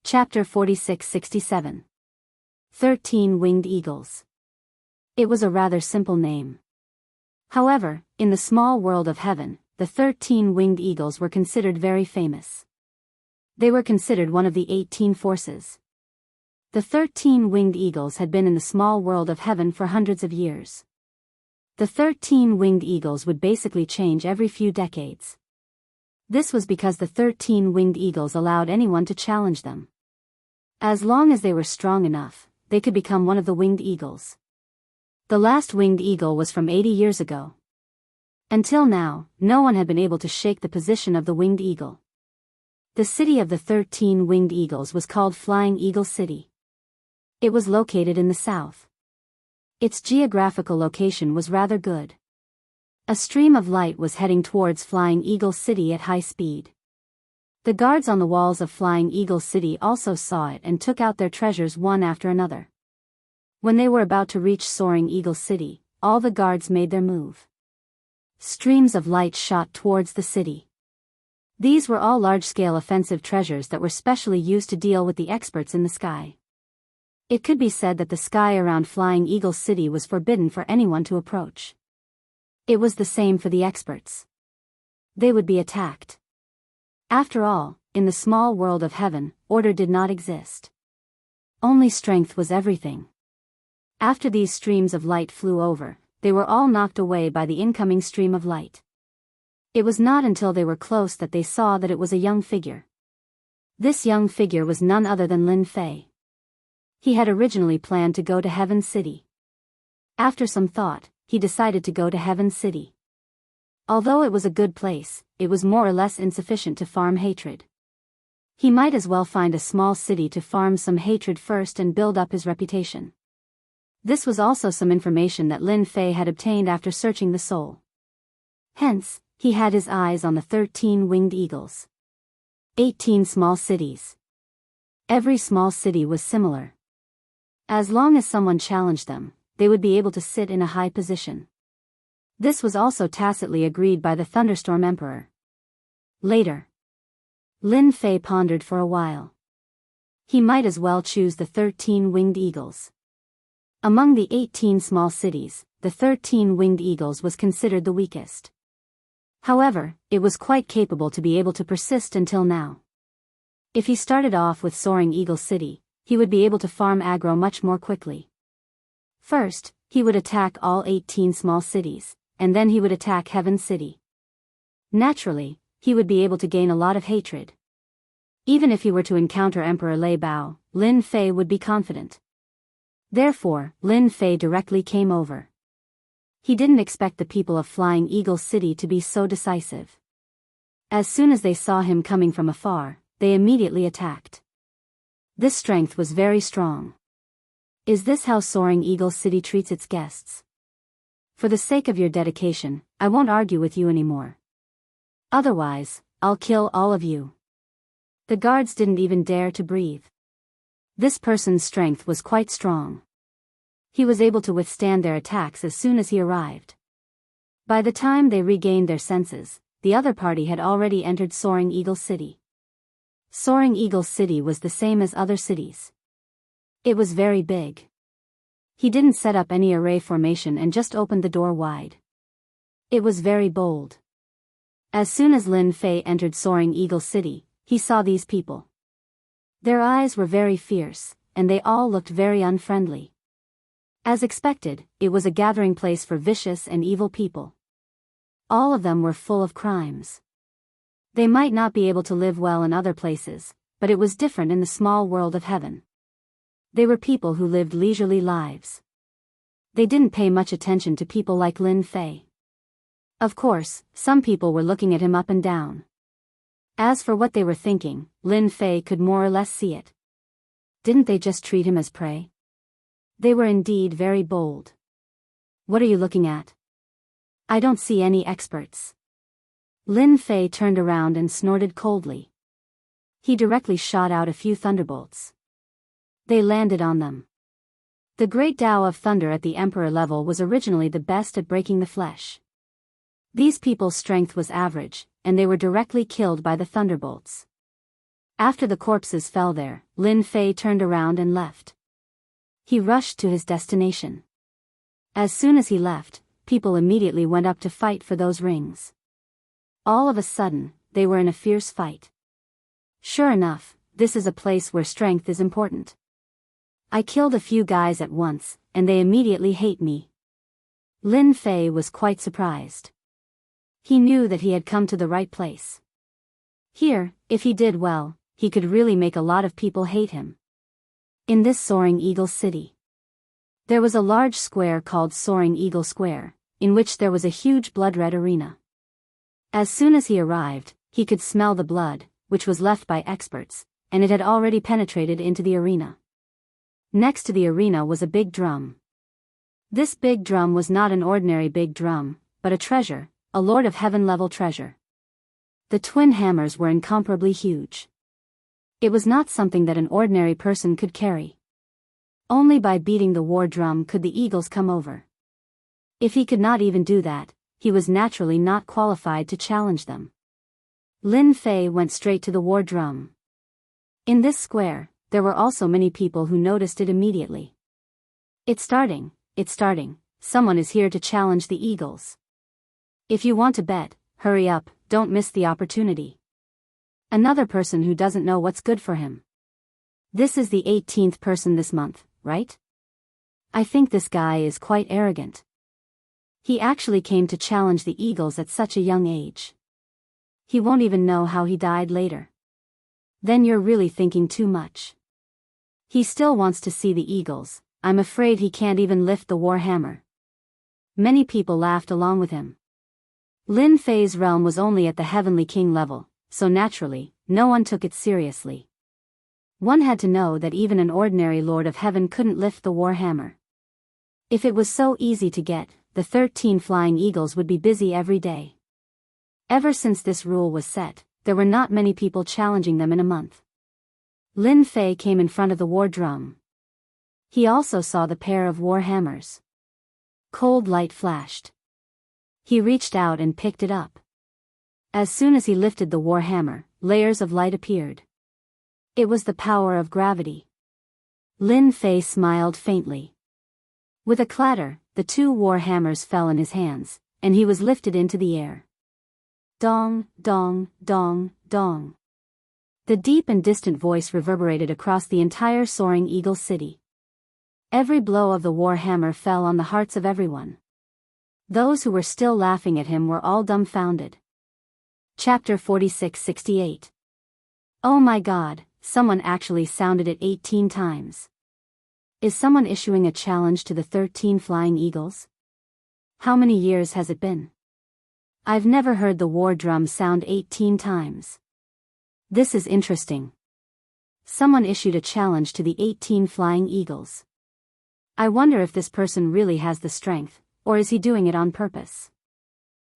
Chapter 46-67. 13 Winged Eagles. It was a rather simple name. However, in the small world of heaven, the 13 winged eagles were considered very famous. They were considered one of the 18 forces. The 13 winged eagles had been in the small world of heaven for hundreds of years. The 13 winged eagles would basically change every few decades. This was because the 13 winged eagles allowed anyone to challenge them. As long as they were strong enough, they could become one of the winged eagles. The last winged eagle was from 80 years ago. Until now, no one had been able to shake the position of the winged eagle. The city of the 13 winged eagles was called Flying Eagle City. It was located in the south. Its geographical location was rather good. A stream of light was heading towards Flying Eagle City at high speed. The guards on the walls of Flying Eagle City also saw it and took out their treasures one after another. When they were about to reach Soaring Eagle City, all the guards made their move. Streams of light shot towards the city. These were all large-scale offensive treasures that were specially used to deal with the experts in the sky. It could be said that the sky around Flying Eagle City was forbidden for anyone to approach. It was the same for the experts. They would be attacked. After all, in the small world of heaven, order did not exist. Only strength was everything. After these streams of light flew over, they were all knocked away by the incoming stream of light. It was not until they were close that they saw that it was a young figure. This young figure was none other than Lin Fei. He had originally planned to go to Heaven City. After some thought, he decided to go to Heaven City. Although it was a good place, it was more or less insufficient to farm hatred. He might as well find a small city to farm some hatred first and build up his reputation. This was also some information that Lin Fei had obtained after searching the soul. Hence, he had his eyes on the 13 winged eagles. 18 small cities. Every small city was similar. As long as someone challenged them, they would be able to sit in a high position. This was also tacitly agreed by the Thunderstorm Emperor. Later, Lin Fei pondered for a while. He might as well choose the 13 winged eagles. Among the 18 small cities, the 13 winged eagles was considered the weakest. However, it was quite capable to be able to persist until now. If he started off with Soaring Eagle City, he would be able to farm aggro much more quickly. First, he would attack all 18 small cities, and then he would attack Heaven City. Naturally, he would be able to gain a lot of hatred. Even if he were to encounter Emperor Lei Bao, Lin Fei would be confident. Therefore, Lin Fei directly came over. He didn't expect the people of Flying Eagle City to be so decisive. As soon as they saw him coming from afar, they immediately attacked. This strength was very strong. Is this how Soaring Eagle City treats its guests? For the sake of your dedication, I won't argue with you anymore. Otherwise, I'll kill all of you. The guards didn't even dare to breathe. This person's strength was quite strong. He was able to withstand their attacks as soon as he arrived. By the time they regained their senses, the other party had already entered Soaring Eagle City. Soaring Eagle City was the same as other cities. It was very big. He didn't set up any array formation and just opened the door wide. It was very bold. As soon as Lin Fei entered Soaring Eagle City, he saw these people. Their eyes were very fierce, and they all looked very unfriendly. As expected, it was a gathering place for vicious and evil people. All of them were full of crimes. They might not be able to live well in other places, but it was different in the small world of heaven. They were people who lived leisurely lives. They didn't pay much attention to people like Lin Fei. Of course, some people were looking at him up and down. As for what they were thinking, Lin Fei could more or less see it. Didn't they just treat him as prey? They were indeed very bold. What are you looking at? I don't see any experts. Lin Fei turned around and snorted coldly. He directly shot out a few thunderbolts. They landed on them. The great Tao of thunder at the Emperor level was originally the best at breaking the flesh. These people's strength was average, and they were directly killed by the thunderbolts. After the corpses fell there, Lin Fei turned around and left. He rushed to his destination. As soon as he left, people immediately went up to fight for those rings. All of a sudden, they were in a fierce fight. Sure enough, this is a place where strength is important. I killed a few guys at once, and they immediately hate me. Lin Fei was quite surprised. He knew that he had come to the right place. Here, if he did well, he could really make a lot of people hate him. In this Soaring Eagle City, there was a large square called Soaring Eagle Square, in which there was a huge blood-red arena. As soon as he arrived, he could smell the blood, which was left by experts, and it had already penetrated into the arena. Next to the arena was a big drum. This big drum was not an ordinary big drum, but a treasure, a Lord of Heaven-level treasure. The twin hammers were incomparably huge. It was not something that an ordinary person could carry. Only by beating the war drum could the eagles come over. If he could not even do that, he was naturally not qualified to challenge them. Lin Fei went straight to the war drum. In this square, there were also many people who noticed it immediately. It's starting, someone is here to challenge the eagles. If you want to bet, hurry up, don't miss the opportunity. Another person who doesn't know what's good for him. This is the 18th person this month, right? I think this guy is quite arrogant. He actually came to challenge the eagles at such a young age. He won't even know how he died later. Then you're really thinking too much. He still wants to see the eagles. I'm afraid he can't even lift the war hammer. Many people laughed along with him. Lin Fei's realm was only at the Heavenly King level, so naturally, no one took it seriously. One had to know that even an ordinary Lord of Heaven couldn't lift the war hammer. If it was so easy to get, the 13 flying eagles would be busy every day. Ever since this rule was set, there were not many people challenging them in a month. Lin Fei came in front of the war drum. He also saw the pair of war hammers. Cold light flashed. He reached out and picked it up. As soon as he lifted the war hammer, layers of light appeared. It was the power of gravity. Lin Fei smiled faintly. With a clatter, the 2 war hammers fell in his hands, and he was lifted into the air. Dong, dong, dong, dong. The deep and distant voice reverberated across the entire Soaring Eagle City. Every blow of the war hammer fell on the hearts of everyone. Those who were still laughing at him were all dumbfounded. Chapter 46-68. Oh my God, someone actually sounded it 18 times. Is someone issuing a challenge to the 13 flying eagles? How many years has it been? I've never heard the war drum sound 18 times. This is interesting. Someone issued a challenge to the 18 flying eagles. I wonder if this person really has the strength, or is he doing it on purpose?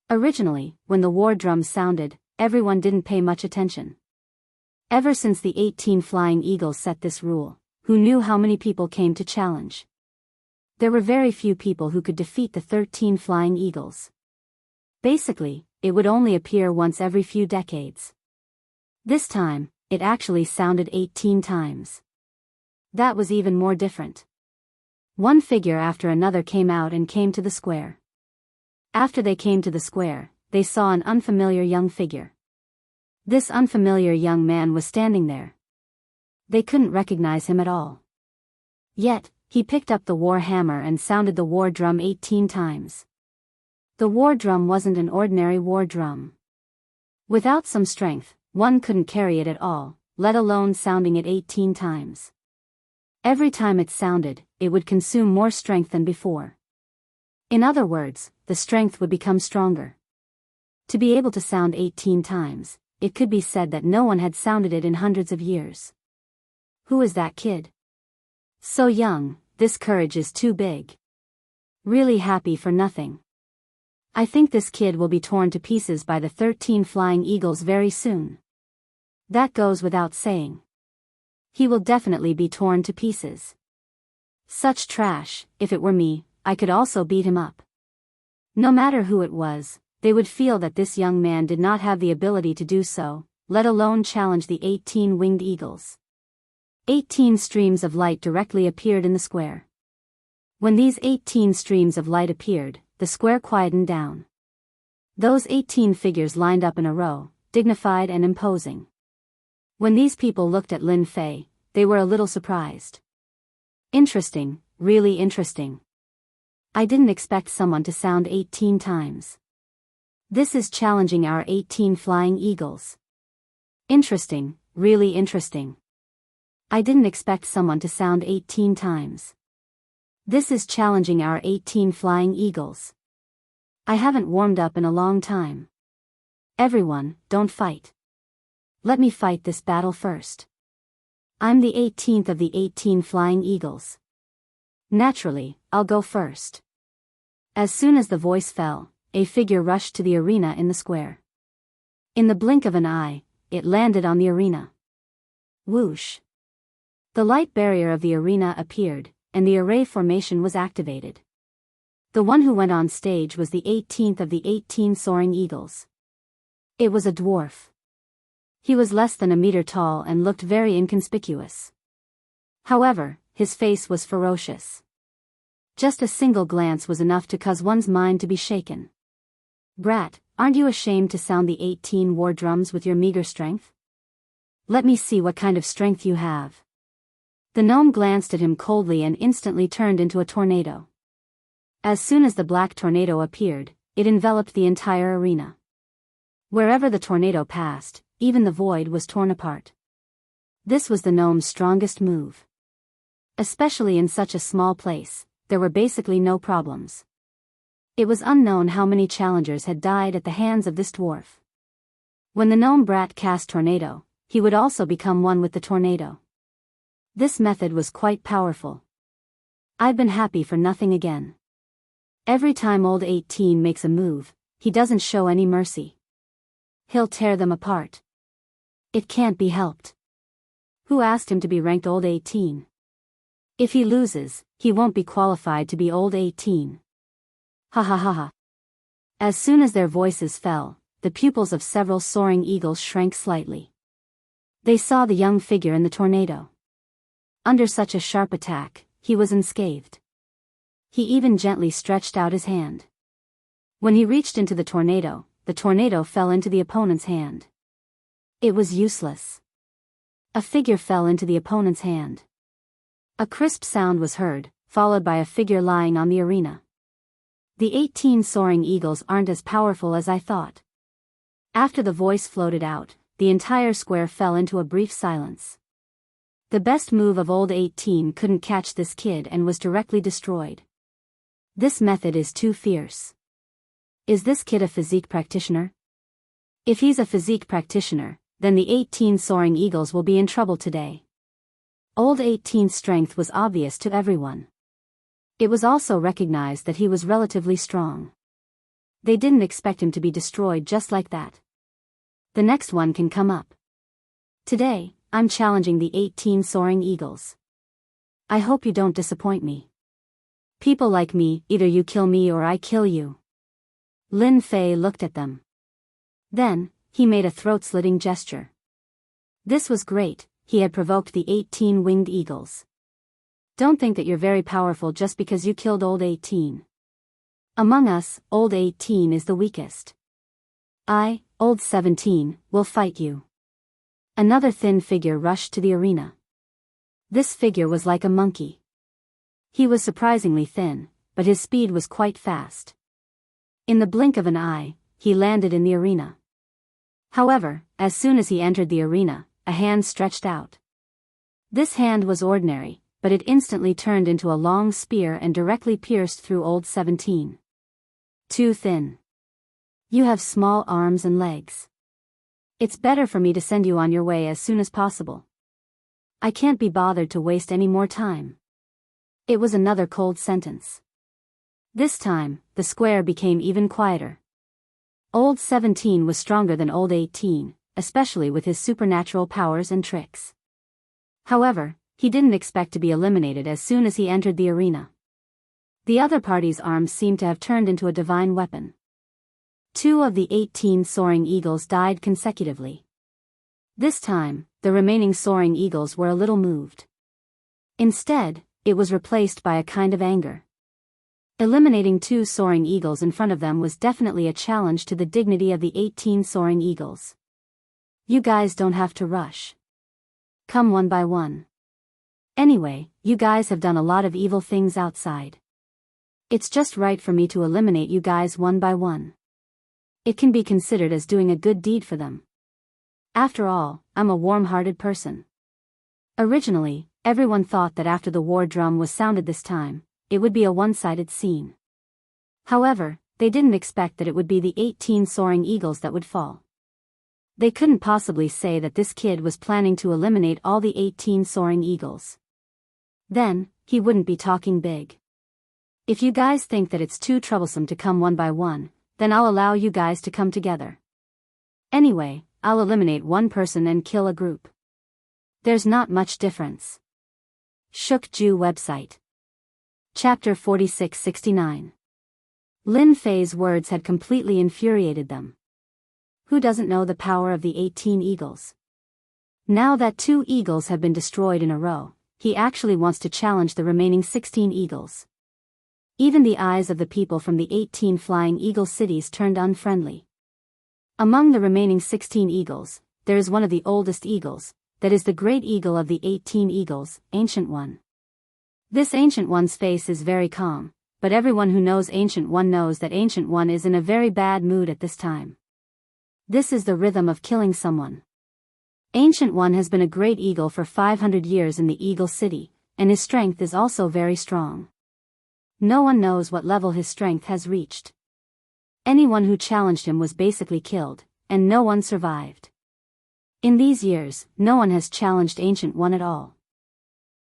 Originally, when the war drum sounded, everyone didn't pay much attention. Ever since the 18 flying eagles set this rule, who knew how many people came to challenge? There were very few people who could defeat the 13 flying eagles. Basically, it would only appear once every few decades. This time, it actually sounded 18 times. That was even more different. One figure after another came out and came to the square. After they came to the square, they saw an unfamiliar young figure. This unfamiliar young man was standing there. They couldn't recognize him at all. Yet, he picked up the war hammer and sounded the war drum 18 times. The war drum wasn't an ordinary war drum. Without some strength, one couldn't carry it at all, let alone sounding it 18 times. Every time it sounded, it would consume more strength than before. In other words, the strength would become stronger. To be able to sound 18 times, it could be said that no one had sounded it in hundreds of years. Who is that kid? So young, this courage is too big. Really happy for nothing. I think this kid will be torn to pieces by the 13 flying eagles very soon. That goes without saying. He will definitely be torn to pieces. Such trash, if it were me, I could also beat him up. No matter who it was, they would feel that this young man did not have the ability to do so. let alone challenge the 18 winged eagles. 18 streams of light directly appeared in the square. When these 18 streams of light appeared, the square quietened down. Those 18 figures lined up in a row, dignified and imposing. When these people looked at Lin Fei, they were a little surprised. Interesting, really interesting. I didn't expect someone to sound 18 times. This is challenging our 18 flying eagles. Interesting, really interesting. I didn't expect someone to sound 18 times. This is challenging our 18 flying eagles. I haven't warmed up in a long time. Everyone, don't fight. Let me fight this battle first. I'm the 18th of the 18 flying eagles. Naturally, I'll go first. As soon as the voice fell, a figure rushed to the arena in the square. In the blink of an eye, it landed on the arena. Whoosh! The light barrier of the arena appeared, and the array formation was activated. The one who went on stage was the 18th of the 18 soaring eagles. It was a dwarf. He was less than a meter tall and looked very inconspicuous. However, his face was ferocious. Just a single glance was enough to cause one's mind to be shaken. Brat, aren't you ashamed to sound the 18 war drums with your meager strength? Let me see what kind of strength you have. The gnome glanced at him coldly and instantly turned into a tornado. As soon as the black tornado appeared, it enveloped the entire arena. Wherever the tornado passed, even the void was torn apart. This was the gnome's strongest move. Especially in such a small place, there were basically no problems. It was unknown how many challengers had died at the hands of this dwarf. When the gnome brat cast tornado, he would also become one with the tornado. This method was quite powerful. I've been happy for nothing again. Every time old 18 makes a move, he doesn't show any mercy. He'll tear them apart. It can't be helped. Who asked him to be ranked old 18? If he loses, he won't be qualified to be old 18. Ha ha ha ha. As soon as their voices fell, the pupils of several soaring eagles shrank slightly. They saw the young figure in the tornado. Under such a sharp attack, he was unscathed. He even gently stretched out his hand. When he reached into the tornado fell into the opponent's hand. It was useless. A figure fell into the opponent's hand. A crisp sound was heard, followed by a figure lying on the arena. The 18 soaring eagles aren't as powerful as I thought. After the voice floated out, the entire square fell into a brief silence. The best move of old 18 couldn't catch this kid and was directly destroyed. This method is too fierce. Is this kid a physique practitioner? If he's a physique practitioner, then the 18 soaring eagles will be in trouble today. Old 18's strength was obvious to everyone. It was also recognized that he was relatively strong. They didn't expect him to be destroyed just like that. The next one can come up. Today, I'm challenging the 18 soaring eagles. I hope you don't disappoint me. People like me, either you kill me or I kill you. Lin Fei looked at them. Then, he made a throat-slitting gesture. This was great, he had provoked the 18 winged eagles. Don't think that you're very powerful just because you killed old 18. Among us, old 18 is the weakest. I, old 17, will fight you. Another thin figure rushed to the arena. This figure was like a monkey. He was surprisingly thin, but his speed was quite fast. In the blink of an eye, he landed in the arena. However, as soon as he entered the arena, a hand stretched out. This hand was ordinary, but it instantly turned into a long spear and directly pierced through old 17. Too thin. You have small arms and legs. It's better for me to send you on your way as soon as possible. I can't be bothered to waste any more time. It was another cold sentence. This time, the square became even quieter. Old 17 was stronger than old 18, especially with his supernatural powers and tricks. However, he didn't expect to be eliminated as soon as he entered the arena. The other party's arms seemed to have turned into a divine weapon. 2 of the 18 soaring eagles died consecutively. This time, the remaining soaring eagles were a little moved. Instead, it was replaced by a kind of anger. Eliminating 2 soaring eagles in front of them was definitely a challenge to the dignity of the 18 soaring eagles. You guys don't have to rush. Come one by one. Anyway, you guys have done a lot of evil things outside. It's just right for me to eliminate you guys one by one. It can be considered as doing a good deed for them. After all, I'm a warm-hearted person. Originally, everyone thought that after the war drum was sounded this time, it would be a one-sided scene. However, they didn't expect that it would be the 18 soaring eagles that would fall. They couldn't possibly say that this kid was planning to eliminate all the 18 soaring eagles. Then, he wouldn't be talking big. If you guys think that it's too troublesome to come one by one, then I'll allow you guys to come together. Anyway, I'll eliminate one person and kill a group. There's not much difference. Shook Jew website. Chapter 4669. Lin Fei's words had completely infuriated them. Who doesn't know the power of the 18 eagles? Now that 2 eagles have been destroyed in a row, he actually wants to challenge the remaining 16 eagles. Even the eyes of the people from the 18 flying eagle cities turned unfriendly. Among the remaining 16 eagles, there is one of the oldest eagles, that is the great eagle of the 18 eagles, Ancient One. This Ancient One's face is very calm, but everyone who knows Ancient One knows that Ancient One is in a very bad mood at this time. This is the rhythm of killing someone. Ancient One has been a great eagle for 500 years in the Eagle City, and his strength is also very strong. No one knows what level his strength has reached. Anyone who challenged him was basically killed, and no one survived. In these years, no one has challenged Ancient One at all.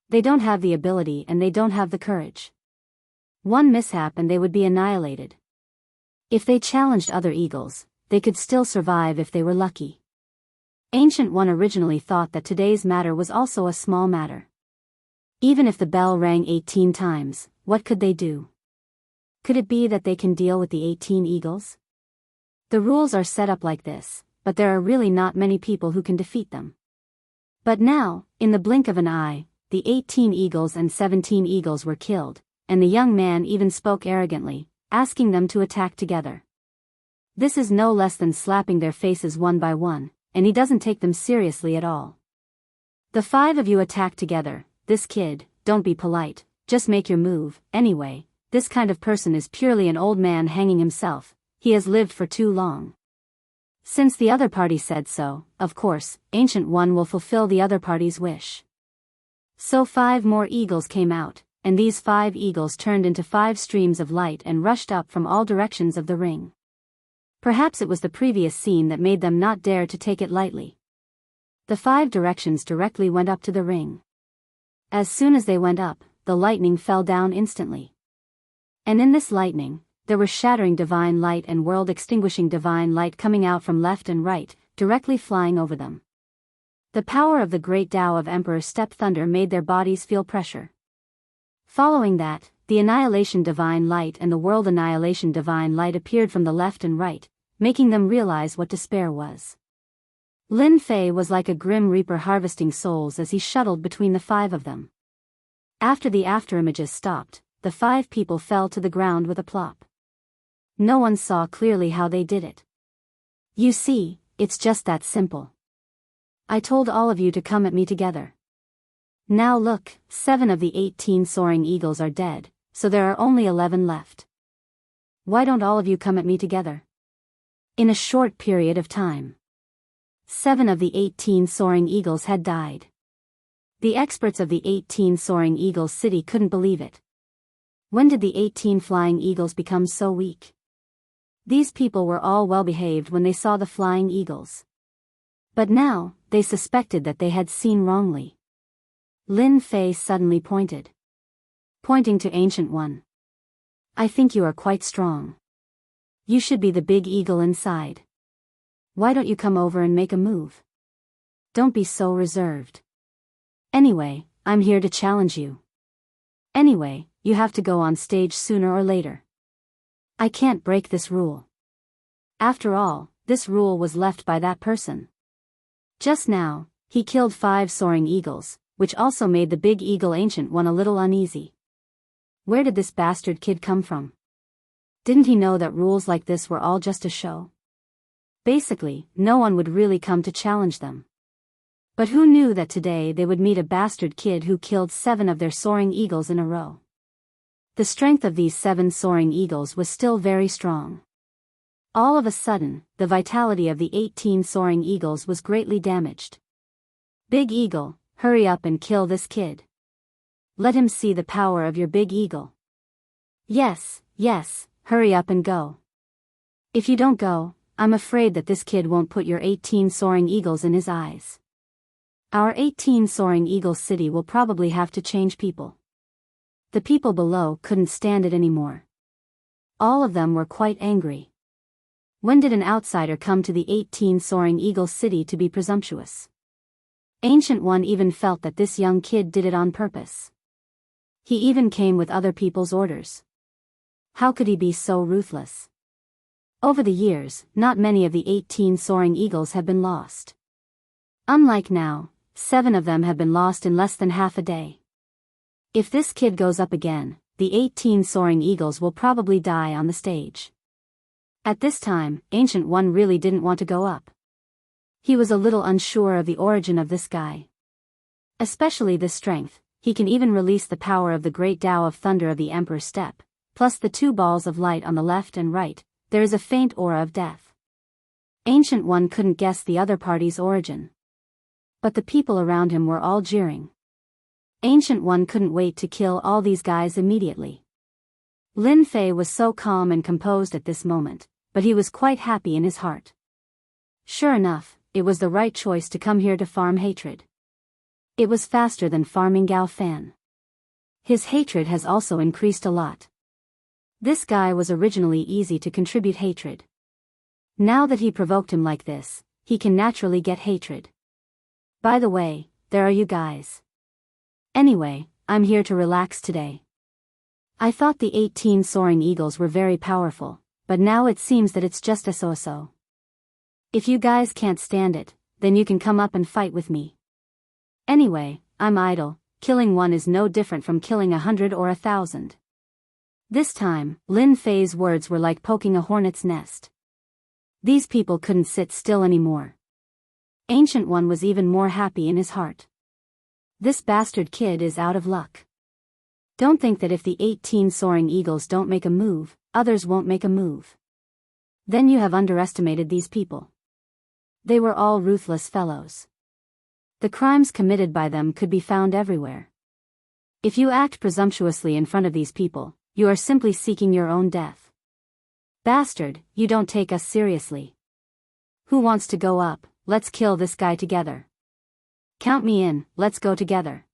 They don't have the ability and they don't have the courage. One mishap and they would be annihilated. If they challenged other eagles, they could still survive if they were lucky. Ancient One originally thought that today's matter was also a small matter. Even if the bell rang 18 times, what could they do? Could it be that they can deal with the 18 eagles? The rules are set up like this, but there are really not many people who can defeat them. But now, in the blink of an eye, the 18 eagles and 17 eagles were killed, and the young man even spoke arrogantly, asking them to attack together. This is no less than slapping their faces one by one, and he doesn't take them seriously at all. The 5 of you attack together. This kid, don't be polite, just make your move. Anyway, this kind of person is purely an old man hanging himself, he has lived for too long. Since the other party said so, of course, Ancient One will fulfill the other party's wish. So 5 more eagles came out, and these 5 eagles turned into 5 streams of light and rushed up from all directions of the ring. Perhaps it was the previous scene that made them not dare to take it lightly. The 5 directions directly went up to the ring. As soon as they went up, the lightning fell down instantly. And in this lightning, there was shattering divine light and world-extinguishing divine light coming out from left and right, directly flying over them. The power of the great Tao of Emperor Step Thunder made their bodies feel pressure. Following that, the Annihilation Divine Light and the World Annihilation Divine Light appeared from the left and right, making them realize what despair was. Lin Fei was like a grim reaper harvesting souls as he shuttled between the 5 of them. After the afterimages stopped, the 5 people fell to the ground with a plop. No one saw clearly how they did it. You see, it's just that simple. I told all of you to come at me together. Now look, 7 of the 18 soaring eagles are dead, so there are only 11 left. Why don't all of you come at me together? In a short period of time, 7 of the 18 soaring eagles had died. The experts of the 18 soaring eagles city couldn't believe it. When did the 18 flying eagles become so weak? These people were all well behaved when they saw the flying eagles. But now, they suspected that they had seen wrongly. Lin Fei suddenly pointed. Pointing to Ancient One. I think you are quite strong. You should be the big eagle inside. Why don't you come over and make a move? Don't be so reserved. Anyway, I'm here to challenge you. Anyway, you have to go on stage sooner or later. I can't break this rule. After all, this rule was left by that person. Just now, he killed 5 soaring eagles, which also made the big eagle Ancient One a little uneasy. Where did this bastard kid come from? Didn't he know that rules like this were all just a show? Basically, no one would really come to challenge them. But who knew that today they would meet a bastard kid who killed 7 of their soaring eagles in a row? The strength of these 7 soaring eagles was still very strong. All of a sudden, the vitality of the 18 soaring eagles was greatly damaged. Big Eagle, hurry up and kill this kid. Let him see the power of your big eagle. Yes, hurry up and go. If you don't go, I'm afraid that this kid won't put your 18 soaring eagles in his eyes. Our 18 soaring eagles city will probably have to change people. The people below couldn't stand it anymore. All of them were quite angry. When did an outsider come to the 18 soaring eagles city to be presumptuous? Ancient One even felt that this young kid did it on purpose. He even came with other people's orders. How could he be so ruthless? Over the years, not many of the 18 soaring eagles have been lost. Unlike now, 7 of them have been lost in less than half a day. If this kid goes up again, the 18 soaring eagles will probably die on the stage. At this time, Ancient One really didn't want to go up. He was a little unsure of the origin of this guy. Especially this strength, he can even release the power of the great Tao of Thunder of the Emperor's Step, plus the 2 balls of light on the left and right. There is a faint aura of death. Ancient One couldn't guess the other party's origin. But the people around him were all jeering. Ancient One couldn't wait to kill all these guys immediately. Lin Fei was so calm and composed at this moment, but he was quite happy in his heart. Sure enough, it was the right choice to come here to farm hatred. It was faster than farming Gao Fan. His hatred has also increased a lot. This guy was originally easy to contribute hatred. Now that he provoked him like this, he can naturally get hatred. By the way, there are you guys. Anyway, I'm here to relax today. I thought the 18 soaring eagles were very powerful, but now it seems that it's just a so-so. If you guys can't stand it, then you can come up and fight with me. Anyway, I'm idle, killing 1 is no different from killing 100 or 1,000. This time, Lin Fei's words were like poking a hornet's nest. These people couldn't sit still anymore. Ancient One was even more happy in his heart. This bastard kid is out of luck. Don't think that if the 18 soaring eagles don't make a move, others won't make a move. Then you have underestimated these people. They were all ruthless fellows. The crimes committed by them could be found everywhere. If you act presumptuously in front of these people, you are simply seeking your own death. Bastard, you don't take us seriously. Who wants to go up? Let's kill this guy together. Count me in, let's go together.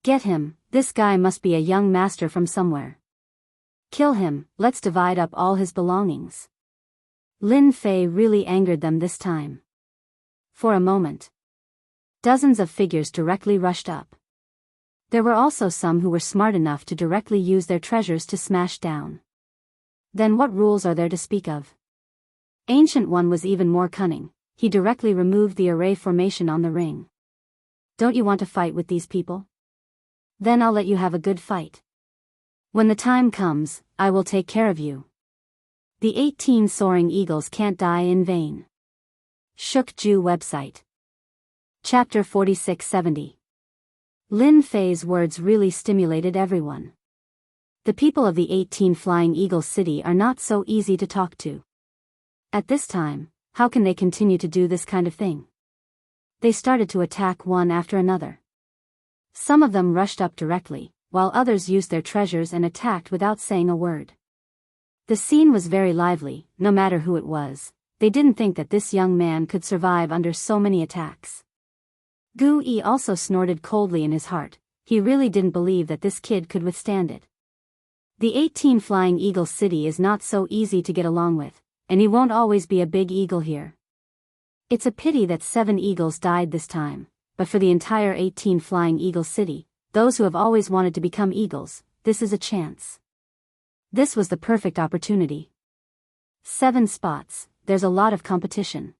Get him, this guy must be a young master from somewhere. Kill him, let's divide up all his belongings. Lin Fei really angered them this time. For a moment, dozens of figures directly rushed up. There were also some who were smart enough to directly use their treasures to smash down. Then what rules are there to speak of? Ancient One was even more cunning. He directly removed the array formation on the ring. Don't you want to fight with these people? Then I'll let you have a good fight. When the time comes, I will take care of you. The 18 soaring eagles can't die in vain. Shook Ju website. Chapter 4670. Lin Fei's words really stimulated everyone. The people of the 18 Flying Eagles City are not so easy to talk to. At this time, how can they continue to do this kind of thing? They started to attack one after another. Some of them rushed up directly, while others used their treasures and attacked without saying a word. The scene was very lively, no matter who it was. They didn't think that this young man could survive under so many attacks. Gu Yi also snorted coldly in his heart. He really didn't believe that this kid could withstand it. The 18 Flying Eagle City is not so easy to get along with, and he won't always be a big eagle here. It's a pity that 7 eagles died this time, but for the entire 18 Flying Eagle City, those who have always wanted to become eagles, this is a chance. This was the perfect opportunity. 7 spots, there's a lot of competition.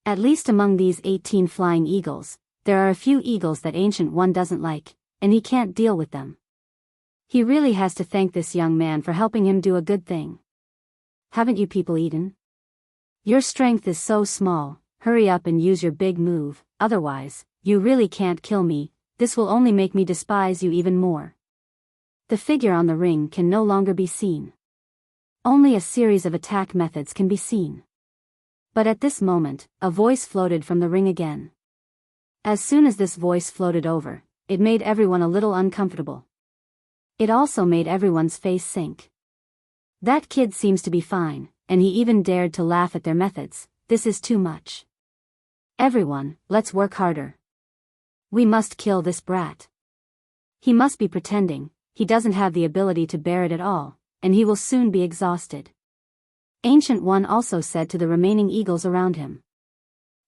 At least among these 18 flying eagles, there are a few eagles that Ancient One doesn't like, and he can't deal with them. He really has to thank this young man for helping him do a good thing. Haven't you people eaten? Your strength is so small, hurry up and use your big move, otherwise, you really can't kill me, this will only make me despise you even more. The figure on the ring can no longer be seen. Only a series of attack methods can be seen. But at this moment, a voice floated from the ring again. As soon as this voice floated over, it made everyone a little uncomfortable. It also made everyone's face sink. That kid seems to be fine, and he even dared to laugh at their methods. This is too much. Everyone, let's work harder. We must kill this brat. He must be pretending, he doesn't have the ability to bear it at all, and he will soon be exhausted. Ancient One also said to the remaining eagles around him.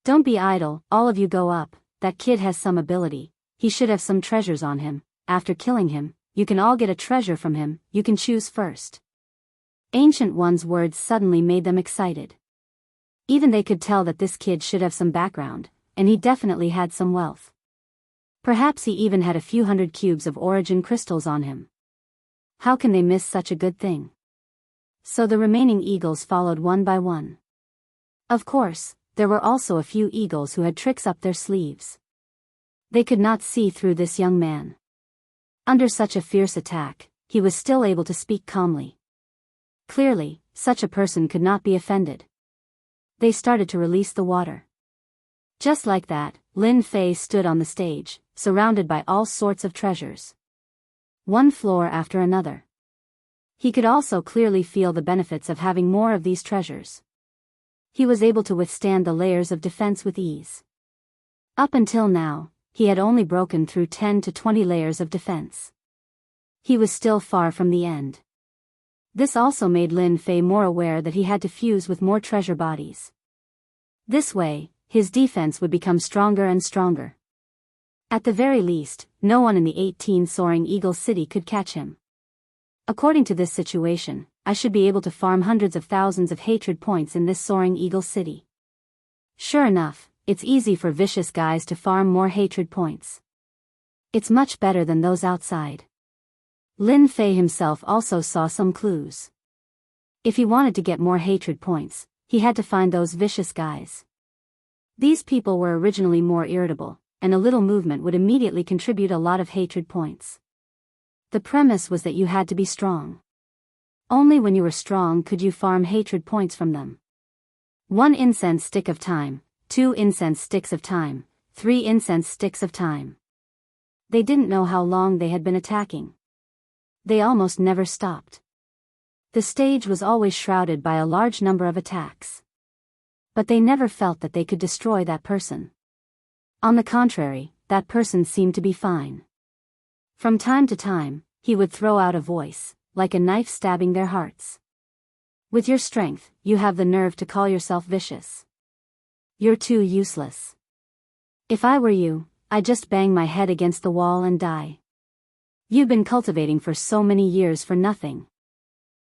Don't be idle, all of you go up, that kid has some ability, he should have some treasures on him, after killing him, you can all get a treasure from him, you can choose first. Ancient One's words suddenly made them excited. Even they could tell that this kid should have some background, and he definitely had some wealth. Perhaps he even had a few hundred cubes of origin crystals on him. How can they miss such a good thing? So the remaining eagles followed one by one. Of course, there were also a few eagles who had tricks up their sleeves. They could not see through this young man. Under such a fierce attack, he was still able to speak calmly. Clearly, such a person could not be offended. They started to release the water. Just like that, Lin Fei stood on the stage, surrounded by all sorts of treasures. One floor after another. He could also clearly feel the benefits of having more of these treasures. He was able to withstand the layers of defense with ease. Up until now, he had only broken through 10 to 20 layers of defense. He was still far from the end. This also made Lin Fei more aware that he had to fuse with more treasure bodies. This way, his defense would become stronger and stronger. At the very least, no one in the 18 Soaring Eagle City could catch him. According to this situation, I should be able to farm hundreds of thousands of hatred points in this Soaring Eagle City. Sure enough, it's easy for vicious guys to farm more hatred points. It's much better than those outside. Lin Fei himself also saw some clues. If he wanted to get more hatred points, he had to find those vicious guys. These people were originally more irritable, and a little movement would immediately contribute a lot of hatred points. The premise was that you had to be strong. Only when you were strong could you farm hatred points from them. 1 incense stick of time, 2 incense sticks of time, 3 incense sticks of time. They didn't know how long they had been attacking. They almost never stopped. The stage was always shrouded by a large number of attacks. But they never felt that they could destroy that person. On the contrary, that person seemed to be fine. From time to time, he would throw out a voice, like a knife stabbing their hearts. With your strength, you have the nerve to call yourself vicious. You're too useless. If I were you, I'd just bang my head against the wall and die. You've been cultivating for so many years for nothing.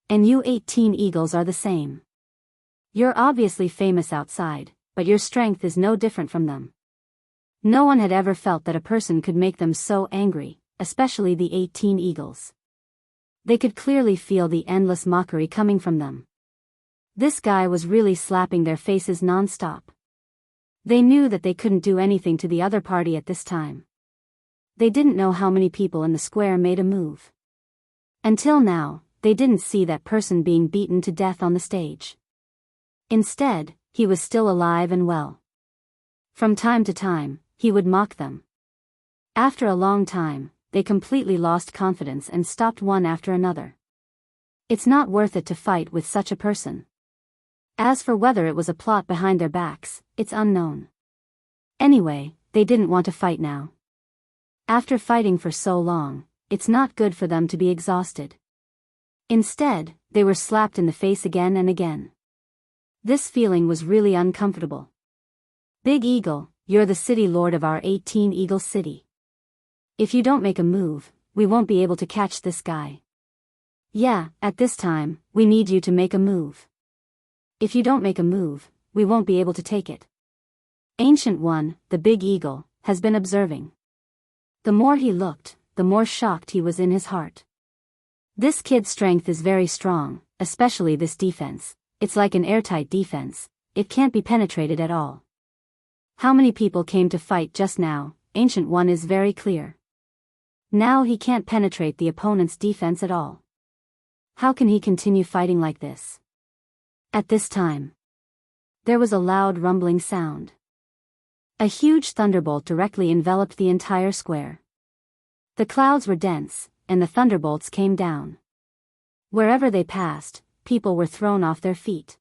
And you 18 eagles are the same. You're obviously famous outside, but your strength is no different from them. No one had ever felt that a person could make them so angry, especially the 18 eagles. They could clearly feel the endless mockery coming from them. This guy was really slapping their faces non-stop. They knew that they couldn't do anything to the other party at this time. They didn't know how many people in the square made a move. Until now, they didn't see that person being beaten to death on the stage. Instead, he was still alive and well. From time to time, he would mock them. After a long time, they completely lost confidence and stopped one after another. It's not worth it to fight with such a person. As for whether it was a plot behind their backs, it's unknown. Anyway, they didn't want to fight now. After fighting for so long, it's not good for them to be exhausted. Instead, they were slapped in the face again and again. This feeling was really uncomfortable. Big Eagle, you're the city lord of our 18 Eagle City. If you don't make a move, we won't be able to catch this guy. Yeah, at this time, we need you to make a move. If you don't make a move, we won't be able to take it. Ancient One, the big eagle, has been observing. The more he looked, the more shocked he was in his heart. This kid's strength is very strong, especially this defense. It's like an airtight defense, it can't be penetrated at all. How many people came to fight just now? Ancient One is very clear. Now he can't penetrate the opponent's defense at all. How can he continue fighting like this? At this time, there was a loud rumbling sound. A huge thunderbolt directly enveloped the entire square. The clouds were dense, and the thunderbolts came down. Wherever they passed, people were thrown off their feet.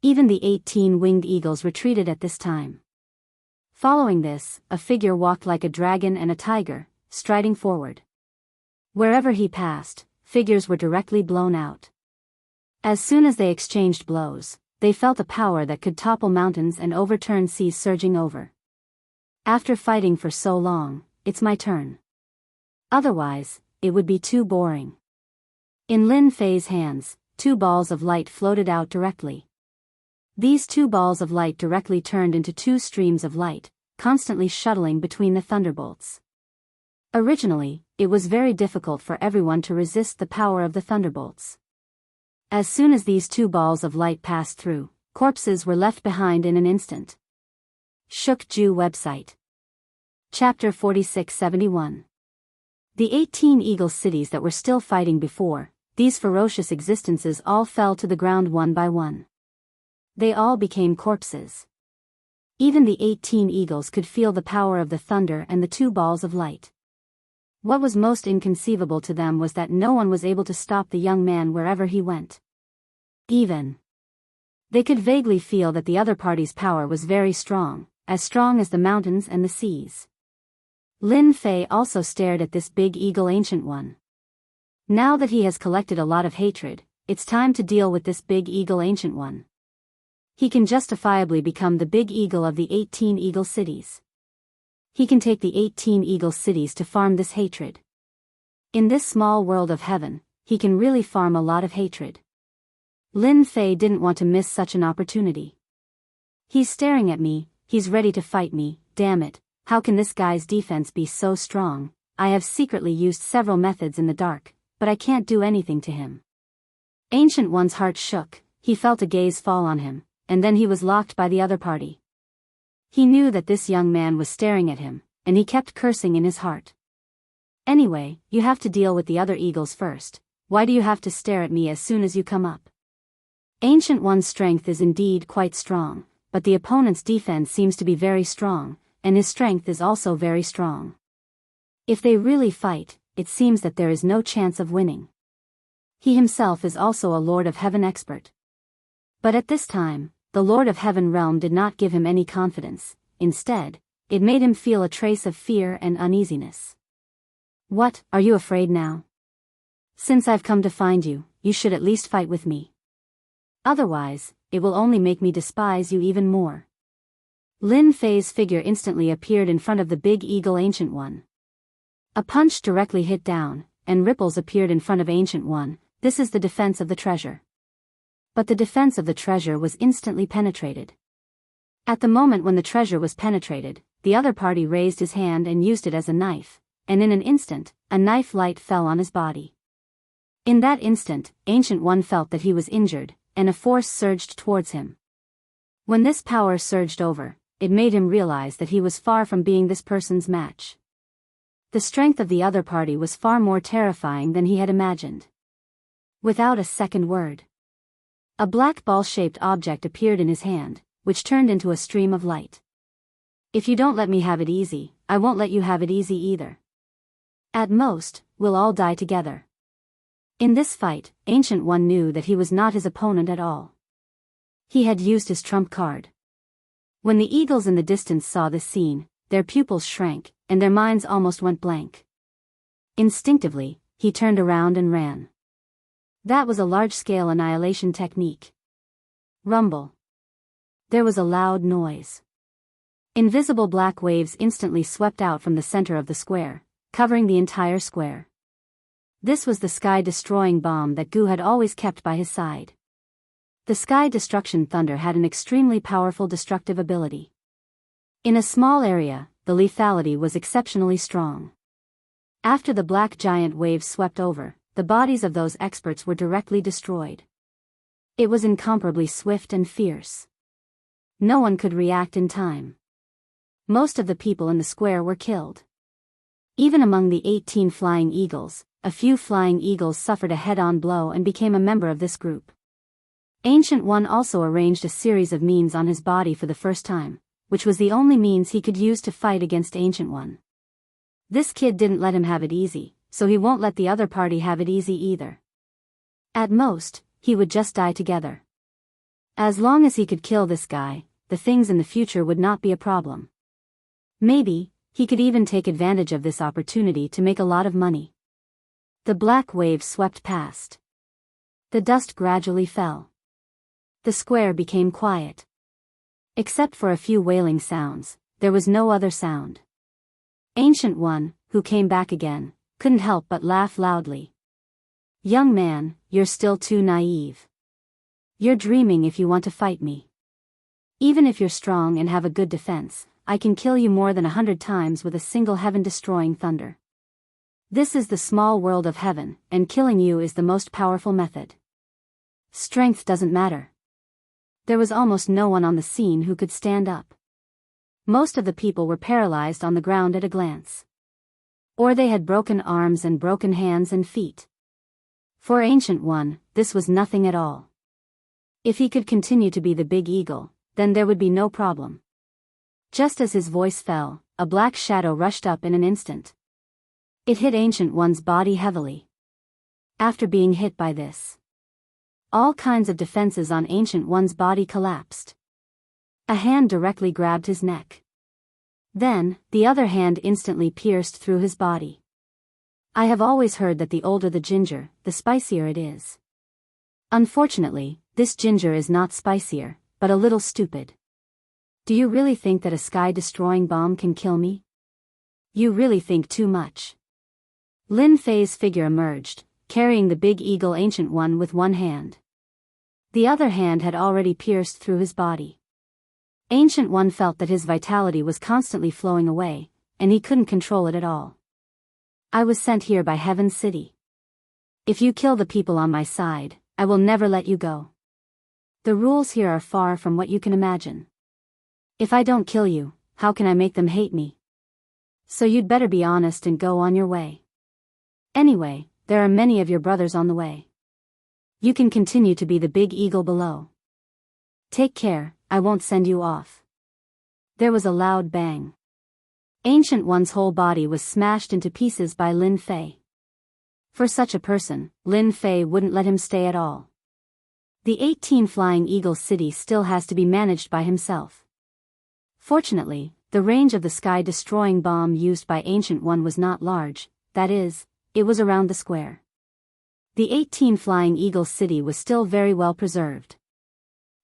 Even the 18 winged eagles retreated at this time. Following this, a figure walked like a dragon and a tiger, striding forward. Wherever he passed, figures were directly blown out. As soon as they exchanged blows, they felt a power that could topple mountains and overturn seas surging over. After fighting for so long, it's my turn. Otherwise, it would be too boring. In Lin Fei's hands, 2 balls of light floated out directly. These 2 balls of light directly turned into 2 streams of light, constantly shuttling between the thunderbolts. Originally, it was very difficult for everyone to resist the power of the thunderbolts. As soon as these 2 balls of light passed through, corpses were left behind in an instant. Shukju website. Chapter 4671. The 18 eagle cities that were still fighting before, these ferocious existences all fell to the ground one by one. They all became corpses. Even the 18 eagles could feel the power of the thunder and the 2 balls of light. What was most inconceivable to them was that no one was able to stop the young man wherever he went. They could vaguely feel that the other party's power was very strong as the mountains and the seas. Lin Fei also stared at this big eagle Ancient One. Now that he has collected a lot of hatred, it's time to deal with this big eagle Ancient One. He can justifiably become the big eagle of the 18 eagle cities. He can take the 18 eagle cities to farm this hatred. In this small world of heaven, he can really farm a lot of hatred. Lin Fei didn't want to miss such an opportunity. He's staring at me, he's ready to fight me, damn it, how can this guy's defense be so strong? I have secretly used several methods in the dark, but I can't do anything to him. Ancient One's heart shook, he felt a gaze fall on him, and then he was locked by the other party. He knew that this young man was staring at him, and he kept cursing in his heart. Anyway, you have to deal with the other eagles first. Why do you have to stare at me as soon as you come up? Ancient One's strength is indeed quite strong, but the opponent's defense seems to be very strong, and his strength is also very strong. If they really fight, it seems that there is no chance of winning. He himself is also a Lord of Heaven expert. But at this time, the Lord of Heaven realm did not give him any confidence. Instead, it made him feel a trace of fear and uneasiness. What, are you afraid now? Since I've come to find you, you should at least fight with me. Otherwise, it will only make me despise you even more. Lin Fei's figure instantly appeared in front of the big eagle Ancient One. A punch directly hit down, and ripples appeared in front of Ancient One. This is the defense of the treasure. But the defense of the treasure was instantly penetrated. At the moment when the treasure was penetrated, the other party raised his hand and used it as a knife, and in an instant, a knife light fell on his body. In that instant, Ancient One felt that he was injured, and a force surged towards him. When this power surged over, it made him realize that he was far from being this person's match. The strength of the other party was far more terrifying than he had imagined. Without a second word, a black ball-shaped object appeared in his hand, which turned into a stream of light. If you don't let me have it easy, I won't let you have it easy either. At most, we'll all die together. In this fight, Ancient One knew that he was not his opponent at all. He had used his trump card. When the eagles in the distance saw this scene, their pupils shrank, and their minds almost went blank. Instinctively, he turned around and ran. That was a large-scale annihilation technique. Rumble. There was a loud noise. Invisible black waves instantly swept out from the center of the square, covering the entire square. This was the sky-destroying bomb that Gu had always kept by his side. The sky destruction thunder had an extremely powerful destructive ability. In a small area, the lethality was exceptionally strong. After the black giant waves swept over, the bodies of those experts were directly destroyed. It was incomparably swift and fierce. No one could react in time. Most of the people in the square were killed. Even among the 18 flying eagles, a few flying eagles suffered a head-on blow and became a member of this group. Ancient One also arranged a series of means on his body for the first time, which was the only means he could use to fight against Ancient One. This kid didn't let him have it easy, so he won't let the other party have it easy either. At most, he would just die together. As long as he could kill this guy, the things in the future would not be a problem. Maybe, he could even take advantage of this opportunity to make a lot of money. The black waves swept past. The dust gradually fell. The square became quiet. Except for a few wailing sounds, there was no other sound. Ancient One, who came back again, couldn't help but laugh loudly. "Young man, you're still too naive. You're dreaming if you want to fight me. Even if you're strong and have a good defense, I can kill you more than 100 times with a single heaven-destroying thunder. This is the small world of heaven, and killing you is the most powerful method. Strength doesn't matter." There was almost no one on the scene who could stand up. Most of the people were paralyzed on the ground at a glance. Or they had broken arms and broken hands and feet. For Ancient One, this was nothing at all. If he could continue to be the big eagle, then there would be no problem. Just as his voice fell, a black shadow rushed up in an instant. It hit Ancient One's body heavily. After being hit by this, all kinds of defenses on Ancient One's body collapsed. A hand directly grabbed his neck. Then, the other hand instantly pierced through his body. I have always heard that the older the ginger, the spicier it is. Unfortunately, this ginger is not spicier, but a little stupid. Do you really think that a sky-destroying bomb can kill me? You really think too much. Lin Fei's figure emerged, carrying the big eagle Ancient One with one hand. The other hand had already pierced through his body. Ancient One felt that his vitality was constantly flowing away, and he couldn't control it at all. "I was sent here by Heaven City. If you kill the people on my side, I will never let you go. The rules here are far from what you can imagine. If I don't kill you, how can I make them hate me? So you'd better be honest and go on your way. Anyway, there are many of your brothers on the way. You can continue to be the big eagle below. Take care, I won't send you off." There was a loud bang. Ancient One's whole body was smashed into pieces by Lin Fei. For such a person, Lin Fei wouldn't let him stay at all. The 18 Flying Eagle City still has to be managed by himself. Fortunately, the range of the sky-destroying bomb used by Ancient One was not large, that is, it was around the square. The 18 Flying Eagle City was still very well preserved.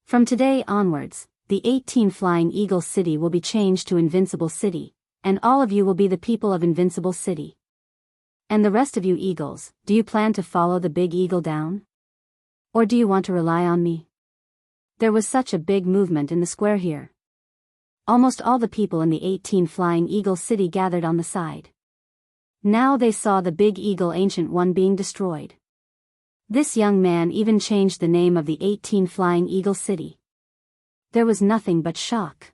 From today onwards, the 18 Flying Eagle City will be changed to Invincible City, and all of you will be the people of Invincible City. And the rest of you eagles, do you plan to follow the big eagle down? Or do you want to rely on me? There was such a big movement in the square here. Almost all the people in the 18 Flying Eagle City gathered on the side. Now they saw the big eagle Ancient One being destroyed. This young man even changed the name of the 18 Flying Eagle City. There was nothing but shock.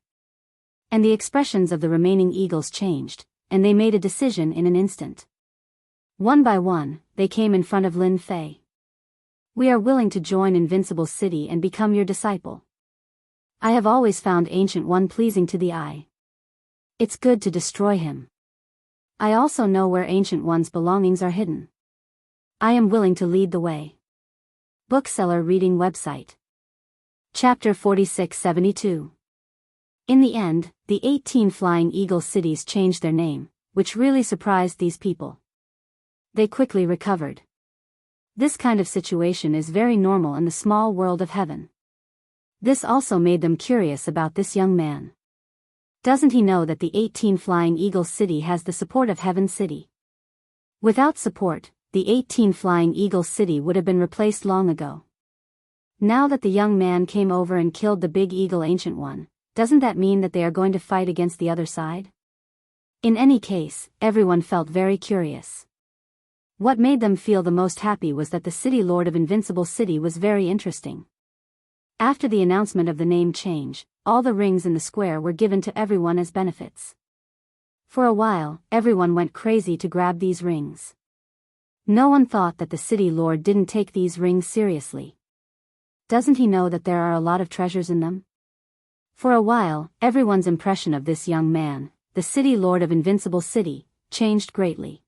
And the expressions of the remaining eagles changed, and they made a decision in an instant. One by one, they came in front of Lin Fei. "We are willing to join Invincible City and become your disciple. I have always found Ancient One pleasing to the eye. It's good to destroy him. I also know where Ancient One's belongings are hidden. I am willing to lead the way." Bookseller reading website. Chapter 4672. In the end, the 18 Flying Eagle cities changed their name, which really surprised these people. They quickly recovered. This kind of situation is very normal in the small world of heaven. This also made them curious about this young man. Doesn't he know that the 18 Flying Eagle City has the support of Heaven City? Without support, the 18 Flying Eagle City would have been replaced long ago. Now that the young man came over and killed the big eagle Ancient One, Doesn't that mean that they are going to fight against the other side? In any case, everyone felt very curious. What made them feel the most happy was that the city lord of Invincible City was very interesting. After the announcement of the name change, all the rings in the square were given to everyone as benefits. For a while, everyone went crazy to grab these rings. No one thought that the city lord didn't take these rings seriously. Doesn't he know that there are a lot of treasures in them? For a while, everyone's impression of this young man, the city lord of Invincible City, changed greatly.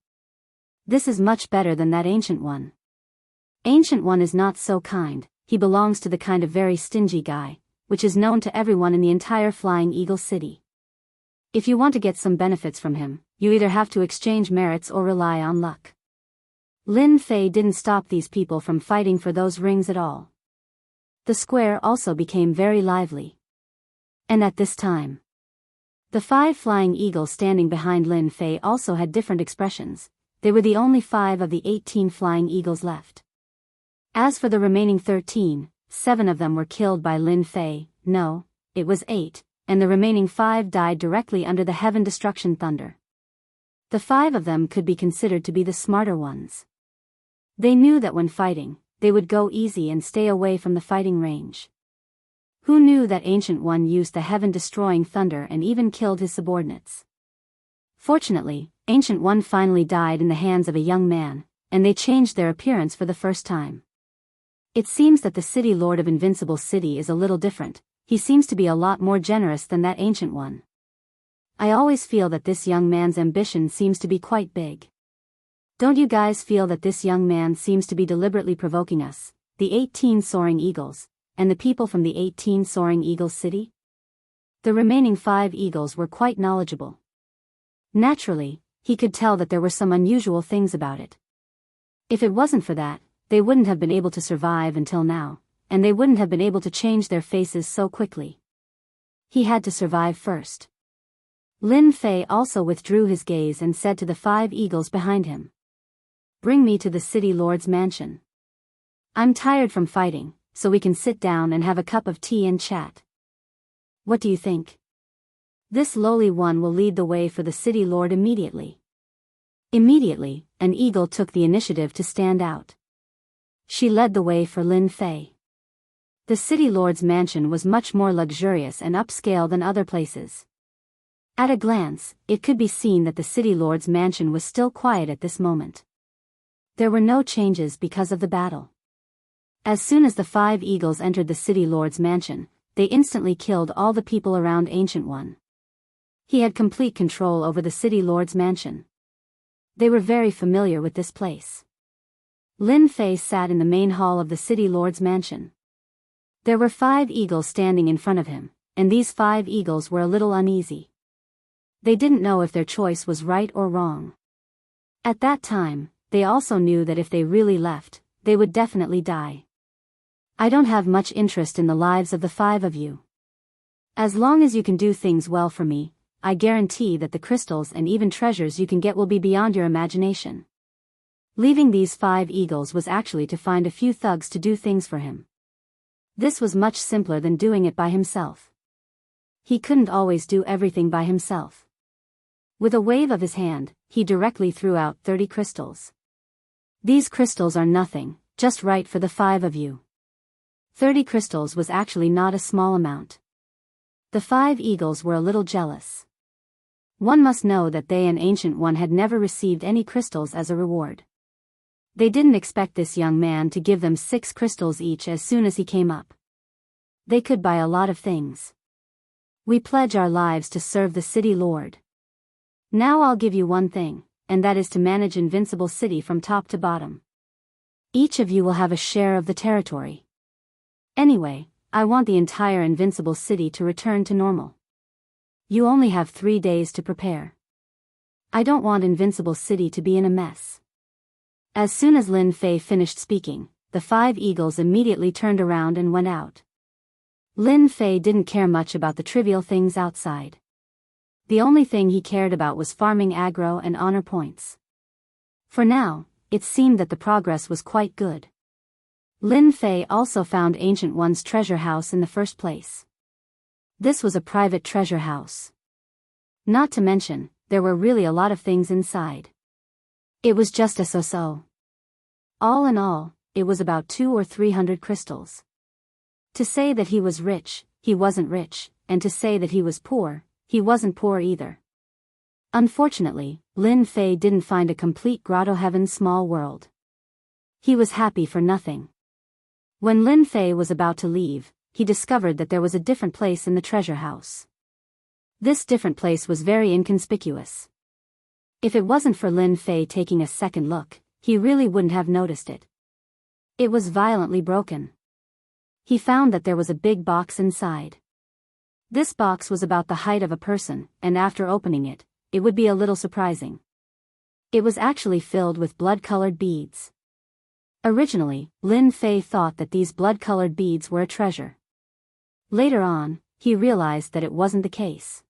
This is much better than that Ancient One. Ancient One is not so kind, he belongs to the kind of very stingy guy, which is known to everyone in the entire Flying Eagle City. If you want to get some benefits from him, you either have to exchange merits or rely on luck. Lin Fei didn't stop these people from fighting for those rings at all. The square also became very lively. And at this time, the 5 flying eagles standing behind Lin Fei also had different expressions. They were the only 5 of the 18 flying eagles left. As for the remaining 13, 7 of them were killed by Lin Fei, no, it was 8, and the remaining 5 died directly under the heaven destruction thunder. The 5 of them could be considered to be the smarter ones. They knew that when fighting, they would go easy and stay away from the fighting range. Who knew that Ancient One used the heaven-destroying thunder and even killed his subordinates? Fortunately, Ancient One finally died in the hands of a young man, and they changed their appearance for the first time. It seems that the city lord of Invincible City is a little different. He seems to be a lot more generous than that Ancient One. I always feel that this young man's ambition seems to be quite big. Don't you guys feel that this young man seems to be deliberately provoking us, the 18 Soaring Eagles, and the people from the 18 Soaring Eagles City? The remaining 5 eagles were quite knowledgeable. Naturally, he could tell that there were some unusual things about it. If it wasn't for that, they wouldn't have been able to survive until now, and they wouldn't have been able to change their faces so quickly. He had to survive first. Lin Fei also withdrew his gaze and said to the 5 eagles behind him, "Bring me to the city lord's mansion. I'm tired from fighting, so we can sit down and have a cup of tea and chat. What do you think? This lowly one will lead the way for the city lord immediately." Immediately, an eagle took the initiative to stand out. She led the way for Lin Fei. The city lord's mansion was much more luxurious and upscale than other places. At a glance, it could be seen that the city lord's mansion was still quiet at this moment. There were no changes because of the battle. As soon as the 5 eagles entered the city lord's mansion, they instantly killed all the people around Ancient One. He had complete control over the city lord's mansion. They were very familiar with this place. Lin Fei sat in the main hall of the city lord's mansion. There were 5 eagles standing in front of him, and these 5 eagles were a little uneasy. They didn't know if their choice was right or wrong. At that time, they also knew that if they really left, they would definitely die. I don't have much interest in the lives of the 5 of you. As long as you can do things well for me, I guarantee that the crystals and even treasures you can get will be beyond your imagination. Leaving these 5 eagles was actually to find a few thugs to do things for him. This was much simpler than doing it by himself. He couldn't always do everything by himself. With a wave of his hand, he directly threw out 30 crystals. These crystals are nothing, just right for the 5 of you. 30 crystals was actually not a small amount. The 5 eagles were a little jealous. One must know that they and Ancient One had never received any crystals as a reward. They didn't expect this young man to give them 6 crystals each as soon as he came up. They could buy a lot of things. We pledge our lives to serve the city lord. Now I'll give you one thing, and that is to manage Invincible City from top to bottom. Each of you will have a share of the territory. Anyway, I want the entire Invincible City to return to normal. You only have 3 days to prepare. I don't want Invincible City to be in a mess. As soon as Lin Fei finished speaking, the 5 eagles immediately turned around and went out. Lin Fei didn't care much about the trivial things outside. The only thing he cared about was farming aggro and honor points. For now, it seemed that the progress was quite good. Lin Fei also found Ancient One's treasure house in the first place. This was a private treasure house. Not to mention, there were really a lot of things inside. It was just a so-so. All in all, it was about 200 or 300 crystals. To say that he was rich, he wasn't rich, and to say that he was poor, he wasn't poor either. Unfortunately, Lin Fei didn't find a complete grotto heaven small world. He was happy for nothing. When Lin Fei was about to leave, he discovered that there was a different place in the treasure house. This different place was very inconspicuous. If it wasn't for Lin Fei taking a second look, he really wouldn't have noticed it. It was violently broken. He found that there was a big box inside. This box was about the height of a person, and after opening it, it would be a little surprising. It was actually filled with blood-colored beads. Originally, Lin Fei thought that these blood-colored beads were a treasure. Later on, he realized that it wasn't the case.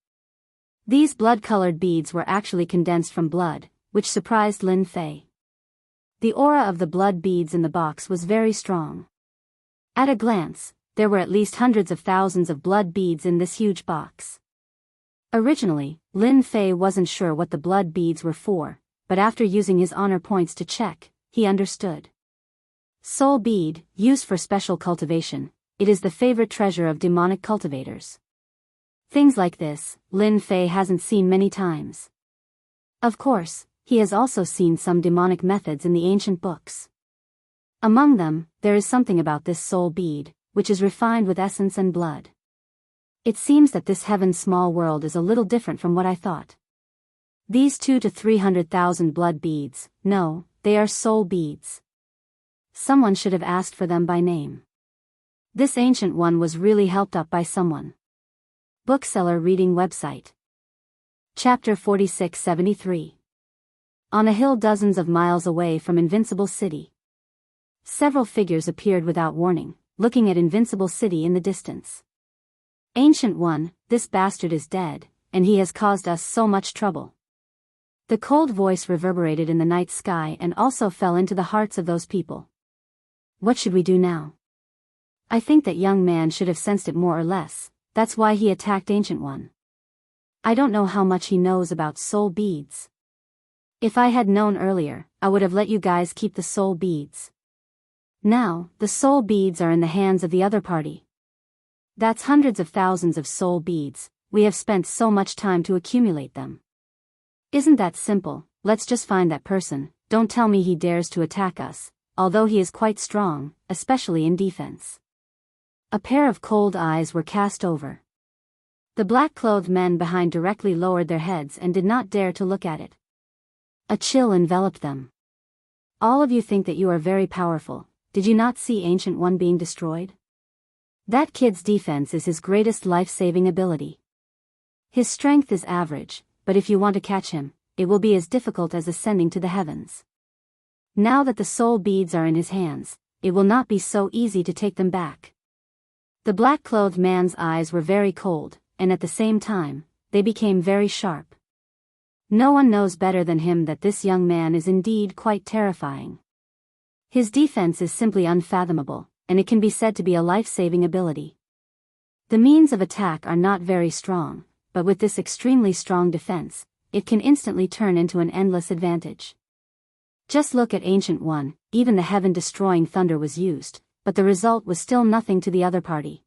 These blood-colored beads were actually condensed from blood, which surprised Lin Fei. The aura of the blood beads in the box was very strong. At a glance, there were at least hundreds of thousands of blood beads in this huge box. Originally, Lin Fei wasn't sure what the blood beads were for, but after using his honor points to check, he understood. Soul bead, used for special cultivation, it is the favorite treasure of demonic cultivators. Things like this, Lin Fei hasn't seen many times. Of course, he has also seen some demonic methods in the ancient books. Among them, there is something about this soul bead, which is refined with essence and blood. It seems that this heaven's small world is a little different from what I thought. These 200 to 300,000 blood beads, no, they are soul beads. Someone should have asked for them by name. This ancient one was really helped up by someone. Bookseller reading website. Chapter 4673. On a hill dozens of miles away from Invincible City. Several figures appeared without warning, looking at Invincible City in the distance. Ancient One, this bastard is dead, and he has caused us so much trouble. The cold voice reverberated in the night sky and also fell into the hearts of those people. What should we do now? I think that young man should have sensed it more or less, that's why he attacked Ancient One. I don't know how much he knows about soul beads. If I had known earlier, I would have let you guys keep the soul beads. Now, the soul beads are in the hands of the other party. That's hundreds of thousands of soul beads, we have spent so much time to accumulate them. Isn't that simple? Let's just find that person, don't tell me he dares to attack us, although he is quite strong, especially in defense. A pair of cold eyes were cast over. The black-clothed men behind directly lowered their heads and did not dare to look at it. A chill enveloped them. All of you think that you are very powerful, did you not see Ancient One being destroyed? That kid's defense is his greatest life-saving ability. His strength is average, but if you want to catch him, it will be as difficult as ascending to the heavens. Now that the soul beads are in his hands, it will not be so easy to take them back. The black-clothed man's eyes were very cold, and at the same time, they became very sharp. No one knows better than him that this young man is indeed quite terrifying. His defense is simply unfathomable, and it can be said to be a life-saving ability. The means of attack are not very strong, but with this extremely strong defense, it can instantly turn into an endless advantage. Just look at Ancient One, even the heaven-destroying thunder was used, but the result was still nothing to the other party.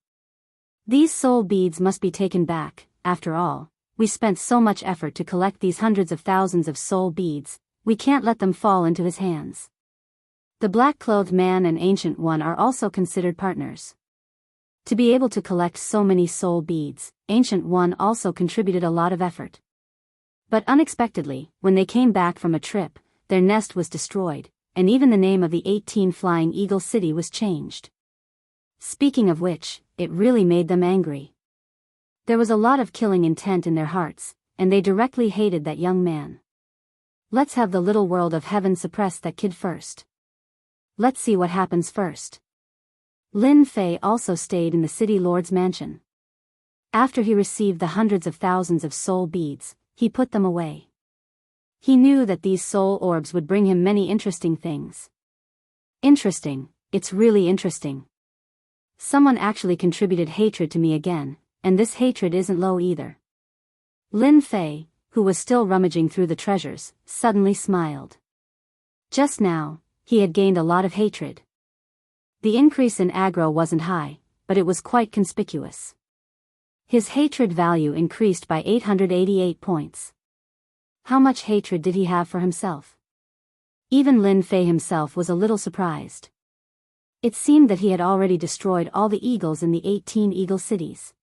These soul beads must be taken back, after all, we spent so much effort to collect these hundreds of thousands of soul beads, we can't let them fall into his hands. The black-clothed man and Ancient One are also considered partners. To be able to collect so many soul beads, Ancient One also contributed a lot of effort. But unexpectedly, when they came back from a trip, their nest was destroyed, and even the name of the 18 Flying Eagle City was changed. Speaking of which, it really made them angry. There was a lot of killing intent in their hearts, and they directly hated that young man. Let's have the little world of heaven suppress that kid first. Let's see what happens first. Lin Fei also stayed in the city lord's mansion. After he received the hundreds of thousands of soul beads, he put them away. He knew that these soul orbs would bring him many interesting things. Interesting, it's really interesting. Someone actually contributed hatred to me again, and this hatred isn't low either. Lin Fei, who was still rummaging through the treasures, suddenly smiled. Just now, he had gained a lot of hatred. The increase in aggro wasn't high, but it was quite conspicuous. His hatred value increased by 888 points. How much hatred did he have for himself? Even Lin Fei himself was a little surprised. It seemed that he had already destroyed all the eagles in the 18 eagle cities.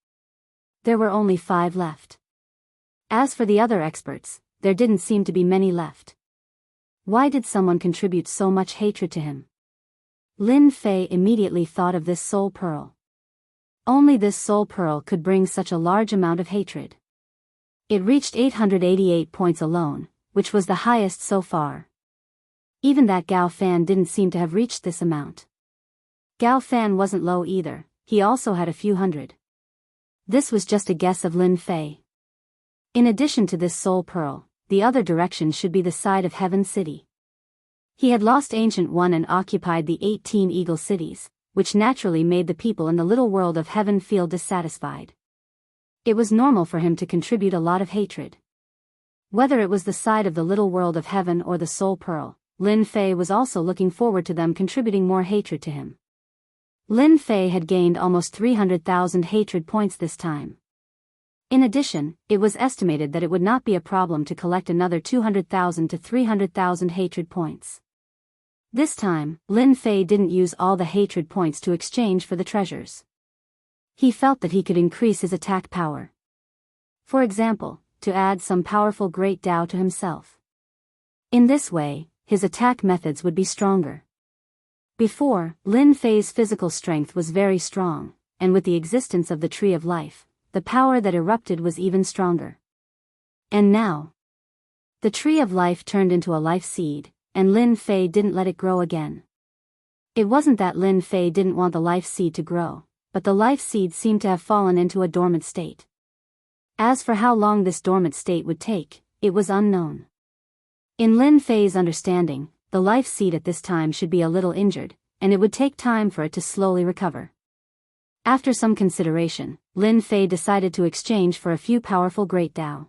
There were only 5 left. As for the other experts, there didn't seem to be many left. Why did someone contribute so much hatred to him? Lin Fei immediately thought of this soul pearl. Only this soul pearl could bring such a large amount of hatred. It reached 888 points alone, which was the highest so far. Even that Gao Fan didn't seem to have reached this amount. Gao Fan wasn't low either, he also had a few hundred. This was just a guess of Lin Fei. In addition to this soul pearl, the other direction should be the side of Heaven City. He had lost Ancient One and occupied the 18 eagle cities, which naturally made the people in the little world of heaven feel dissatisfied. It was normal for him to contribute a lot of hatred. Whether it was the side of the little world of heaven or the soul pearl, Lin Fei was also looking forward to them contributing more hatred to him. Lin Fei had gained almost 300,000 hatred points this time. In addition, it was estimated that it would not be a problem to collect another 200,000 to 300,000 hatred points. This time, Lin Fei didn't use all the hatred points to exchange for the treasures. He felt that he could increase his attack power. For example, to add some powerful Great Tao to himself. In this way, his attack methods would be stronger. Before, Lin Fei's physical strength was very strong, and with the existence of the Tree of Life, the power that erupted was even stronger. And now, the Tree of Life turned into a life seed, and Lin Fei didn't let it grow again. It wasn't that Lin Fei didn't want the life seed to grow, but the life seed seemed to have fallen into a dormant state. As for how long this dormant state would take, it was unknown. In Lin Fei's understanding, the life seed at this time should be a little injured, and it would take time for it to slowly recover. After some consideration, Lin Fei decided to exchange for a few powerful Great Tao.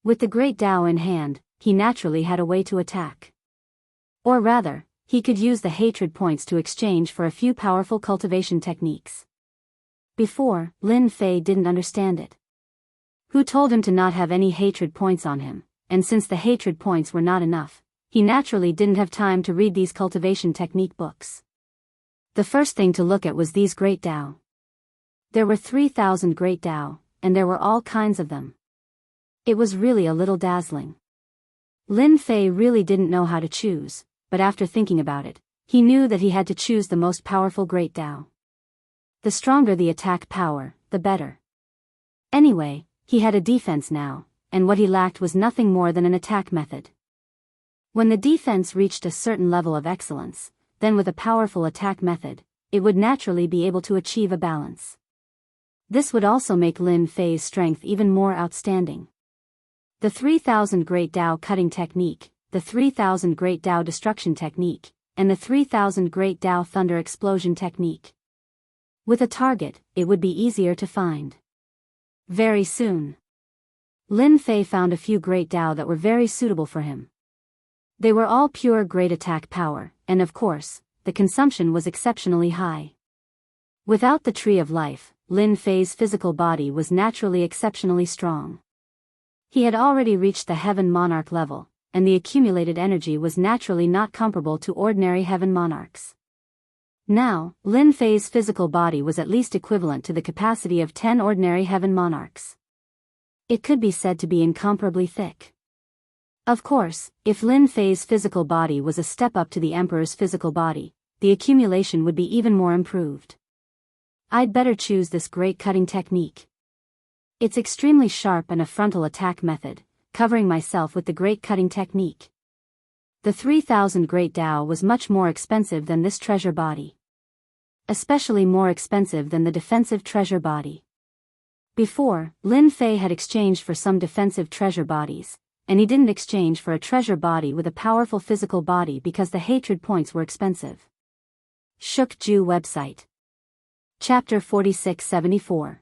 With the Great Tao in hand, he naturally had a way to attack. Or rather, he could use the hatred points to exchange for a few powerful cultivation techniques. Before, Lin Fei didn't understand it. Who told him to not have any hatred points on him, and since the hatred points were not enough, he naturally didn't have time to read these cultivation technique books. The first thing to look at was these Great Tao. There were 3,000 Great Tao, and there were all kinds of them. It was really a little dazzling. Lin Fei really didn't know how to choose, but after thinking about it, he knew that he had to choose the most powerful Great Tao. The stronger the attack power, the better. Anyway, he had a defense now, and what he lacked was nothing more than an attack method. When the defense reached a certain level of excellence, then with a powerful attack method, it would naturally be able to achieve a balance. This would also make Lin Fei's strength even more outstanding. The 3,000 Great Tao cutting technique, the 3,000 Great Tao destruction technique, and the 3,000 Great Tao thunder explosion technique. With a target, it would be easier to find. Very soon, Lin Fei found a few Great Tao that were very suitable for him. They were all pure great attack power, and of course, the consumption was exceptionally high. Without the Tree of Life, Lin Fei's physical body was naturally exceptionally strong. He had already reached the Heaven Monarch level, and the accumulated energy was naturally not comparable to ordinary Heaven Monarchs. Now, Lin Fei's physical body was at least equivalent to the capacity of 10 ordinary Heaven Monarchs. It could be said to be incomparably thick. Of course, if Lin Fei's physical body was a step up to the Emperor's physical body, the accumulation would be even more improved. I'd better choose this great cutting technique. It's extremely sharp and a frontal attack method, covering myself with the great cutting technique. The 3,000 Great Tao was much more expensive than this treasure body. Especially more expensive than the defensive treasure body. Before, Lin Fei had exchanged for some defensive treasure bodies, and he didn't exchange for a treasure body with a powerful physical body because the hatred points were expensive. Shuk Ju website. Chapter 4674.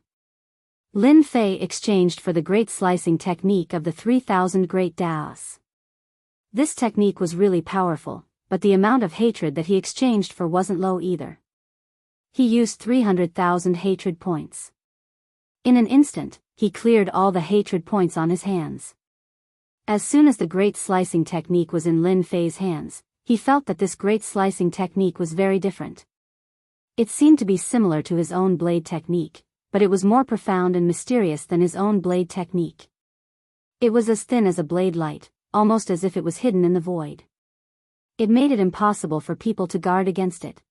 Lin Fei exchanged for the great slicing technique of the 3,000 great Daos. This technique was really powerful, but the amount of hatred that he exchanged for wasn't low either. He used 300,000 hatred points. In an instant, he cleared all the hatred points on his hands. As soon as the great slicing technique was in Lin Fei's hands, he felt that this great slicing technique was very different. It seemed to be similar to his own blade technique, but it was more profound and mysterious than his own blade technique. It was as thin as a blade light, almost as if it was hidden in the void. It made it impossible for people to guard against it.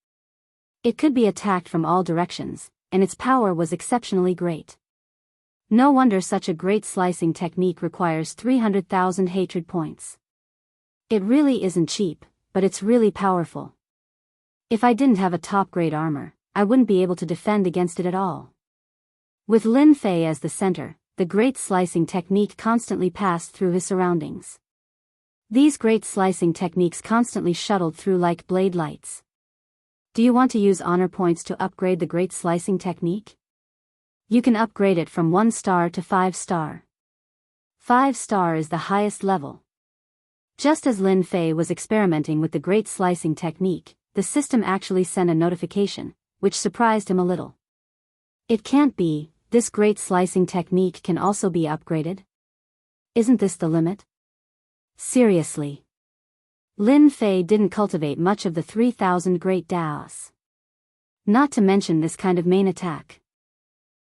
It could be attacked from all directions, and its power was exceptionally great. No wonder such a great slicing technique requires 300,000 hatred points. It really isn't cheap, but it's really powerful. If I didn't have a top-grade armor, I wouldn't be able to defend against it at all. With Lin Fei as the center, the great slicing technique constantly passed through his surroundings. These great slicing techniques constantly shuttled through like blade lights. Do you want to use honor points to upgrade the great slicing technique? You can upgrade it from 1 star to 5 star. 5 star is the highest level. Just as Lin Fei was experimenting with the great slicing technique, the system actually sent a notification, which surprised him a little. It can't be, this great slicing technique can also be upgraded? Isn't this the limit? Seriously. Lin Fei didn't cultivate much of the 3,000 great Daos. Not to mention this kind of main attack.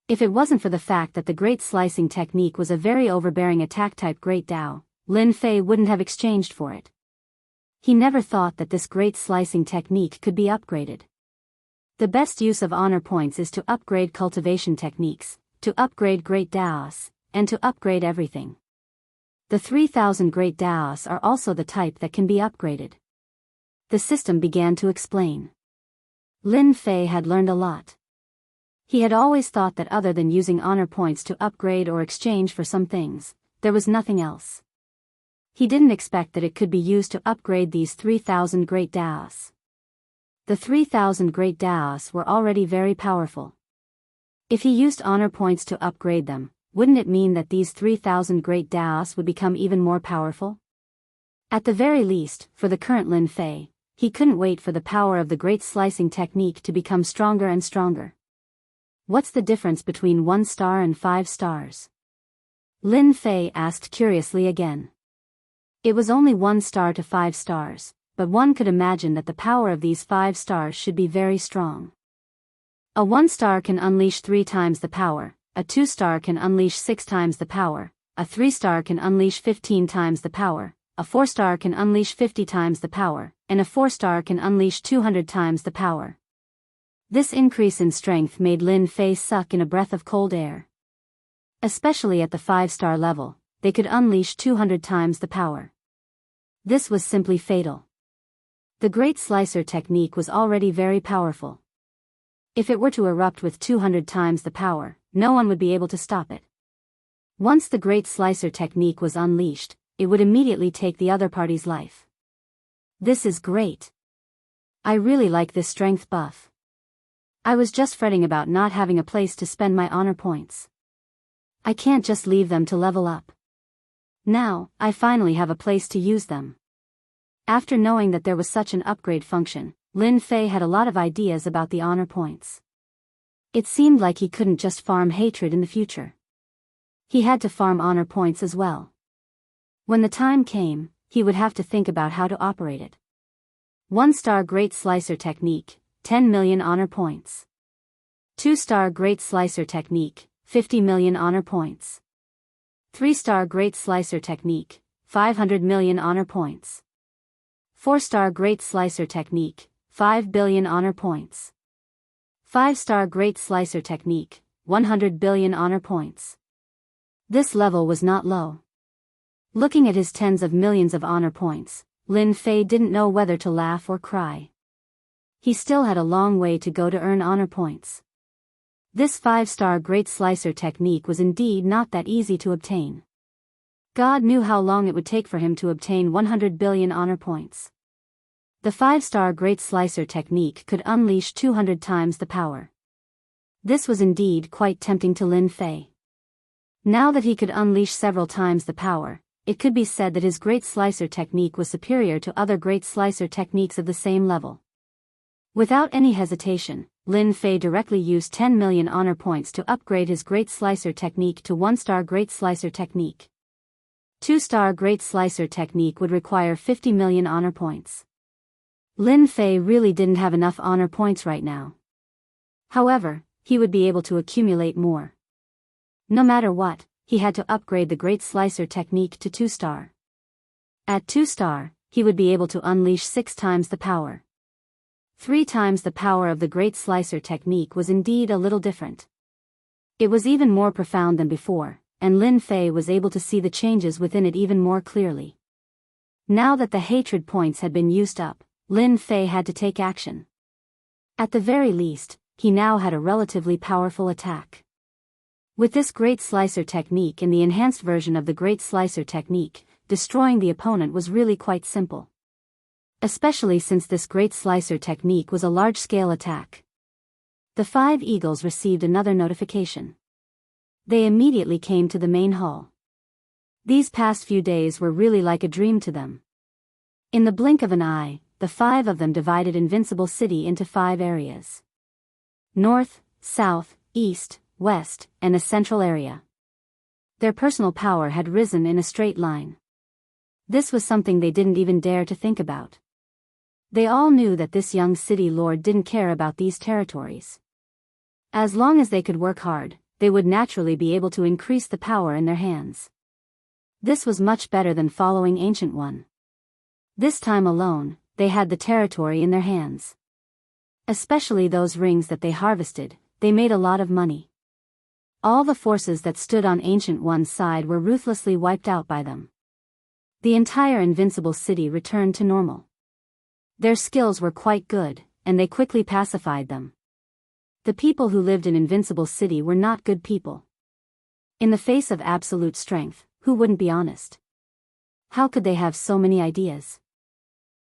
If it wasn't for the fact that the great slicing technique was a very overbearing attack type great Dao, Lin Fei wouldn't have exchanged for it. He never thought that this great slicing technique could be upgraded. The best use of honor points is to upgrade cultivation techniques, to upgrade great Daos, and to upgrade everything. The 3,000 great Daos are also the type that can be upgraded. The system began to explain. Lin Fei had learned a lot. He had always thought that other than using honor points to upgrade or exchange for some things, there was nothing else. He didn't expect that it could be used to upgrade these 3,000 great Daos. The 3,000 great Daos were already very powerful. If he used honor points to upgrade them, wouldn't it mean that these 3,000 great Daos would become even more powerful? At the very least, for the current Lin Fei, he couldn't wait for the power of the great slicing technique to become stronger and stronger. What's the difference between 1 star and 5 stars? Lin Fei asked curiously again. It was only 1 star to 5 stars, but one could imagine that the power of these 5 stars should be very strong. A 1 star can unleash 3 times the power, a 2 star can unleash 6 times the power, a 3 star can unleash 15 times the power, a 4 star can unleash 50 times the power, and a 4 star can unleash 200 times the power. This increase in strength made Lin Fei suck in a breath of cold air. Especially at the 5-star level, they could unleash 200 times the power. This was simply fatal. The Great Slicer technique was already very powerful. If it were to erupt with 200 times the power, no one would be able to stop it. Once the Great Slicer technique was unleashed, it would immediately take the other party's life. This is great. I really like this strength buff. I was just fretting about not having a place to spend my honor points. I can't just leave them to level up. Now, I finally have a place to use them. After knowing that there was such an upgrade function, Lin Fei had a lot of ideas about the honor points. It seemed like he couldn't just farm hatred in the future. He had to farm honor points as well. When the time came, he would have to think about how to operate it. 1-star Great Slicer technique, 10 million honor points. 2-star Great Slicer technique, 50 million honor points. 3-star Great Slicer technique, 500 million honor points. 4-star Great Slicer technique, 5 billion honor points. 5-star Great Slicer technique, 100 billion honor points. This level was not low. Looking at his tens of millions of honor points, Lin Fei didn't know whether to laugh or cry. He still had a long way to go to earn honor points. This 5-star Great Slicer technique was indeed not that easy to obtain. God knew how long it would take for him to obtain 100 billion honor points. The 5-star Great Slicer technique could unleash 200 times the power. This was indeed quite tempting to Lin Fei. Now that he could unleash several times the power, it could be said that his Great Slicer technique was superior to other Great Slicer techniques of the same level. Without any hesitation, Lin Fei directly used 10 million honor points to upgrade his Great Slicer technique to 1-star Great Slicer technique. 2-star Great Slicer technique would require 50 million honor points. Lin Fei really didn't have enough honor points right now. However, he would be able to accumulate more. No matter what, he had to upgrade the Great Slicer technique to 2-star. At 2-star, he would be able to unleash 6 times the power. 3 times the power of the Great Slicer technique was indeed a little different. It was even more profound than before, and Lin Fei was able to see the changes within it even more clearly. Now that the hatred points had been used up, Lin Fei had to take action. At the very least, he now had a relatively powerful attack. With this Great Slicer technique and the enhanced version of the Great Slicer technique, destroying the opponent was really quite simple. Especially since this Great Slicer technique was a large-scale attack. The 5 eagles received another notification. They immediately came to the main hall. These past few days were really like a dream to them. In the blink of an eye, the 5 of them divided Invincible City into 5 areas. North, South, East, West, and a central area. Their personal power had risen in a straight line. This was something they didn't even dare to think about. They all knew that this young city lord didn't care about these territories. As long as they could work hard, they would naturally be able to increase the power in their hands. This was much better than following Ancient One. This time alone, they had the territory in their hands. Especially those rings that they harvested, they made a lot of money. All the forces that stood on Ancient One's side were ruthlessly wiped out by them. The entire Invincible City returned to normal. Their skills were quite good, and they quickly pacified them. The people who lived in Invincible City were not good people. In the face of absolute strength, who wouldn't be honest? How could they have so many ideas?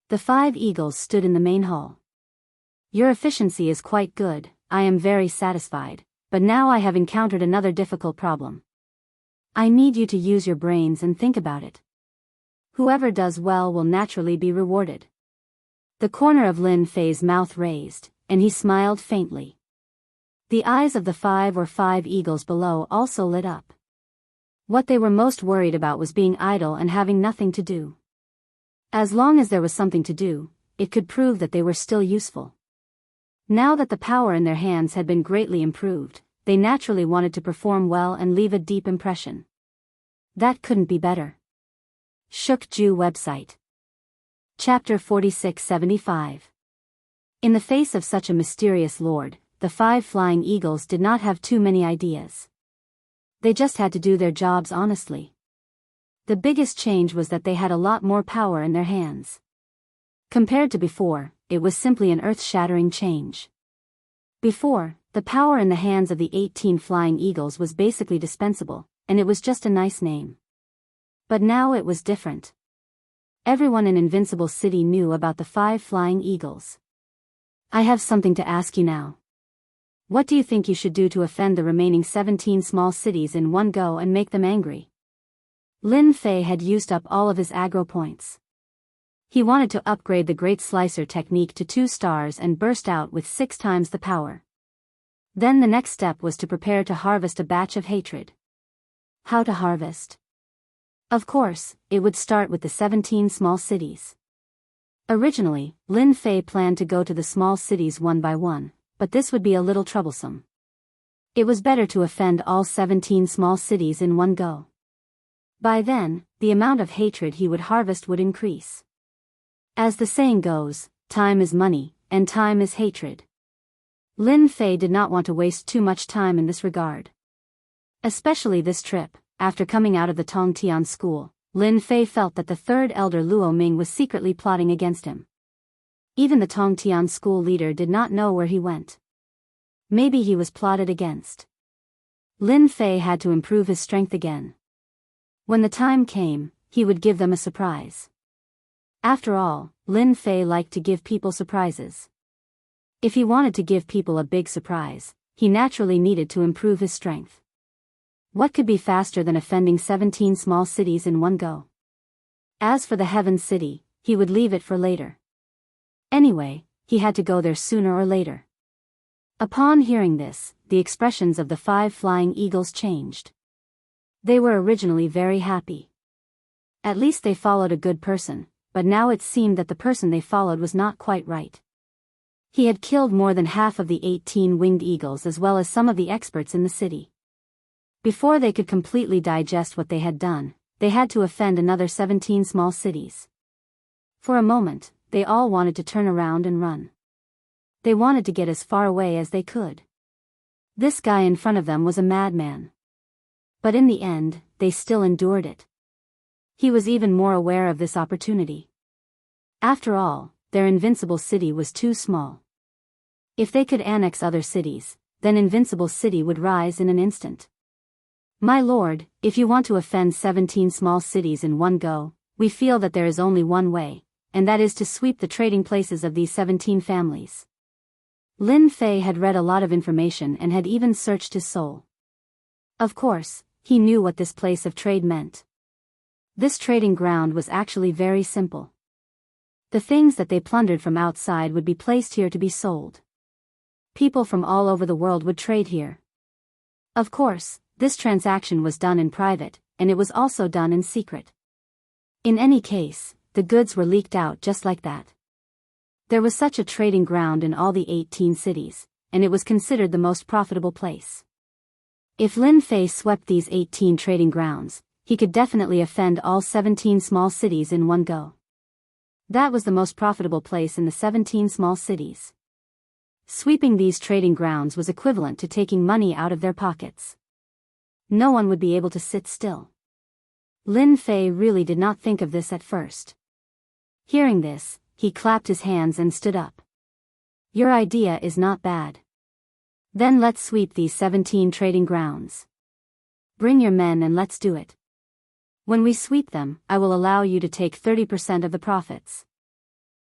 The 5 eagles stood in the main hall. Your efficiency is quite good, I am very satisfied, but now I have encountered another difficult problem. I need you to use your brains and think about it. Whoever does well will naturally be rewarded. The corner of Lin Fei's mouth raised, and he smiled faintly. The eyes of the 5 eagles below also lit up. What they were most worried about was being idle and having nothing to do. As long as there was something to do, it could prove that they were still useful. Now that the power in their hands had been greatly improved, they naturally wanted to perform well and leave a deep impression. That couldn't be better. Shukju website. Chapter 4675. In the face of such a mysterious lord, the 5 flying eagles did not have too many ideas. They just had to do their jobs honestly. The biggest change was that they had a lot more power in their hands. Compared to before, it was simply an earth-shattering change. Before, the power in the hands of the 18 flying eagles was basically dispensable, and it was just a nice name. But now it was different. Everyone in Invincible City knew about the 5 flying eagles. I have something to ask you now. What do you think you should do to offend the remaining 17 small cities in one go and make them angry? Lin Fei had used up all of his aggro points. He wanted to upgrade the Great Slicer technique to 2 stars and burst out with 6 times the power. Then the next step was to prepare to harvest a batch of hatred. How to harvest? Of course, it would start with the 17 small cities. Originally, Lin Fei planned to go to the small cities one by one, but this would be a little troublesome. It was better to offend all 17 small cities in one go. By then, the amount of hatred he would harvest would increase. As the saying goes, time is money, and time is hatred. Lin Fei did not want to waste too much time in this regard. Especially this trip, after coming out of the Tongtian school, Lin Fei felt that the 3rd elder Luo Ming was secretly plotting against him. Even the Tongtian school leader did not know where he went. Maybe he was plotted against. Lin Fei had to improve his strength again. When the time came, he would give them a surprise. After all, Lin Fei liked to give people surprises. If he wanted to give people a big surprise, he naturally needed to improve his strength. What could be faster than offending 17 small cities in one go? As for the Heaven City, he would leave it for later. Anyway, he had to go there sooner or later. Upon hearing this, the expressions of the 5 flying eagles changed. They were originally very happy. At least they followed a good person, but now it seemed that the person they followed was not quite right. He had killed more than half of the 18 winged eagles as well as some of the experts in the city. Before they could completely digest what they had done, they had to offend another 17 small cities. For a moment, they all wanted to turn around and run. They wanted to get as far away as they could. This guy in front of them was a madman. But in the end, they still endured it. He was even more aware of this opportunity. After all, their invincible city was too small. If they could annex other cities, then Invincible City would rise in an instant. My lord, if you want to offend 17 small cities in one go, we feel that there is only one way, and that is to sweep the trading places of these 17 families. Lin Fei had read a lot of information and had even searched his soul. Of course, he knew what this place of trade meant. This trading ground was actually very simple. The things that they plundered from outside would be placed here to be sold. People from all over the world would trade here. Of course, this transaction was done in private, and it was also done in secret. In any case, the goods were leaked out just like that. There was such a trading ground in all the 18 cities, and it was considered the most profitable place. If Lin Fei swept these 18 trading grounds, he could definitely offend all 17 small cities in one go. That was the most profitable place in the 17 small cities. Sweeping these trading grounds was equivalent to taking money out of their pockets. No one would be able to sit still. Lin Fei really did not think of this at first. Hearing this, he clapped his hands and stood up. Your idea is not bad. Then let's sweep these 17 trading grounds. Bring your men and let's do it. When we sweep them, I will allow you to take 30% of the profits.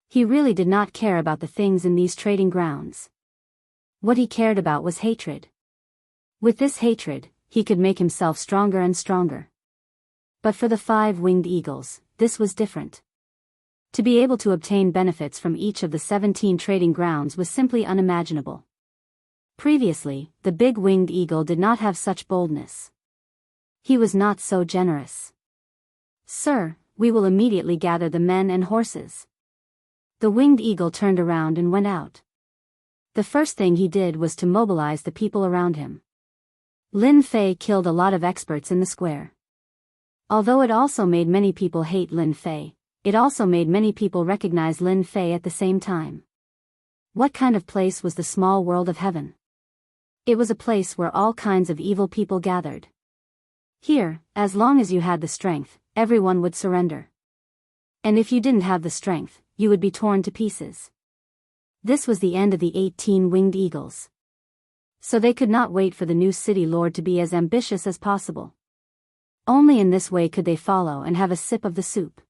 He really did not care about the things in these trading grounds. What he cared about was hatred. With this hatred, he could make himself stronger and stronger. But for the 5 winged eagles, this was different. To be able to obtain benefits from each of the 17 trading grounds was simply unimaginable. Previously, the big winged eagle did not have such boldness. He was not so generous. Sir, we will immediately gather the men and horses. The winged eagle turned around and went out. The first thing he did was to mobilize the people around him. Lin Fei killed a lot of experts in the square. Although it also made many people hate Lin Fei, it also made many people recognize Lin Fei at the same time. What kind of place was the small world of heaven? It was a place where all kinds of evil people gathered. Here, as long as you had the strength, everyone would surrender. And if you didn't have the strength, you would be torn to pieces. This was the end of the 18 winged eagles. So they could not wait for the new city lord to be as ambitious as possible. Only in this way could they follow and have a sip of the soup.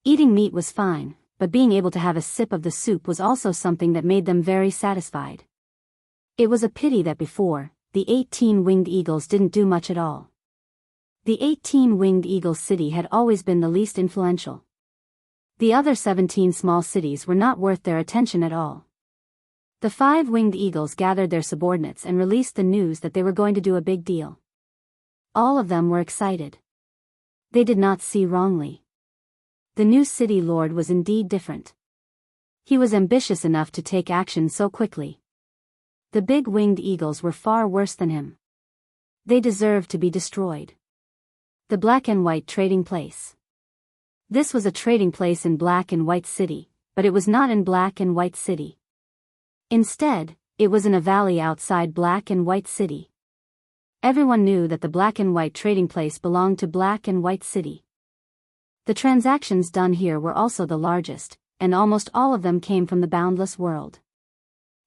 Eating meat was fine, but being able to have a sip of the soup was also something that made them very satisfied. It was a pity that before, the 18 winged eagles didn't do much at all. The 18 winged eagles city had always been the least influential. The other 17 small cities were not worth their attention at all. The 5 winged eagles gathered their subordinates and released the news that they were going to do a big deal. All of them were excited. They did not see wrongly. The new city lord was indeed different. He was ambitious enough to take action so quickly. The big winged eagles were far worse than him. They deserved to be destroyed. The black and white trading place. This was a trading place in Black and White City, but it was not in Black and White City. Instead, it was in a valley outside Black and White City. Everyone knew that the Black and White trading place belonged to Black and White City. The transactions done here were also the largest, and almost all of them came from the Boundless world.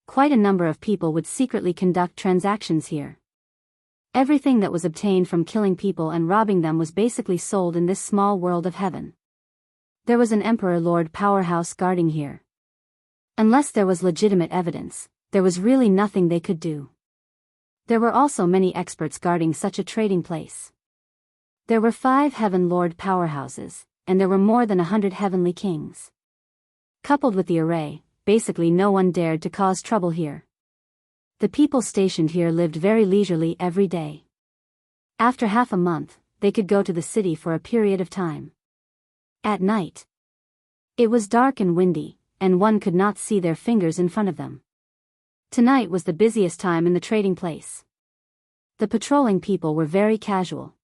Quite a number of people would secretly conduct transactions here. Everything that was obtained from killing people and robbing them was basically sold in this small world of heaven. There was an Emperor Lord powerhouse guarding here. Unless there was legitimate evidence, there was really nothing they could do. There were also many experts guarding such a trading place. There were 5 Heaven Lord powerhouses, and there were more than 100 heavenly kings. Coupled with the array, basically no one dared to cause trouble here. The people stationed here lived very leisurely every day. After half a month, they could go to the city for a period of time. At night, it was dark and windy, and one could not see their fingers in front of them. Tonight was the busiest time in the trading place. The patrolling people were very casual.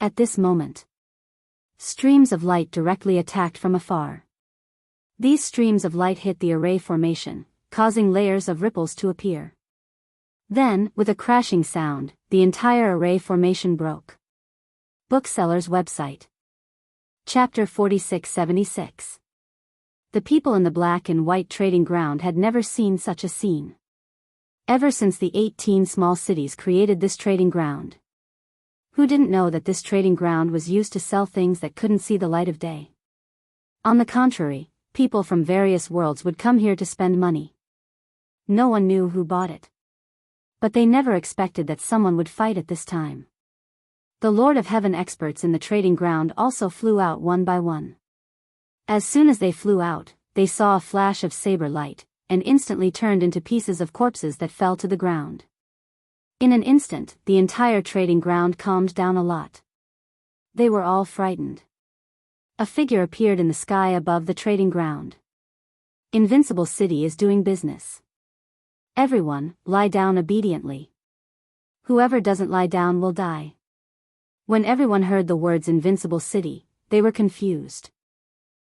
At this moment, streams of light directly attacked from afar. These streams of light hit the array formation, causing layers of ripples to appear. Then, with a crashing sound, the entire array formation broke. Bookseller's website. Chapter 4676. The people in the black and white trading ground had never seen such a scene. Ever since the 18 small cities created this trading ground. Who didn't know that this trading ground was used to sell things that couldn't see the light of day? On the contrary, people from various worlds would come here to spend money. No one knew who bought it. But they never expected that someone would fight at this time. The Lord of Heaven experts in the trading ground also flew out one by one. As soon as they flew out, they saw a flash of saber light, and instantly turned into pieces of corpses that fell to the ground. In an instant, the entire trading ground calmed down a lot. They were all frightened. A figure appeared in the sky above the trading ground. Invincible City is doing business. Everyone, lie down obediently. Whoever doesn't lie down will die. When everyone heard the words Invincible City, they were confused.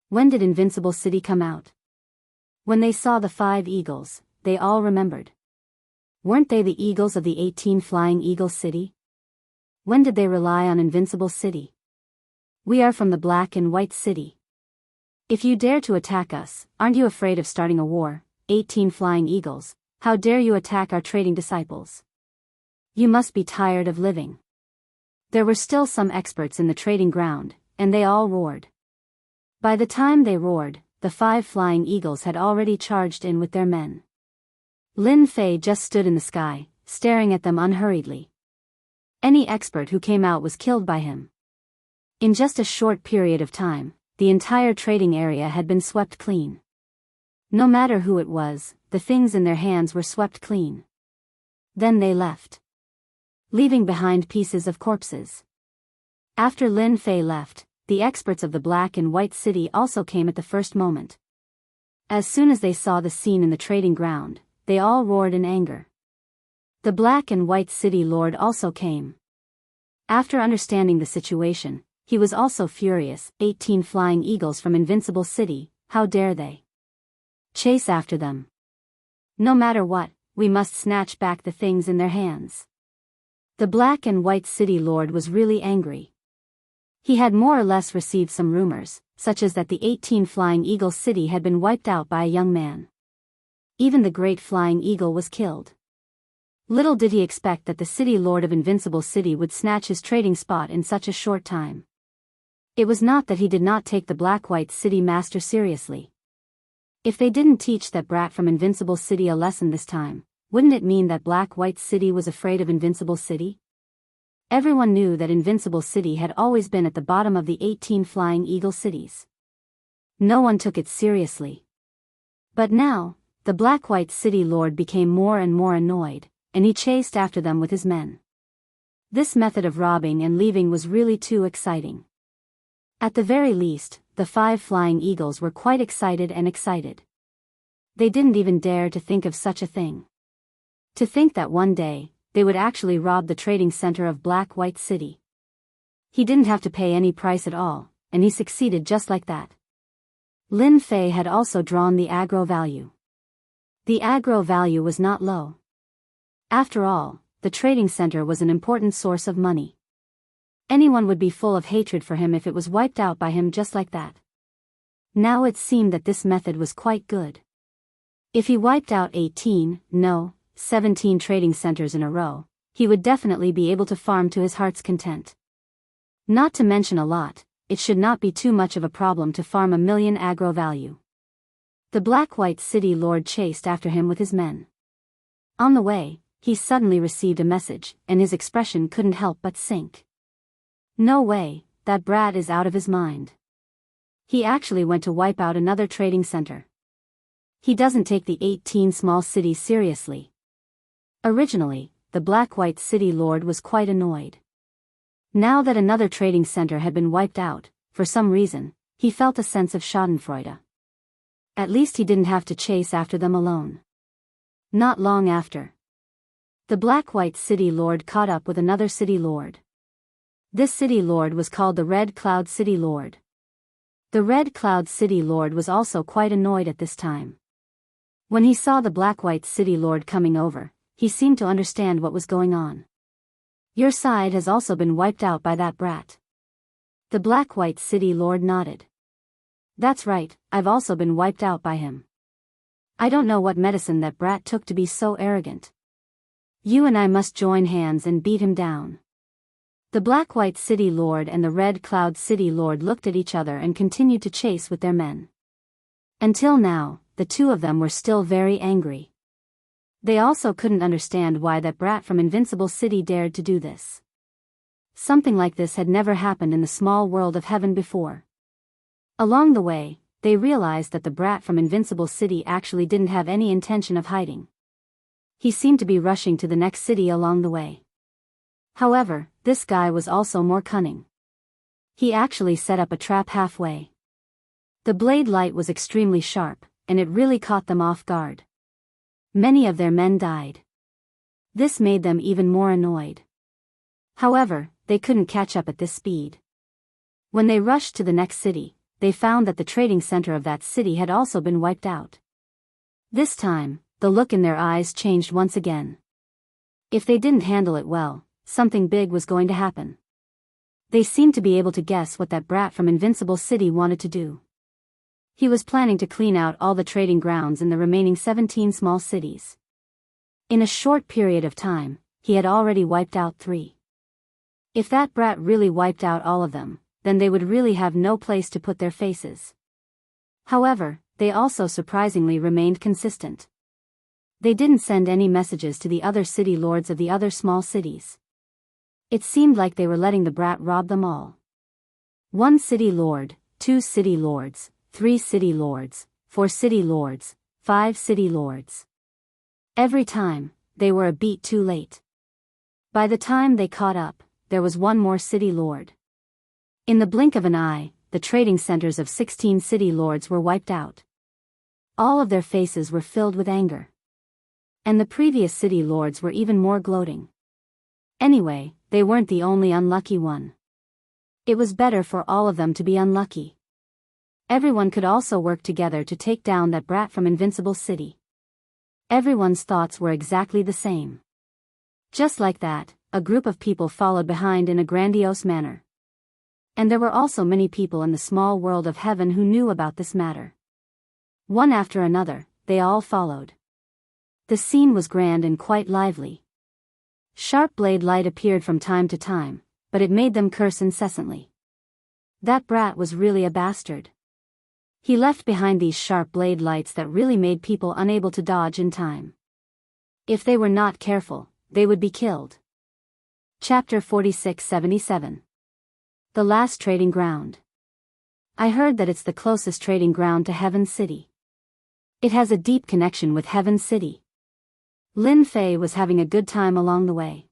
When did Invincible City come out? When they saw the 5 eagles, they all remembered. Weren't they the eagles of the 18 Flying Eagle City? When did they rely on Invincible City? We are from the Black and White City. If you dare to attack us, aren't you afraid of starting a war? 18 Flying Eagles, how dare you attack our trading disciples? You must be tired of living. There were still some experts in the trading ground, and they all roared. By the time they roared, the 5 Flying Eagles had already charged in with their men. Lin Fei just stood in the sky, staring at them unhurriedly. Any expert who came out was killed by him. In just a short period of time, the entire trading area had been swept clean. No matter who it was, the things in their hands were swept clean. Then they left, leaving behind pieces of corpses. After Lin Fei left, the experts of the Black and White City also came at the first moment. As soon as they saw the scene in the trading ground, they all roared in anger. The Black and White City Lord also came. After understanding the situation, he was also furious. 18 Flying Eagles from Invincible City, how dare they? Chase after them. No matter what, we must snatch back the things in their hands. The Black and White City Lord was really angry. He had more or less received some rumors, such as that the 18 Flying Eagle City had been wiped out by a young man. Even the Great Flying Eagle was killed. Little did he expect that the City Lord of Invincible City would snatch his trading spot in such a short time. It was not that he did not take the Black-White City Master seriously. If they didn't teach that brat from Invincible City a lesson this time, wouldn't it mean that Black-White City was afraid of Invincible City? Everyone knew that Invincible City had always been at the bottom of the 18 Flying Eagle cities. No one took it seriously. But now, the Black-White City Lord became more and more annoyed, and he chased after them with his men. This method of robbing and leaving was really too exciting. At the very least, the 5 Flying Eagles were quite excited. They didn't even dare to think of such a thing. To think that one day, they would actually rob the trading center of Black-White City. He didn't have to pay any price at all, and he succeeded just like that. Lin Fei had also drawn the aggro value. The aggro value was not low. After all, the trading center was an important source of money. Anyone would be full of hatred for him if it was wiped out by him just like that. Now it seemed that this method was quite good. If he wiped out 17 trading centers in a row, he would definitely be able to farm to his heart's content. Not to mention a lot, it should not be too much of a problem to farm 1,000,000 aggro value. The Black-White City Lord chased after him with his men. On the way, he suddenly received a message, and his expression couldn't help but sink. No way, that brat is out of his mind. He actually went to wipe out another trading center. He doesn't take the 18 small cities seriously. Originally, the Black-White City Lord was quite annoyed. Now that another trading center had been wiped out, for some reason, he felt a sense of schadenfreude. At least he didn't have to chase after them alone. Not long after, the Black-White City Lord caught up with another city lord. This city lord was called the Red Cloud City Lord. The Red Cloud City Lord was also quite annoyed at this time. When he saw the Black-White City Lord coming over, he seemed to understand what was going on. Your side has also been wiped out by that brat. The Black-White City Lord nodded. That's right, I've also been wiped out by him. I don't know what medicine that brat took to be so arrogant. You and I must join hands and beat him down. The Black-White City Lord and the Red Cloud City Lord looked at each other and continued to chase with their men. Until now, the two of them were still very angry. They also couldn't understand why that brat from Invincible City dared to do this. Something like this had never happened in the small world of heaven before. Along the way, they realized that the brat from Invincible City actually didn't have any intention of hiding. He seemed to be rushing to the next city along the way. However, this guy was also more cunning. He actually set up a trap halfway. The blade light was extremely sharp, and it really caught them off guard. Many of their men died. This made them even more annoyed. However, they couldn't catch up at this speed. When they rushed to the next city, they found that the trading center of that city had also been wiped out. This time, the look in their eyes changed once again. If they didn't handle it well, something big was going to happen. They seemed to be able to guess what that brat from Invincible City wanted to do. He was planning to clean out all the trading grounds in the remaining 17 small cities. In a short period of time, he had already wiped out 3. If that brat really wiped out all of them, then they would really have no place to put their faces. However, they also surprisingly remained consistent. They didn't send any messages to the other city lords of the other small cities. It seemed like they were letting the brat rob them all. 1 city lord, 2 city lords, 3 city lords, 4 city lords, 5 city lords. Every time, they were a beat too late. By the time they caught up, there was 1 more city lord. In the blink of an eye, the trading centers of 16 city lords were wiped out. All of their faces were filled with anger. And the previous city lords were even more gloating. Anyway, they weren't the only unlucky one. It was better for all of them to be unlucky. Everyone could also work together to take down that brat from Invincible City. Everyone's thoughts were exactly the same. Just like that, a group of people followed behind in a grandiose manner. And there were also many people in the small world of heaven who knew about this matter. One after another, they all followed. The scene was grand and quite lively. Sharp blade light appeared from time to time, but it made them curse incessantly. That brat was really a bastard. He left behind these sharp blade lights that really made people unable to dodge in time. If they were not careful, they would be killed. Chapter 4677. The Last Trading Ground. I heard that it's the closest trading ground to Heaven City. It has a deep connection with Heaven City. Lin Fei was having a good time along the way.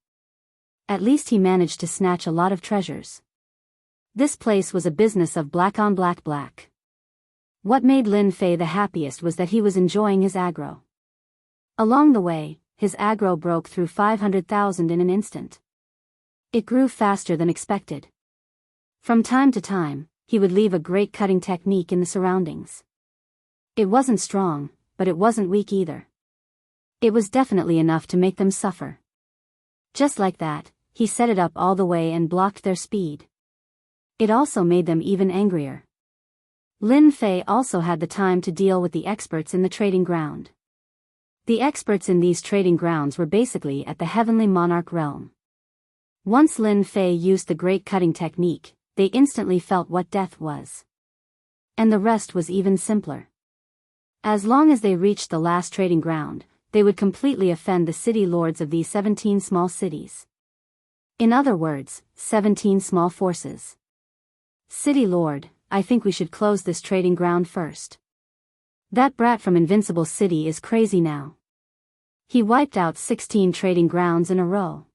At least he managed to snatch a lot of treasures. This place was a business of black on black black. What made Lin Fei the happiest was that he was enjoying his aggro. Along the way, his aggro broke through 500,000 in an instant. It grew faster than expected. From time to time, he would leave a great cutting technique in the surroundings. It wasn't strong, but it wasn't weak either. It was definitely enough to make them suffer. Just like that, he set it up all the way and blocked their speed. It also made them even angrier. Lin Fei also had the time to deal with the experts in the trading ground. The experts in these trading grounds were basically at the Heavenly Monarch realm. Once Lin Fei used the great cutting technique, they instantly felt what death was. And the rest was even simpler. As long as they reached the last trading ground, they would completely offend the city lords of these 17 small cities. In other words, 17 small forces. City Lord, I think we should close this trading ground first. That brat from Invincible City is crazy now. He wiped out 16 trading grounds in a row.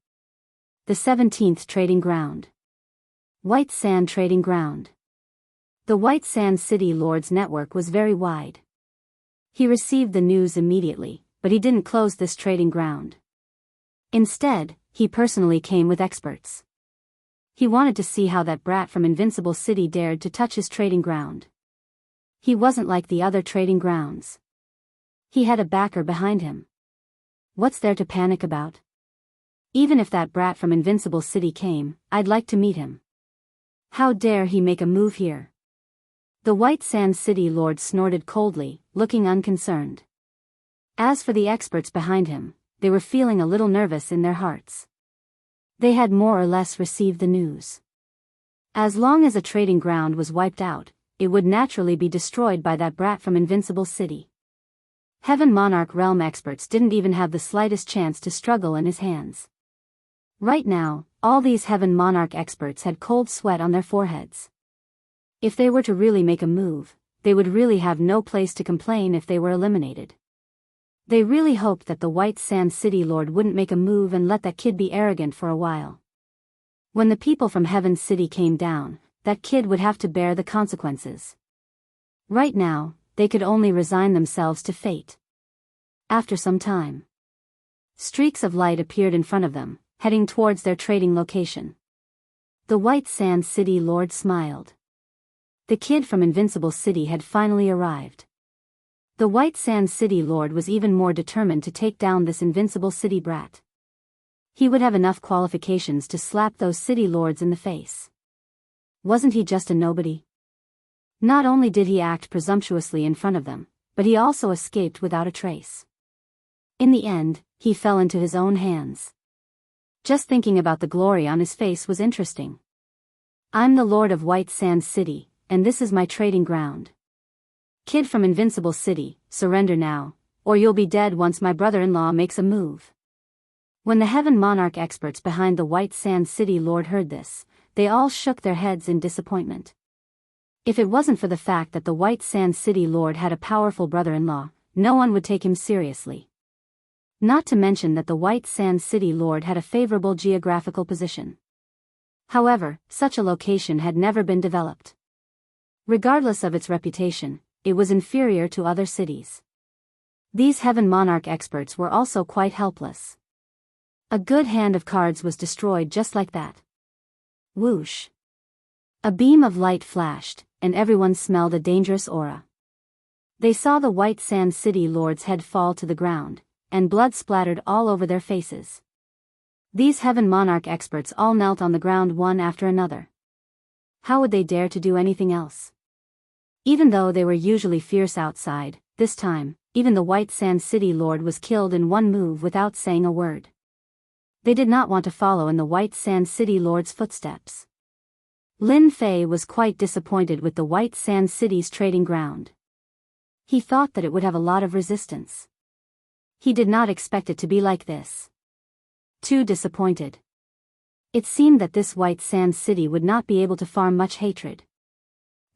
The 17th trading ground. White Sand Trading Ground. The White Sand City Lord's network was very wide. He received the news immediately, but he didn't close this trading ground. Instead, he personally came with experts. He wanted to see how that brat from Invincible City dared to touch his trading ground. He wasn't like the other trading grounds. He had a backer behind him. What's there to panic about? Even if that brat from Invincible City came, I'd like to meet him. How dare he make a move here? The White Sand City Lord snorted coldly, looking unconcerned. As for the experts behind him, they were feeling a little nervous in their hearts. They had more or less received the news. As long as a trading ground was wiped out, it would naturally be destroyed by that brat from Invincible City. Heaven Monarch Realm experts didn't even have the slightest chance to struggle in his hands. Right now, all these Heaven Monarch experts had cold sweat on their foreheads. If they were to really make a move, they would really have no place to complain if they were eliminated. They really hoped that the White Sand City Lord wouldn't make a move and let that kid be arrogant for a while. When the people from Heaven City came down, that kid would have to bear the consequences. Right now, they could only resign themselves to fate. After some time, streaks of light appeared in front of them, heading towards their trading location. The White Sand City Lord smiled. The kid from Invincible City had finally arrived. The White Sand City Lord was even more determined to take down this Invincible City brat. He would have enough qualifications to slap those city lords in the face. Wasn't he just a nobody? Not only did he act presumptuously in front of them, but he also escaped without a trace. In the end, he fell into his own hands. Just thinking about the glory on his face was interesting. I'm the Lord of White Sand City, and this is my trading ground. Kid from Invincible City, surrender now, or you'll be dead once my brother-in-law makes a move. When the Heaven Monarch experts behind the White Sand City Lord heard this, they all shook their heads in disappointment. If it wasn't for the fact that the White Sand City Lord had a powerful brother-in-law, no one would take him seriously. Not to mention that the White Sand City Lord had a favorable geographical position. However, such a location had never been developed. Regardless of its reputation, it was inferior to other cities. These Heaven Monarch experts were also quite helpless. A good hand of cards was destroyed just like that. Whoosh! A beam of light flashed, and everyone smelled a dangerous aura. They saw the White Sand City Lord's head fall to the ground, and blood splattered all over their faces. These Heaven Monarch experts all knelt on the ground one after another. How would they dare to do anything else? Even though they were usually fierce outside, this time, even the White Sand City Lord was killed in one move without saying a word. They did not want to follow in the White Sand City Lord's footsteps. Lin Fei was quite disappointed with the White Sand City's trading ground. He thought that it would have a lot of resistance. He did not expect it to be like this. Too disappointed. It seemed that this White Sand City would not be able to farm much hatred.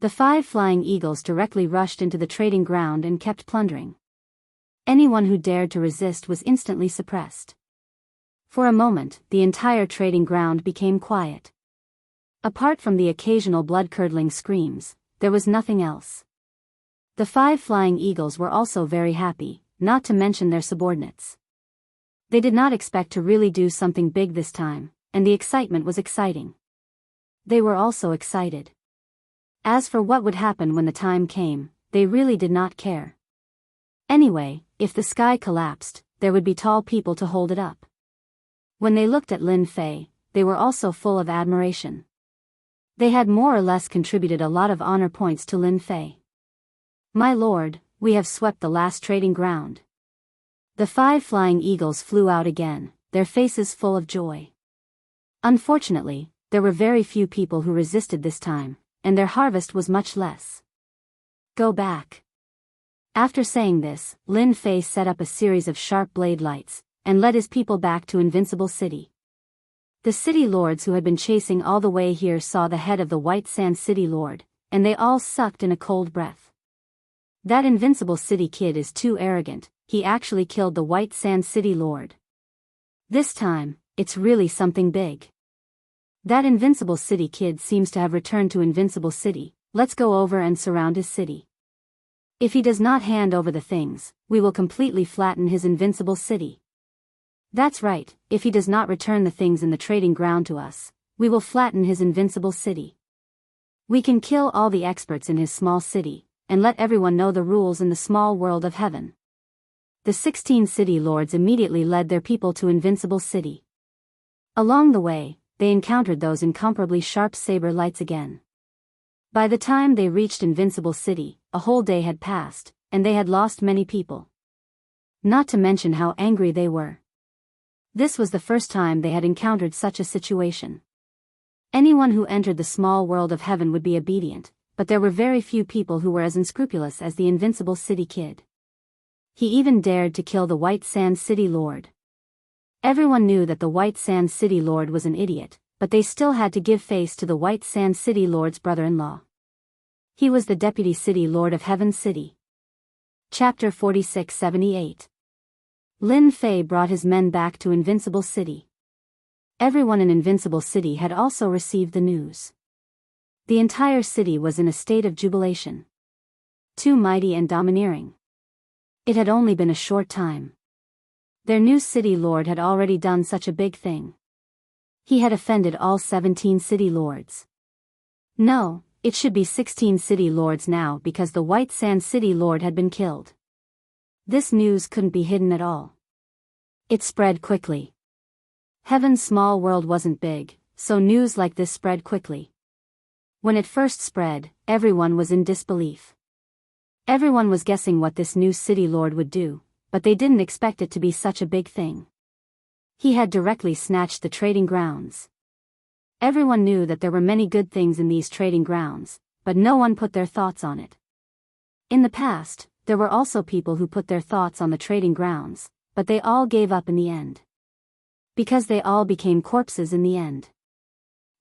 The 5 flying eagles directly rushed into the trading ground and kept plundering. Anyone who dared to resist was instantly suppressed. For a moment, the entire trading ground became quiet. Apart from the occasional blood-curdling screams, there was nothing else. The 5 flying eagles were also very happy, not to mention their subordinates. They did not expect to really do something big this time, and the excitement was exciting. They were also excited. As for what would happen when the time came, they really did not care. Anyway, if the sky collapsed, there would be tall people to hold it up. When they looked at Lin Fei, they were also full of admiration. They had more or less contributed a lot of honor points to Lin Fei. My lord, we have swept the last trading ground. The 5 flying eagles flew out again, their faces full of joy. Unfortunately, there were very few people who resisted this time, and their harvest was much less. Go back. After saying this, Lin Fei set up a series of sharp blade lights, and led his people back to Invincible City. The city lords who had been chasing all the way here saw the head of the White Sand City Lord, and they all sucked in a cold breath. That Invincible City kid is too arrogant, he actually killed the White Sand City Lord. This time, it's really something big. That Invincible City kid seems to have returned to Invincible City, let's go over and surround his city. If he does not hand over the things, we will completely flatten his Invincible City. That's right, if he does not return the things in the trading ground to us, we will flatten his Invincible City. We can kill all the experts in his small city, and let everyone know the rules in the small world of heaven. The 16 city lords immediately led their people to Invincible City. Along the way, they encountered those incomparably sharp saber lights again. By the time they reached Invincible City, a whole day had passed, and they had lost many people. Not to mention how angry they were. This was the first time they had encountered such a situation. Anyone who entered the small world of heaven would be obedient, but there were very few people who were as unscrupulous as the Invincible City kid. He even dared to kill the White Sand City Lord. Everyone knew that the White Sand City Lord was an idiot, but they still had to give face to the White Sand City Lord's brother-in-law. He was the Deputy City Lord of Heaven City. Chapter 4678. Lin Fei brought his men back to Invincible City. Everyone in Invincible City had also received the news. The entire city was in a state of jubilation. Too mighty and domineering. It had only been a short time. Their new city lord had already done such a big thing. He had offended all 17 city lords. No, it should be 16 city lords now because the White Sand City Lord had been killed. This news couldn't be hidden at all. It spread quickly. Heaven's small world wasn't big, so news like this spread quickly. When it first spread, everyone was in disbelief. Everyone was guessing what this new city lord would do, but they didn't expect it to be such a big thing. He had directly snatched the trading grounds. Everyone knew that there were many good things in these trading grounds, but no one put their thoughts on it. In the past, there were also people who put their thoughts on the trading grounds, but they all gave up in the end. Because they all became corpses in the end.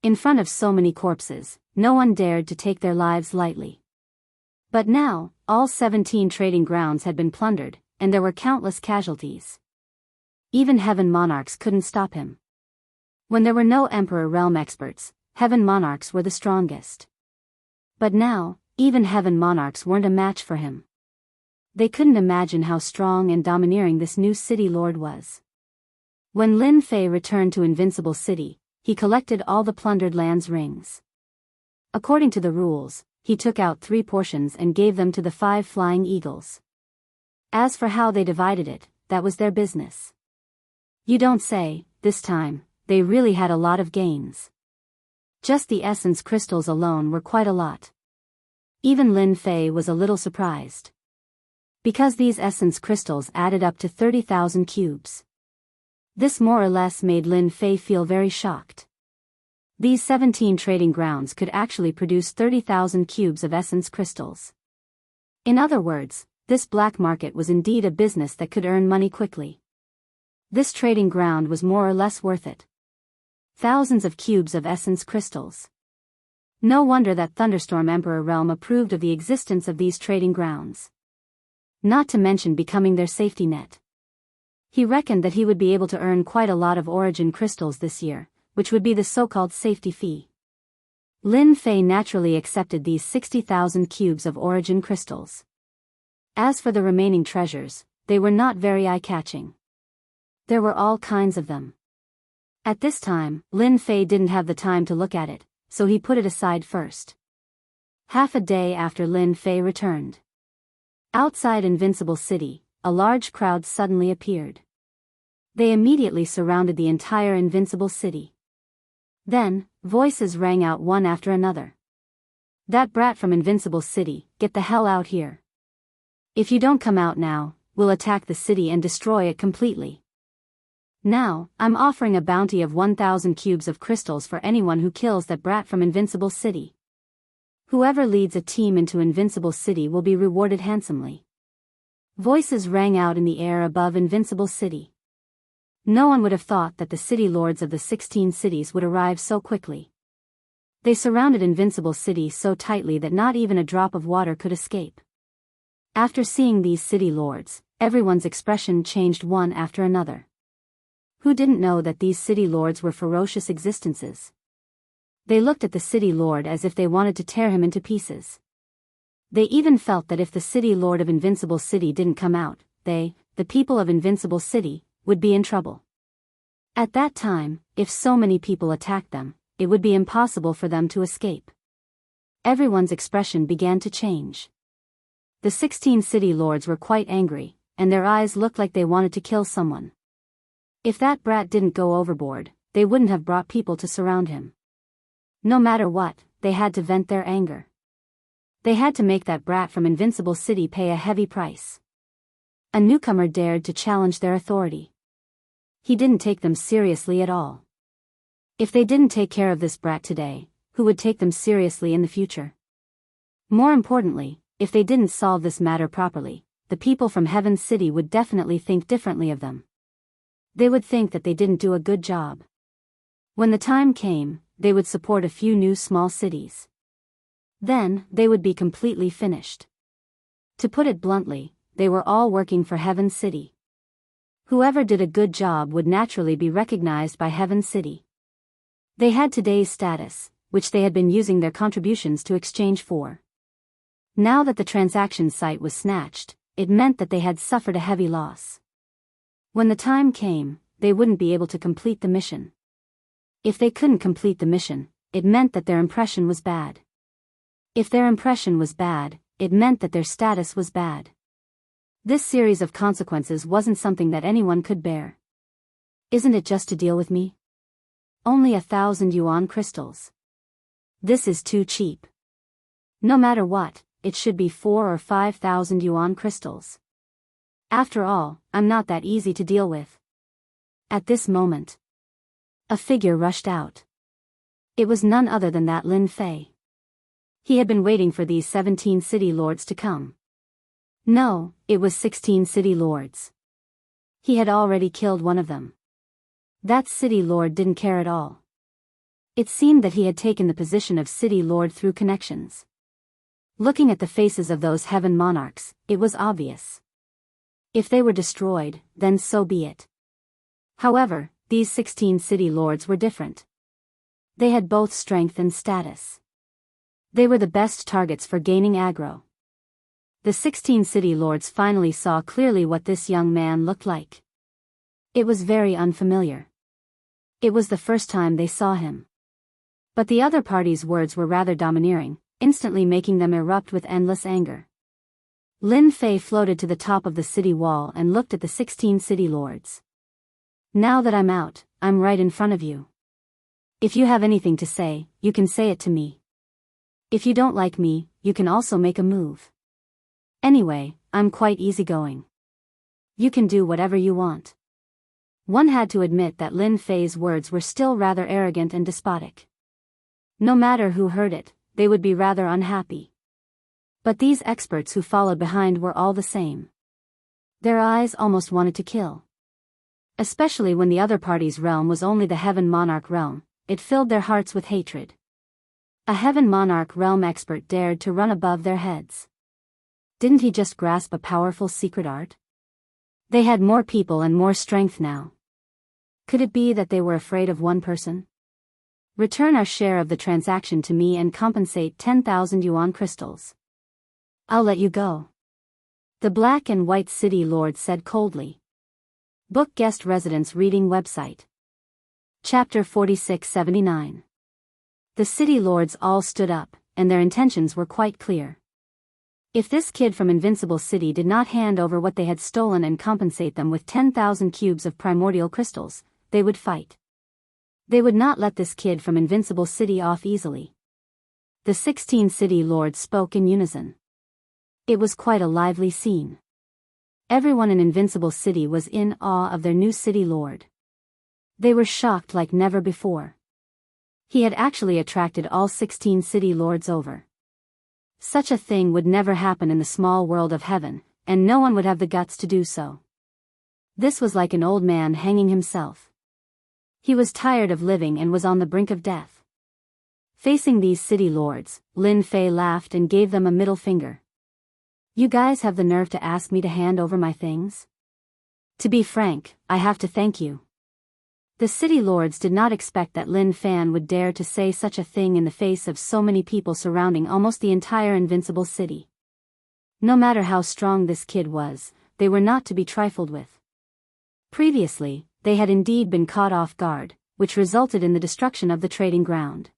In front of so many corpses, no one dared to take their lives lightly. But now, all 17 trading grounds had been plundered, and there were countless casualties. Even heaven monarchs couldn't stop him. When there were no Emperor Realm experts, heaven monarchs were the strongest. But now, even heaven monarchs weren't a match for him. They couldn't imagine how strong and domineering this new city lord was. When Lin Fei returned to Invincible City, he collected all the plundered land's rings. According to the rules, he took out 3 portions and gave them to the 5 flying eagles. As for how they divided it, that was their business. You don't say, this time, they really had a lot of gains. Just the essence crystals alone were quite a lot. Even Lin Fei was a little surprised. Because these essence crystals added up to 30,000 cubes. This more or less made Lin Fei feel very shocked. These 17 trading grounds could actually produce 30,000 cubes of essence crystals. In other words, this black market was indeed a business that could earn money quickly. This trading ground was more or less worth it. Thousands of cubes of essence crystals. No wonder that Thunderstorm Emperor Realm approved of the existence of these trading grounds. Not to mention becoming their safety net. He reckoned that he would be able to earn quite a lot of origin crystals this year, which would be the so-called safety fee. Lin Fei naturally accepted these 60,000 cubes of origin crystals. As for the remaining treasures, they were not very eye-catching. There were all kinds of them. At this time, Lin Fei didn't have the time to look at it, so he put it aside first. Half a day after Lin Fei returned. Outside Invincible City, a large crowd suddenly appeared. They immediately surrounded the entire Invincible City. Then, voices rang out one after another. That brat from Invincible City, get the hell out here. If you don't come out now, we'll attack the city and destroy it completely. Now, I'm offering a bounty of 1,000 cubes of crystals for anyone who kills that brat from Invincible City. Whoever leads a team into Invincible City will be rewarded handsomely. Voices rang out in the air above Invincible City. No one would have thought that the city lords of the 16 cities would arrive so quickly. They surrounded Invincible City so tightly that not even a drop of water could escape. After seeing these city lords, everyone's expression changed one after another. Who didn't know that these city lords were ferocious existences? They looked at the city lord as if they wanted to tear him into pieces. They even felt that if the city lord of Invincible City didn't come out, they, the people of Invincible City, would be in trouble. At that time, if so many people attacked them, it would be impossible for them to escape. Everyone's expression began to change. The 16 city lords were quite angry, and their eyes looked like they wanted to kill someone. If that brat didn't go overboard, they wouldn't have brought people to surround him. No matter what, they had to vent their anger. They had to make that brat from Invincible City pay a heavy price. A newcomer dared to challenge their authority. He didn't take them seriously at all. If they didn't take care of this brat today, who would take them seriously in the future? More importantly, if they didn't solve this matter properly, the people from Heaven's City would definitely think differently of them. They would think that they didn't do a good job. When the time came, they would support a few new small cities. Then, they would be completely finished. To put it bluntly, they were all working for Heaven's City. Whoever did a good job would naturally be recognized by Heaven's City. They had today's status, which they had been using their contributions to exchange for. Now that the transaction site was snatched, it meant that they had suffered a heavy loss. When the time came, they wouldn't be able to complete the mission. If they couldn't complete the mission, it meant that their impression was bad. If their impression was bad, it meant that their status was bad. This series of consequences wasn't something that anyone could bear. Isn't it just to deal with me? Only 1,000 yuan crystals. This is too cheap. No matter what, it should be 4,000 or 5,000 yuan crystals. After all, I'm not that easy to deal with. At this moment, a figure rushed out. It was none other than that Lin Fei. He had been waiting for these 17 city lords to come. No, it was 16 city lords. He had already killed one of them. That city lord didn't care at all. It seemed that he had taken the position of city lord through connections. Looking at the faces of those heaven monarchs, it was obvious. If they were destroyed, then so be it. However, these 16 city lords were different. They had both strength and status. They were the best targets for gaining aggro. The 16 city lords finally saw clearly what this young man looked like. It was very unfamiliar. It was the first time they saw him. But the other party's words were rather domineering, instantly making them erupt with endless anger. Lin Fei floated to the top of the city wall and looked at the 16 city lords. Now that I'm out, I'm right in front of you. If you have anything to say, you can say it to me. If you don't like me, you can also make a move. Anyway, I'm quite easygoing. You can do whatever you want. One had to admit that Lin Fei's words were still rather arrogant and despotic. No matter who heard it, they would be rather unhappy. But these experts who followed behind were all the same. Their eyes almost wanted to kill. Especially when the other party's realm was only the Heaven Monarch realm, it filled their hearts with hatred. A Heaven Monarch realm expert dared to run above their heads. Didn't he just grasp a powerful secret art? They had more people and more strength now. Could it be that they were afraid of one person? Return our share of the transaction to me and compensate 10,000 yuan crystals. I'll let you go. The Black and White City Lord said coldly. Book Guest Residence Reading Website. Chapter 4679. The city lords all stood up, and their intentions were quite clear. If this kid from Invincible City did not hand over what they had stolen and compensate them with 10,000 cubes of primordial crystals, they would fight. They would not let this kid from Invincible City off easily. The 16 city lords spoke in unison. It was quite a lively scene. Everyone in Invincible City was in awe of their new city lord. They were shocked like never before. He had actually attracted all 16 city lords over. Such a thing would never happen in the small world of heaven, and no one would have the guts to do so. This was like an old man hanging himself. He was tired of living and was on the brink of death. Facing these city lords, Lin Fei laughed and gave them a middle finger. You guys have the nerve to ask me to hand over my things? To be frank, I have to thank you. The city lords did not expect that Lin Fan would dare to say such a thing in the face of so many people surrounding almost the entire invincible city. No matter how strong this kid was, they were not to be trifled with. Previously, they had indeed been caught off guard, which resulted in the destruction of the trading ground.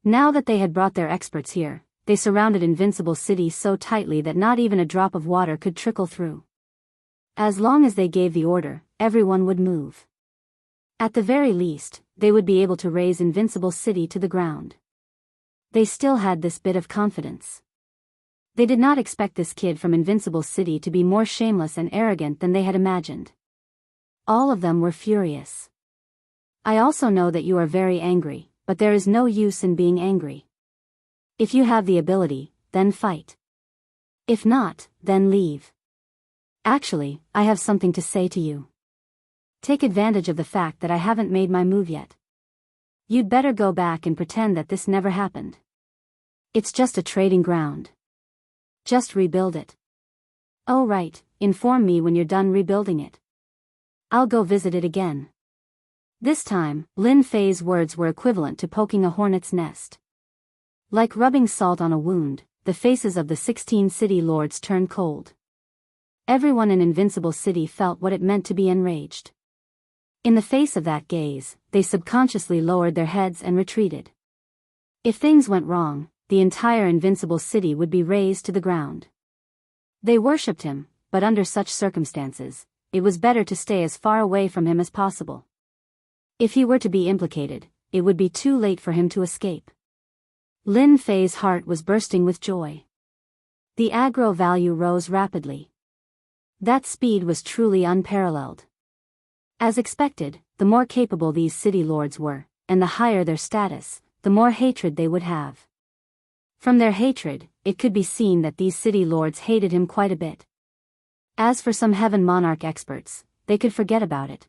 Now that they had brought their experts here, they surrounded Invincible City so tightly that not even a drop of water could trickle through. As long as they gave the order, everyone would move. At the very least, they would be able to raise Invincible City to the ground. They still had this bit of confidence. They did not expect this kid from Invincible City to be more shameless and arrogant than they had imagined. All of them were furious. I also know that you are very angry, but there is no use in being angry. If you have the ability, then fight. If not, then leave. Actually, I have something to say to you. Take advantage of the fact that I haven't made my move yet. You'd better go back and pretend that this never happened. It's just a trading ground. Just rebuild it. Oh right, inform me when you're done rebuilding it. I'll go visit it again. This time, Lin Fei's words were equivalent to poking a hornet's nest. Like rubbing salt on a wound, the faces of the 16 city lords turned cold. Everyone in Invincible City felt what it meant to be enraged. In the face of that gaze, they subconsciously lowered their heads and retreated. If things went wrong, the entire Invincible City would be razed to the ground. They worshipped him, but under such circumstances, it was better to stay as far away from him as possible. If he were to be implicated, it would be too late for him to escape. Lin Fei's heart was bursting with joy. The aggro value rose rapidly. That speed was truly unparalleled. As expected, the more capable these city lords were, and the higher their status, the more hatred they would have. From their hatred, it could be seen that these city lords hated him quite a bit. As for some Heaven Monarch experts, they could forget about it.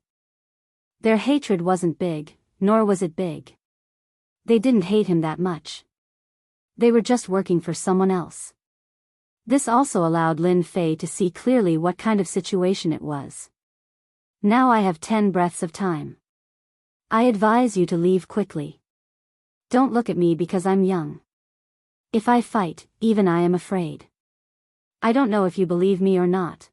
Their hatred wasn't big, nor was it big. They didn't hate him that much. They were just working for someone else. This also allowed Lin Fei to see clearly what kind of situation it was. Now I have 10 breaths of time. I advise you to leave quickly. Don't look at me because I'm young. If I fight, even I am afraid. I don't know if you believe me or not.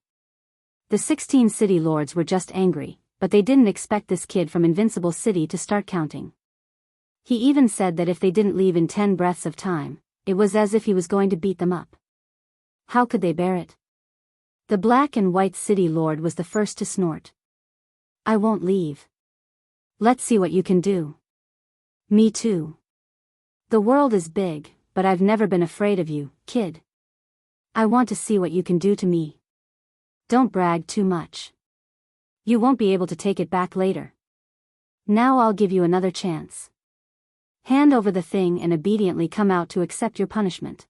The 16 city lords were just angry, but they didn't expect this kid from Invincible City to start counting. He even said that if they didn't leave in 10 breaths of time, it was as if he was going to beat them up. How could they bear it? The black and white city lord was the first to snort. I won't leave. Let's see what you can do. Me too. The world is big, but I've never been afraid of you, kid. I want to see what you can do to me. Don't brag too much. You won't be able to take it back later. Now I'll give you another chance. Hand over the thing and obediently come out to accept your punishment.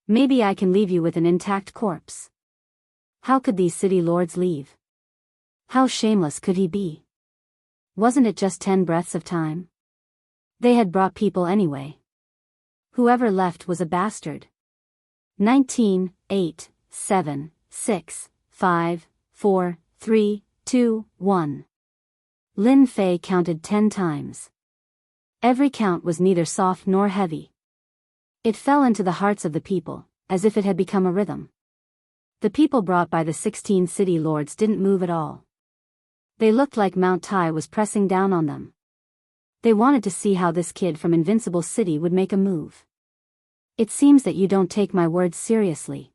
Maybe I can leave you with an intact corpse. How could these city lords leave? How shameless could he be? Wasn't it just 10 breaths of time? They had brought people anyway. Whoever left was a bastard. 19, 8, 7, 6, 5, 4, 3, 2, 1. Lin Fei counted 10 times. Every count was neither soft nor heavy. It fell into the hearts of the people, as if it had become a rhythm. The people brought by the 16 city lords didn't move at all. They looked like Mount Tai was pressing down on them. They wanted to see how this kid from Invincible City would make a move. It seems that you don't take my words seriously.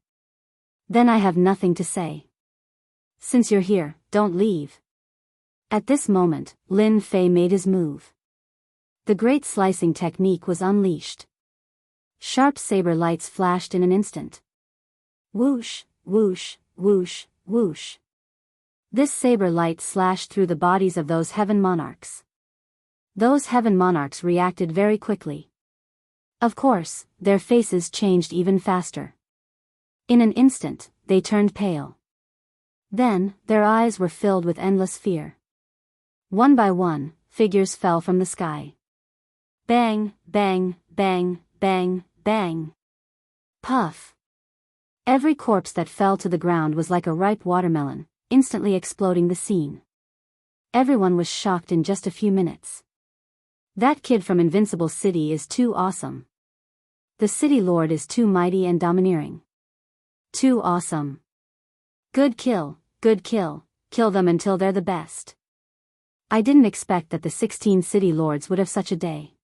Then I have nothing to say. Since you're here, don't leave. At this moment, Lin Fei made his move. The great slicing technique was unleashed. Sharp saber lights flashed in an instant. Whoosh, whoosh, whoosh, whoosh. This saber light slashed through the bodies of those Heaven Monarchs. Those Heaven Monarchs reacted very quickly. Of course, their faces changed even faster. In an instant, they turned pale. Then, their eyes were filled with endless fear. One by one, figures fell from the sky. Bang, bang, bang, bang, bang. Puff. Every corpse that fell to the ground was like a ripe watermelon, instantly exploding the scene. Everyone was shocked in just a few minutes. That kid from Invincible City is too awesome. The City Lord is too mighty and domineering. Too awesome. Good kill, kill them until they're the best. I didn't expect that the 16 City Lords would have such a day.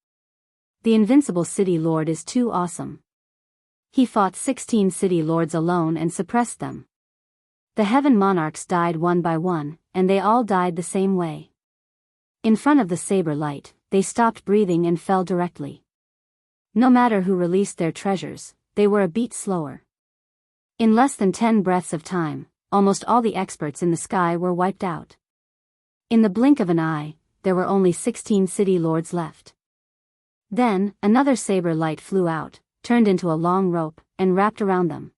The Invincible City Lord is too awesome. He fought 16 City Lords alone and suppressed them. The Heaven Monarchs died one by one, and they all died the same way. In front of the saber light, they stopped breathing and fell directly. No matter who released their treasures, they were a beat slower. In less than 10 breaths of time, almost all the experts in the sky were wiped out. In the blink of an eye, there were only 16 City Lords left. Then, another saber light flew out, turned into a long rope, and wrapped around them.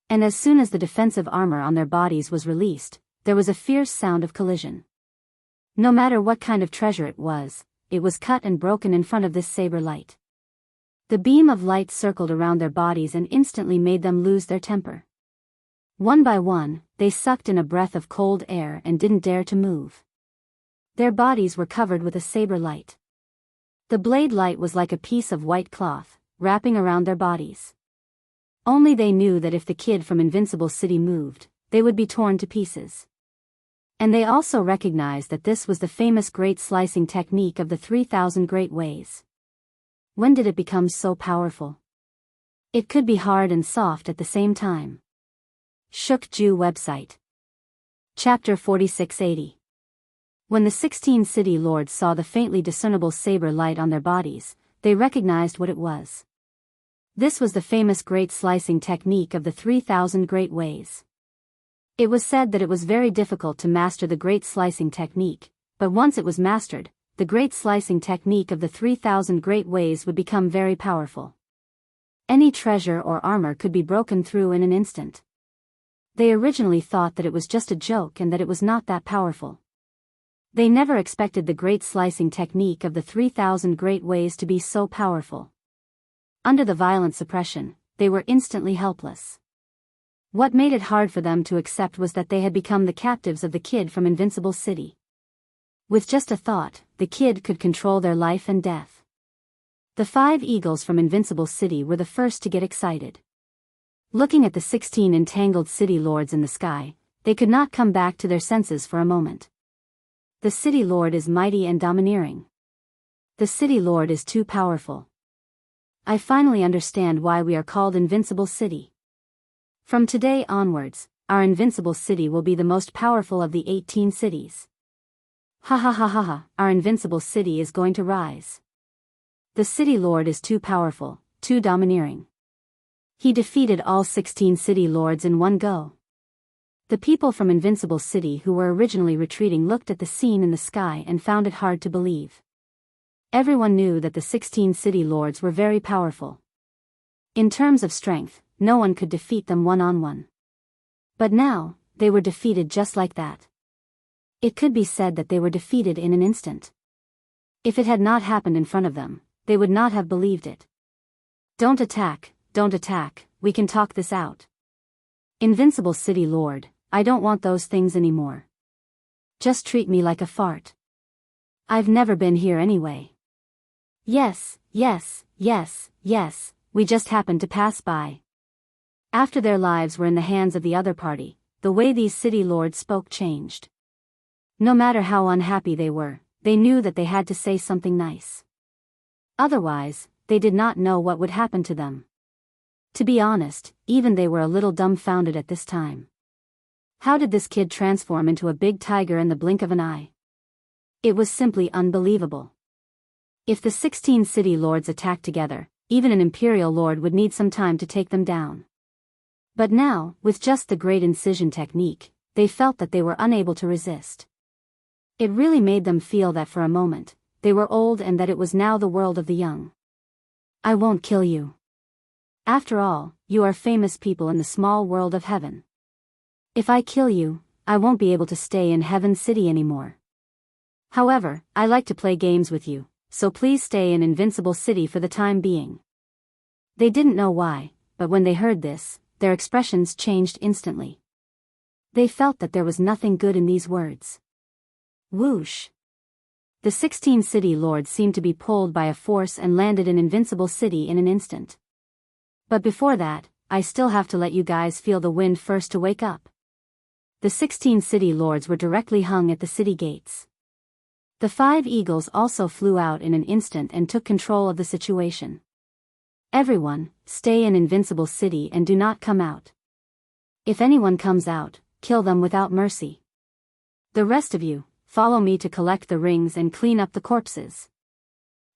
And as soon as the defensive armor on their bodies was released, there was a fierce sound of collision. No matter what kind of treasure it was cut and broken in front of this saber light. The beam of light circled around their bodies and instantly made them lose their temper. One by one, they sucked in a breath of cold air and didn't dare to move. Their bodies were covered with a saber light. The blade light was like a piece of white cloth, wrapping around their bodies. Only they knew that if the kid from Invincible City moved, they would be torn to pieces. And they also recognized that this was the famous great slicing technique of the 3,000 Great Ways. When did it become so powerful? It could be hard and soft at the same time. Shook Jew website. Chapter 4680. When the 16 City Lords saw the faintly discernible saber light on their bodies, they recognized what it was. This was the famous great slicing technique of the 3,000 Great Ways. It was said that it was very difficult to master the great slicing technique, but once it was mastered, the great slicing technique of the 3,000 Great Ways would become very powerful. Any treasure or armor could be broken through in an instant. They originally thought that it was just a joke and that it was not that powerful. They never expected the great slicing technique of the 3,000 Great Ways to be so powerful. Under the violent suppression, they were instantly helpless. What made it hard for them to accept was that they had become the captives of the kid from Invincible City. With just a thought, the kid could control their life and death. The 5 eagles from Invincible City were the first to get excited. Looking at the 16 entangled City Lords in the sky, they could not come back to their senses for a moment. The City Lord is mighty and domineering. The City Lord is too powerful. I finally understand why we are called Invincible City. From today onwards, our Invincible City will be the most powerful of the 18 cities. Ha ha ha ha ha, our Invincible City is going to rise. The City Lord is too powerful, too domineering. He defeated all 16 City Lords in one go. The people from Invincible City who were originally retreating looked at the scene in the sky and found it hard to believe. Everyone knew that the 16 City Lords were very powerful. In terms of strength, no one could defeat them one-on-one. But now, they were defeated just like that. It could be said that they were defeated in an instant. If it had not happened in front of them, they would not have believed it. Don't attack, we can talk this out. Invincible City Lord, I don't want those things anymore. Just treat me like a fart. I've never been here anyway. Yes, we just happened to pass by. After their lives were in the hands of the other party, the way these City Lords spoke changed. No matter how unhappy they were, they knew that they had to say something nice. Otherwise, they did not know what would happen to them. To be honest, even they were a little dumbfounded at this time. How did this kid transform into a big tiger in the blink of an eye? It was simply unbelievable. If the 16 City Lords attacked together, even an Imperial Lord would need some time to take them down. But now, with just the Great Incision technique, they felt that they were unable to resist. It really made them feel that for a moment, they were old and that it was now the world of the young. I won't kill you. After all, you are famous people in the small world of heaven. If I kill you, I won't be able to stay in Heaven City anymore. However, I like to play games with you, so please stay in Invincible City for the time being." They didn't know why, but when they heard this, their expressions changed instantly. They felt that there was nothing good in these words. Whoosh! The 16 city lords seemed to be pulled by a force and landed in Invincible City in an instant. But before that, I still have to let you guys feel the wind first to wake up. The 16 city lords were directly hung at the city gates. The 5 eagles also flew out in an instant and took control of the situation. "Everyone, stay in Invincible City and do not come out. If anyone comes out, kill them without mercy. The rest of you, follow me to collect the rings and clean up the corpses."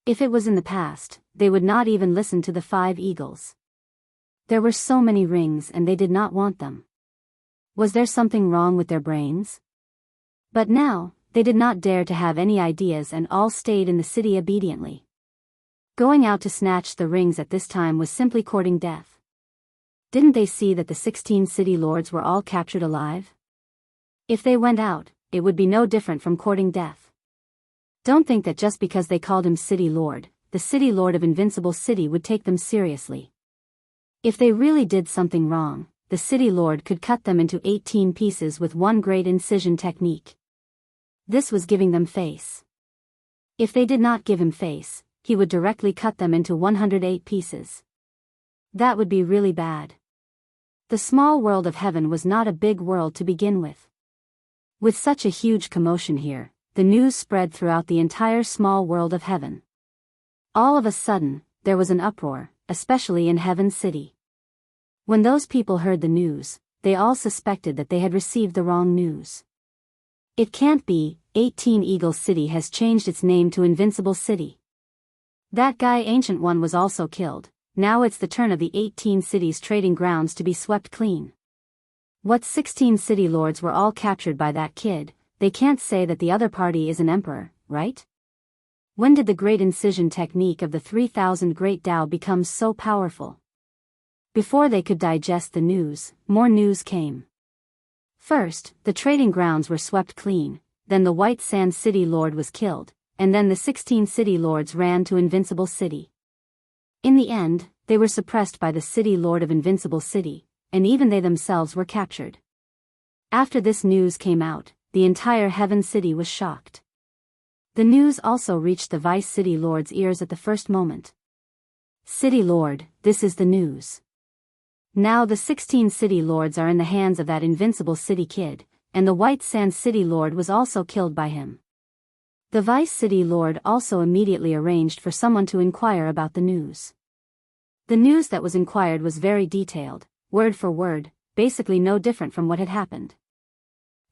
If it was in the past, they would not even listen to the 5 eagles. There were so many rings and they did not want them. Was there something wrong with their brains? But now, they did not dare to have any ideas and all stayed in the city obediently. Going out to snatch the rings at this time was simply courting death. Didn't they see that the 16 city lords were all captured alive? If they went out, it would be no different from courting death. Don't think that just because they called him City Lord, the City Lord of Invincible City would take them seriously. If they really did something wrong, the City Lord could cut them into 18 pieces with one great incision technique. This was giving them face. If they did not give him face, he would directly cut them into 108 pieces. That would be really bad. The small world of heaven was not a big world to begin with. With such a huge commotion here, the news spread throughout the entire small world of heaven. All of a sudden, there was an uproar, especially in Heaven City. When those people heard the news, they all suspected that they had received the wrong news. It can't be, 18 Eagle City has changed its name to Invincible City. That guy Ancient One was also killed, now it's the turn of the 18 cities trading grounds to be swept clean. What 16 city lords were all captured by that kid, they can't say that the other party is an emperor, right? When did the great incision technique of the 3000 Great Tao become so powerful? Before they could digest the news, more news came. First, the trading grounds were swept clean, then the White Sand City Lord was killed, and then the 16 city lords ran to Invincible City. In the end, they were suppressed by the City Lord of Invincible City, and even they themselves were captured. After this news came out, the entire Heaven City was shocked. The news also reached the Vice City Lord's ears at the first moment. "City Lord, this is the news. Now the 16 city lords are in the hands of that Invincible City kid, and the White Sand City Lord was also killed by him." The Vice City Lord also immediately arranged for someone to inquire about the news. The news that was inquired was very detailed, word for word, basically no different from what had happened.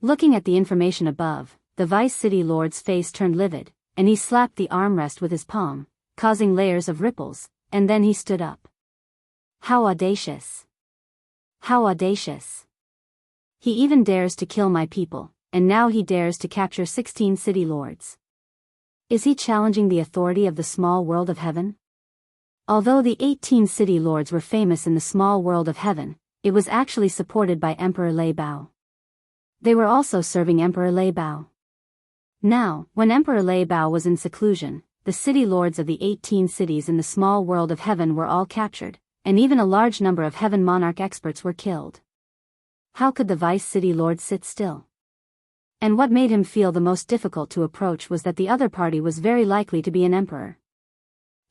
Looking at the information above, the Vice City Lord's face turned livid, and he slapped the armrest with his palm, causing layers of ripples, and then he stood up. How audacious! How audacious! He even dares to kill my people, and now he dares to capture 16 city lords. Is he challenging the authority of the small world of heaven? Although the 18 city lords were famous in the small world of heaven, it was actually supported by Emperor Lei Bao. They were also serving Emperor Lei Bao. Now, when Emperor Lei Bao was in seclusion, the city lords of the 18 cities in the small world of heaven were all captured, and even a large number of heaven monarch experts were killed. How could the Vice City Lord sit still? And what made him feel the most difficult to approach was that the other party was very likely to be an emperor.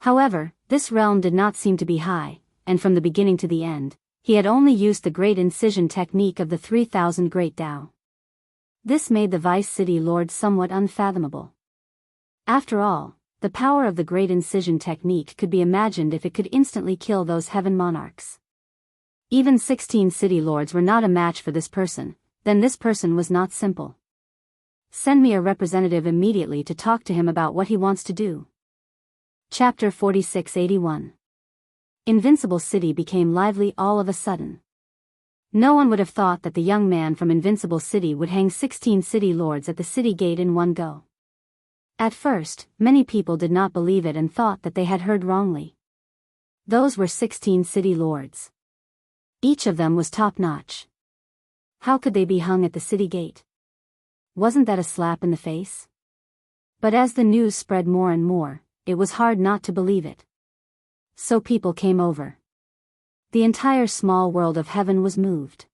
However, this realm did not seem to be high, and from the beginning to the end, he had only used the great incision technique of the 3000 Great Tao. This made the Vice City Lord somewhat unfathomable. After all, the power of the great incision technique could be imagined if it could instantly kill those heaven monarchs. Even 16 city lords were not a match for this person, then this person was not simple. Send me a representative immediately to talk to him about what he wants to do. Chapter 4681. Invincible City became lively all of a sudden. No one would have thought that the young man from Invincible City would hang 16 city lords at the city gate in one go. At first, many people did not believe it and thought that they had heard wrongly. Those were 16 city lords. Each of them was top-notch. How could they be hung at the city gate? Wasn't that a slap in the face? But as the news spread more and more, it was hard not to believe it. So people came over. The entire small world of heaven was moved.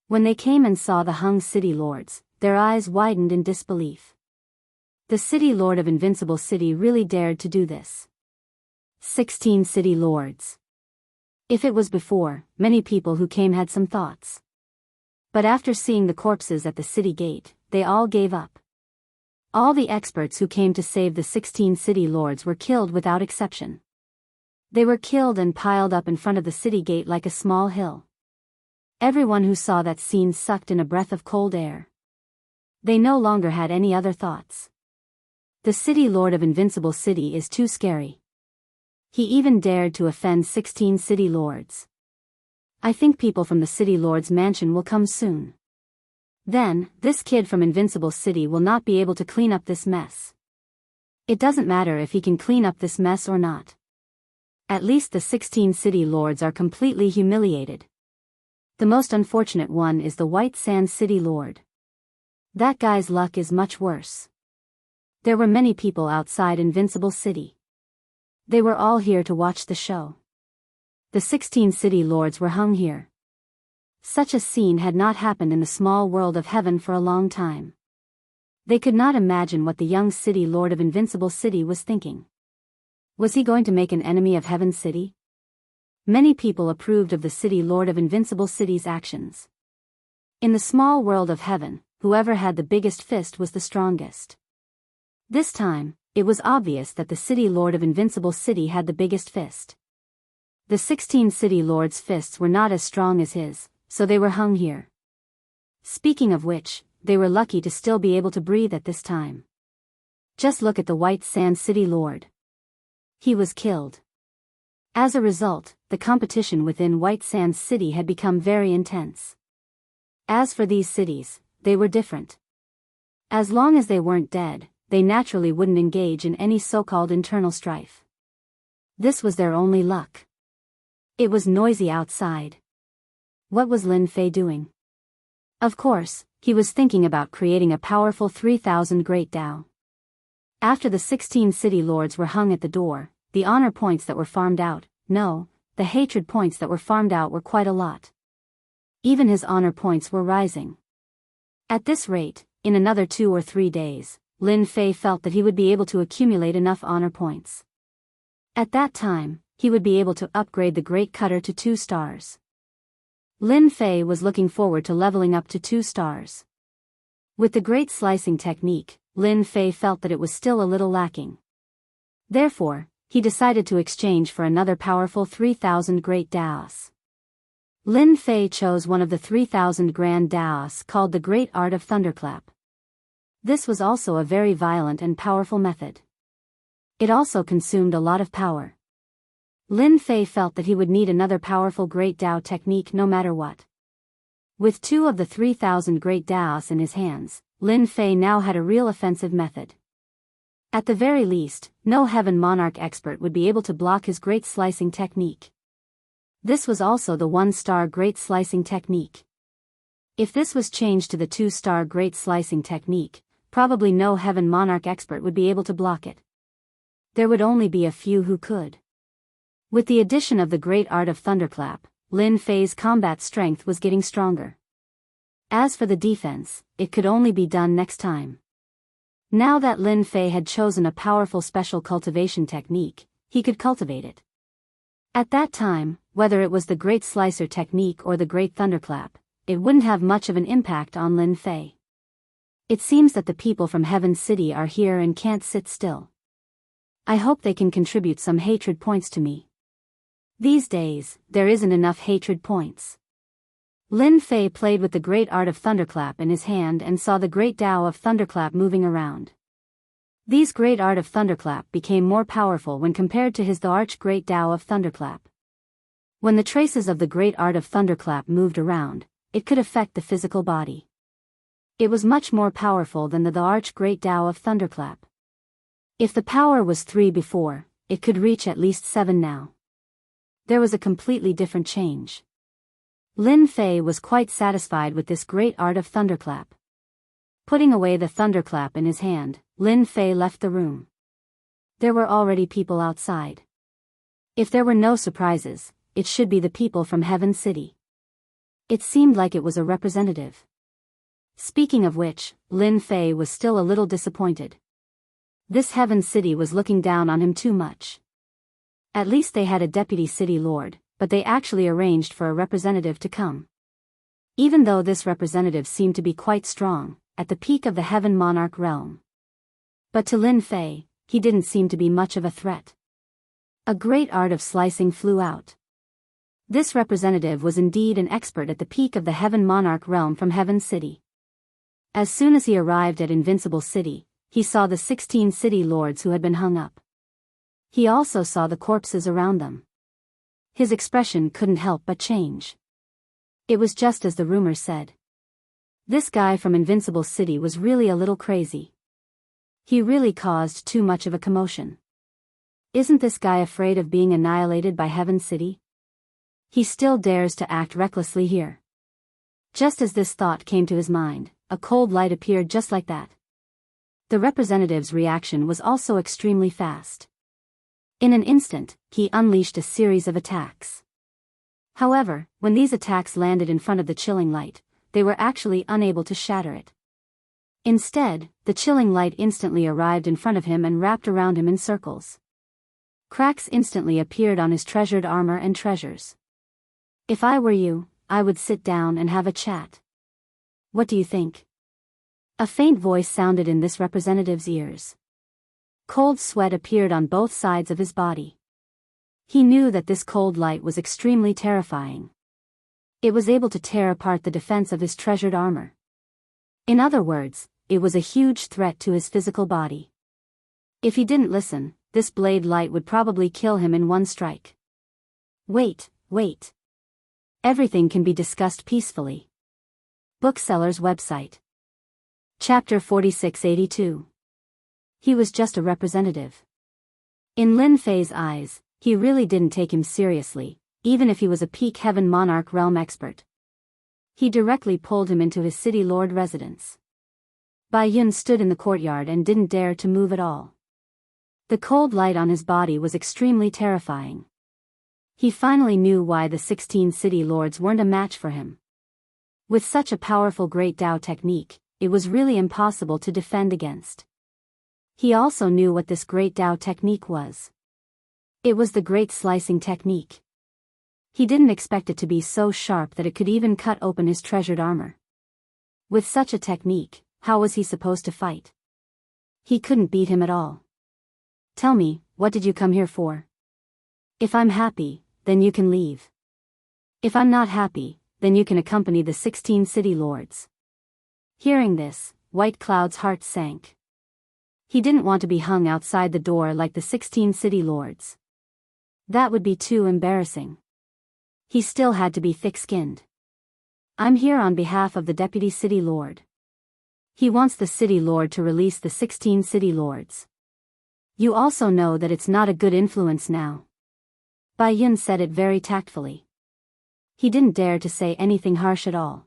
When they came and saw the hung city lords, their eyes widened in disbelief. The city lord of Invincible City really dared to do this. 16 city lords. If it was before, many people who came had some thoughts. But after seeing the corpses at the city gate, they all gave up. All the experts who came to save the 16 city lords were killed without exception. They were killed and piled up in front of the city gate like a small hill. Everyone who saw that scene sucked in a breath of cold air. They no longer had any other thoughts. The city lord of Invincible City is too scary. He even dared to offend 16 city lords. I think people from the city lord's mansion will come soon. Then, this kid from Invincible City will not be able to clean up this mess. It doesn't matter if he can clean up this mess or not. At least the 16 city lords are completely humiliated. The most unfortunate one is the White Sands City Lord. That guy's luck is much worse. There were many people outside Invincible City. They were all here to watch the show. The 16 city lords were hung here. Such a scene had not happened in the small world of heaven for a long time. They could not imagine what the young city lord of Invincible City was thinking. Was he going to make an enemy of Heaven City? Many people approved of the city lord of Invincible City's actions. In the small world of heaven, whoever had the biggest fist was the strongest. This time, it was obvious that the city lord of Invincible City had the biggest fist. The 16 city lords' fists were not as strong as his, so they were hung here. Speaking of which, they were lucky to still be able to breathe at this time. Just look at the White Sands City Lord. He was killed. As a result, the competition within White Sands City had become very intense. As for these cities, they were different. As long as they weren't dead, they naturally wouldn't engage in any so-called internal strife. This was their only luck. It was noisy outside. What was Lin Fei doing? Of course, he was thinking about creating a powerful 3,000 Great Tao. After the 16 city lords were hung at the door, the honor points that were farmed out, no, the hatred points that were farmed out were quite a lot. Even his honor points were rising. At this rate, in another 2 or 3 days, Lin Fei felt that he would be able to accumulate enough honor points. At that time, he would be able to upgrade the Great Cutter to 2 stars. Lin Fei was looking forward to leveling up to 2 stars. With the Great Slicing Technique, Lin Fei felt that it was still a little lacking. Therefore, he decided to exchange for another powerful 3,000 Great Daos. Lin Fei chose one of the 3,000 Grand Daos called the Great Art of Thunderclap. This was also a very violent and powerful method. It also consumed a lot of power. Lin Fei felt that he would need another powerful Great Dao technique no matter what. With 2 of the 3,000 Great Daos in his hands, Lin Fei now had a real offensive method. At the very least, no Heaven Monarch expert would be able to block his Great Slicing Technique. This was also the 1-star Great Slicing Technique. If this was changed to the 2-star Great Slicing Technique, probably no Heaven Monarch expert would be able to block it. There would only be a few who could. With the addition of the Great Art of Thunderclap, Lin Fei's combat strength was getting stronger. As for the defense, it could only be done next time. Now that Lin Fei had chosen a powerful special cultivation technique, he could cultivate it. At that time, whether it was the Great Slicer Technique or the Great Thunderclap, it wouldn't have much of an impact on Lin Fei. It seems that the people from Heaven City are here and can't sit still. I hope they can contribute some hatred points to me. These days, there isn't enough hatred points. Lin Fei played with the Great Art of Thunderclap in his hand and saw the Great Tao of Thunderclap moving around. These Great Art of Thunderclap became more powerful when compared to the Arch Great Tao of Thunderclap. When the traces of the Great Art of Thunderclap moved around, it could affect the physical body. It was much more powerful than the Arch Great Tao of Thunderclap. If the power was 3 before, it could reach at least 7 now. There was a completely different change. Lin Fei was quite satisfied with this great art of thunderclap. Putting away the thunderclap in his hand, Lin Fei left the room. There were already people outside. If there were no surprises, it should be the people from Heaven City. It seemed like it was a representative. Speaking of which, Lin Fei was still a little disappointed. This Heaven City was looking down on him too much. At least they had a deputy city lord, but they actually arranged for a representative to come. Even though this representative seemed to be quite strong, at the peak of the Heaven Monarch realm. But to Lin Fei, he didn't seem to be much of a threat. A great art of slicing flew out. This representative was indeed an expert at the peak of the Heaven Monarch realm from Heaven City. As soon as he arrived at Invincible City, he saw the 16 city lords who had been hung up. He also saw the corpses around them. His expression couldn't help but change. It was just as the rumors said. This guy from Invincible City was really a little crazy. He really caused too much of a commotion. Isn't this guy afraid of being annihilated by Heaven City? He still dares to act recklessly here. Just as this thought came to his mind, a cold light appeared just like that. The representative's reaction was also extremely fast. In an instant, he unleashed a series of attacks. However, when these attacks landed in front of the chilling light, they were actually unable to shatter it. Instead, the chilling light instantly arrived in front of him and wrapped around him in circles. Cracks instantly appeared on his treasured armor and treasures. If I were you, I would sit down and have a chat. What do you think? A faint voice sounded in this representative's ears. Cold sweat appeared on both sides of his body. He knew that this cold light was extremely terrifying. It was able to tear apart the defense of his treasured armor. In other words, it was a huge threat to his physical body. If he didn't listen, this blade light would probably kill him in one strike. Wait. Everything can be discussed peacefully. Bookseller's website. Chapter 4682. He was just a representative. In Lin Fei's eyes, he really didn't take him seriously, even if he was a peak Heaven Monarch realm expert. He directly pulled him into his city lord residence. Bai Yun stood in the courtyard and didn't dare to move at all. The cold light on his body was extremely terrifying. He finally knew why the 16 city lords weren't a match for him. With such a powerful Great Dao technique, it was really impossible to defend against. He also knew what this Great Dao technique was. It was the Great Slicing technique. He didn't expect it to be so sharp that it could even cut open his treasured armor. With such a technique, how was he supposed to fight? He couldn't beat him at all. Tell me, what did you come here for? If I'm happy, then you can leave. If I'm not happy, then you can accompany the 16 city lords. Hearing this, White Cloud's heart sank. He didn't want to be hung outside the door like the 16 city lords. That would be too embarrassing. He still had to be thick-skinned. I'm here on behalf of the deputy city lord. He wants the city lord to release the 16 city lords. You also know that it's not a good influence now. Bai Yun said it very tactfully. He didn't dare to say anything harsh at all.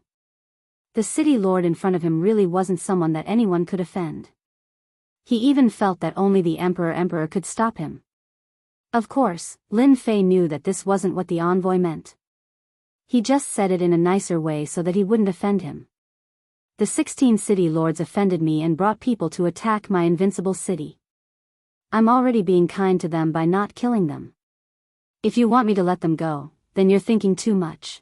The city lord in front of him really wasn't someone that anyone could offend. He even felt that only the emperor could stop him. Of course, Lin Fei knew that this wasn't what the envoy meant. He just said it in a nicer way so that he wouldn't offend him. The 16 city lords offended me and brought people to attack my invincible city. I'm already being kind to them by not killing them. If you want me to let them go, then you're thinking too much.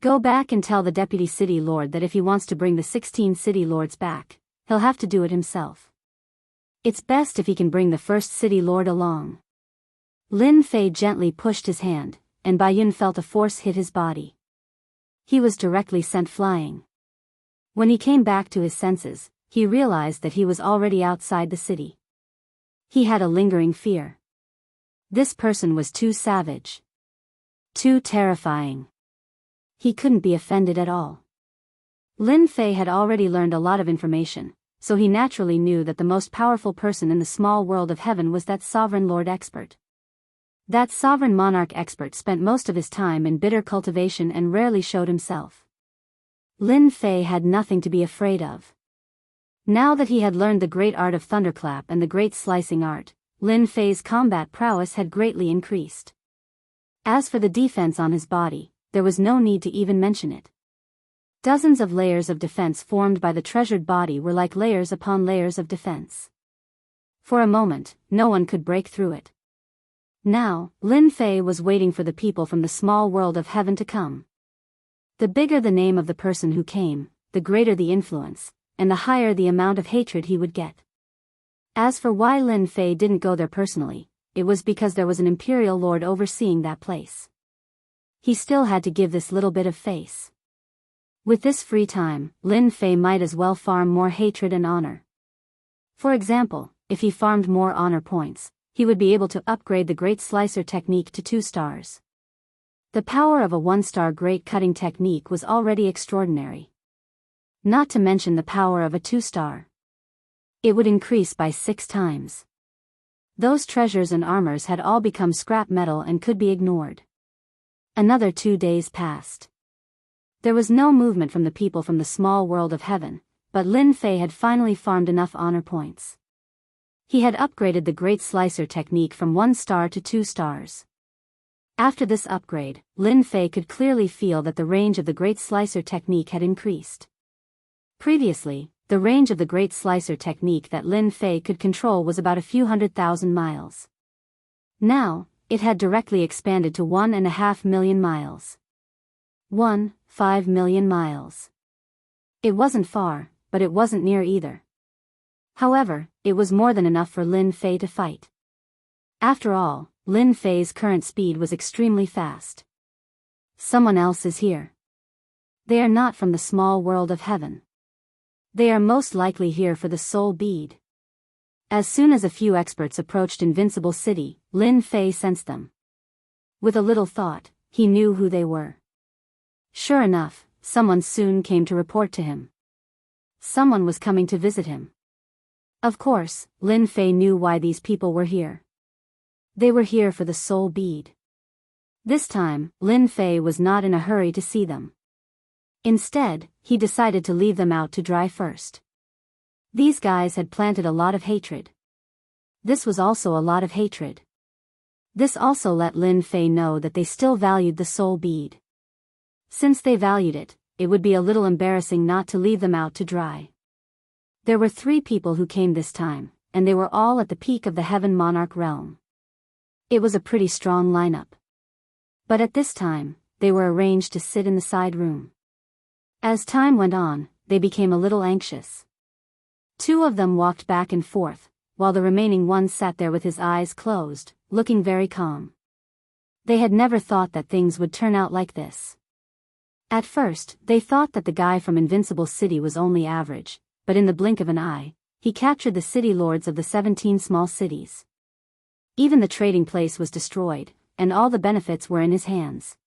Go back and tell the deputy city lord that if he wants to bring the 16 city lords back, he'll have to do it himself. It's best if he can bring the first city lord along. Lin Fei gently pushed his hand, and Bai Yun felt a force hit his body. He was directly sent flying. When he came back to his senses, he realized that he was already outside the city. He had a lingering fear. This person was too savage. Too terrifying. He couldn't be offended at all. Lin Fei had already learned a lot of information, so he naturally knew that the most powerful person in the small world of heaven was that sovereign lord expert. That sovereign monarch expert spent most of his time in bitter cultivation and rarely showed himself. Lin Fei had nothing to be afraid of. Now that he had learned the great art of thunderclap and the great slicing art, Lin Fei's combat prowess had greatly increased. As for the defense on his body, there was no need to even mention it. Dozens of layers of defense formed by the treasured body were like layers upon layers of defense. For a moment, no one could break through it. Now, Lin Fei was waiting for the people from the small world of heaven to come. The bigger the name of the person who came, the greater the influence, and the higher the amount of hatred he would get. As for why Lin Fei didn't go there personally, it was because there was an imperial lord overseeing that place. He still had to give this little bit of face. With this free time, Lin Fei might as well farm more hatred and honor. For example, if he farmed more honor points, he would be able to upgrade the Great Slicer technique to 2 stars. The power of a 1-star Great Cutting technique was already extraordinary. Not to mention the power of a 2-star. It would increase by 6 times. Those treasures and armors had all become scrap metal and could be ignored. Another 2 days passed. There was no movement from the people from the small world of heaven, but Lin Fei had finally farmed enough honor points. He had upgraded the Great Slicer technique from 1 star to 2 stars. After this upgrade, Lin Fei could clearly feel that the range of the Great Slicer technique had increased. Previously, the range of the Great Slicer technique that Lin Fei could control was about a few 100,000 miles. Now, it had directly expanded to 1.5 million miles. 1.5 million miles. It wasn't far, but it wasn't near either. However, it was more than enough for Lin Fei to fight. After all, Lin Fei's current speed was extremely fast. Someone else is here. They are not from the small world of heaven. They are most likely here for the soul bead. As soon as a few experts approached Invincible City, Lin Fei sensed them. With a little thought, he knew who they were. Sure enough, someone soon came to report to him. Someone was coming to visit him. Of course, Lin Fei knew why these people were here. They were here for the soul bead. This time, Lin Fei was not in a hurry to see them. Instead, he decided to leave them out to dry first. These guys had planted a lot of hatred. This was also a lot of hatred. This also let Lin Fei know that they still valued the soul bead. Since they valued it, it would be a little embarrassing not to leave them out to dry. There were 3 people who came this time, and they were all at the peak of the Heaven Monarch realm. It was a pretty strong lineup. But at this time, they were arranged to sit in the side room. As time went on, they became a little anxious. 2 of them walked back and forth, while the remaining one sat there with his eyes closed, looking very calm. They had never thought that things would turn out like this. At first, they thought that the guy from Invincible City was only average, but in the blink of an eye, he captured the city lords of the 17 small cities. Even the trading place was destroyed, and all the benefits were in his hands.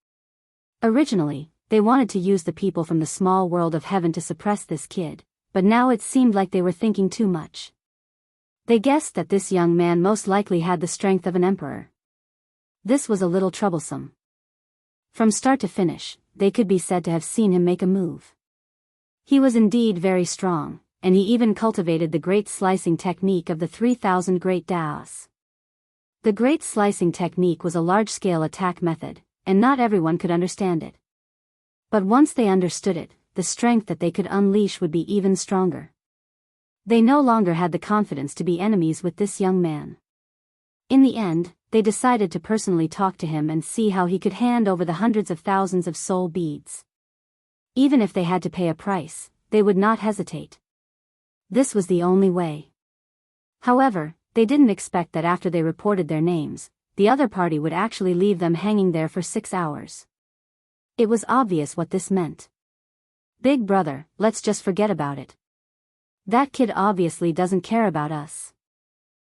Originally, they wanted to use the people from the small world of heaven to suppress this kid, but now it seemed like they were thinking too much. They guessed that this young man most likely had the strength of an emperor. This was a little troublesome. From start to finish, they could be said to have seen him make a move. He was indeed very strong, and he even cultivated the great slicing technique of the 3,000 Great Daos. The great slicing technique was a large-scale attack method, and not everyone could understand it. But once they understood it, the strength that they could unleash would be even stronger. They no longer had the confidence to be enemies with this young man. In the end, they decided to personally talk to him and see how he could hand over the hundreds of thousands of soul beads. Even if they had to pay a price, they would not hesitate. This was the only way. However, they didn't expect that after they reported their names, the other party would actually leave them hanging there for 6 hours. It was obvious what this meant. Big brother, let's just forget about it. That kid obviously doesn't care about us.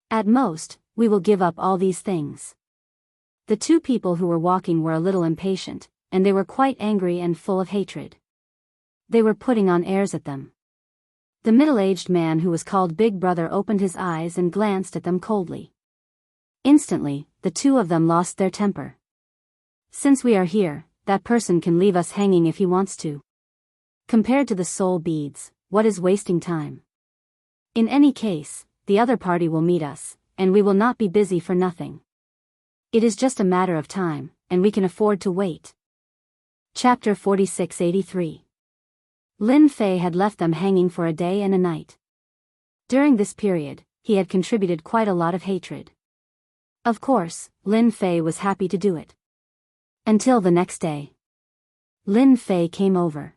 At most, we will give up all these things. The 2 people who were walking were a little impatient, and they were quite angry and full of hatred. They were putting on airs at them. The middle-aged man who was called Big Brother opened his eyes and glanced at them coldly. Instantly, the two of them lost their temper. Since we are here, that person can leave us hanging if he wants to. Compared to the soul beads, what is wasting time? In any case, the other party will meet us, and we will not be busy for nothing. It is just a matter of time, and we can afford to wait. Chapter 4683. Lin Fei had left them hanging for a day and a night. During this period, he had contributed quite a lot of hatred. Of course, Lin Fei was happy to do it. Until the next day. Lin Fei came over.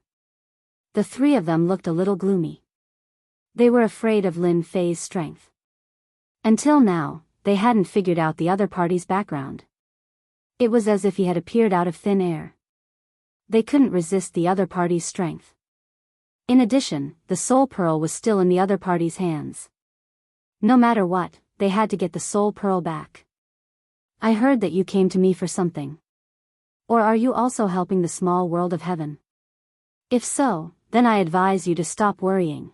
The three of them looked a little gloomy. They were afraid of Lin Fei's strength. Until now, they hadn't figured out the other party's background. It was as if he had appeared out of thin air. They couldn't resist the other party's strength. In addition, the soul pearl was still in the other party's hands. No matter what, they had to get the soul pearl back. I heard that you came to me for something. Or are you also helping the small world of heaven? If so, then I advise you to stop worrying.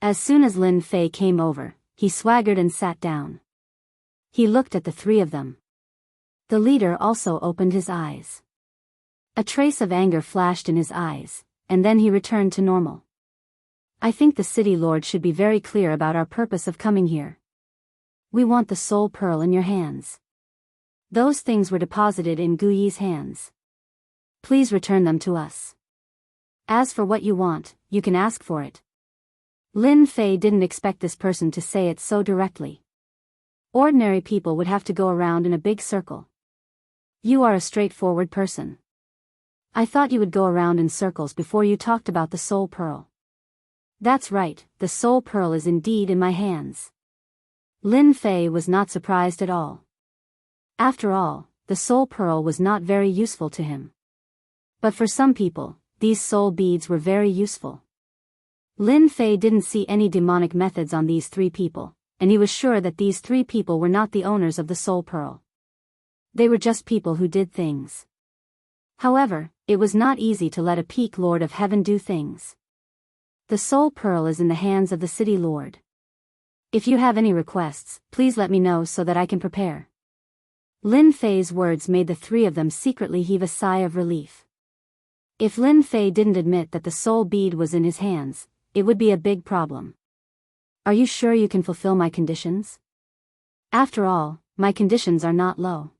As soon as Lin Fei came over, he swaggered and sat down. He looked at the three of them. The leader also opened his eyes. A trace of anger flashed in his eyes, and then he returned to normal. I think the city lord should be very clear about our purpose of coming here. We want the soul pearl in your hands. Those things were deposited in Guyi's hands. Please return them to us. As for what you want, you can ask for it. Lin Fei didn't expect this person to say it so directly. Ordinary people would have to go around in a big circle. You are a straightforward person. I thought you would go around in circles before you talked about the soul pearl. That's right, the soul pearl is indeed in my hands. Lin Fei was not surprised at all. After all, the soul pearl was not very useful to him. But for some people, these soul beads were very useful. Lin Fei didn't see any demonic methods on these three people, and he was sure that these three people were not the owners of the soul pearl. They were just people who did things. However, it was not easy to let a peak lord of heaven do things. The soul pearl is in the hands of the city lord. If you have any requests, please let me know so that I can prepare. Lin Fei's words made the three of them secretly heave a sigh of relief. If Lin Fei didn't admit that the soul bead was in his hands, it would be a big problem. Are you sure you can fulfill my conditions? After all, my conditions are not low.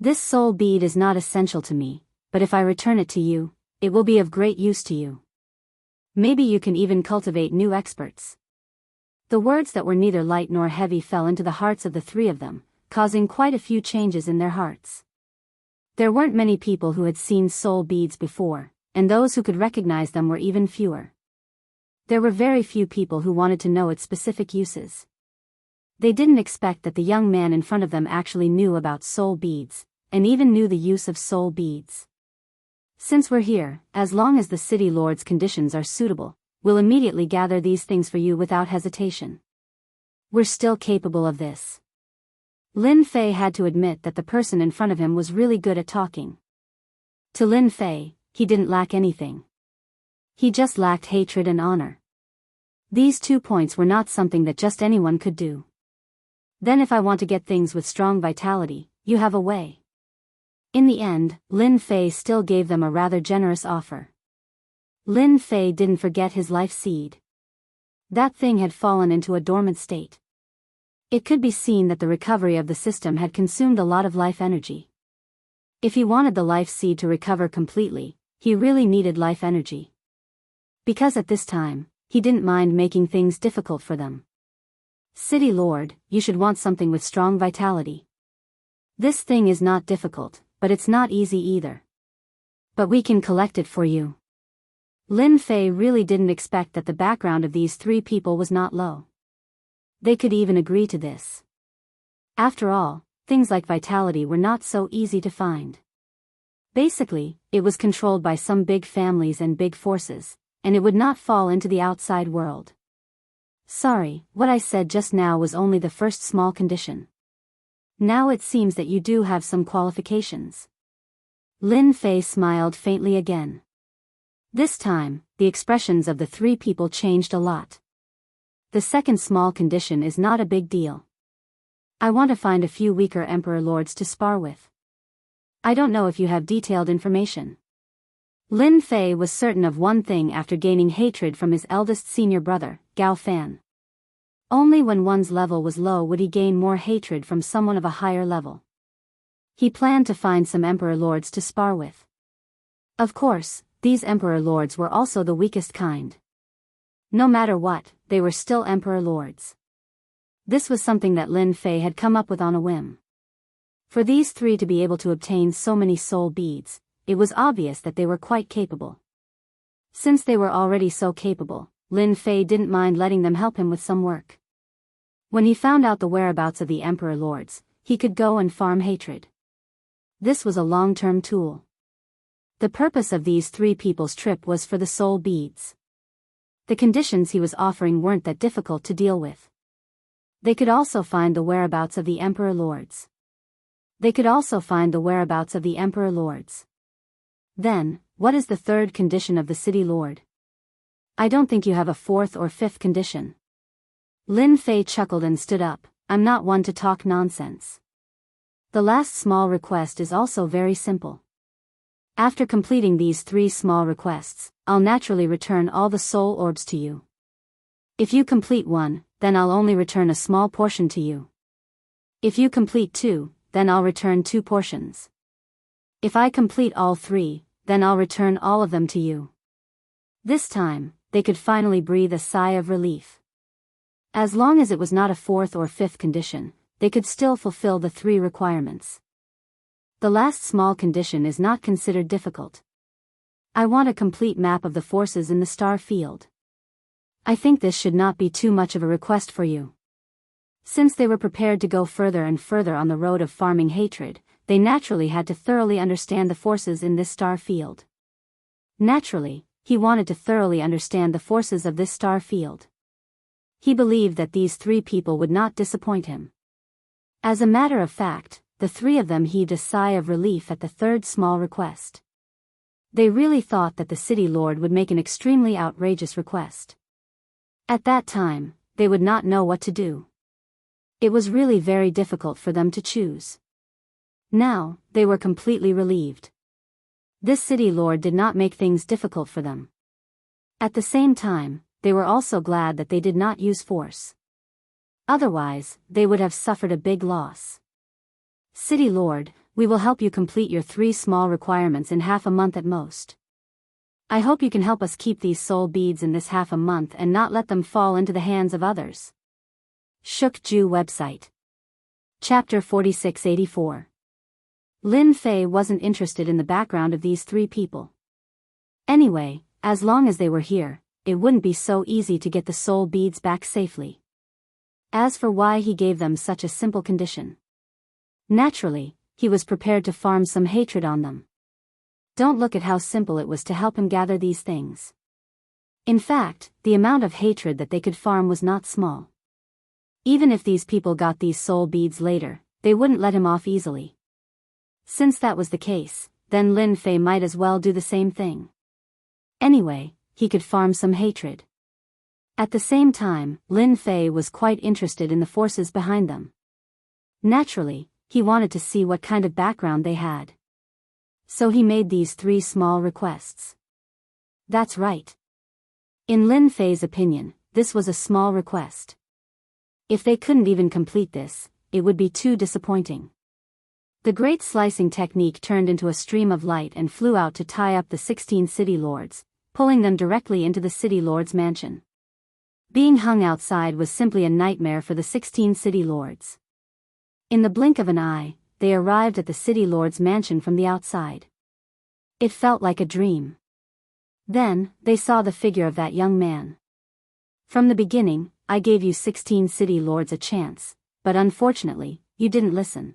This soul bead is not essential to me, but if I return it to you, it will be of great use to you. Maybe you can even cultivate new experts. The words that were neither light nor heavy fell into the hearts of the three of them, causing quite a few changes in their hearts. There weren't many people who had seen soul beads before, and those who could recognize them were even fewer. There were very few people who wanted to know its specific uses. They didn't expect that the young man in front of them actually knew about soul beads, and even knew the use of soul beads. Since we're here, as long as the city lord's conditions are suitable, we'll immediately gather these things for you without hesitation. We're still capable of this. Lin Fei had to admit that the person in front of him was really good at talking. To Lin Fei, he didn't lack anything. He just lacked hatred and honor. These 2 points were not something that just anyone could do. Then if I want to get things with strong vitality, you have a way. In the end, Lin Fei still gave them a rather generous offer. Lin Fei didn't forget his life seed. That thing had fallen into a dormant state. It could be seen that the recovery of the system had consumed a lot of life energy. If he wanted the life seed to recover completely, he really needed life energy. Because at this time, he didn't mind making things difficult for them. City Lord, you should want something with strong vitality. This thing is not difficult, but it's not easy either. But we can collect it for you. Lin Fei really didn't expect that the background of these three people was not low. They could even agree to this. After all, things like vitality were not so easy to find. Basically, it was controlled by some big families and big forces, and it would not fall into the outside world. Sorry, what I said just now was only the first small condition. Now it seems that you do have some qualifications. Lin Fei smiled faintly again. This time, the expressions of the three people changed a lot. The second small condition is not a big deal. I want to find a few weaker Emperor Lords to spar with. I don't know if you have detailed information. Lin Fei was certain of one thing after gaining hatred from his eldest senior brother, Gao Fan. Only when one's level was low would he gain more hatred from someone of a higher level. He planned to find some Emperor Lords to spar with. Of course, these Emperor Lords were also the weakest kind. No matter what, they were still Emperor Lords. This was something that Lin Fei had come up with on a whim. For these three to be able to obtain so many soul beads, it was obvious that they were quite capable. Since they were already so capable, Lin Fei didn't mind letting them help him with some work. When he found out the whereabouts of the Emperor Lords, he could go and farm hatred. This was a long-term tool. The purpose of these three people's trip was for the soul beads. The conditions he was offering weren't that difficult to deal with. They could also find the whereabouts of the Emperor Lords. Then, what is the third condition of the City Lord? I don't think you have a fourth or fifth condition. Lin Fei chuckled and stood up. I'm not one to talk nonsense. The last small request is also very simple. After completing these three small requests, I'll naturally return all the soul orbs to you. If you complete one, then I'll only return a small portion to you. If you complete two, then I'll return 2 portions. If I complete all 3, then I'll return all of them to you. This time, they could finally breathe a sigh of relief. As long as it was not a 4th or 5th condition, they could still fulfill the 3 requirements. The last small condition is not considered difficult. I want a complete map of the forces in the star field. I think this should not be too much of a request for you. Since they were prepared to go further and further on the road of farming hatred, they naturally had to thoroughly understand the forces in this star field. Naturally, he wanted to thoroughly understand the forces of this star field. He believed that these 3 people would not disappoint him. As a matter of fact, the 3 of them heaved a sigh of relief at the 3rd small request. They really thought that the City Lord would make an extremely outrageous request. At that time, they would not know what to do. It was really very difficult for them to choose. Now, they were completely relieved. This City Lord did not make things difficult for them. At the same time, they were also glad that they did not use force. Otherwise, they would have suffered a big loss. City Lord, we will help you complete your 3 small requirements in half a month at most. I hope you can help us keep these soul beads in this half a month and not let them fall into the hands of others. Shukju website. Chapter 4684. Lin Fei wasn't interested in the background of these 3 people. Anyway, as long as they were here, it wouldn't be so easy to get the soul beads back safely. As for why he gave them such a simple condition. Naturally, he was prepared to farm some hatred on them. Don't look at how simple it was to help him gather these things. In fact, the amount of hatred that they could farm was not small. Even if these people got these soul beads later, they wouldn't let him off easily. Since that was the case, then Lin Fei might as well do the same thing. Anyway, he could farm some hatred. At the same time, Lin Fei was quite interested in the forces behind them. Naturally, he wanted to see what kind of background they had. So he made these 3 small requests. That's right. In Lin Fei's opinion, this was a small request. If they couldn't even complete this, it would be too disappointing. The great slicing technique turned into a stream of light and flew out to tie up the 16 city lords, pulling them directly into the city lord's mansion. Being hung outside was simply a nightmare for the 16 city lords. In the blink of an eye, they arrived at the city lord's mansion from the outside. It felt like a dream. Then, they saw the figure of that young man. From the beginning, I gave you 16 city lords a chance, but unfortunately, you didn't listen.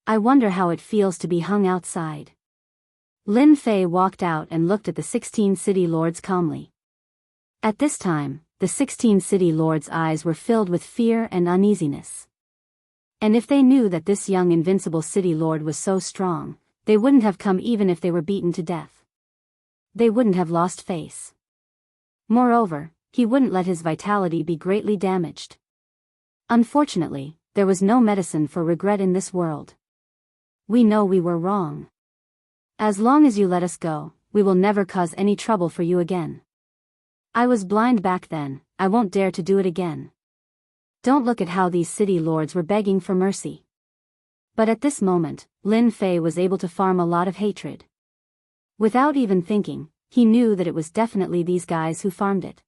I wonder how it feels to be hung outside. Lin Fei walked out and looked at the 16 city lords calmly. At this time, the 16 city lords' eyes were filled with fear and uneasiness. And if they knew that this young invincible city lord was so strong, they wouldn't have come even if they were beaten to death. They wouldn't have lost face. Moreover, he wouldn't let his vitality be greatly damaged. Unfortunately, there was no medicine for regret in this world. We know we were wrong. As long as you let us go, we will never cause any trouble for you again. I was blind back then, I won't dare to do it again. Don't look at how these city lords were begging for mercy. But at this moment, Lin Fei was able to farm a lot of hatred. Without even thinking, he knew that it was definitely these guys who farmed it.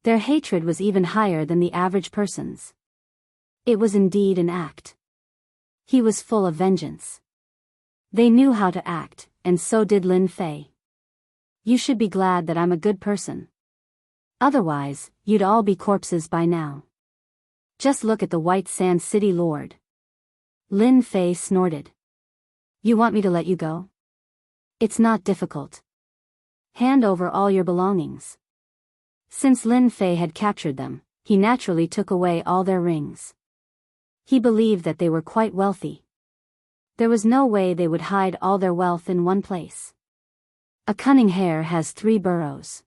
Their hatred was even higher than the average person's. It was indeed an act. He was full of vengeance. They knew how to act, and so did Lin Fei. You should be glad that I'm a good person. Otherwise, you'd all be corpses by now. Just look at the White Sand City Lord. Lin Fei snorted. You want me to let you go? It's not difficult. Hand over all your belongings. Since Lin Fei had captured them, he naturally took away all their rings. He believed that they were quite wealthy. There was no way they would hide all their wealth in one place. A cunning hare has 3 burrows.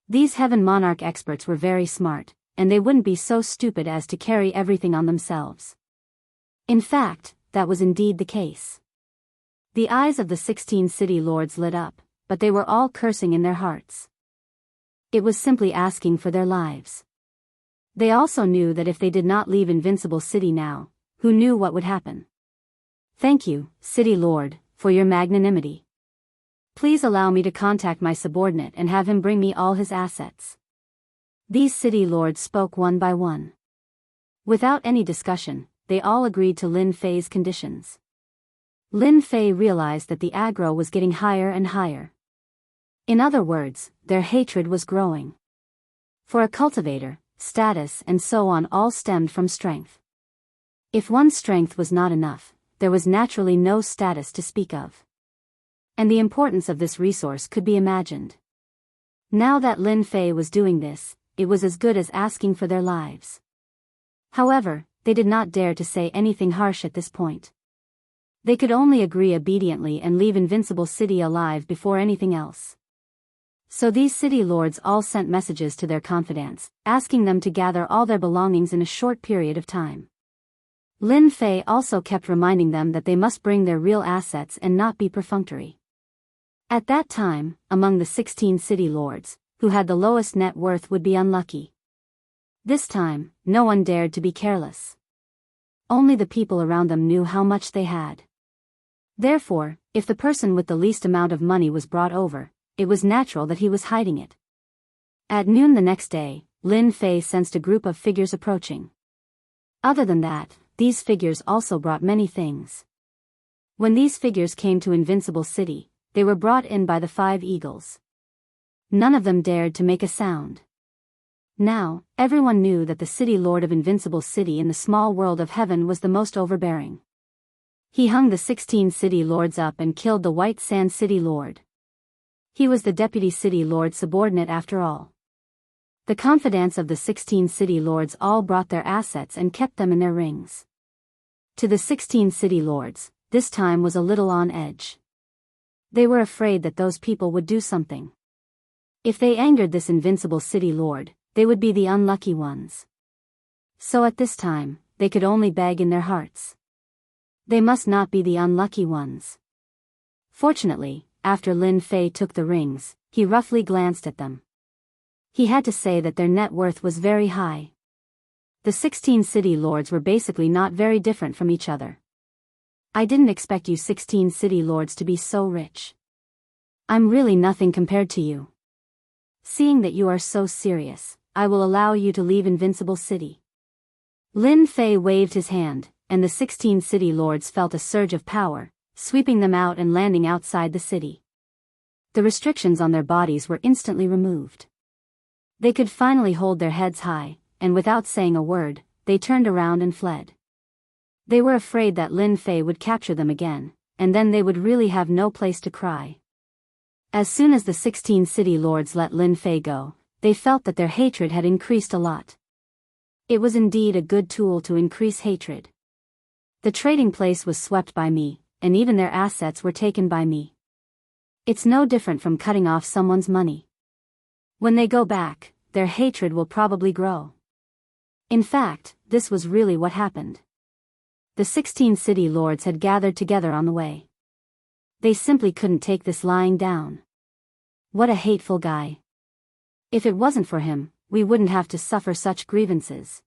These Heaven Monarch experts were very smart, and they wouldn't be so stupid as to carry everything on themselves. In fact, that was indeed the case. The eyes of the 16 city lords lit up, but they were all cursing in their hearts. It was simply asking for their lives. They also knew that if they did not leave Invincible City now, who knew what would happen? Thank you, City Lord, for your magnanimity. Please allow me to contact my subordinate and have him bring me all his assets. These city lords spoke one by one. Without any discussion, they all agreed to Lin Fei's conditions. Lin Fei realized that the aggro was getting higher and higher. In other words, their hatred was growing. For a cultivator, status and so on all stemmed from strength. If one's strength was not enough, there was naturally no status to speak of. And the importance of this resource could be imagined. Now that Lin Fei was doing this, it was as good as asking for their lives. However, they did not dare to say anything harsh at this point. They could only agree obediently and leave Invincible City alive before anything else. So these city lords all sent messages to their confidants, asking them to gather all their belongings in a short period of time. Lin Fei also kept reminding them that they must bring their real assets and not be perfunctory. At that time, among the 16 city lords, who had the lowest net worth would be unlucky. This time, no one dared to be careless. Only the people around them knew how much they had. Therefore, if the person with the least amount of money was brought over, it was natural that he was hiding it. At noon the next day, Lin Fei sensed a group of figures approaching. Other than that, these figures also brought many things. When these figures came to Invincible City, they were brought in by the 5 eagles. None of them dared to make a sound. Now, everyone knew that the city lord of Invincible City in the small world of heaven was the most overbearing. He hung the 16 city lords up and killed the White Sand City Lord. He was the deputy city lord subordinate after all. The confidants of the 16 city lords all brought their assets and kept them in their rings. To the 16 city lords, this time was a little on edge. They were afraid that those people would do something. If they angered this Invincible City Lord, they would be the unlucky ones. So at this time, they could only beg in their hearts. They must not be the unlucky ones. Fortunately, after Lin Fei took the rings, he roughly glanced at them. He had to say that their net worth was very high. The 16 city lords were basically not very different from each other. I didn't expect you 16 city lords to be so rich. I'm really nothing compared to you. Seeing that you are so serious, I will allow you to leave Invincible City. Lin Fei waved his hand, and the 16 city lords felt a surge of power, sweeping them out and landing outside the city. The restrictions on their bodies were instantly removed. They could finally hold their heads high, and without saying a word, they turned around and fled. They were afraid that Lin Fei would capture them again, and then they would really have no place to cry. As soon as the 16 city lords let Lin Fei go, they felt that their hatred had increased a lot. It was indeed a good tool to increase hatred. The trading place was swept by me, and even their assets were taken by me. It's no different from cutting off someone's money. When they go back, their hatred will probably grow. In fact, this was really what happened. The 16 city lords had gathered together on the way. They simply couldn't take this lying down. What a hateful guy. If it wasn't for him, we wouldn't have to suffer such grievances.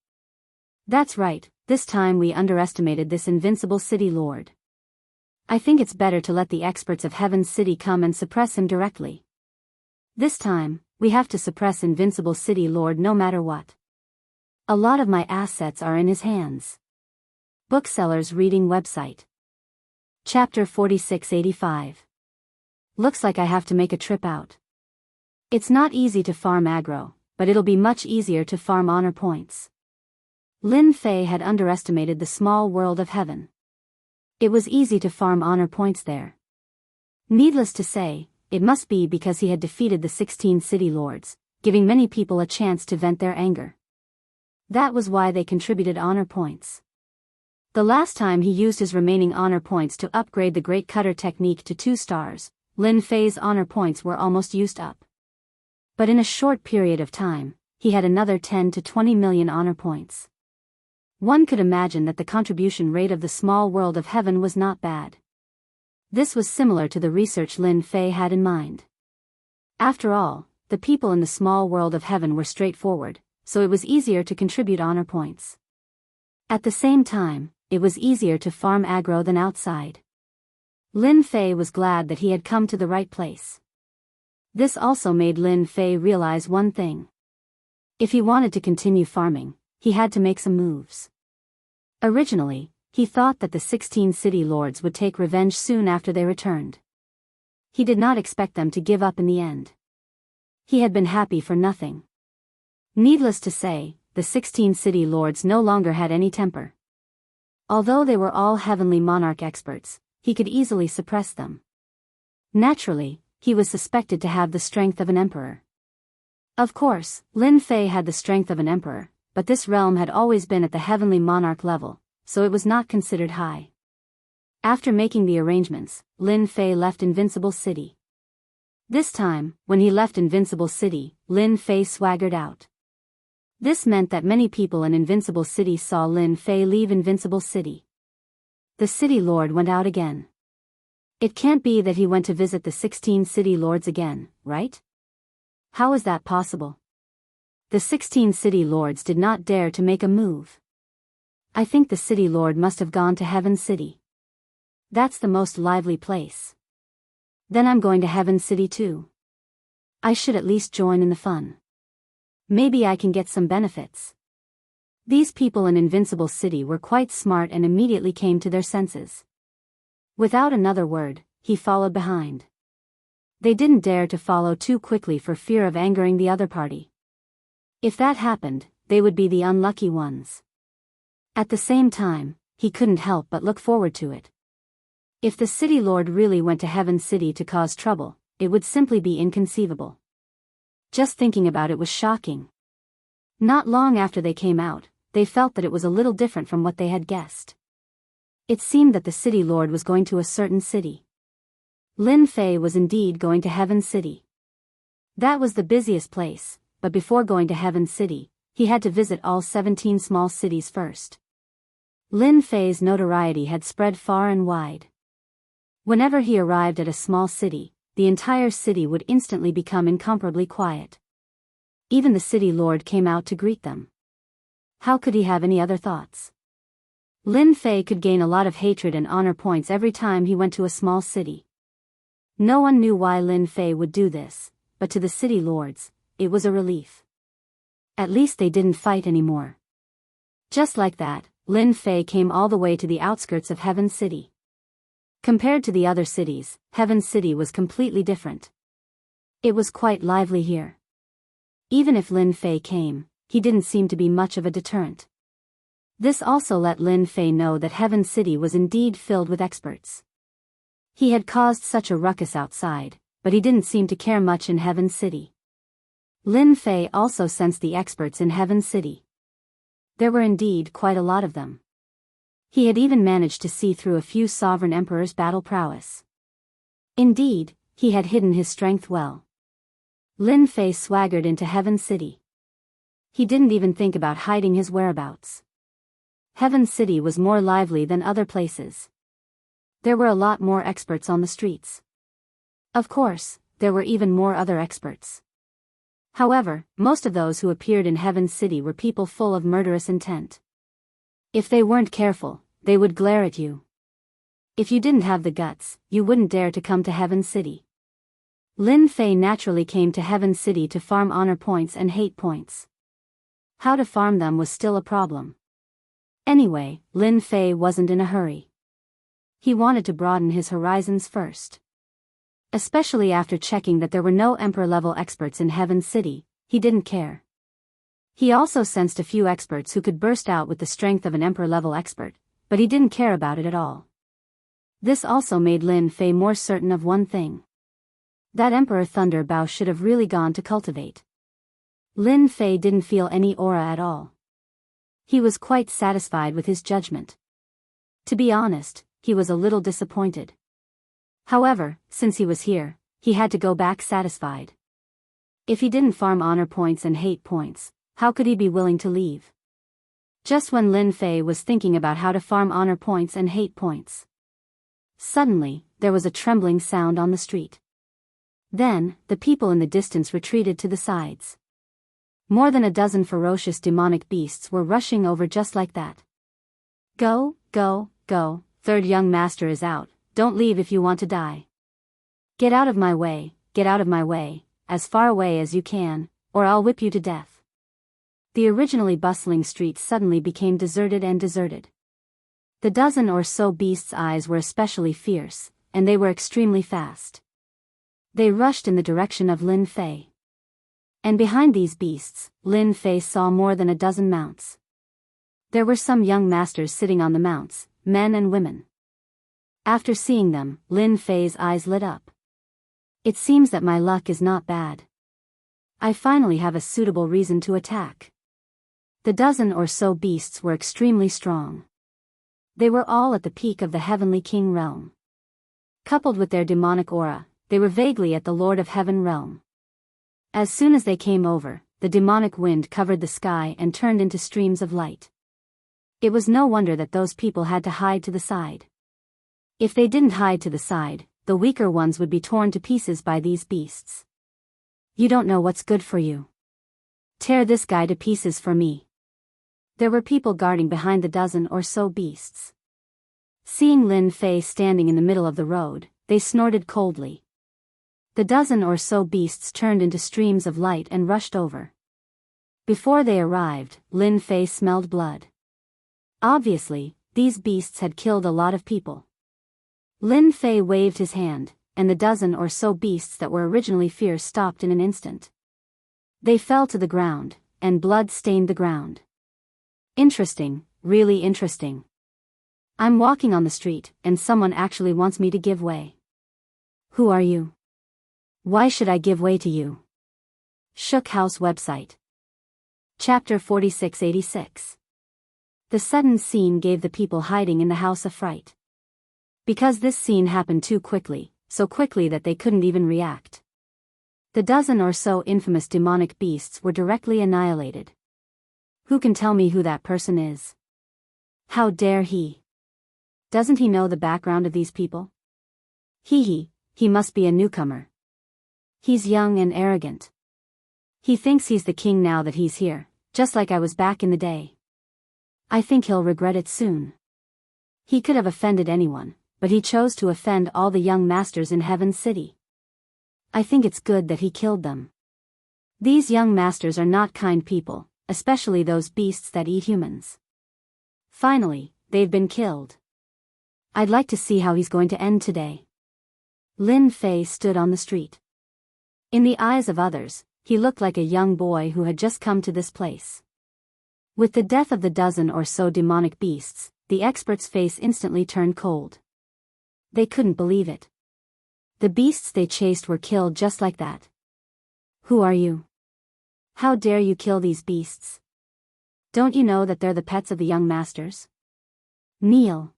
That's right, this time we underestimated this invincible city lord. I think it's better to let the experts of Heaven's City come and suppress him directly. This time, we have to suppress Invincible City Lord no matter what. A lot of my assets are in his hands. Booksellers Reading Website. Chapter 4685. Looks like I have to make a trip out. It's not easy to farm aggro, but it'll be much easier to farm honor points. Lin Fei had underestimated the small world of heaven. It was easy to farm honor points there. Needless to say, it must be because he had defeated the 16 city lords, giving many people a chance to vent their anger. That was why they contributed honor points. The last time he used his remaining honor points to upgrade the Great Cutter technique to 2 stars, Lin Fei's honor points were almost used up. But in a short period of time, he had another 10 to 20 million honor points. One could imagine that the contribution rate of the small world of heaven was not bad. This was similar to the research Lin Fei had in mind. After all, the people in the small world of heaven were straightforward, so it was easier to contribute honor points. At the same time, it was easier to farm aggro than outside. Lin Fei was glad that he had come to the right place. This also made Lin Fei realize one thing. If he wanted to continue farming, he had to make some moves. Originally, he thought that the 16 city lords would take revenge soon after they returned. He did not expect them to give up in the end. He had been happy for nothing. Needless to say, the 16 city lords no longer had any temper. Although they were all heavenly monarch experts, he could easily suppress them. Naturally, he was suspected to have the strength of an emperor. Of course, Lin Fei had the strength of an emperor, but this realm had always been at the heavenly monarch level, so it was not considered high. After making the arrangements, Lin Fei left Invincible City. This time, when he left Invincible City, Lin Fei swaggered out. This meant that many people in Invincible City saw Lin Fei leave Invincible City. The city lord went out again. It can't be that he went to visit the 16 city lords again, right? How is that possible? The 16 city lords did not dare to make a move. I think the city lord must have gone to Heaven City. That's the most lively place. Then I'm going to Heaven City too. I should at least join in the fun. Maybe I can get some benefits. These people in Invincible City were quite smart and immediately came to their senses. Without another word, he followed behind. They didn't dare to follow too quickly for fear of angering the other party. If that happened, they would be the unlucky ones. At the same time, he couldn't help but look forward to it. If the city lord really went to Heaven City to cause trouble, it would simply be inconceivable. Just thinking about it was shocking. Not long after they came out, they felt that it was a little different from what they had guessed. It seemed that the city lord was going to a certain city. Lin Fei was indeed going to Heaven City. That was the busiest place, but before going to Heaven City, he had to visit all 17 small cities first. Lin Fei's notoriety had spread far and wide. Whenever he arrived at a small city, the entire city would instantly become incomparably quiet. Even the city lord came out to greet them. How could he have any other thoughts? Lin Fei could gain a lot of hatred and honor points every time he went to a small city. No one knew why Lin Fei would do this, but to the city lords, it was a relief. At least they didn't fight anymore. Just like that, Lin Fei came all the way to the outskirts of Heaven City. Compared to the other cities, Heaven City was completely different. It was quite lively here. Even if Lin Fei came, he didn't seem to be much of a deterrent. This also let Lin Fei know that Heaven City was indeed filled with experts. He had caused such a ruckus outside, but he didn't seem to care much in Heaven City. Lin Fei also sensed the experts in Heaven City. There were indeed quite a lot of them. He had even managed to see through a few sovereign emperors' battle prowess. Indeed, he had hidden his strength well. Lin Fei swaggered into Heaven City. He didn't even think about hiding his whereabouts. Heaven City was more lively than other places. There were a lot more experts on the streets. Of course, there were even more other experts. However, most of those who appeared in Heaven City were people full of murderous intent. If they weren't careful, they would glare at you. If you didn't have the guts, you wouldn't dare to come to Heaven City. Lin Fei naturally came to Heaven City to farm honor points and hate points. How to farm them was still a problem. Anyway, Lin Fei wasn't in a hurry. He wanted to broaden his horizons first. Especially after checking that there were no Emperor-level experts in Heaven City, he didn't care. He also sensed a few experts who could burst out with the strength of an Emperor-level expert, but he didn't care about it at all. This also made Lin Fei more certain of one thing. That Emperor Thunder Bao should have really gone to Cultivate. Lin Fei didn't feel any aura at all. He was quite satisfied with his judgment. To be honest, he was a little disappointed. However, since he was here, he had to go back satisfied. If he didn't farm honor points and hate points, how could he be willing to leave? Just when Lin Fei was thinking about how to farm honor points and hate points, suddenly, there was a trembling sound on the street. Then, the people in the distance retreated to the sides. More than a dozen ferocious demonic beasts were rushing over just like that. Go, go, go, third young master is out, don't leave if you want to die. Get out of my way, as far away as you can, or I'll whip you to death. The originally bustling street suddenly became deserted and deserted. The dozen or so beasts' eyes were especially fierce, and they were extremely fast. They rushed in the direction of Lin Fei. And behind these beasts, Lin Fei saw more than a dozen mounts. There were some young masters sitting on the mounts, men and women. After seeing them, Lin Fei's eyes lit up. It seems that my luck is not bad. I finally have a suitable reason to attack. The dozen or so beasts were extremely strong. They were all at the peak of the Heavenly King realm. Coupled with their demonic aura, they were vaguely at the Lord of Heaven realm. As soon as they came over, the demonic wind covered the sky and turned into streams of light. It was no wonder that those people had to hide to the side. If they didn't hide to the side, the weaker ones would be torn to pieces by these beasts. You don't know what's good for you. Tear this guy to pieces for me. There were people guarding behind the dozen or so beasts. Seeing Lin Fei standing in the middle of the road, they snorted coldly. The dozen or so beasts turned into streams of light and rushed over. Before they arrived, Lin Fei smelled blood. Obviously, these beasts had killed a lot of people. Lin Fei waved his hand, and the dozen or so beasts that were originally fierce stopped in an instant. They fell to the ground, and blood stained the ground. Interesting, really interesting. I'm walking on the street, and someone actually wants me to give way. Who are you? Why should I give way to you? Shook House website. Chapter 4686. The sudden scene gave the people hiding in the house a fright. Because this scene happened too quickly, so quickly that they couldn't even react. The dozen or so infamous demonic beasts were directly annihilated. Who can tell me who that person is? How dare he? Doesn't he know the background of these people? He must be a newcomer. He's young and arrogant. He thinks he's the king now that he's here, just like I was back in the day. I think he'll regret it soon. He could have offended anyone, but he chose to offend all the young masters in Heaven City. I think it's good that he killed them. These young masters are not kind people, especially those beasts that eat humans. Finally, they've been killed. I'd like to see how he's going to end today. Lin Fei stood on the street. In the eyes of others, he looked like a young boy who had just come to this place. With the death of the dozen or so demonic beasts, the expert's face instantly turned cold. They couldn't believe it. The beasts they chased were killed just like that. Who are you? How dare you kill these beasts? Don't you know that they're the pets of the young masters? Kneel.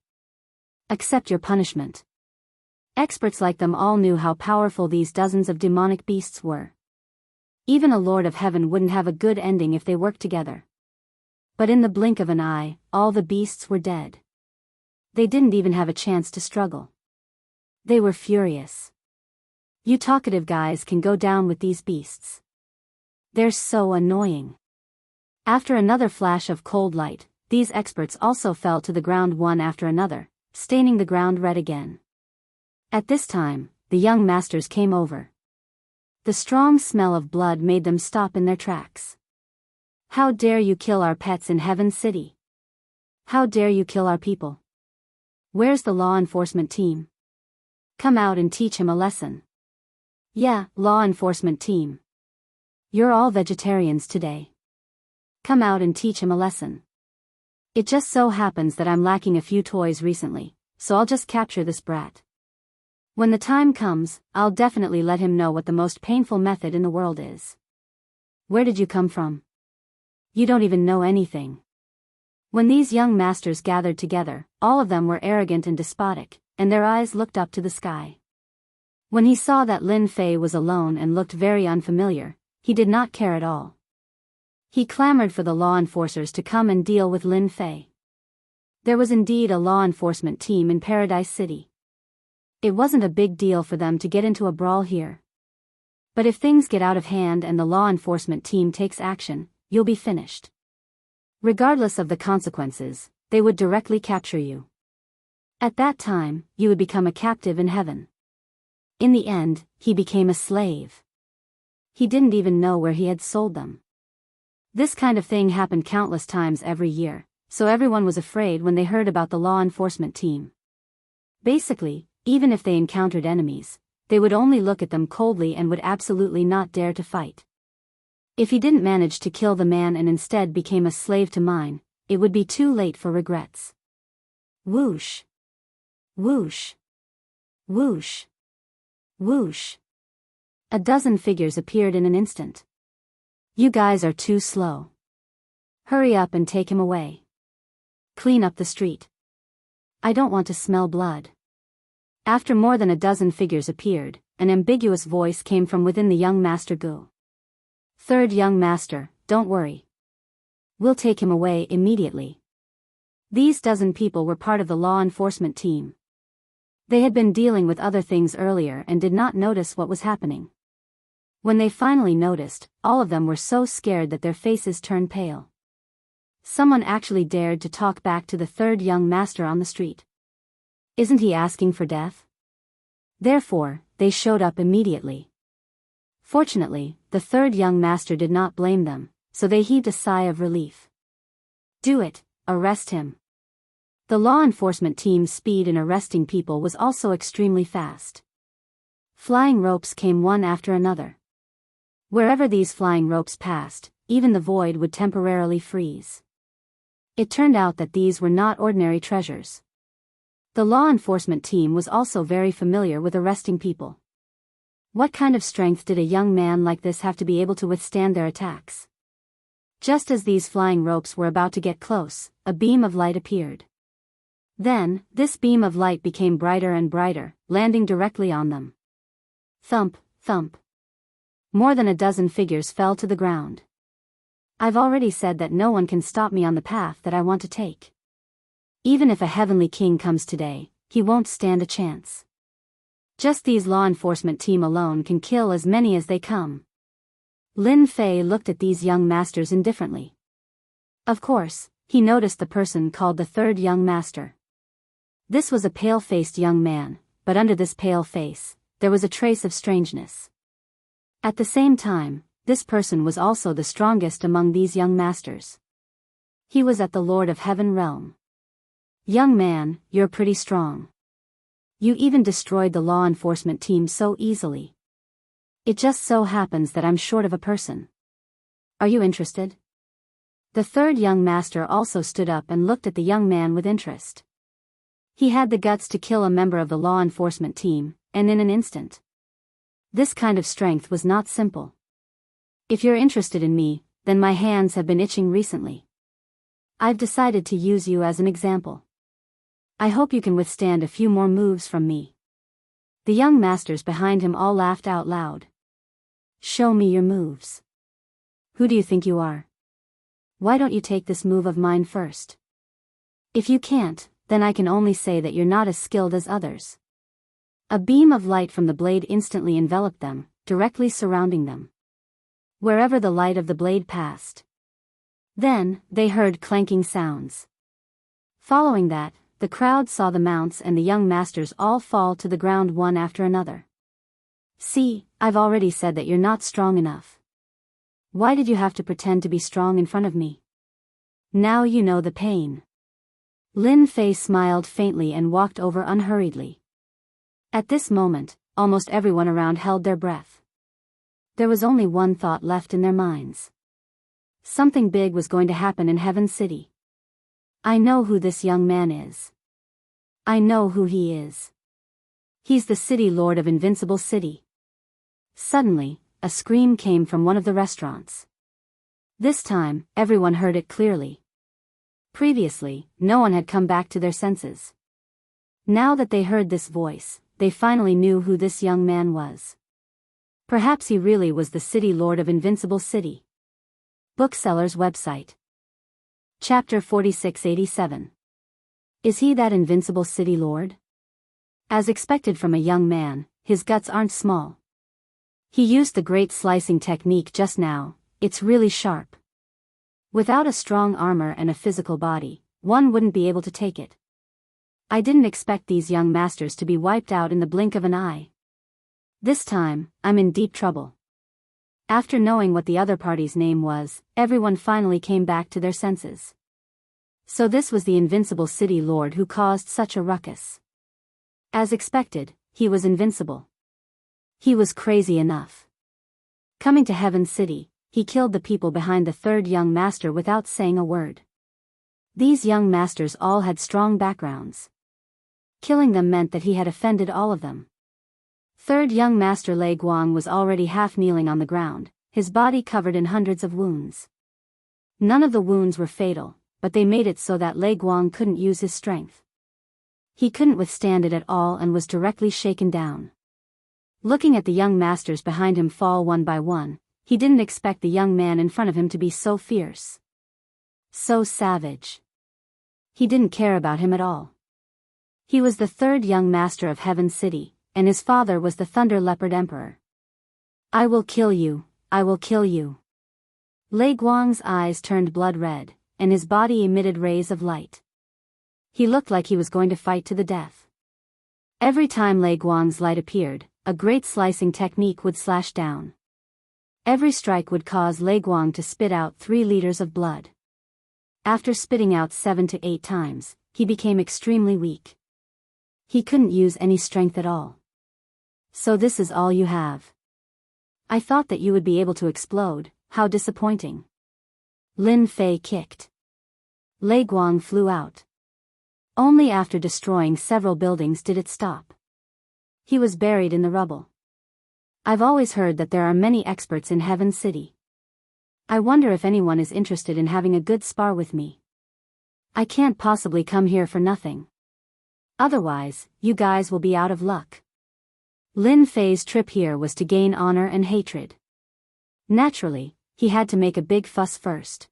Accept your punishment. Experts like them all knew how powerful these dozens of demonic beasts were. Even a Lord of Heaven wouldn't have a good ending if they worked together. But in the blink of an eye, all the beasts were dead. They didn't even have a chance to struggle. They were furious. You talkative guys can go down with these beasts. They're so annoying. After another flash of cold light, these experts also fell to the ground one after another, staining the ground red again. At this time, the young masters came over. The strong smell of blood made them stop in their tracks. How dare you kill our pets in Heaven City? How dare you kill our people? Where's the law enforcement team? Come out and teach him a lesson. Yeah, law enforcement team. You're all vegetarians today. Come out and teach him a lesson. It just so happens that I'm lacking a few toys recently, so I'll just capture this brat. When the time comes, I'll definitely let him know what the most painful method in the world is. Where did you come from? You don't even know anything. When these young masters gathered together, all of them were arrogant and despotic, and their eyes looked up to the sky. When he saw that Lin Fei was alone and looked very unfamiliar, he did not care at all. He clamored for the law enforcers to come and deal with Lin Fei. There was indeed a law enforcement team in Paradise City. It wasn't a big deal for them to get into a brawl here. But if things get out of hand and the law enforcement team takes action, you'll be finished. Regardless of the consequences, they would directly capture you. At that time, you would become a captive in heaven. In the end, he became a slave. He didn't even know where he had sold them. This kind of thing happened countless times every year, so everyone was afraid when they heard about the law enforcement team. Basically, even if they encountered enemies, they would only look at them coldly and would absolutely not dare to fight. If he didn't manage to kill the man and instead became a slave to mine, it would be too late for regrets. Whoosh. Whoosh. Whoosh. Whoosh. A dozen figures appeared in an instant. You guys are too slow. Hurry up and take him away. Clean up the street. I don't want to smell blood. After more than a dozen figures appeared, an ambiguous voice came from within the young master Gu. Third young master, don't worry. We'll take him away immediately. These dozen people were part of the law enforcement team. They had been dealing with other things earlier and did not notice what was happening. When they finally noticed, all of them were so scared that their faces turned pale. Someone actually dared to talk back to the third young master on the street. Isn't he asking for death? Therefore, they showed up immediately. Fortunately, the third young master did not blame them, so they heaved a sigh of relief. Do it, arrest him. The law enforcement team's speed in arresting people was also extremely fast. Flying ropes came one after another. Wherever these flying ropes passed, even the void would temporarily freeze. It turned out that these were not ordinary treasures. The law enforcement team was also very familiar with arresting people. What kind of strength did a young man like this have to be able to withstand their attacks? Just as these flying ropes were about to get close, a beam of light appeared. Then, this beam of light became brighter and brighter, landing directly on them. Thump, thump. More than a dozen figures fell to the ground. I've already said that no one can stop me on the path that I want to take. Even if a heavenly king comes today, he won't stand a chance. Just these law enforcement team alone can kill as many as they come. Lin Fei looked at these young masters indifferently. Of course, he noticed the person called the third young master. This was a pale-faced young man, but under this pale face, there was a trace of strangeness. At the same time, this person was also the strongest among these young masters. He was at the Lord of Heaven realm. Young man, you're pretty strong. You even destroyed the law enforcement team so easily. It just so happens that I'm short of a person. Are you interested? The third young master also stood up and looked at the young man with interest. He had the guts to kill a member of the law enforcement team, and in an instant. This kind of strength was not simple. If you're interested in me, then my hands have been itching recently. I've decided to use you as an example. I hope you can withstand a few more moves from me. The young masters behind him all laughed out loud. Show me your moves. Who do you think you are? Why don't you take this move of mine first? If you can't, then I can only say that you're not as skilled as others. A beam of light from the blade instantly enveloped them, directly surrounding them. Wherever the light of the blade passed. Then, they heard clanking sounds. Following that, the crowd saw the mounts and the young masters all fall to the ground one after another. See, I've already said that you're not strong enough. Why did you have to pretend to be strong in front of me? Now you know the pain. Lin Fei smiled faintly and walked over unhurriedly. At this moment, almost everyone around held their breath. There was only one thought left in their minds. Something big was going to happen in Heaven City. I know who this young man is. I know who he is. He's the city lord of Invincible City. Suddenly, a scream came from one of the restaurants. This time, everyone heard it clearly. Previously, no one had come back to their senses. Now that they heard this voice, they finally knew who this young man was. Perhaps he really was the city lord of Invincible City. Bookseller's website. Chapter 4687. Is he that Invincible City lord? As expected from a young man, his guts aren't small. He used the great slicing technique just now. It's really sharp. Without a strong armor and a physical body, one wouldn't be able to take it. I didn't expect these young masters to be wiped out in the blink of an eye. This time, I'm in deep trouble. After knowing what the other party's name was, everyone finally came back to their senses. So this was the Invincible City Lord who caused such a ruckus. As expected, he was invincible. He was crazy enough. Coming to Heaven City, he killed the people behind the third young master without saying a word. These young masters all had strong backgrounds. Killing them meant that he had offended all of them. Third young master Lei Guang was already half kneeling on the ground, his body covered in hundreds of wounds. None of the wounds were fatal, but they made it so that Lei Guang couldn't use his strength. He couldn't withstand it at all and was directly shaken down. Looking at the young masters behind him fall one by one, he didn't expect the young man in front of him to be so fierce. So savage. He didn't care about him at all. He was the third young master of Heaven City, and his father was the Thunder Leopard Emperor. I will kill you, I will kill you. Lei Guang's eyes turned blood red, and his body emitted rays of light. He looked like he was going to fight to the death. Every time Lei Guang's light appeared, a great slicing technique would slash down. Every strike would cause Lei Guang to spit out 3 liters of blood. After spitting out 7 to 8 times, he became extremely weak. He couldn't use any strength at all. So this is all you have? I thought that you would be able to explode, how disappointing. Lin Fei kicked. Lei Guang flew out. Only after destroying several buildings did it stop. He was buried in the rubble. I've always heard that there are many experts in Heaven City. I wonder if anyone is interested in having a good spar with me. I can't possibly come here for nothing. Otherwise, you guys will be out of luck. Lin Fei's trip here was to gain honor and hatred. Naturally, he had to make a big fuss first.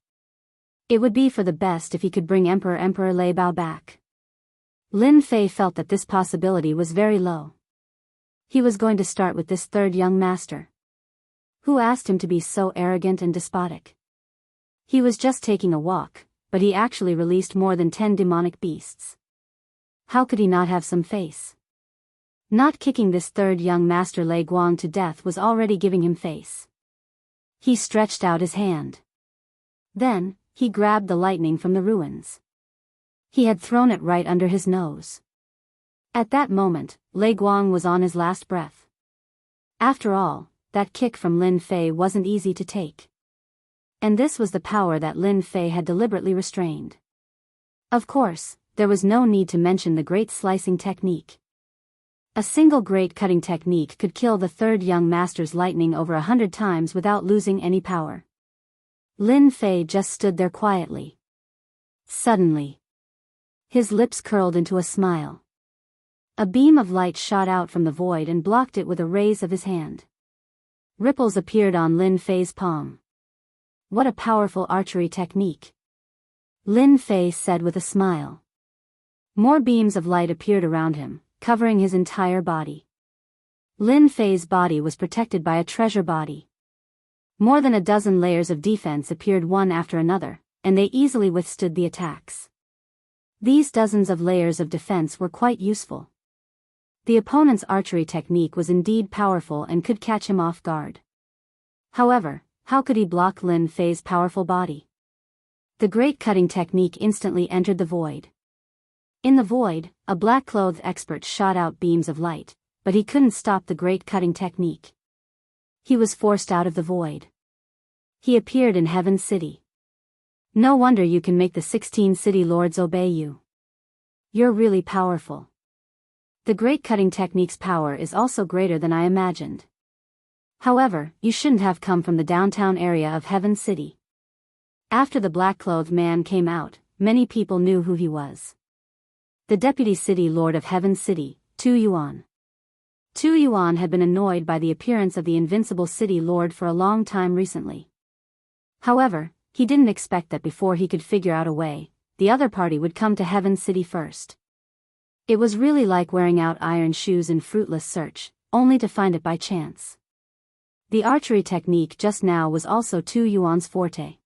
It would be for the best if he could bring Emperor Lei Bao back. Lin Fei felt that this possibility was very low. He was going to start with this third young master. Who asked him to be so arrogant and despotic? He was just taking a walk, but he actually released more than 10 demonic beasts. How could he not have some face? Not kicking this third young master Lei Guang to death was already giving him face. He stretched out his hand. Then, he grabbed the lightning from the ruins. He had thrown it right under his nose. At that moment, Lei Guang was on his last breath. After all, that kick from Lin Fei wasn't easy to take. And this was the power that Lin Fei had deliberately restrained. Of course, there was no need to mention the great slicing technique. A single great cutting technique could kill the third young master's lightning over 100 times without losing any power. Lin Fei just stood there quietly. Suddenly, his lips curled into a smile. A beam of light shot out from the void and blocked it with a raise of his hand. Ripples appeared on Lin Fei's palm. What a powerful archery technique, Lin Fei said with a smile. More beams of light appeared around him, covering his entire body. Lin Fei's body was protected by a treasure body. More than a dozen layers of defense appeared one after another, and they easily withstood the attacks. These dozens of layers of defense were quite useful. The opponent's archery technique was indeed powerful and could catch him off guard. However, how could he block Lin Fei's powerful body? The great cutting technique instantly entered the void. In the void, a black-clothed expert shot out beams of light, but he couldn't stop the great cutting technique. He was forced out of the void. He appeared in Heaven City. No wonder you can make the 16 city lords obey you. You're really powerful. The great cutting technique's power is also greater than I imagined. However, you shouldn't have come from the downtown area of Heaven City. After the black-clothed man came out, many people knew who he was. The Deputy City Lord of Heaven City, Tu Yuan. Tu Yuan had been annoyed by the appearance of the invincible city lord for a long time recently. However, he didn't expect that before he could figure out a way, the other party would come to Heaven City first. It was really like wearing out iron shoes in fruitless search, only to find it by chance. The archery technique just now was also Tu Yuan's forte.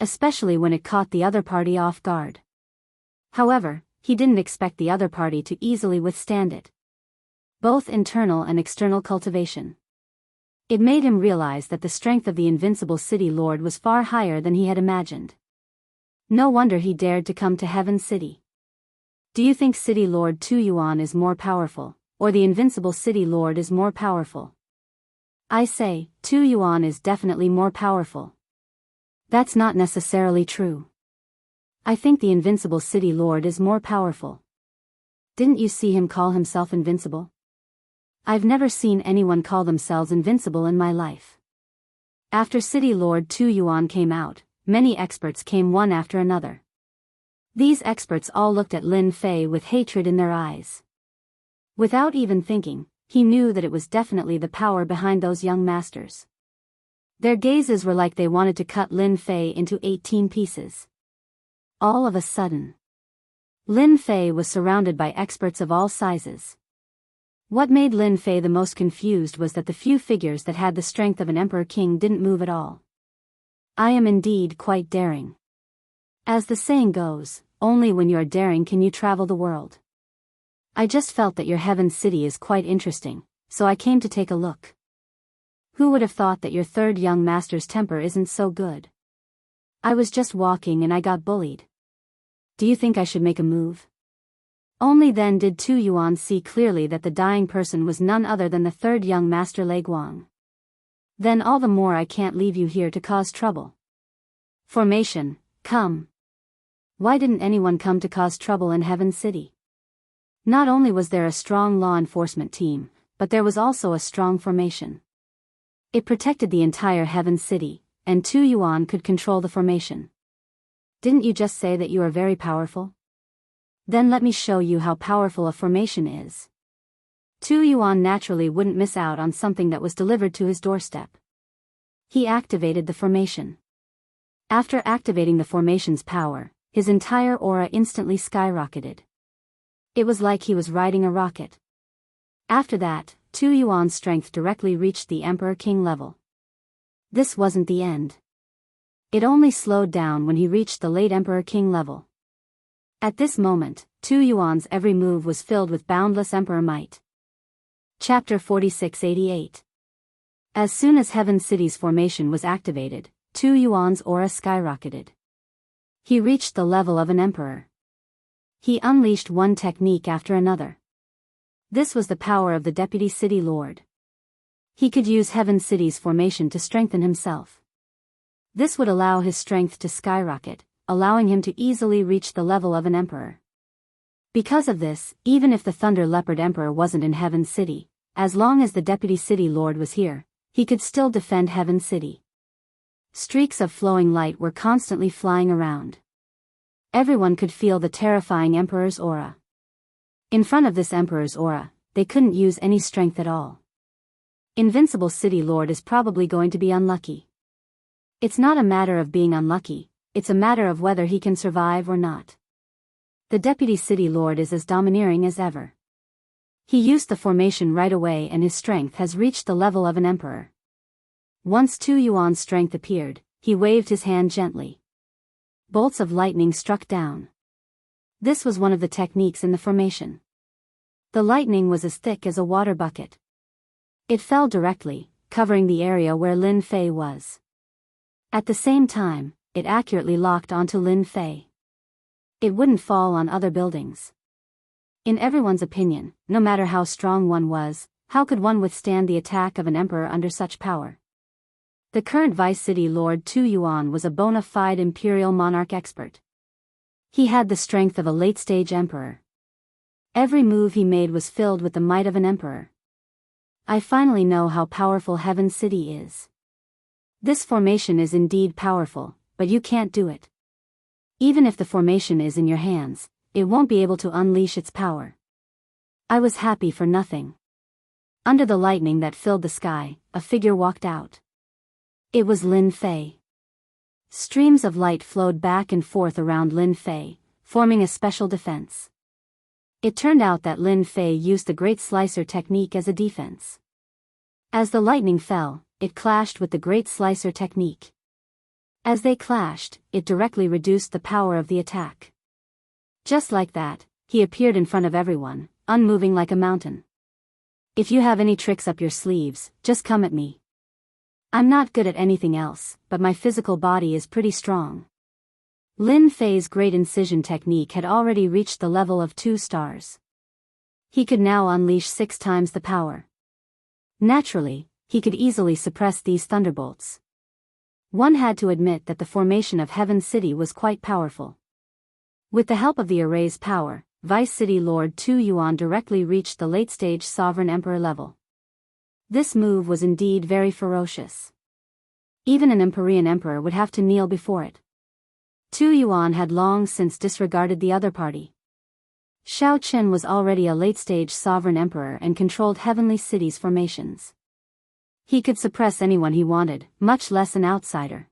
Especially when it caught the other party off guard. However, he didn't expect the other party to easily withstand it. Both internal and external cultivation. It made him realize that the strength of the invincible city lord was far higher than he had imagined. No wonder he dared to come to Heaven City. Do you think City Lord Tu Yuan is more powerful, or the invincible city lord is more powerful? I say, Tu Yuan is definitely more powerful. That's not necessarily true. I think the invincible city lord is more powerful. Didn't you see him call himself invincible? I've never seen anyone call themselves invincible in my life. After City Lord Tu Yuan came out, many experts came one after another. These experts all looked at Lin Fei with hatred in their eyes. Without even thinking, he knew that it was definitely the power behind those young masters. Their gazes were like they wanted to cut Lin Fei into 18 pieces. All of a sudden, Lin Fei was surrounded by experts of all sizes. What made Lin Fei the most confused was that the few figures that had the strength of an emperor king didn't move at all. I am indeed quite daring. As the saying goes, only when you are daring can you travel the world. I just felt that your Heaven City is quite interesting, so I came to take a look. Who would have thought that your third young master's temper isn't so good? I was just walking and I got bullied. Do you think I should make a move? Only then did Tu Yuan see clearly that the dying person was none other than the third young master Lei Guang. Then all the more I can't leave you here to cause trouble. Formation, come. Why didn't anyone come to cause trouble in Heaven City? Not only was there a strong law enforcement team, but there was also a strong formation. It protected the entire Heaven City, and Tu Yuan could control the formation. Didn't you just say that you are very powerful? Then let me show you how powerful a formation is. Tu Yuan naturally wouldn't miss out on something that was delivered to his doorstep. He activated the formation. After activating the formation's power, his entire aura instantly skyrocketed. It was like he was riding a rocket. After that, Tu Yuan's strength directly reached the Emperor King level. This wasn't the end. It only slowed down when he reached the late Emperor King level. At this moment, Tu Yuan's every move was filled with boundless emperor might. Chapter 4688. As soon as Heaven City's formation was activated, Tu Yuan's aura skyrocketed. He reached the level of an emperor. He unleashed one technique after another. This was the power of the Deputy City Lord. He could use Heaven City's formation to strengthen himself. This would allow his strength to skyrocket, allowing him to easily reach the level of an emperor. Because of this, even if the Thunder Leopard Emperor wasn't in Heaven City, as long as the Deputy City Lord was here, he could still defend Heaven City. Streaks of flowing light were constantly flying around. Everyone could feel the terrifying Emperor's aura. In front of this Emperor's aura, they couldn't use any strength at all. Invincible City Lord is probably going to be unlucky. It's not a matter of being unlucky, it's a matter of whether he can survive or not. The Deputy City Lord is as domineering as ever. He used the formation right away and his strength has reached the level of an emperor. Once Tu Yuan's strength appeared, he waved his hand gently. Bolts of lightning struck down. This was one of the techniques in the formation. The lightning was as thick as a water bucket. It fell directly, covering the area where Lin Fei was. At the same time, it accurately locked onto Lin Fei. It wouldn't fall on other buildings. In everyone's opinion, no matter how strong one was, how could one withstand the attack of an emperor under such power? The current Vice City Lord Tu Yuan was a bona fide imperial monarch expert. He had the strength of a late-stage emperor. Every move he made was filled with the might of an emperor. I finally know how powerful Heaven City is. This formation is indeed powerful, but you can't do it. Even if the formation is in your hands, it won't be able to unleash its power. I was happy for nothing. Under the lightning that filled the sky, a figure walked out. It was Lin Fei. Streams of light flowed back and forth around Lin Fei, forming a special defense. It turned out that Lin Fei used the Great Slicer technique as a defense. As the lightning fell, it clashed with the Great Slicer technique. As they clashed, it directly reduced the power of the attack. Just like that, he appeared in front of everyone, unmoving like a mountain. If you have any tricks up your sleeves, just come at me. I'm not good at anything else, but my physical body is pretty strong. Lin Fei's Great Incision technique had already reached the level of 2 stars. He could now unleash 6 times the power. Naturally, he could easily suppress these thunderbolts. One had to admit that the formation of Heaven City was quite powerful. With the help of the array's power, Vice City Lord Tu Yuan directly reached the late-stage Sovereign Emperor level. This move was indeed very ferocious. Even an Empyrean emperor would have to kneel before it. Tu Yuan had long since disregarded the other party. Xiao Qian was already a late-stage sovereign emperor and controlled Heavenly City's formations. He could suppress anyone he wanted, much less an outsider.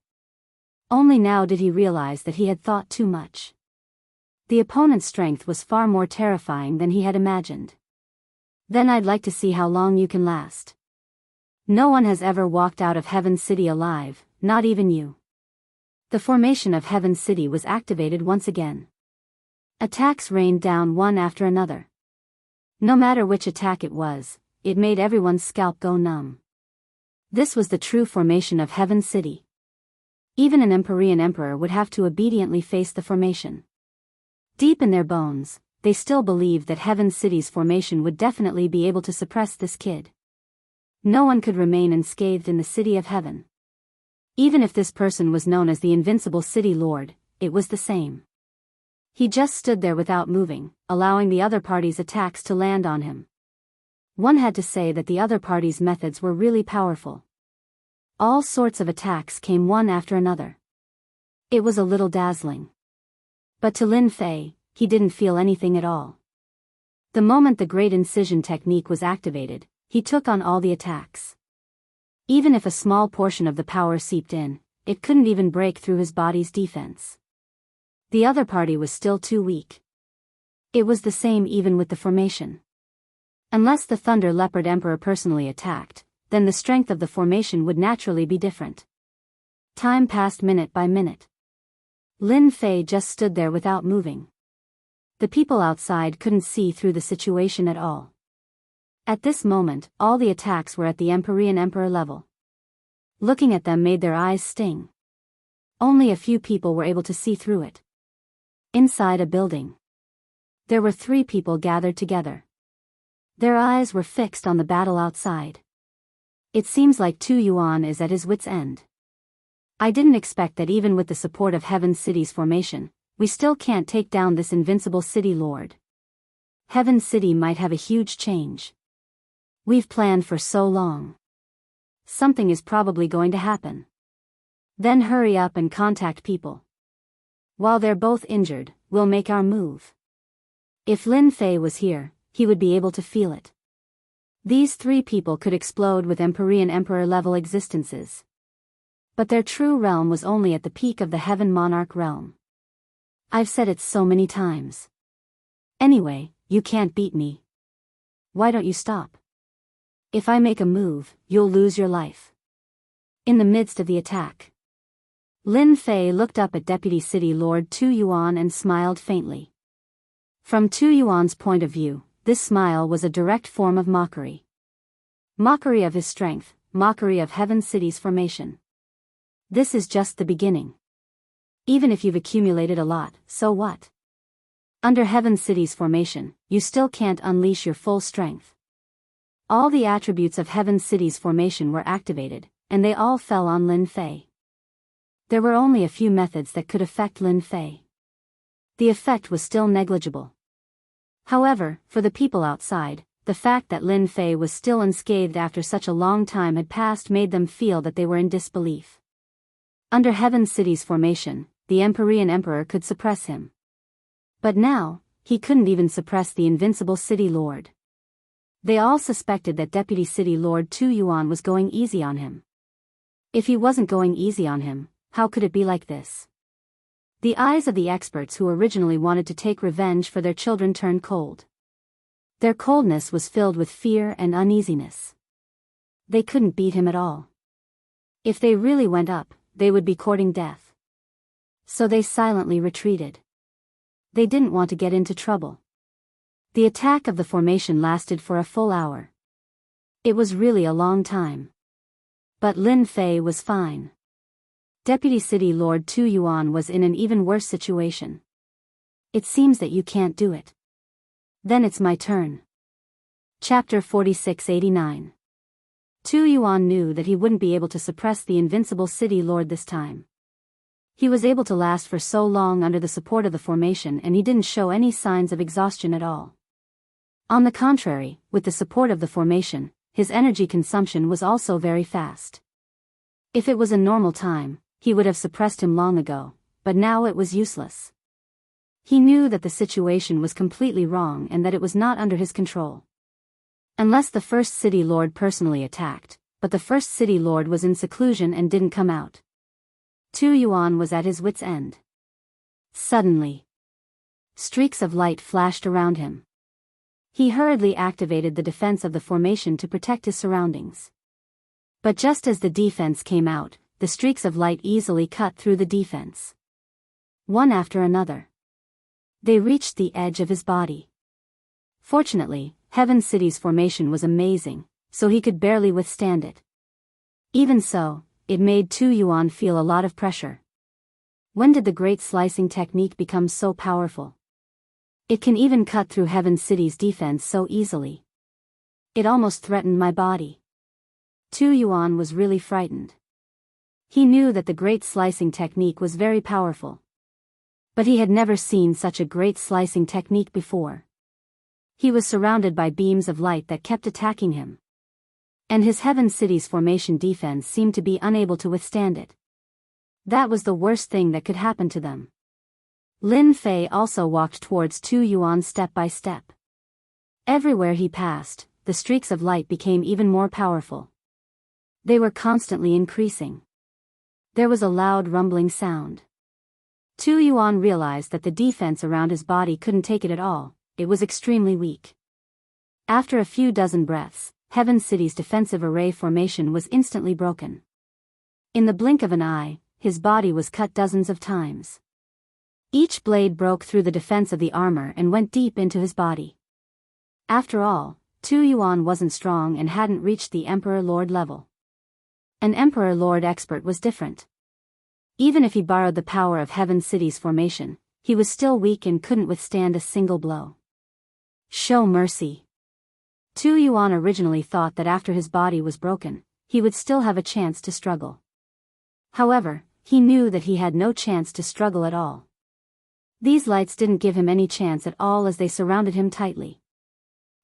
Only now did he realize that he had thought too much. The opponent's strength was far more terrifying than he had imagined. Then I'd like to see how long you can last. No one has ever walked out of Heaven City alive, not even you. The formation of Heaven City was activated once again. Attacks rained down one after another. No matter which attack it was, it made everyone's scalp go numb. This was the true formation of Heaven City. Even an Empyrean emperor would have to obediently face the formation. Deep in their bones, they still believed that Heaven City's formation would definitely be able to suppress this kid. No one could remain unscathed in the City of Heaven. Even if this person was known as the Invincible City Lord, it was the same. He just stood there without moving, allowing the other party's attacks to land on him. One had to say that the other party's methods were really powerful. All sorts of attacks came one after another. It was a little dazzling. But to Lin Fei, he didn't feel anything at all. The moment the Great Incision technique was activated, he took on all the attacks. Even if a small portion of the power seeped in, it couldn't even break through his body's defense. The other party was still too weak. It was the same even with the formation. Unless the Thunder Leopard Emperor personally attacked, then the strength of the formation would naturally be different. Time passed minute by minute. Lin Fei just stood there without moving. The people outside couldn't see through the situation at all. At this moment, all the attacks were at the Empyrean Emperor level. Looking at them made their eyes sting. Only a few people were able to see through it. Inside a building, there were 3 people gathered together. Their eyes were fixed on the battle outside. It seems like Tu Yuan is at his wit's end. I didn't expect that even with the support of Heaven City's formation, we still can't take down this Invincible City Lord. Heaven City might have a huge change. We've planned for so long. Something is probably going to happen. Then hurry up and contact people. While they're both injured, we'll make our move. If Lin Fei was here, he would be able to feel it. These three people could explode with Empyrean Emperor-level existences. But their true realm was only at the peak of the Heaven Monarch realm. I've said it so many times. Anyway, you can't beat me. Why don't you stop? If I make a move, you'll lose your life. In the midst of the attack, Lin Fei looked up at Deputy City Lord Tu Yuan and smiled faintly. From Tu Yuan's point of view, this smile was a direct form of mockery. Mockery of his strength, mockery of Heaven City's formation. This is just the beginning. Even if you've accumulated a lot, so what? Under Heaven City's formation, you still can't unleash your full strength. All the attributes of Heaven City's formation were activated, and they all fell on Lin Fei. There were only a few methods that could affect Lin Fei. The effect was still negligible. However, for the people outside, the fact that Lin Fei was still unscathed after such a long time had passed made them feel that they were in disbelief. Under Heaven City's formation, the Empyrean Emperor could suppress him. But now, he couldn't even suppress the invincible City Lord. They all suspected that Deputy City Lord Tu Yuan was going easy on him. If he wasn't going easy on him, how could it be like this? The eyes of the experts who originally wanted to take revenge for their children turned cold. Their coldness was filled with fear and uneasiness. They couldn't beat him at all. If they really went up, they would be courting death. So they silently retreated. They didn't want to get into trouble. The attack of the formation lasted for a full hour. It was really a long time. But Lin Fei was fine. Deputy City Lord Tu Yuan was in an even worse situation. It seems that you can't do it. Then it's my turn. Chapter 4689. Tu Yuan knew that he wouldn't be able to suppress the invincible City Lord this time. He was able to last for so long under the support of the formation, and he didn't show any signs of exhaustion at all. On the contrary, with the support of the formation, his energy consumption was also very fast. If it was a normal time, he would have suppressed him long ago, but now it was useless. He knew that the situation was completely wrong and that it was not under his control. Unless the first City Lord personally attacked, but the first City Lord was in seclusion and didn't come out. Tu Yuan was at his wit's end. Suddenly, streaks of light flashed around him. He hurriedly activated the defense of the formation to protect his surroundings. But just as the defense came out, the streaks of light easily cut through the defense. One after another. They reached the edge of his body. Fortunately, Heaven City's formation was amazing, so he could barely withstand it. Even so, it made Tu Yuan feel a lot of pressure. When did the great slicing technique become so powerful? It can even cut through Heaven City's defense so easily. It almost threatened my body. Tu Yuan was really frightened. He knew that the great slicing technique was very powerful. But he had never seen such a great slicing technique before. He was surrounded by beams of light that kept attacking him. And his Heaven City's formation defense seemed to be unable to withstand it. That was the worst thing that could happen to them. Lin Fei also walked towards Tu Yuan step by step. Everywhere he passed, the streaks of light became even more powerful. They were constantly increasing. There was a loud rumbling sound. Tu Yuan realized that the defense around his body couldn't take it at all, it was extremely weak. After a few dozen breaths, Heaven City's defensive array formation was instantly broken. In the blink of an eye, his body was cut dozens of times. Each blade broke through the defense of the armor and went deep into his body. After all, Tu Yuan wasn't strong and hadn't reached the Emperor Lord level. An Emperor Lord expert was different. Even if he borrowed the power of Heaven City's formation, he was still weak and couldn't withstand a single blow. Show mercy. Tu Yuan originally thought that after his body was broken, he would still have a chance to struggle. However, he knew that he had no chance to struggle at all. These lights didn't give him any chance at all as they surrounded him tightly.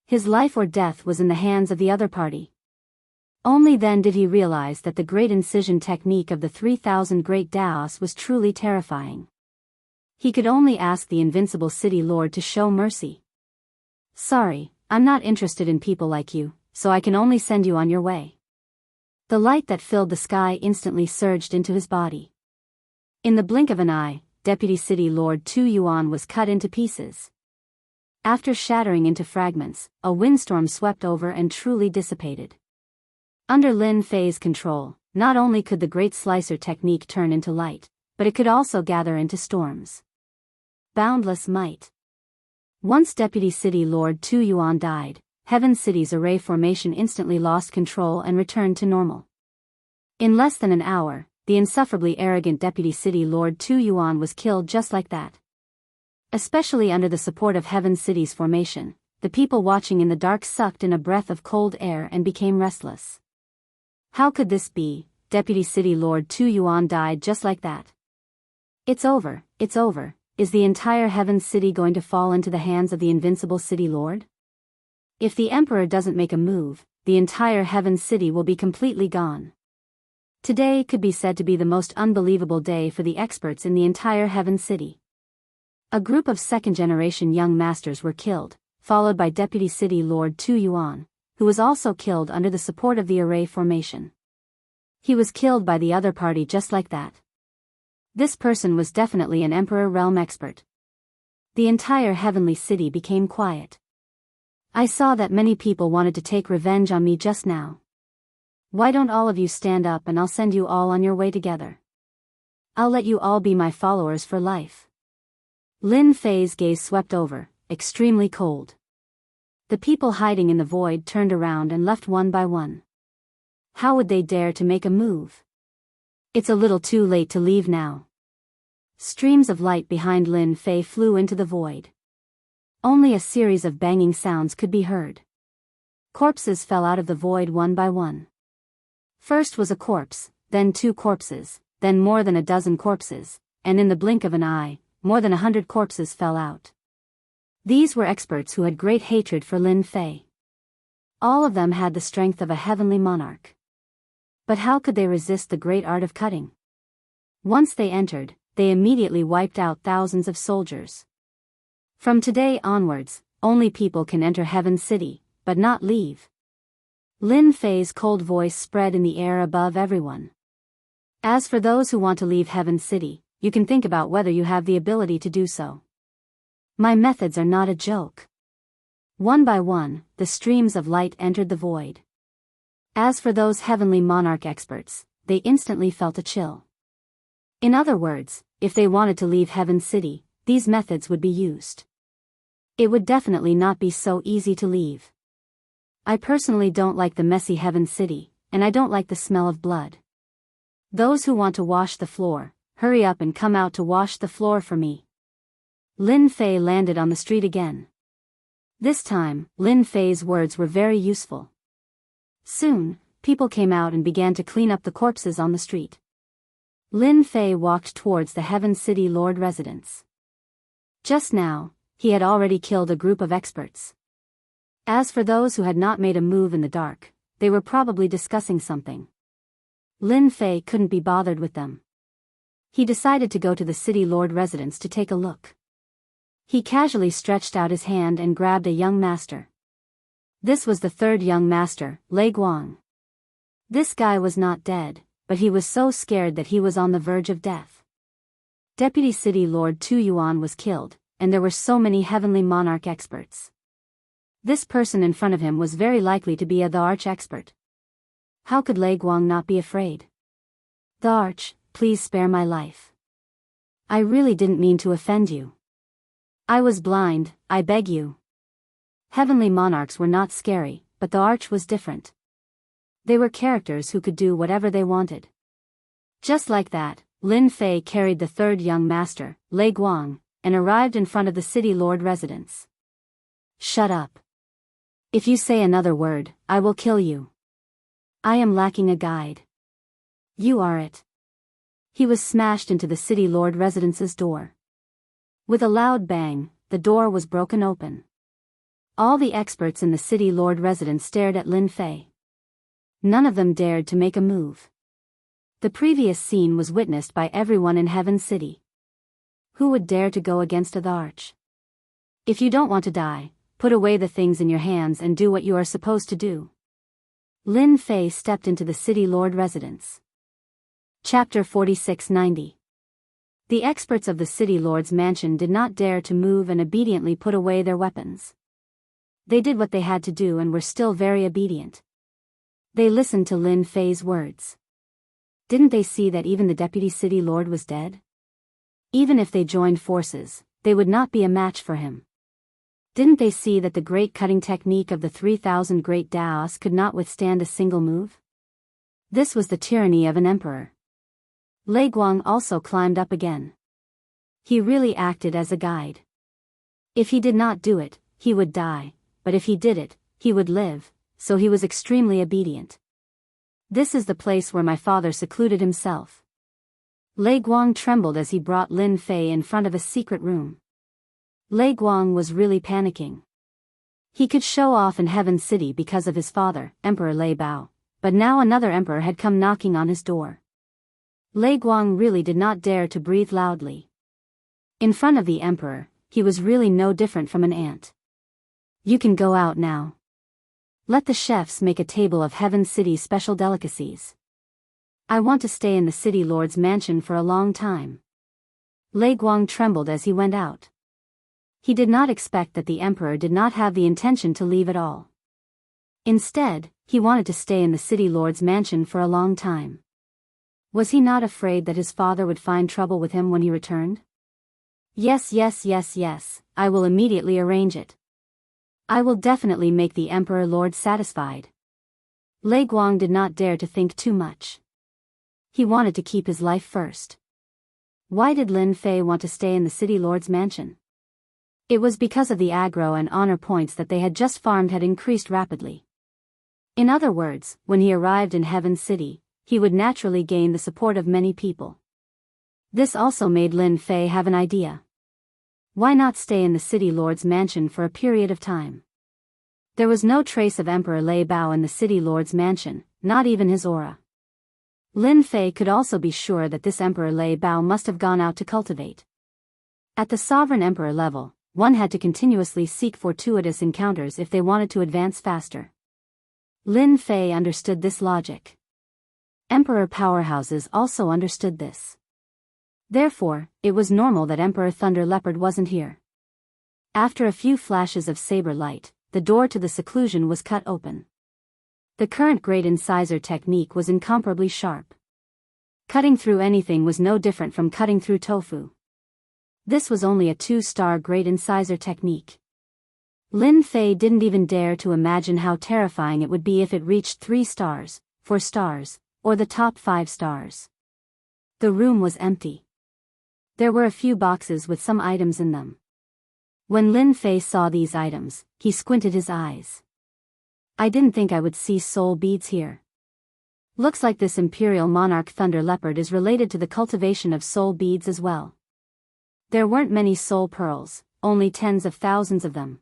His life or death was in the hands of the other party. Only then did he realize that the great incision technique of the 3,000 Great Daos was truly terrifying. He could only ask the invincible City Lord to show mercy. Sorry, I'm not interested in people like you, so I can only send you on your way." The light that filled the sky instantly surged into his body. In the blink of an eye, Deputy City Lord Tu Yuan was cut into pieces. After shattering into fragments, a windstorm swept over and truly dissipated. Under Lin Fei's control, not only could the Great Slicer technique turn into light, but it could also gather into storms. Boundless might. Once Deputy City Lord Tu Yuan died, Heaven City's array formation instantly lost control and returned to normal. In less than an hour, the insufferably arrogant Deputy City Lord Tu Yuan was killed just like that. Especially under the support of Heaven City's formation, the people watching in the dark sucked in a breath of cold air and became restless. How could this be? Deputy City Lord Tu Yuan died just like that. It's over, it's over. Is the entire Heaven City going to fall into the hands of the invincible City Lord? If the Emperor doesn't make a move, the entire Heaven City will be completely gone. Today could be said to be the most unbelievable day for the experts in the entire Heaven City. A group of second-generation young masters were killed, followed by Deputy City Lord Tu Yuan, who was also killed under the support of the array formation. He was killed by the other party just like that. This person was definitely an Emperor realm expert. The entire Heavenly City became quiet. I saw that many people wanted to take revenge on me just now. Why don't all of you stand up and I'll send you all on your way together. I'll let you all be my followers for life. Lin Fei's gaze swept over, extremely cold. The people hiding in the void turned around and left one by one. How would they dare to make a move? It's a little too late to leave now. Streams of light behind Lin Fei flew into the void. Only a series of banging sounds could be heard. Corpses fell out of the void one by one. First was a corpse, then 2 corpses, then more than a dozen corpses, and in the blink of an eye, more than 100 corpses fell out. These were experts who had great hatred for Lin Fei. All of them had the strength of a heavenly monarch. But how could they resist the great art of cutting? Once they entered, they immediately wiped out thousands of soldiers. From today onwards, only people can enter Heaven City, but not leave. Lin Fei's cold voice spread in the air above everyone. As for those who want to leave Heaven City, you can think about whether you have the ability to do so. My methods are not a joke. One by one, the streams of light entered the void. As for those heavenly monarch experts, they instantly felt a chill. In other words, if they wanted to leave Heaven City, these methods would be used. It would definitely not be so easy to leave. I personally don't like the messy Heaven City, and I don't like the smell of blood. Those who want to wash the floor, hurry up and come out to wash the floor for me. Lin Fei landed on the street again. This time, Lin Fei's words were very useful. Soon, people came out and began to clean up the corpses on the street. Lin Fei walked towards the Heaven City Lord residence. Just now, he had already killed a group of experts. As for those who had not made a move in the dark, they were probably discussing something. Lin Fei couldn't be bothered with them. He decided to go to the City Lord residence to take a look. He casually stretched out his hand and grabbed a young master. This was the 3rd young master, Lei Guang. This guy was not dead, but he was so scared that he was on the verge of death. Deputy City Lord Tu Yuan was killed, and there were so many heavenly monarch experts. This person in front of him was very likely to be the arch expert. How could Lei Guang not be afraid? The arch, please spare my life. I really didn't mean to offend you. I was blind, I beg you. Heavenly monarchs were not scary, but the arch was different. They were characters who could do whatever they wanted. Just like that, Lin Fei carried the 3rd young master, Lei Guang, and arrived in front of the City Lord residence. Shut up. If you say another word, I will kill you. I am lacking a guide. You are it. He was smashed into the City Lord residence's door. With a loud bang, the door was broken open. All the experts in the City Lord residence stared at Lin Fei. None of them dared to make a move. The previous scene was witnessed by everyone in Heaven City. Who would dare to go against the arch? If you don't want to die, put away the things in your hands and do what you are supposed to do. Lin Fei stepped into the city lord residence. Chapter 4690. The experts of the city lord's mansion did not dare to move and obediently put away their weapons. They did what they had to do and were still very obedient. They listened to Lin Fei's words. Didn't they see that even the deputy city lord was dead? Even if they joined forces, they would not be a match for him. Didn't they see that the great cutting technique of the 3,000 great Daos could not withstand a single move? This was the tyranny of an emperor. Lei Guang also climbed up again. He really acted as a guide. If he did not do it, he would die, but if he did it, he would live, so he was extremely obedient. This is the place where my father secluded himself. Lei Guang trembled as he brought Lin Fei in front of a secret room. Lei Guang was really panicking. He could show off in Heaven City because of his father, Emperor Lei Bao, but now another emperor had come knocking on his door. Lei Guang really did not dare to breathe loudly. In front of the emperor, he was really no different from an ant. You can go out now. Let the chefs make a table of Heaven City's special delicacies. I want to stay in the city lord's mansion for a long time. Lei Guang trembled as he went out. He did not expect that the emperor did not have the intention to leave at all. Instead, he wanted to stay in the city lord's mansion for a long time. Was he not afraid that his father would find trouble with him when he returned? Yes, I will immediately arrange it. I will definitely make the emperor lord satisfied. Lei Guang did not dare to think too much. He wanted to keep his life first. Why did Lin Fei want to stay in the city lord's mansion? It was because of the aggro and honor points that they had just farmed had increased rapidly. In other words, when he arrived in Heaven City, he would naturally gain the support of many people. This also made Lin Fei have an idea. Why not stay in the city lord's mansion for a period of time? There was no trace of Emperor Lei Bao in the city lord's mansion, not even his aura. Lin Fei could also be sure that this Emperor Lei Bao must have gone out to cultivate. At the sovereign emperor level, one had to continuously seek fortuitous encounters if they wanted to advance faster. Lin Fei understood this logic. Emperor powerhouses also understood this. Therefore, it was normal that Emperor Thunder Leopard wasn't here. After a few flashes of saber light, the door to the seclusion was cut open. The current great incisor technique was incomparably sharp. Cutting through anything was no different from cutting through tofu. This was only a 2-star great incisor technique. Lin Fei didn't even dare to imagine how terrifying it would be if it reached 3 stars, 4 stars, or the top 5 stars. The room was empty. There were a few boxes with some items in them. When Lin Fei saw these items, he squinted his eyes. I didn't think I would see soul beads here. Looks like this Imperial Monarch Thunder Leopard is related to the cultivation of soul beads as well. There weren't many soul pearls, only tens of thousands of them.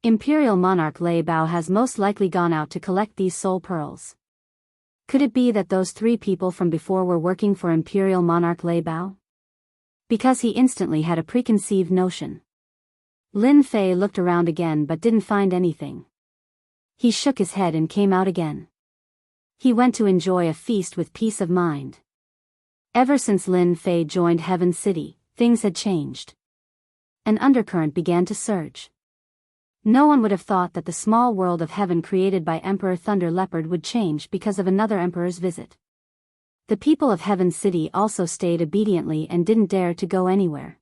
Imperial Monarch Lei Bao has most likely gone out to collect these soul pearls. Could it be that those 3 people from before were working for Imperial Monarch Lei Bao? Because he instantly had a preconceived notion. Lin Fei looked around again but didn't find anything. He shook his head and came out again. He went to enjoy a feast with peace of mind. Ever since Lin Fei joined Heaven City, things had changed. An undercurrent began to surge. No one would have thought that the small world of heaven created by Emperor Thunder Leopard would change because of another emperor's visit. The people of Heaven City also stayed obediently and didn't dare to go anywhere.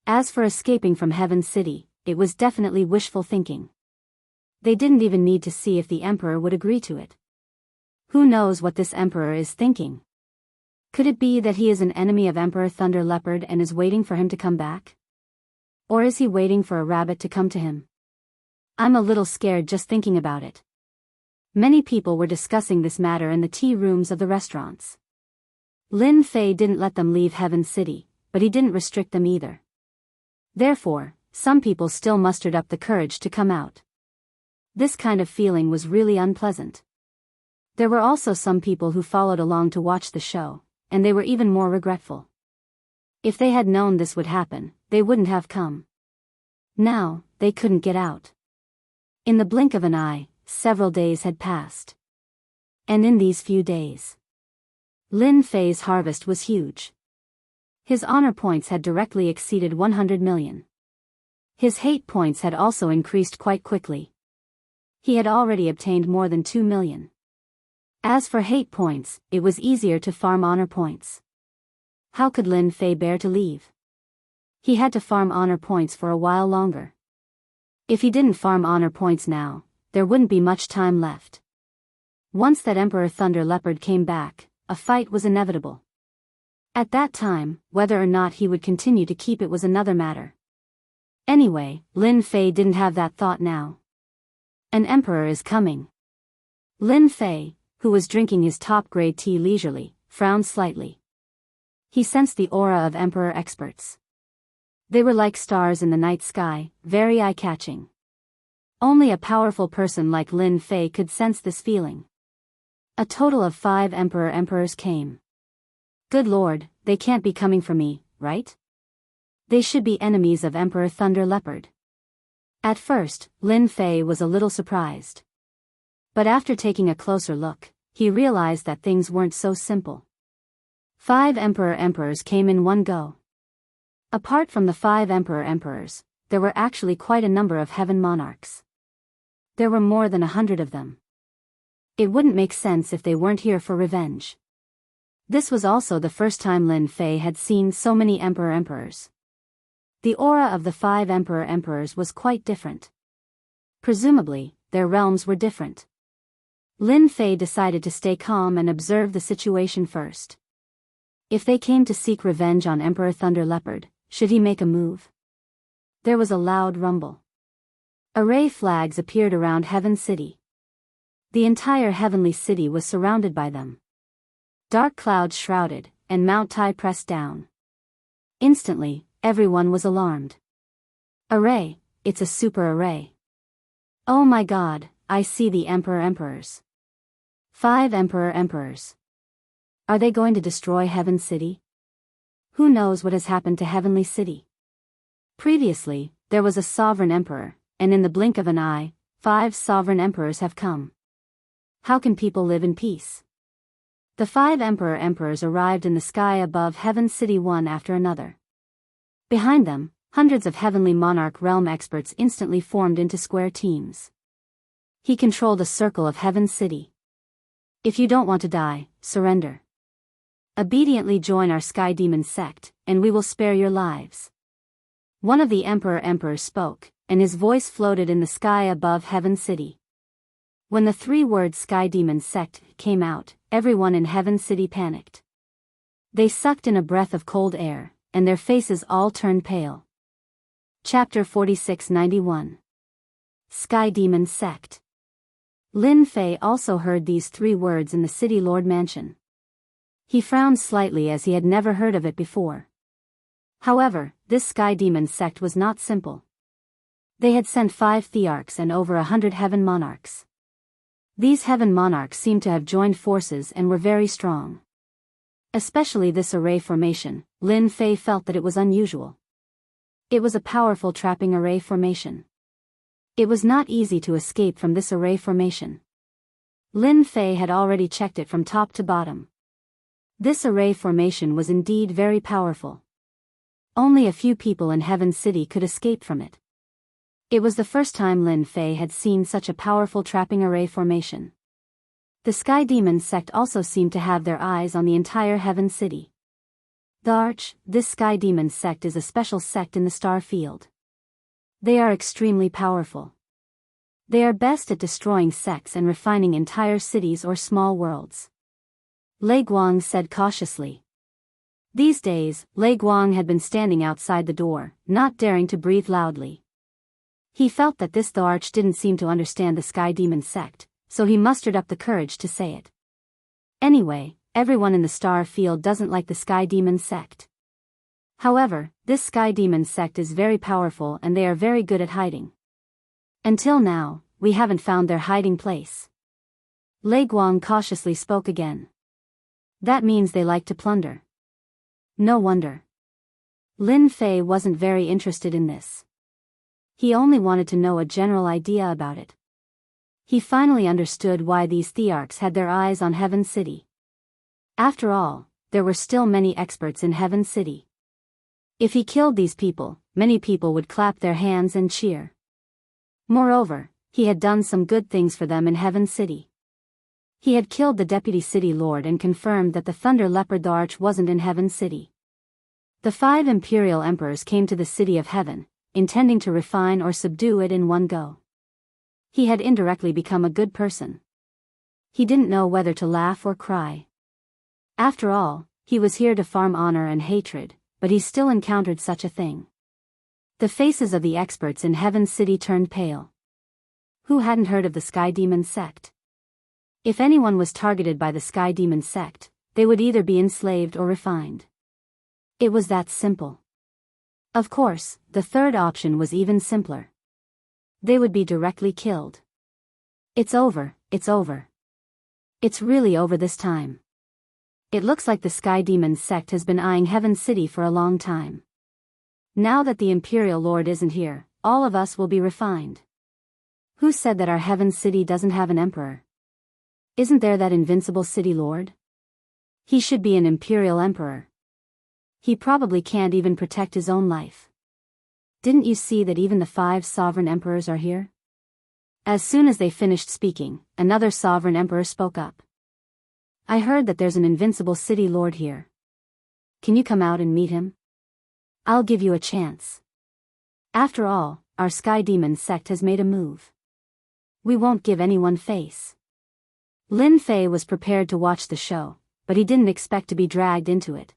As for escaping from Heaven City, it was definitely wishful thinking. They didn't even need to see if the emperor would agree to it. Who knows what this emperor is thinking? Could it be that he is an enemy of Emperor Thunder Leopard and is waiting for him to come back? Or is he waiting for a rabbit to come to him? I'm a little scared just thinking about it. Many people were discussing this matter in the tea rooms of the restaurants. Lin Fei didn't let them leave Heaven City, but he didn't restrict them either. Therefore, some people still mustered up the courage to come out. This kind of feeling was really unpleasant. There were also some people who followed along to watch the show, and they were even more regretful. If they had known this would happen, they wouldn't have come. Now, they couldn't get out. In the blink of an eye, several days had passed. And in these few days, Lin Fei's harvest was huge. His honor points had directly exceeded 100 million. His hate points had also increased quite quickly. He had already obtained more than 2 million. As for hate points, it was easier to farm honor points. How could Lin Fei bear to leave? He had to farm honor points for a while longer. If he didn't farm honor points now, there wouldn't be much time left. Once that Emperor Thunder Leopard came back, a fight was inevitable. At that time, whether or not he would continue to keep it was another matter. Anyway, Lin Fei didn't have that thought now. An emperor is coming. Lin Fei, who was drinking his top-grade tea leisurely, frowned slightly. He sensed the aura of emperor experts. They were like stars in the night sky, very eye-catching. Only a powerful person like Lin Fei could sense this feeling. A total of 5 emperors came. Good lord, they can't be coming for me, right? They should be enemies of Emperor Thunder Leopard. At first, Lin Fei was a little surprised. But after taking a closer look, he realized that things weren't so simple. 5 emperors came in one go. Apart from the 5 emperors, there were actually quite a number of heaven monarchs. There were more than 100 of them. It wouldn't make sense if they weren't here for revenge. This was also the first time Lin Fei had seen so many emperors. The aura of the 5 emperors was quite different. Presumably, their realms were different. Lin Fei decided to stay calm and observe the situation first. If they came to seek revenge on Emperor Thunder Leopard, should he make a move? There was a loud rumble. Array flags appeared around Heaven City. The entire heavenly city was surrounded by them. Dark clouds shrouded, and Mount Tai pressed down. Instantly, everyone was alarmed. Array, it's a super array. Oh my god, I see the emperors. 5 emperors. Are they going to destroy Heaven City? Who knows what has happened to Heavenly City? Previously, there was a sovereign emperor, and in the blink of an eye, 5 sovereign emperors have come. How can people live in peace? The 5 emperors arrived in the sky above Heaven City one after another. Behind them, hundreds of heavenly monarch realm experts instantly formed into square teams. He controlled a circle of Heaven City. If you don't want to die, surrender. Obediently join our Sky Demon sect, and we will spare your lives. One of the emperors spoke, and his voice floated in the sky above Heaven City. When the 3 words Sky Demon sect came out, everyone in Heaven City panicked. They sucked in a breath of cold air, and their faces all turned pale. Chapter 4691. Sky Demon Sect. Lin Fei also heard these 3 words in the City Lord Mansion. He frowned slightly as he had never heard of it before. However, this Sky Demon sect was not simple. They had sent 5 thearchs and over 100 heaven monarchs. These heaven monarchs seemed to have joined forces and were very strong. Especially this array formation, Lin Fei felt that it was unusual. It was a powerful trapping array formation. It was not easy to escape from this array formation. Lin Fei had already checked it from top to bottom. This array formation was indeed very powerful. Only a few people in Heaven City could escape from it. It was the first time Lin Fei had seen such a powerful trapping array formation. The Sky Demon sect also seemed to have their eyes on the entire Heaven City. This Sky Demon sect is a special sect in the star field. They are extremely powerful. They are best at destroying sects and refining entire cities or small worlds. Lei Guang said cautiously. These days, Lei Guang had been standing outside the door, not daring to breathe loudly. He felt that this Thearch didn't seem to understand the Sky Demon sect, so he mustered up the courage to say it. Anyway, everyone in the star field doesn't like the Sky Demon sect. However, this Sky Demon sect is very powerful and they are very good at hiding. Until now, we haven't found their hiding place. Lei Guang cautiously spoke again. That means they like to plunder. No wonder. Lin Fei wasn't very interested in this. He only wanted to know a general idea about it. He finally understood why these thearchs had their eyes on Heaven City. After all, there were still many experts in Heaven City. If he killed these people, many people would clap their hands and cheer. Moreover, he had done some good things for them in Heaven City. He had killed the deputy city lord and confirmed that the Thunder Leopard Arch wasn't in Heaven City. The 5 imperial emperors came to the city of heaven, intending to refine or subdue it in one go. He had indirectly become a good person. He didn't know whether to laugh or cry. After all, he was here to farm honor and hatred, but he still encountered such a thing. The faces of the experts in Heaven City turned pale. Who hadn't heard of the Sky Demon sect? If anyone was targeted by the Sky Demon sect, they would either be enslaved or refined. It was that simple. Of course, the third option was even simpler. They would be directly killed. It's over, it's over. It's really over this time. It looks like the Sky Demon sect has been eyeing Heaven City for a long time. Now that the Imperial Lord isn't here, all of us will be refined. Who said that our Heaven City doesn't have an emperor? Isn't there that invincible city lord? He should be an imperial emperor. He probably can't even protect his own life. Didn't you see that even the 5 sovereign emperors are here? As soon as they finished speaking, another sovereign emperor spoke up. I heard that there's an invincible city lord here. Can you come out and meet him? I'll give you a chance. After all, our Sky Demon sect has made a move. We won't give anyone face. Lin Fei was prepared to watch the show, but he didn't expect to be dragged into it.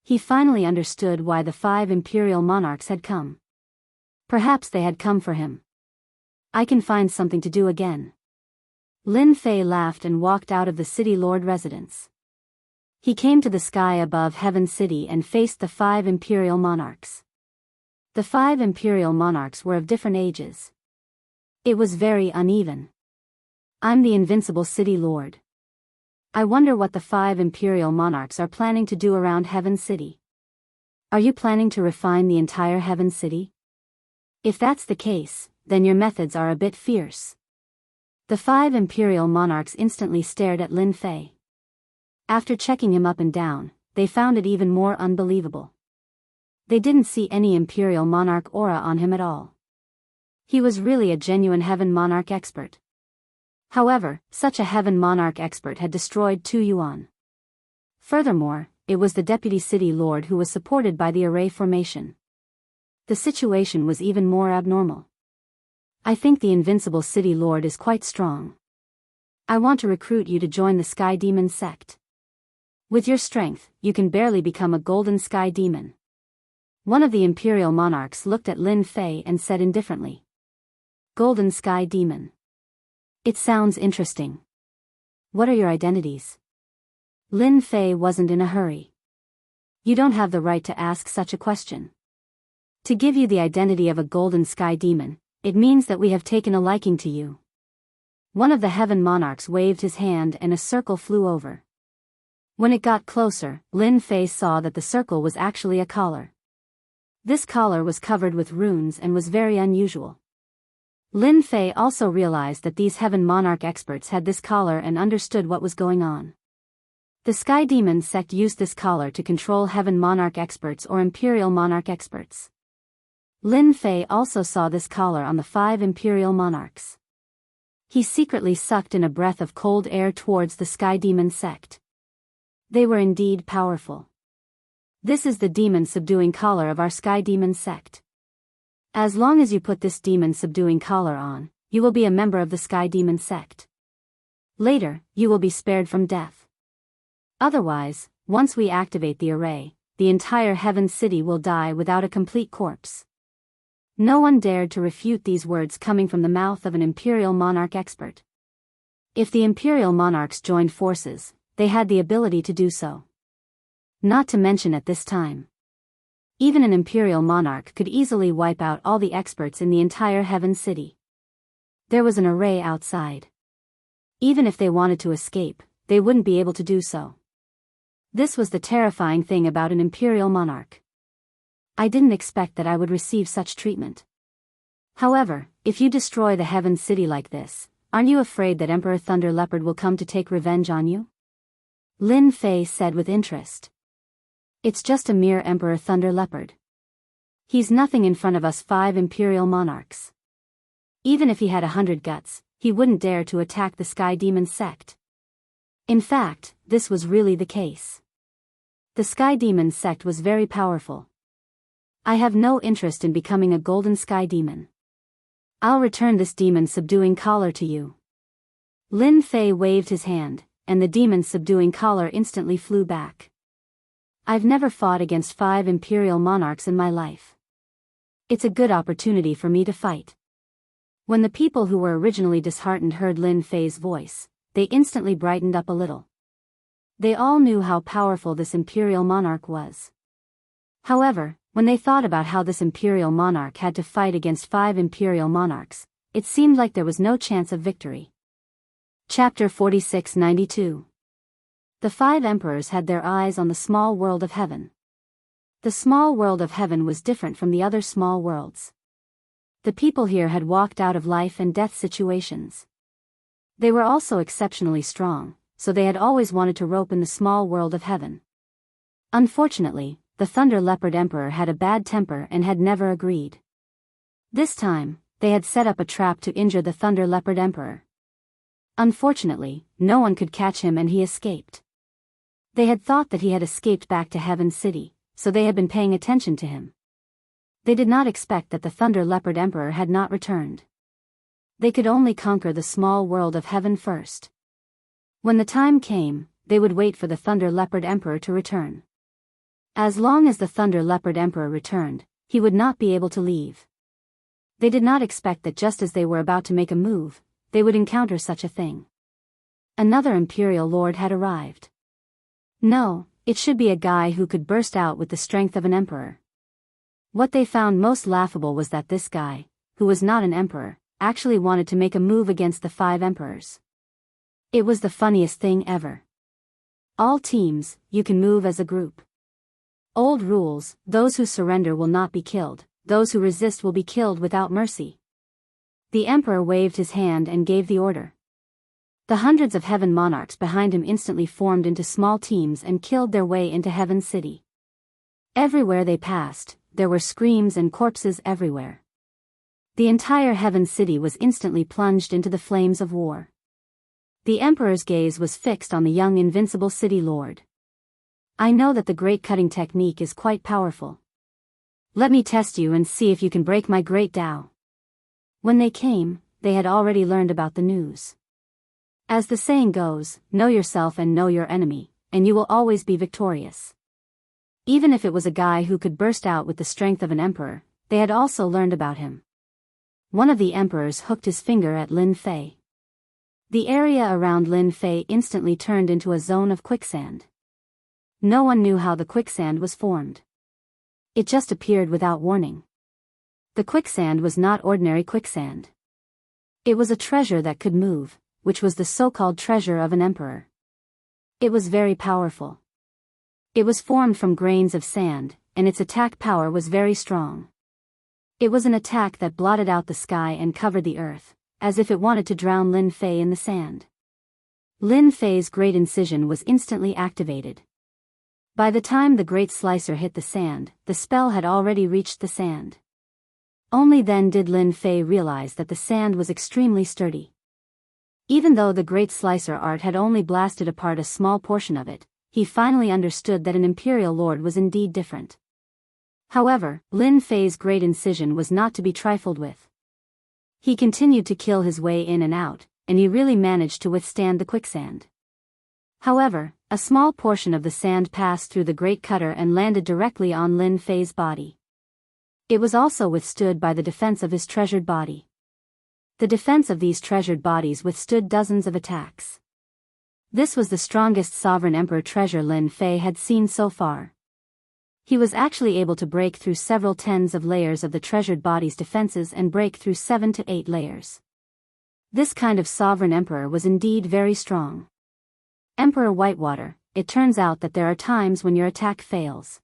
He finally understood why the 5 imperial monarchs had come. Perhaps they had come for him. I can find something to do again. Lin Fei laughed and walked out of the city lord residence. He came to the sky above Heaven City and faced the 5 imperial monarchs. The 5 imperial monarchs were of different ages. It was very uneven. I'm the invincible city lord. I wonder what the 5 imperial monarchs are planning to do around Heaven City. Are you planning to refine the entire Heaven City? If that's the case, then your methods are a bit fierce. The 5 imperial monarchs instantly stared at Lin Fei. After checking him up and down, they found it even more unbelievable. They didn't see any imperial monarch aura on him at all. He was really a genuine heaven monarch expert. However, such a heaven monarch expert had destroyed 2 Yuan. Furthermore, it was the deputy city lord who was supported by the array formation. The situation was even more abnormal. I think the invincible city lord is quite strong. I want to recruit you to join the Sky Demon sect. With your strength, you can barely become a golden sky demon. One of the imperial monarchs looked at Lin Fei and said indifferently. Golden sky demon. It sounds interesting. What are your identities? Lin Fei wasn't in a hurry. You don't have the right to ask such a question. To give you the identity of a golden sky demon, it means that we have taken a liking to you. One of the heaven monarchs waved his hand and a circle flew over. When it got closer, Lin Fei saw that the circle was actually a collar. This collar was covered with runes and was very unusual. Lin Fei also realized that these heaven monarch experts had this collar and understood what was going on. The Sky Demon sect used this collar to control heaven monarch experts or imperial monarch experts. Lin Fei also saw this collar on the 5 imperial monarchs. He secretly sucked in a breath of cold air towards the Sky Demon sect. They were indeed powerful. This is the demon subduing collar of our Sky Demon sect. As long as you put this demon subduing collar on, you will be a member of the Sky Demon sect. Later, you will be spared from death. Otherwise, once we activate the array, the entire Heaven City will die without a complete corpse. No one dared to refute these words coming from the mouth of an imperial monarch expert. If the imperial monarchs joined forces, they had the ability to do so. Not to mention at this time. Even an imperial monarch could easily wipe out all the experts in the entire Heaven City. There was an array outside. Even if they wanted to escape, they wouldn't be able to do so. This was the terrifying thing about an imperial monarch. I didn't expect that I would receive such treatment. However, if you destroy the Heaven City like this, aren't you afraid that Emperor Thunder Leopard will come to take revenge on you? Lin Fei said with interest. It's just a mere Emperor Thunder Leopard. He's nothing in front of us 5 imperial monarchs. Even if he had 100 guts, he wouldn't dare to attack the Sky Demon sect. In fact, this was really the case. The Sky Demon sect was very powerful. I have no interest in becoming a golden Sky Demon. I'll return this demon subduing collar to you. Lin Fei waved his hand, and the demon subduing collar instantly flew back. I've never fought against 5 imperial monarchs in my life. It's a good opportunity for me to fight. When the people who were originally disheartened heard Lin Fei's voice, they instantly brightened up a little. They all knew how powerful this imperial monarch was. However, when they thought about how this imperial monarch had to fight against 5 imperial monarchs, it seemed like there was no chance of victory. Chapter 4692. The 5 emperors had their eyes on the small world of heaven. The small world of heaven was different from the other small worlds. The people here had walked out of life and death situations. They were also exceptionally strong, so they had always wanted to rope in the small world of heaven. Unfortunately, the Thunder Leopard Emperor had a bad temper and had never agreed. This time, they had set up a trap to injure the Thunder Leopard Emperor. Unfortunately, no one could catch him and he escaped. They had thought that he had escaped back to Heaven City, so they had been paying attention to him. They did not expect that the Thunder Leopard Emperor had not returned. They could only conquer the small world of heaven first. When the time came, they would wait for the Thunder Leopard Emperor to return. As long as the Thunder Leopard Emperor returned, he would not be able to leave. They did not expect that just as they were about to make a move, they would encounter such a thing. Another Imperial Lord had arrived. No, it should be a guy who could burst out with the strength of an emperor. What they found most laughable was that this guy, who was not an emperor, actually wanted to make a move against the 5 emperors. It was the funniest thing ever. All teams, you can move as a group. Old rules, those who surrender will not be killed, those who resist will be killed without mercy. The emperor waved his hand and gave the order. The hundreds of heaven monarchs behind him instantly formed into small teams and killed their way into Heaven City. Everywhere they passed, there were screams and corpses everywhere. The entire Heaven City was instantly plunged into the flames of war. The emperor's gaze was fixed on the young invincible city lord. I know that the great cutting technique is quite powerful. Let me test you and see if you can break my great Tao. When they came, they had already learned about the news. As the saying goes, know yourself and know your enemy, and you will always be victorious. Even if it was a guy who could burst out with the strength of an emperor, they had also learned about him. One of the emperors hooked his finger at Lin Fei. The area around Lin Fei instantly turned into a zone of quicksand. No one knew how the quicksand was formed. It just appeared without warning. The quicksand was not ordinary quicksand. It was a treasure that could move, which was the so-called treasure of an emperor. It was very powerful. It was formed from grains of sand, and its attack power was very strong. It was an attack that blotted out the sky and covered the earth, as if it wanted to drown Lin Fei in the sand. Lin Fei's great incision was instantly activated. By the time the great slicer hit the sand, the spell had already reached the sand. Only then did Lin Fei realize that the sand was extremely sturdy. Even though the great slicer art had only blasted apart a small portion of it, he finally understood that an imperial lord was indeed different. However, Lin Fei's great incision was not to be trifled with. He continued to kill his way in and out, and he really managed to withstand the quicksand. However, a small portion of the sand passed through the great cutter and landed directly on Lin Fei's body. It was also withstood by the defense of his treasured body. The defense of these treasured bodies withstood dozens of attacks. This was the strongest sovereign emperor treasure Lin Fei had seen so far. He was actually able to break through several tens of layers of the treasured body's defenses and break through 7 to 8 layers. This kind of sovereign emperor was indeed very strong. Emperor Whitewater, it turns out that there are times when your attack fails.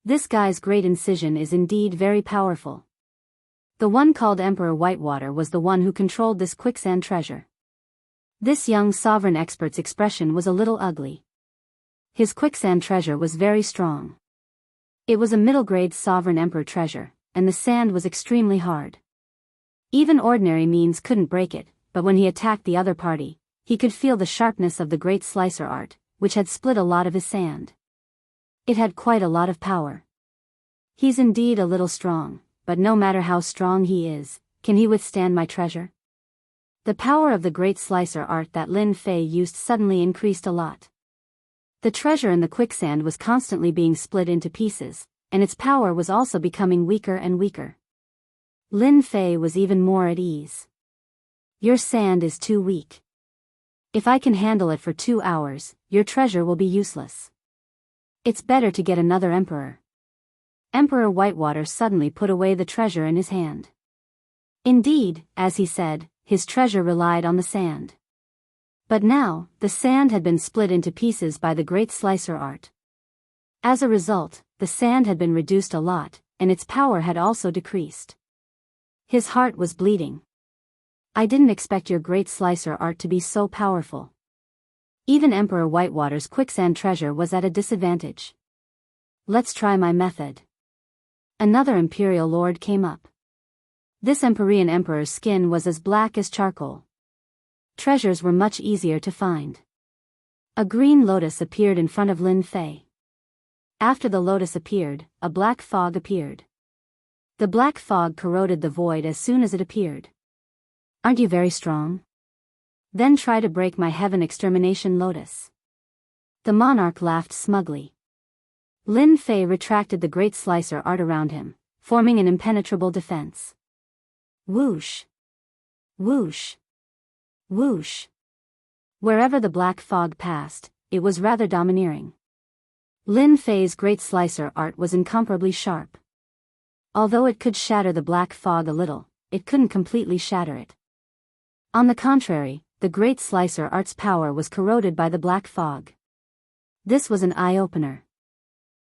This guy's great incision is indeed very powerful. The one called Emperor Whitewater was the one who controlled this quicksand treasure. This young sovereign expert's expression was a little ugly. His quicksand treasure was very strong. It was a middle-grade sovereign emperor treasure, and the sand was extremely hard. Even ordinary means couldn't break it, but when he attacked the other party, he could feel the sharpness of the great slicer art, which had split a lot of his sand. It had quite a lot of power. He's indeed a little strong, but no matter how strong he is, can he withstand my treasure? The power of the great slicer art that Lin Fei used suddenly increased a lot. The treasure in the quicksand was constantly being split into pieces, and its power was also becoming weaker and weaker. Lin Fei was even more at ease. Your sand is too weak. If I can handle it for 2 hours, your treasure will be useless. It's better to get another emperor. Emperor Whitewater suddenly put away the treasure in his hand. Indeed, as he said, his treasure relied on the sand. But now, the sand had been split into pieces by the great slicer art. As a result, the sand had been reduced a lot, and its power had also decreased. His heart was bleeding. I didn't expect your great slicer art to be so powerful. Even Emperor Whitewater's quicksand treasure was at a disadvantage. Let's try my method. Another imperial lord came up. This Empyrean emperor's skin was as black as charcoal. Treasures were much easier to find. A green lotus appeared in front of Lin Fei. After the lotus appeared, a black fog appeared. The black fog corroded the void as soon as it appeared. Aren't you very strong? Then try to break my heaven extermination lotus. The monarch laughed smugly. Lin Fei retracted the great slicer art around him, forming an impenetrable defense. Whoosh! Whoosh! Whoosh! Wherever the black fog passed, it was rather domineering. Lin Fei's great slicer art was incomparably sharp. Although it could shatter the black fog a little, it couldn't completely shatter it. On the contrary, the great slicer art's power was corroded by the black fog. This was an eye-opener.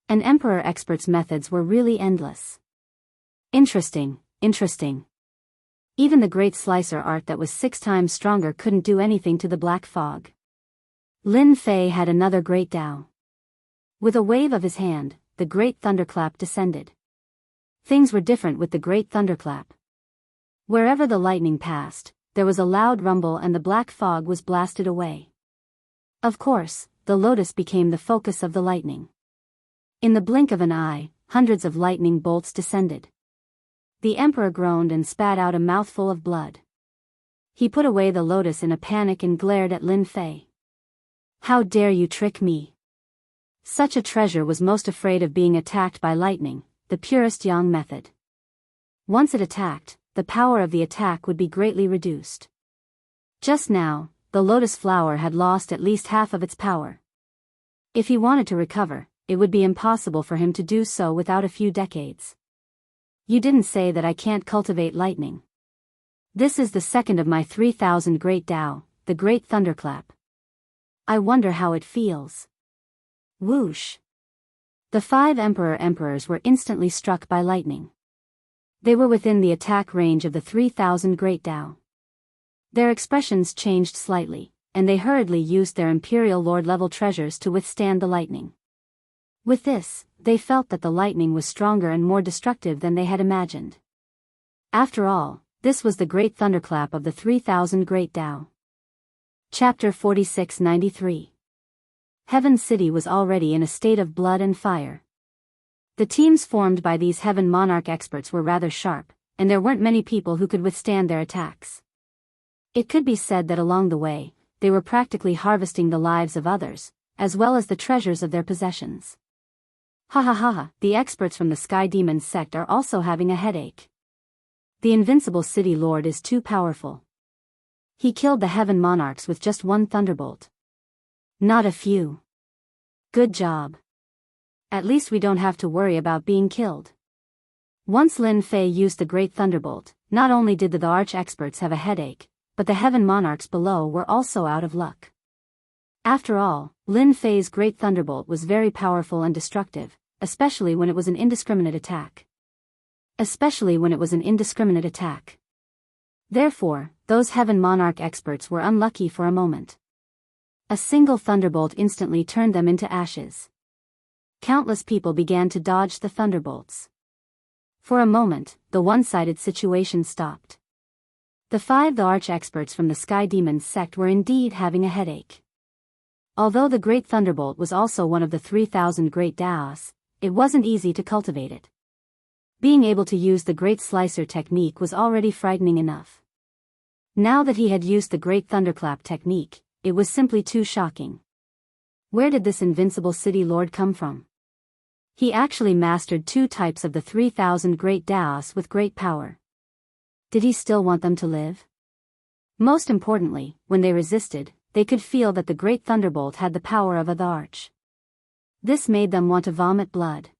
An emperor expert's methods were really endless. Interesting, interesting. Even the great slicer art that was 6 times stronger couldn't do anything to the black fog. Lin Fei had another great Tao. With a wave of his hand, the great thunderclap descended. Things were different with the great thunderclap. Wherever the lightning passed, there was a loud rumble and the black fog was blasted away. Of course, the lotus became the focus of the lightning. In the blink of an eye, hundreds of lightning bolts descended. The emperor groaned and spat out a mouthful of blood. He put away the lotus in a panic and glared at Lin Fei. How dare you trick me? Such a treasure was most afraid of being attacked by lightning, the purest Yang method. Once it attacked, the power of the attack would be greatly reduced. Just now, the lotus flower had lost at least half of its power. If he wanted to recover, it would be impossible for him to do so without a few decades. You didn't say that I can't cultivate lightning. This is the second of my 3,000 great Tao, the great thunderclap. I wonder how it feels. Whoosh! The 5 emperors were instantly struck by lightning. They were within the attack range of the 3,000 great Tao. Their expressions changed slightly, and they hurriedly used their imperial lord-level treasures to withstand the lightning. With this, they felt that the lightning was stronger and more destructive than they had imagined. After all, this was the great thunderclap of the 3,000 great Tao. Chapter 4693. Heaven City was already in a state of blood and fire. The teams formed by these Heaven Monarch experts were rather sharp, and there weren't many people who could withstand their attacks. It could be said that along the way, they were practically harvesting the lives of others, as well as the treasures of their possessions. Ha ha ha ha, the experts from the Sky Demon sect are also having a headache. The invincible city lord is too powerful. He killed the Heaven Monarchs with just one thunderbolt. Not a few. Good job. At least we don't have to worry about being killed. Once Lin Fei used the great thunderbolt, not only did the arch-experts have a headache, but the Heaven Monarchs below were also out of luck. After all, Lin Fei's great thunderbolt was very powerful and destructive, especially when it was an indiscriminate attack. especially when it was an indiscriminate attack. Therefore, those heaven monarch experts were unlucky for a moment. A single thunderbolt instantly turned them into ashes. Countless people began to dodge the thunderbolts. For a moment, the one-sided situation stopped. The arch-experts from the Sky Demons sect were indeed having a headache. Although the Great Thunderbolt was also one of the 3,000 Great Daos, it wasn't easy to cultivate it. Being able to use the Great Slicer technique was already frightening enough. Now that he had used the Great Thunderclap technique, it was simply too shocking. Where did this invincible city lord come from? He actually mastered 2 types of the 3,000 Great Daos with great power. Did he still want them to live? Most importantly, when they resisted, they could feel that the Great Thunderbolt had the power of the Arch. This made them want to vomit blood.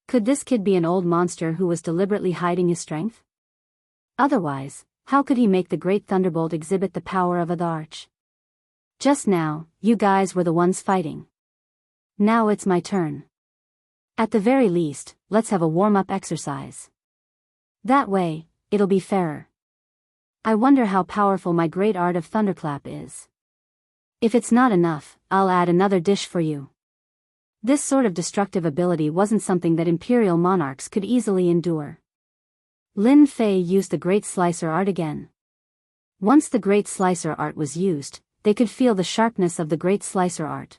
Could this kid be an old monster who was deliberately hiding his strength? Otherwise, how could he make the Great Thunderbolt exhibit the power of the Arch? Just now, you guys were the ones fighting. Now it's my turn. At the very least, let's have a warm-up exercise. That way, it'll be fairer. I wonder how powerful my great art of Thunderclap is. If it's not enough, I'll add another dish for you. This sort of destructive ability wasn't something that Imperial monarchs could easily endure. Lin Fei used the Great Slicer art again. Once the Great Slicer art was used, they could feel the sharpness of the Great Slicer art.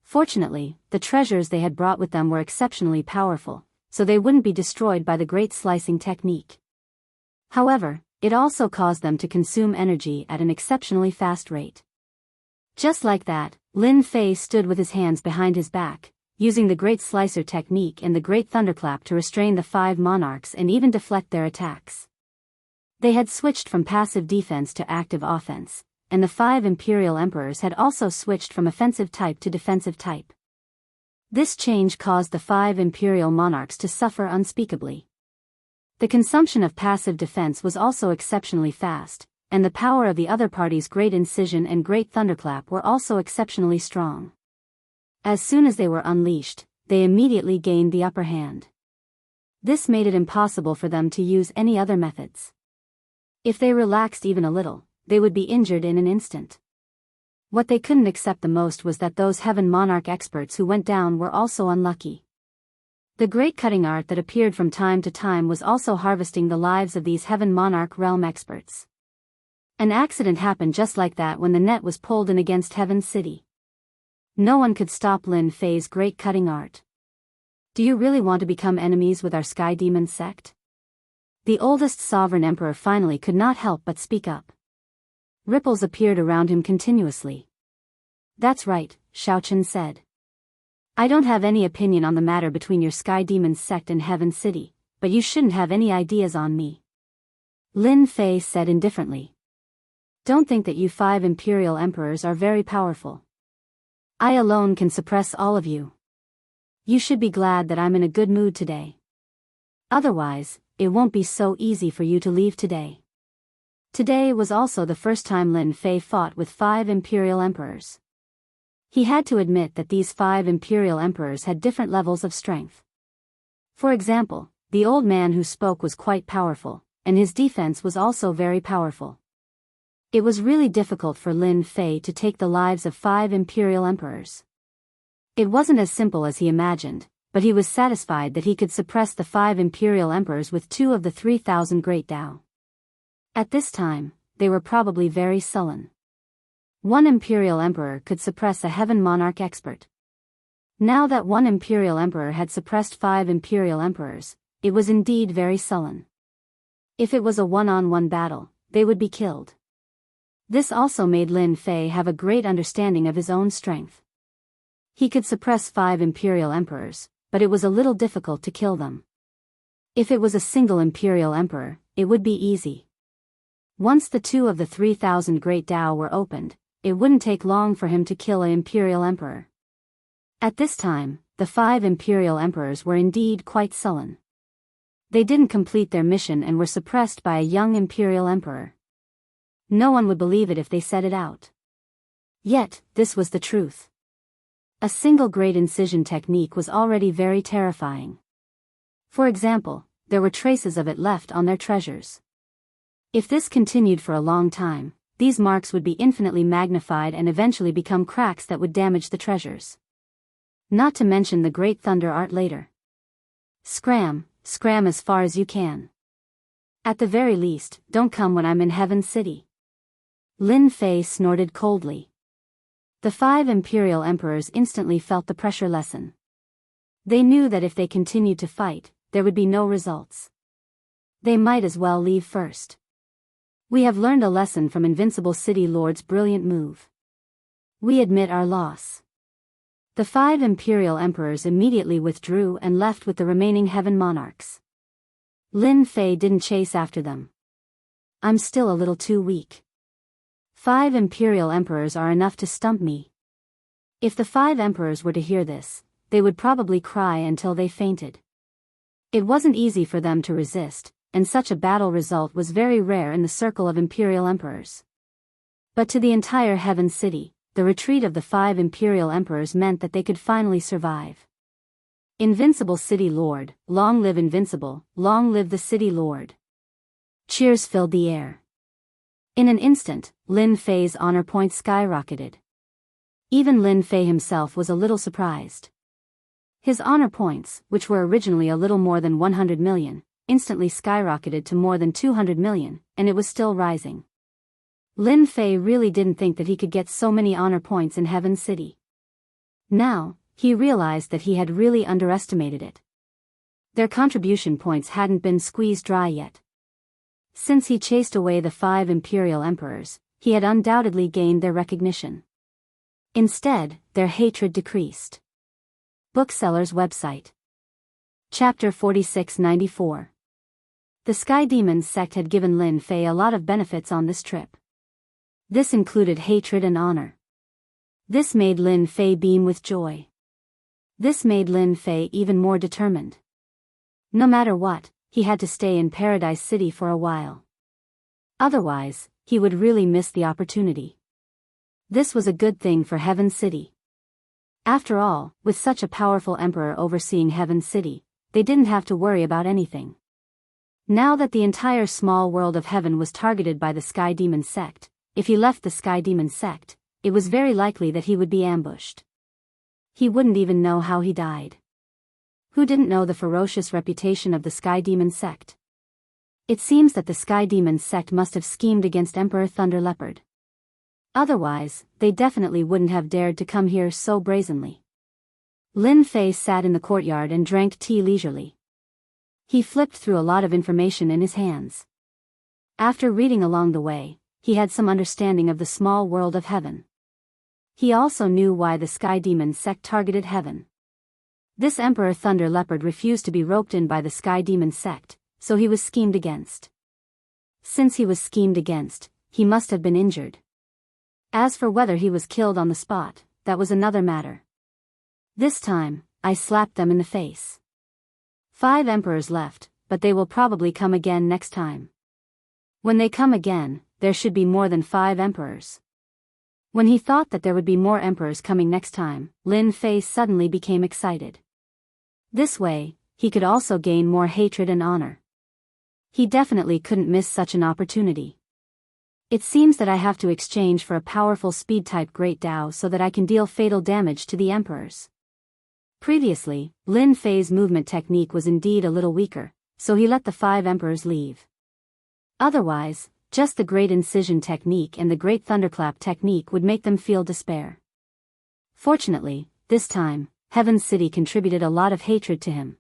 Fortunately, the treasures they had brought with them were exceptionally powerful, so they wouldn't be destroyed by the Great Slicing technique. However, it also caused them to consume energy at an exceptionally fast rate. Just like that, Lin Fei stood with his hands behind his back, using the Great Slicer technique and the Great Thunderclap to restrain the 5 monarchs and even deflect their attacks. They had switched from passive defense to active offense, and the 5 Imperial Emperors had also switched from offensive type to defensive type. This change caused the 5 Imperial monarchs to suffer unspeakably. The consumption of passive defense was also exceptionally fast, and the power of the other party's Great Incision and Great Thunderclap were also exceptionally strong. As soon as they were unleashed, they immediately gained the upper hand. This made it impossible for them to use any other methods. If they relaxed even a little, they would be injured in an instant. What they couldn't accept the most was that those Heaven Monarch experts who went down were also unlucky. The great cutting art that appeared from time to time was also harvesting the lives of these Heaven Monarch realm experts. An accident happened just like that when the net was pulled in against Heaven City. No one could stop Lin Fei's great cutting art. Do you really want to become enemies with our Sky Demon sect? The oldest sovereign emperor finally could not help but speak up. Ripples appeared around him continuously. That's right, Xiaochen said. I don't have any opinion on the matter between your Sky Demon sect and Heaven City, but you shouldn't have any ideas on me. Lin Fei said indifferently. Don't think that you 5 Imperial Emperors are very powerful. I alone can suppress all of you. You should be glad that I'm in a good mood today. Otherwise, it won't be so easy for you to leave today. Today was also the first time Lin Fei fought with 5 Imperial Emperors. He had to admit that these 5 Imperial Emperors had different levels of strength. For example, the old man who spoke was quite powerful, and his defense was also very powerful. It was really difficult for Lin Fei to take the lives of 5 Imperial Emperors. It wasn't as simple as he imagined, but he was satisfied that he could suppress the 5 Imperial Emperors with 2 of the 3,000 Great Dao. At this time, they were probably very sullen. 1 Imperial Emperor could suppress a Heaven Monarch expert. Now that 1 Imperial Emperor had suppressed 5 Imperial Emperors, it was indeed very sullen. If it was a one-on-one battle, they would be killed. This also made Lin Fei have a great understanding of his own strength. He could suppress 5 Imperial Emperors, but it was a little difficult to kill them. If it was a single Imperial Emperor, it would be easy. Once the 2 of the 3,000 Great Dao were opened, it wouldn't take long for him to kill an Imperial Emperor. At this time, the 5 Imperial Emperors were indeed quite sullen. They didn't complete their mission and were suppressed by a young Imperial Emperor. No one would believe it if they said it out. Yet, this was the truth. A single Great Incision technique was already very terrifying. For example, there were traces of it left on their treasures. If this continued for a long time, these marks would be infinitely magnified and eventually become cracks that would damage the treasures. Not to mention the great thunder art later. Scram as far as you can. At the very least, don't come when I'm in Heaven City. Lin Fei snorted coldly. The 5 imperial emperors instantly felt the pressure lessen. They knew that if they continued to fight, there would be no results. They might as well leave first. We have learned a lesson from Invincible City Lord's brilliant move. We admit our loss. The 5 imperial emperors immediately withdrew and left with the remaining heaven monarchs. Lin Fei didn't chase after them. I'm still a little too weak. 5 imperial emperors are enough to stump me. If the 5 emperors were to hear this, they would probably cry until they fainted. It wasn't easy for them to resist, and such a battle result was very rare in the circle of imperial emperors. But to the entire Heaven City, the retreat of the 5 imperial emperors meant that they could finally survive. Invincible City Lord, long live Invincible, long live the City Lord. Cheers filled the air. In an instant, Lin Fei's honor points skyrocketed. Even Lin Fei himself was a little surprised. His honor points, which were originally a little more than 100 million, instantly skyrocketed to more than 200 million, and it was still rising. Lin Fei really didn't think that he could get so many honor points in Heaven City. Now, he realized that he had really underestimated it. Their contribution points hadn't been squeezed dry yet. Since he chased away the 5 imperial emperors, he had undoubtedly gained their recognition. Instead, their hatred decreased. Bookseller's website. Chapter 4694. The Sky Demons sect had given Lin Fei a lot of benefits on this trip. This included hatred and honor. This made Lin Fei beam with joy. This made Lin Fei even more determined. No matter what, he had to stay in Paradise City for a while. Otherwise, he would really miss the opportunity. This was a good thing for Heaven City. After all, with such a powerful emperor overseeing Heaven City, they didn't have to worry about anything. Now that the entire small world of heaven was targeted by the Sky Demon sect, if he left the Sky Demon sect, it was very likely that he would be ambushed. He wouldn't even know how he died. Who didn't know the ferocious reputation of the Sky Demon sect? It seems that the Sky Demon sect must have schemed against Emperor Thunder Leopard. Otherwise, they definitely wouldn't have dared to come here so brazenly. Lin Fei sat in the courtyard and drank tea leisurely. He flipped through a lot of information in his hands. After reading along the way, he had some understanding of the small world of heaven. He also knew why the Sky Demon sect targeted heaven. This Emperor Thunder Leopard refused to be roped in by the Sky Demon sect, so he was schemed against. Since he was schemed against, he must have been injured. As for whether he was killed on the spot, that was another matter. This time, I slapped them in the face. 5 emperors left, but they will probably come again next time. When they come again, there should be more than 5 emperors. When he thought that there would be more emperors coming next time, Lin Fei suddenly became excited. This way, he could also gain more hatred and honor. He definitely couldn't miss such an opportunity. It seems that I have to exchange for a powerful speed-type Great Dao so that I can deal fatal damage to the emperors. Previously, Lin Fei's movement technique was indeed a little weaker, so he let the 5 emperors leave. Otherwise, just the Great Incision technique and the Great Thunderclap technique would make them feel despair. Fortunately, this time, Heaven City contributed a lot of hatred to him.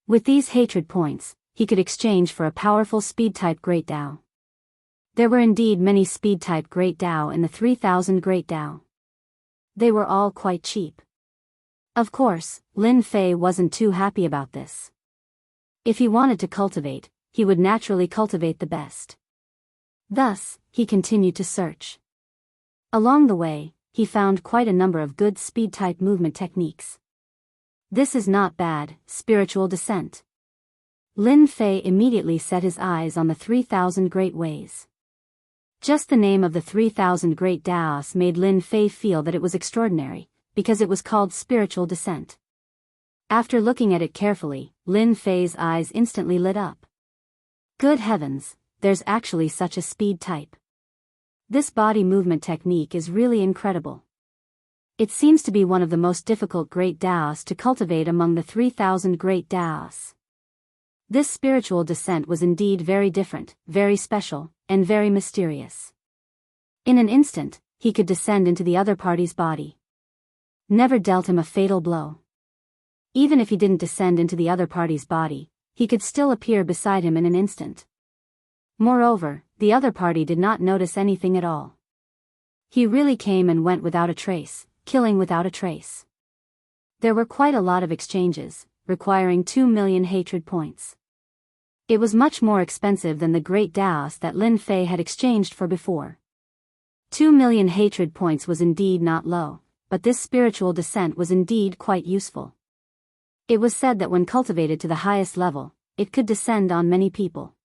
With these hatred points, he could exchange for a powerful speed-type Great Dao. There were indeed many speed-type Great Dao in the 3000 Great Dao. They were all quite cheap. Of course, Lin Fei wasn't too happy about this. If he wanted to cultivate, he would naturally cultivate the best. Thus, he continued to search. Along the way, he found quite a number of good speed-type movement techniques. This is not bad, spiritual descent. Lin Fei immediately set his eyes on the 3000 Great Ways. Just the name of the 3000 Great Daos made Lin Fei feel that it was extraordinary, because it was called spiritual descent. After looking at it carefully, Lin Fei's eyes instantly lit up. Good heavens, there's actually such a speed type. This body movement technique is really incredible. It seems to be one of the most difficult great Taoists to cultivate among the 3,000 great Taoists. This spiritual descent was indeed very different, very special, and very mysterious. In an instant, he could descend into the other party's body. Never dealt him a fatal blow. Even if he didn't descend into the other party's body, he could still appear beside him in an instant. Moreover, the other party did not notice anything at all. He really came and went without a trace, killing without a trace. There were quite a lot of exchanges, requiring 2 million hatred points. It was much more expensive than the great Taoist that Lin Fei had exchanged for before. 2 million hatred points was indeed not low, but this spiritual descent was indeed quite useful. It was said that when cultivated to the highest level, it could descend on many people.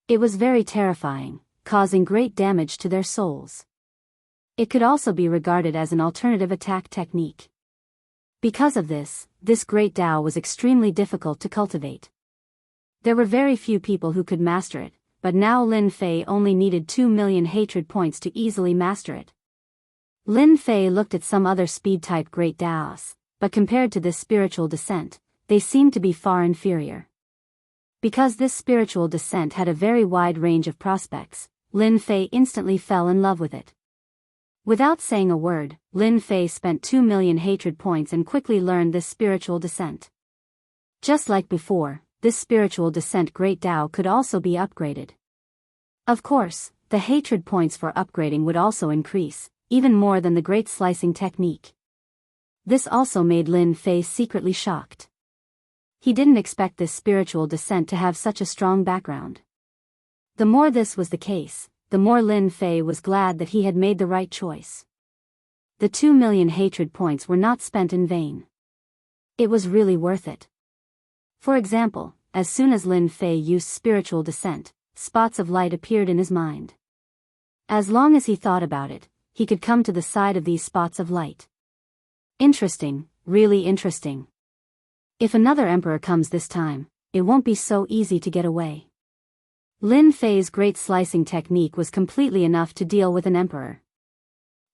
It was very terrifying, causing great damage to their souls. It could also be regarded as an alternative attack technique. Because of this great Tao was extremely difficult to cultivate. There were very few people who could master it, but now Lin Fei only needed 2 million hatred points to easily master it. Lin Fei looked at some other speed-type great Taoists, but compared to this spiritual descent, they seemed to be far inferior. Because this spiritual descent had a very wide range of prospects, Lin Fei instantly fell in love with it. Without saying a word, Lin Fei spent 2 million hatred points and quickly learned this spiritual descent. Just like before, this spiritual descent great Tao could also be upgraded. Of course, the hatred points for upgrading would also increase, even more than the great slicing technique. This also made Lin Fei secretly shocked. He didn't expect this spiritual descent to have such a strong background. The more this was the case, the more Lin Fei was glad that he had made the right choice. The 2 million hatred points were not spent in vain. It was really worth it. For example, as soon as Lin Fei used spiritual descent, spots of light appeared in his mind. As long as he thought about it, he could come to the side of these spots of light. Interesting, really interesting. If another emperor comes this time, it won't be so easy to get away. Lin Fei's great slicing technique was completely enough to deal with an emperor.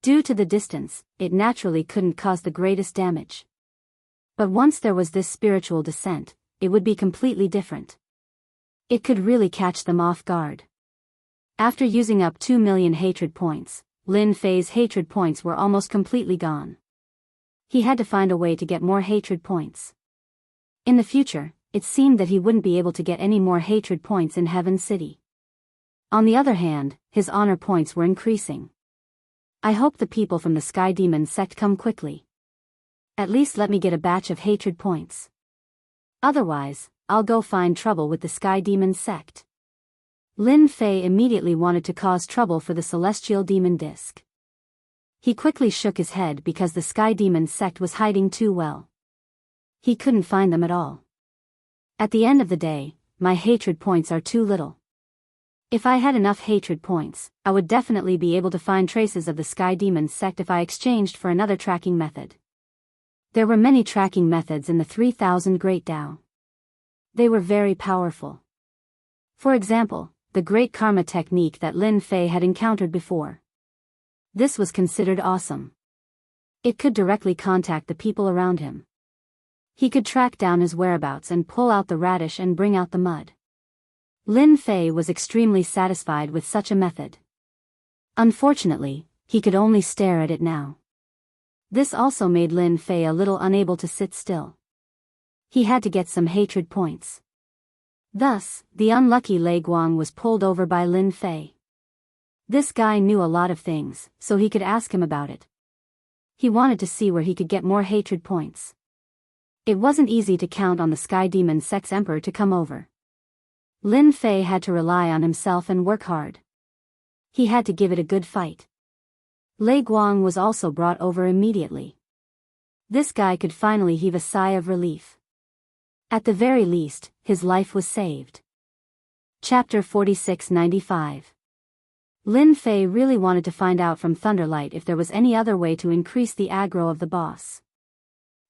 Due to the distance, it naturally couldn't cause the greatest damage. But once there was this spiritual descent, it would be completely different. It could really catch them off guard. After using up 2 million hatred points, Lin Fei's hatred points were almost completely gone. He had to find a way to get more hatred points. In the future, it seemed that he wouldn't be able to get any more hatred points in Heaven City. On the other hand, his honor points were increasing. I hope the people from the Sky Demon sect come quickly. At least let me get a batch of hatred points. Otherwise, I'll go find trouble with the Sky Demon sect. Lin Fei immediately wanted to cause trouble for the Celestial Demon Disc. He quickly shook his head because the Sky Demon sect was hiding too well. He couldn't find them at all. At the end of the day, my hatred points are too little. If I had enough hatred points, I would definitely be able to find traces of the Sky Demon sect if I exchanged for another tracking method. There were many tracking methods in the 3,000 Great Tao. They were very powerful. For example, the Great Karma technique that Lin Fei had encountered before. This was considered awesome. It could directly contact the people around him. He could track down his whereabouts and pull out the radish and bring out the mud. Lin Fei was extremely satisfied with such a method. Unfortunately, he could only stare at it now. This also made Lin Fei a little unable to sit still. He had to get some hatred points. Thus, the unlucky Lei Guang was pulled over by Lin Fei. This guy knew a lot of things, so he could ask him about it. He wanted to see where he could get more hatred points. It wasn't easy to count on the Sky Demon Sect's Emperor to come over. Lin Fei had to rely on himself and work hard. He had to give it a good fight. Lei Guang was also brought over immediately. This guy could finally heave a sigh of relief. At the very least, his life was saved. Chapter 4695. Lin Fei really wanted to find out from Thunderlight if there was any other way to increase the aggro of the boss.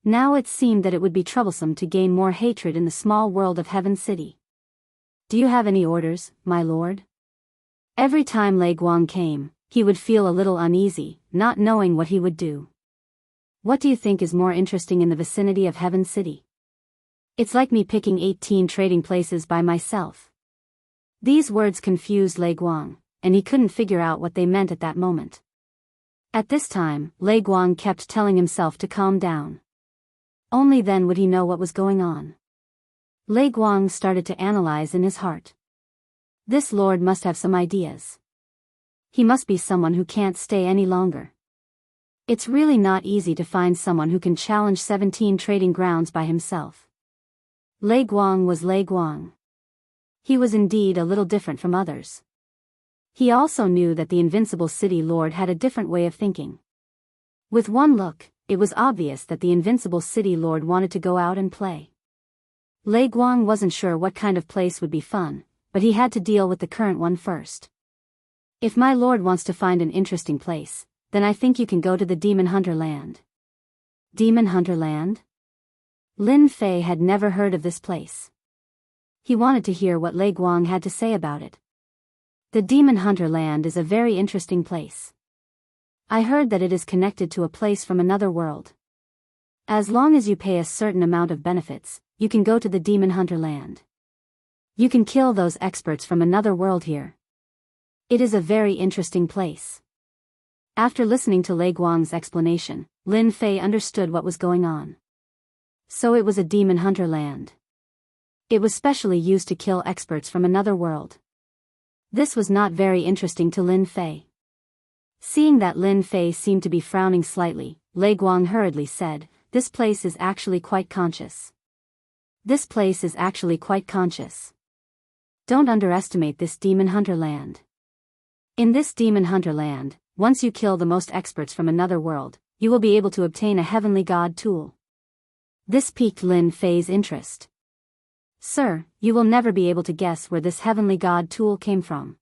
Now it seemed that it would be troublesome to gain more hatred in the small world of Heaven City. "Do you have any orders, my lord?" Every time Lei Guang came, he would feel a little uneasy, not knowing what he would do. "What do you think is more interesting in the vicinity of Heaven City?" "It's like me picking 18 trading places by myself." These words confused Lei Guang, and he couldn't figure out what they meant at that moment. At this time, Lei Guang kept telling himself to calm down. Only then would he know what was going on. Lei Guang started to analyze in his heart. This lord must have some ideas. He must be someone who can't stay any longer. It's really not easy to find someone who can challenge 17 trading grounds by himself. Lei Guang was Lei Guang. He was indeed a little different from others. He also knew that the Invincible City Lord had a different way of thinking. With one look, it was obvious that the Invincible City Lord wanted to go out and play. Lei Guang wasn't sure what kind of place would be fun, but he had to deal with the current one first. "If my lord wants to find an interesting place, then I think you can go to the Demon Hunter Land." Demon Hunter Land? Lin Fei had never heard of this place. He wanted to hear what Lei Guang had to say about it. "The Demon Hunter Land is a very interesting place. I heard that it is connected to a place from another world. As long as you pay a certain amount of benefits, you can go to the Demon Hunter Land. You can kill those experts from another world here. It is a very interesting place." After listening to Lei Guang's explanation, Lin Fei understood what was going on. So it was a Demon Hunter Land. It was specially used to kill experts from another world. This was not very interesting to Lin Fei. Seeing that Lin Fei seemed to be frowning slightly, Lei Guang hurriedly said, "This place is actually quite conscious. This place is actually quite conscious. Don't underestimate this Demon Hunter Land. In this Demon Hunter Land, once you kill the most experts from another world, you will be able to obtain a Heavenly God tool." This piqued Lin Fei's interest. "Sir, you will never be able to guess where this Heavenly God tool came from.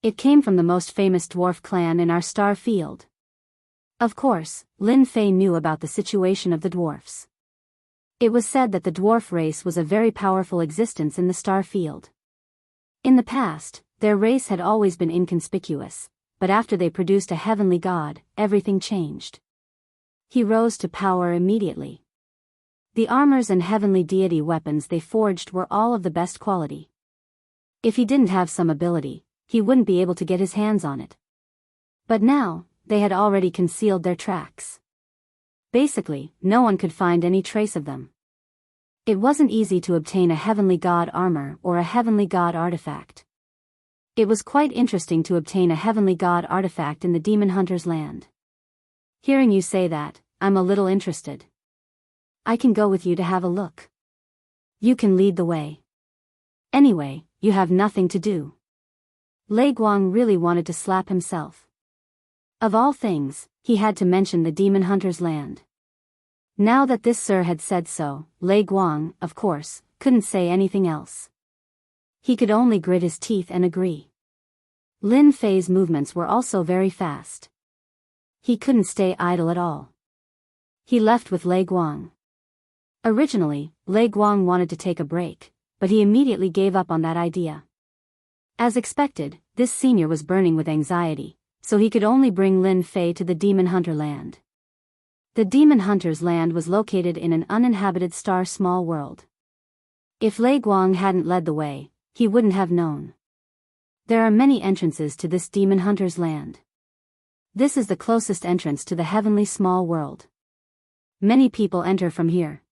It came from the most famous dwarf clan in our star field." Of course, Lin Fei knew about the situation of the dwarfs. It was said that the dwarf race was a very powerful existence in the star field. In the past, their race had always been inconspicuous, but after they produced a heavenly god, everything changed. He rose to power immediately. The armors and heavenly deity weapons they forged were all of the best quality. If he didn't have some ability, he wouldn't be able to get his hands on it. But now, they had already concealed their tracks. Basically, no one could find any trace of them. It wasn't easy to obtain a heavenly god armor or a heavenly god artifact. It was quite interesting to obtain a heavenly god artifact in the Demon Hunter's Land. "Hearing you say that, I'm a little interested. I can go with you to have a look. You can lead the way. Anyway, you have nothing to do." Lei Guang really wanted to slap himself. Of all things, he had to mention the Demon Hunter's Land. Now that this sir had said so, Lei Guang, of course, couldn't say anything else. He could only grit his teeth and agree. Lin Fei's movements were also very fast. He couldn't stay idle at all. He left with Lei Guang. Originally, Lei Guang wanted to take a break, but he immediately gave up on that idea. As expected, this senior was burning with anxiety, so he could only bring Lin Fei to the Demon Hunter Land. The Demon Hunter's Land was located in an uninhabited star small world. If Lei Guang hadn't led the way, he wouldn't have known. There are many entrances to this Demon Hunter's Land. This is the closest entrance to the heavenly small world. Many people enter from here.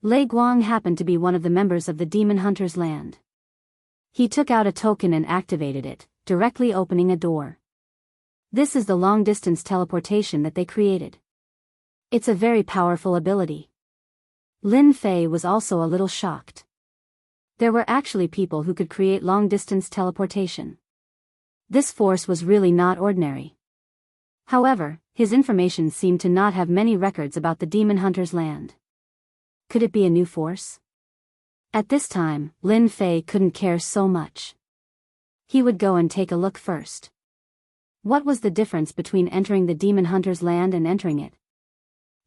Lei Guang happened to be one of the members of the Demon Hunter's Land. He took out a token and activated it, directly opening a door. This is the long-distance teleportation that they created. It's a very powerful ability. Lin Fei was also a little shocked. There were actually people who could create long-distance teleportation. This force was really not ordinary. However, his information seemed to not have many records about the Demon Hunter's Land. Could it be a new force? At this time, Lin Fei couldn't care so much. He would go and take a look first. What was the difference between entering the Demon Hunter's Land and entering it?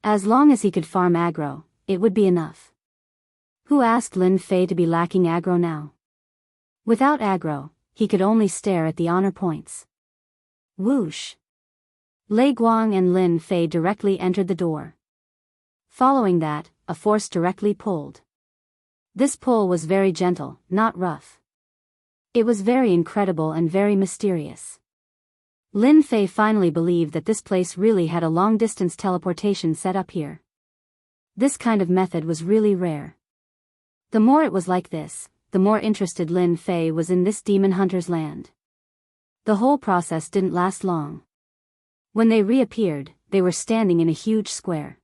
As long as he could farm aggro, it would be enough. Who asked Lin Fei to be lacking aggro now? Without aggro, he could only stare at the honor points. Whoosh! Lei Guang and Lin Fei directly entered the door. Following that, a force directly pulled. This pull was very gentle, not rough. It was very incredible and very mysterious. Lin Fei finally believed that this place really had a long-distance teleportation set up here. This kind of method was really rare. The more it was like this, the more interested Lin Fei was in this demon hunter's land. The whole process didn't last long. When they reappeared, they were standing in a huge square.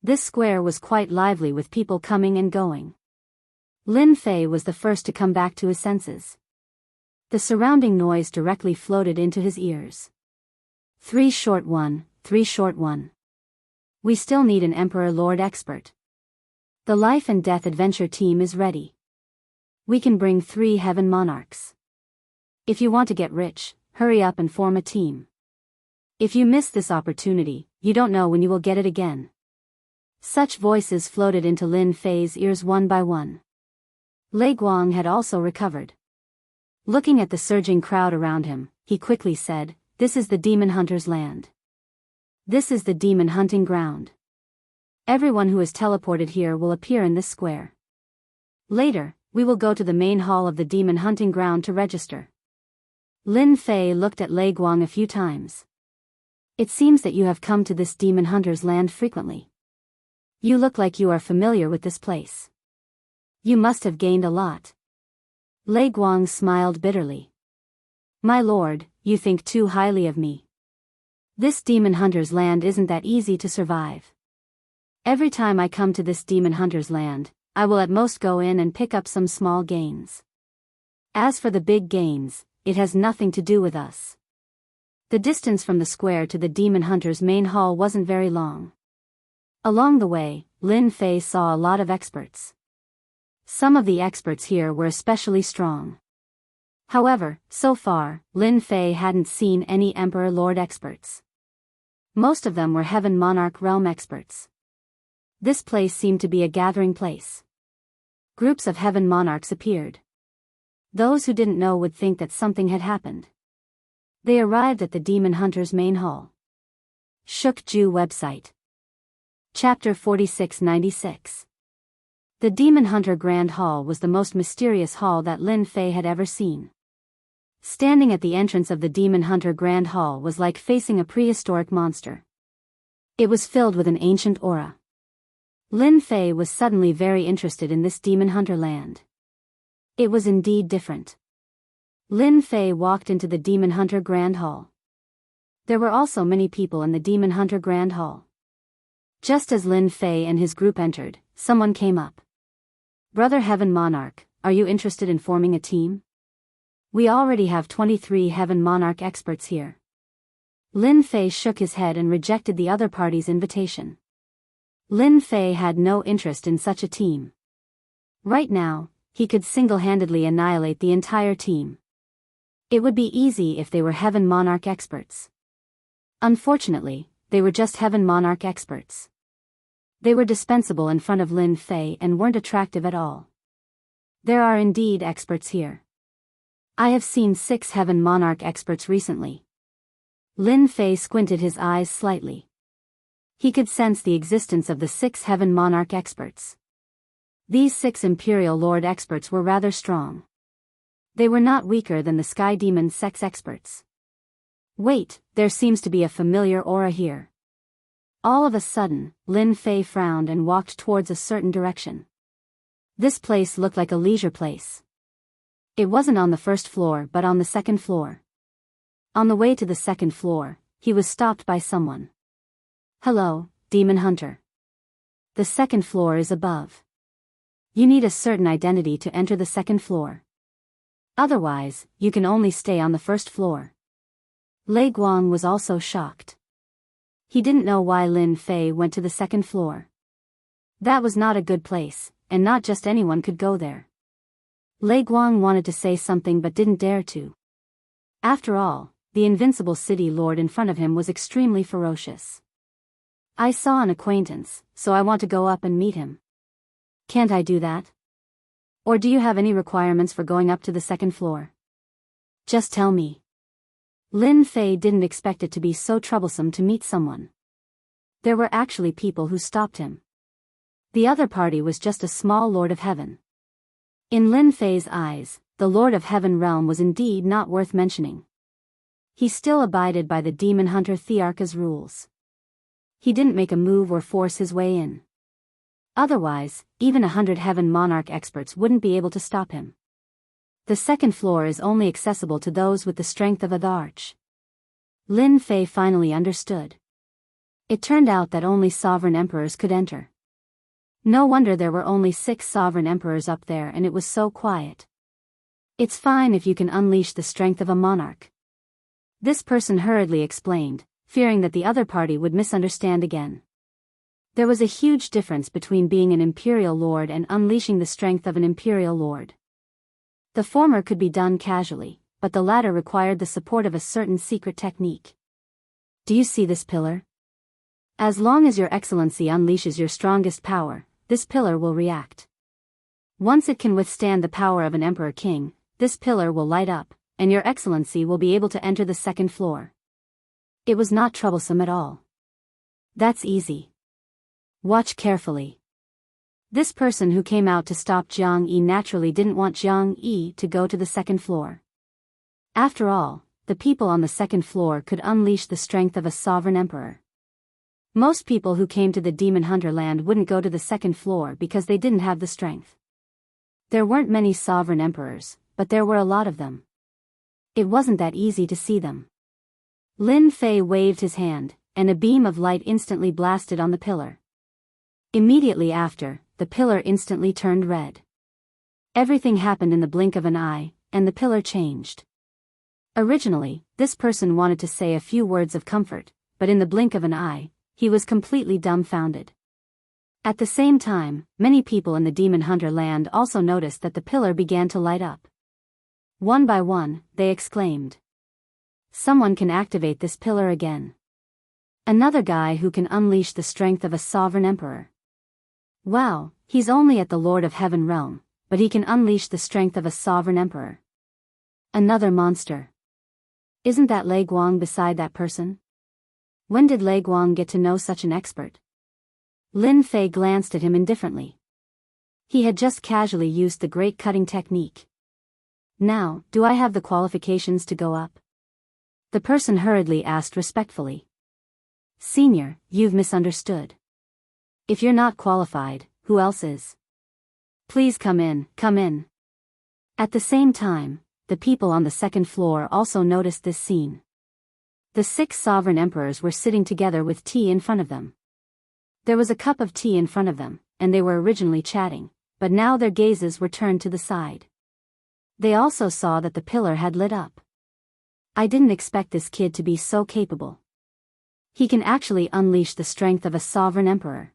This square was quite lively with people coming and going. Lin Fei was the first to come back to his senses. The surrounding noise directly floated into his ears. 3 short 1, 3 short 1. We still need an Emperor Lord expert. The Life and Death Adventure team is ready. We can bring 3 Heaven Monarchs. If you want to get rich, hurry up and form a team. If you miss this opportunity, you don't know when you will get it again. Such voices floated into Lin Fei's ears one by one. Lei Guang had also recovered. Looking at the surging crowd around him, he quickly said, "This is the demon hunter's land. This is the demon hunting ground. Everyone who is teleported here will appear in this square. Later, we will go to the main hall of the demon hunting ground to register." Lin Fei looked at Lei Guang a few times. "It seems that you have come to this demon hunter's land frequently. You look like you are familiar with this place. You must have gained a lot." Lei Guang smiled bitterly. "My lord, you think too highly of me. This demon hunter's land isn't that easy to survive. Every time I come to this demon hunter's land, I will at most go in and pick up some small gains. As for the big gains, it has nothing to do with us." The distance from the square to the demon hunter's main hall wasn't very long. Along the way, Lin Fei saw a lot of experts. Some of the experts here were especially strong. However, so far, Lin Fei hadn't seen any Emperor Lord experts. Most of them were Heaven Monarch realm experts. This place seemed to be a gathering place. Groups of Heaven Monarchs appeared. Those who didn't know would think that something had happened. They arrived at the Demon Hunter's main hall. Shukju website. Chapter 4696. The Demon Hunter Grand Hall was the most mysterious hall that Lin Fei had ever seen. Standing at the entrance of the Demon Hunter Grand Hall was like facing a prehistoric monster. It was filled with an ancient aura. Lin Fei was suddenly very interested in this Demon Hunter land. It was indeed different. Lin Fei walked into the Demon Hunter Grand Hall. There were also many people in the Demon Hunter Grand Hall. Just as Lin Fei and his group entered, someone came up. "Brother Heaven Monarch, are you interested in forming a team? We already have 23 Heaven Monarch experts here." Lin Fei shook his head and rejected the other party's invitation. Lin Fei had no interest in such a team. Right now, he could single-handedly annihilate the entire team. It would be easy if they were Heaven Monarch experts. Unfortunately, they were just Heaven Monarch experts. They were dispensable in front of Lin Fei and weren't attractive at all. There are indeed experts here. I have seen 6 Heaven Monarch experts recently. Lin Fei squinted his eyes slightly. He could sense the existence of the 6 Heaven Monarch experts. These 6 Imperial Lord experts were rather strong. They were not weaker than the Sky Demon Sex experts. Wait, there seems to be a familiar aura here. All of a sudden, Lin Fei frowned and walked towards a certain direction. This place looked like a leisure place. It wasn't on the first floor but on the second floor. On the way to the second floor, he was stopped by someone. "Hello, Demon Hunter. The second floor is above. You need a certain identity to enter the second floor. Otherwise, you can only stay on the first floor." Lei Guang was also shocked. He didn't know why Lin Fei went to the second floor. That was not a good place, and not just anyone could go there. Lei Guang wanted to say something but didn't dare to. After all, the invincible city lord in front of him was extremely ferocious. I saw an acquaintance, so I want to go up and meet him. Can't I do that? Or do you have any requirements for going up to the second floor? Just tell me. Lin Fei didn't expect it to be so troublesome to meet someone. There were actually people who stopped him. The other party was just a small Lord of Heaven. In Lin Fei's eyes, the Lord of Heaven realm was indeed not worth mentioning. He still abided by the demon hunter Thearka's rules. He didn't make a move or force his way in. Otherwise, even 100 Heaven Monarch experts wouldn't be able to stop him. The second floor is only accessible to those with the strength of the arch. Lin Fei finally understood. It turned out that only sovereign emperors could enter. No wonder there were only 6 sovereign emperors up there and it was so quiet. It's fine if you can unleash the strength of a monarch. This person hurriedly explained, fearing that the other party would misunderstand again. There was a huge difference between being an imperial lord and unleashing the strength of an imperial lord. The former could be done casually, but the latter required the support of a certain secret technique. Do you see this pillar? As long as your excellency unleashes your strongest power, this pillar will react. Once it can withstand the power of an emperor-king, this pillar will light up, and your excellency will be able to enter the second floor. It was not troublesome at all. That's easy. Watch carefully. This person who came out to stop Jiang Yi naturally didn't want Jiang Yi to go to the second floor. After all, the people on the second floor could unleash the strength of a sovereign emperor. Most people who came to the Demon Hunter land wouldn't go to the second floor because they didn't have the strength. There weren't many sovereign emperors, but there were a lot of them. It wasn't that easy to see them. Lin Fei waved his hand, and a beam of light instantly blasted on the pillar. Immediately after, the pillar instantly turned red. Everything happened in the blink of an eye, and the pillar changed. Originally, this person wanted to say a few words of comfort, but in the blink of an eye, he was completely dumbfounded. At the same time, many people in the Demon Hunter land also noticed that the pillar began to light up. One by one, they exclaimed. Someone can activate this pillar again. Another guy who can unleash the strength of a sovereign emperor. Wow, he's only at the Lord of Heaven realm, but he can unleash the strength of a sovereign emperor. Another monster. Isn't that Lei Guang beside that person? When did Lei Guang get to know such an expert? Lin Fei glanced at him indifferently. He had just casually used the great cutting technique. Now, do I have the qualifications to go up? The person hurriedly asked respectfully. Senior, you've misunderstood. If you're not qualified, who else is? Please come in, come in. At the same time, the people on the second floor also noticed this scene. The 6 sovereign emperors were sitting together with tea in front of them. There was a cup of tea in front of them, and they were originally chatting, but now their gazes were turned to the side. They also saw that the pillar had lit up. I didn't expect this kid to be so capable. He can actually unleash the strength of a sovereign emperor.